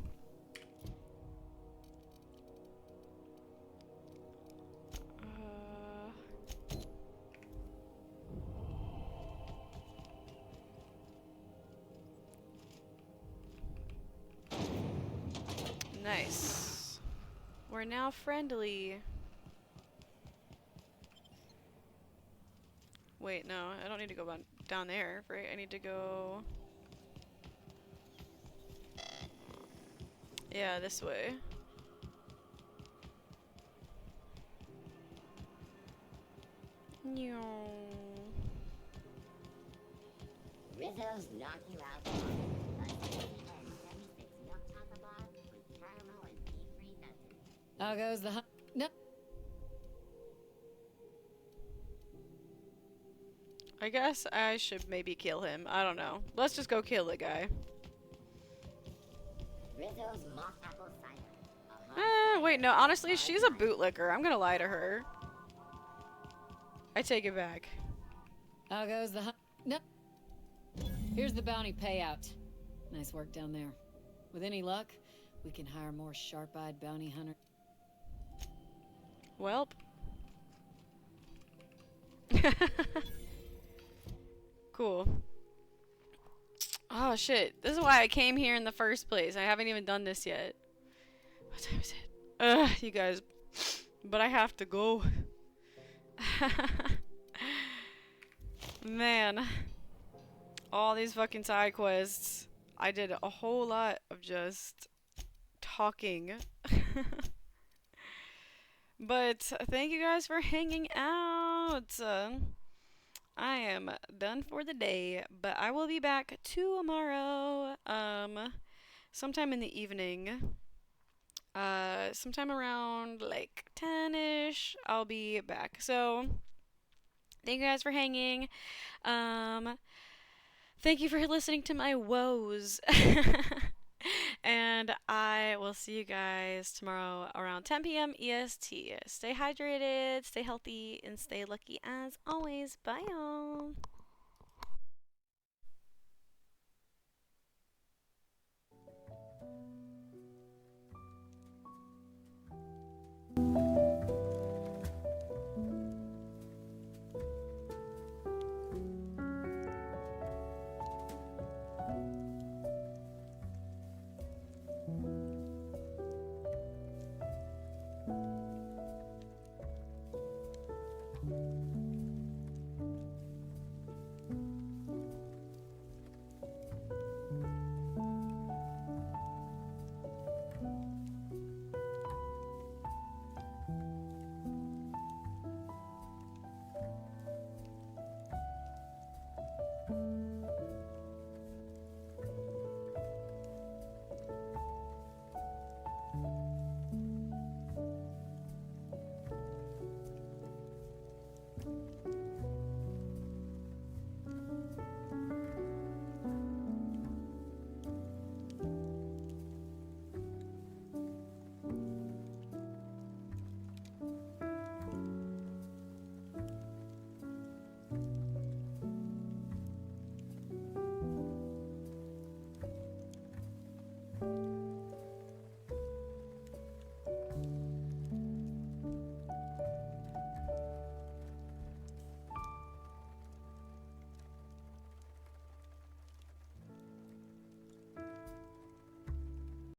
Nice. We're now friendly. Wait, no, I don't need to go down there, right? I need to go... Yeah, this way. Rizzo's knock you out. How goes the no. I guess I should maybe kill him. I don't know. Let's just go kill the guy. Rizzo's mock apple cider. Wait, no, honestly, she's a bootlicker. I'm gonna lie to her. I take it back. How goes the no. Here's the bounty payout. Nice work down there. With any luck, we can hire more sharp-eyed bounty hunters. Welp. Cool. Oh shit. This is why I came here in the first place. I haven't even done this yet. What time is it? Ugh, you guys. But I have to go. Man. All these fucking side quests. I did a whole lot of just talking. But thank you guys for hanging out. I am done for the day, but I will be back tomorrow. Sometime in the evening. Sometime around like 10-ish, I'll be back. So thank you guys for hanging. Thank you for listening to my woes. And I will see you guys tomorrow around 10 p.m. EST. Stay hydrated, stay healthy, and stay lucky as always. Bye, y'all.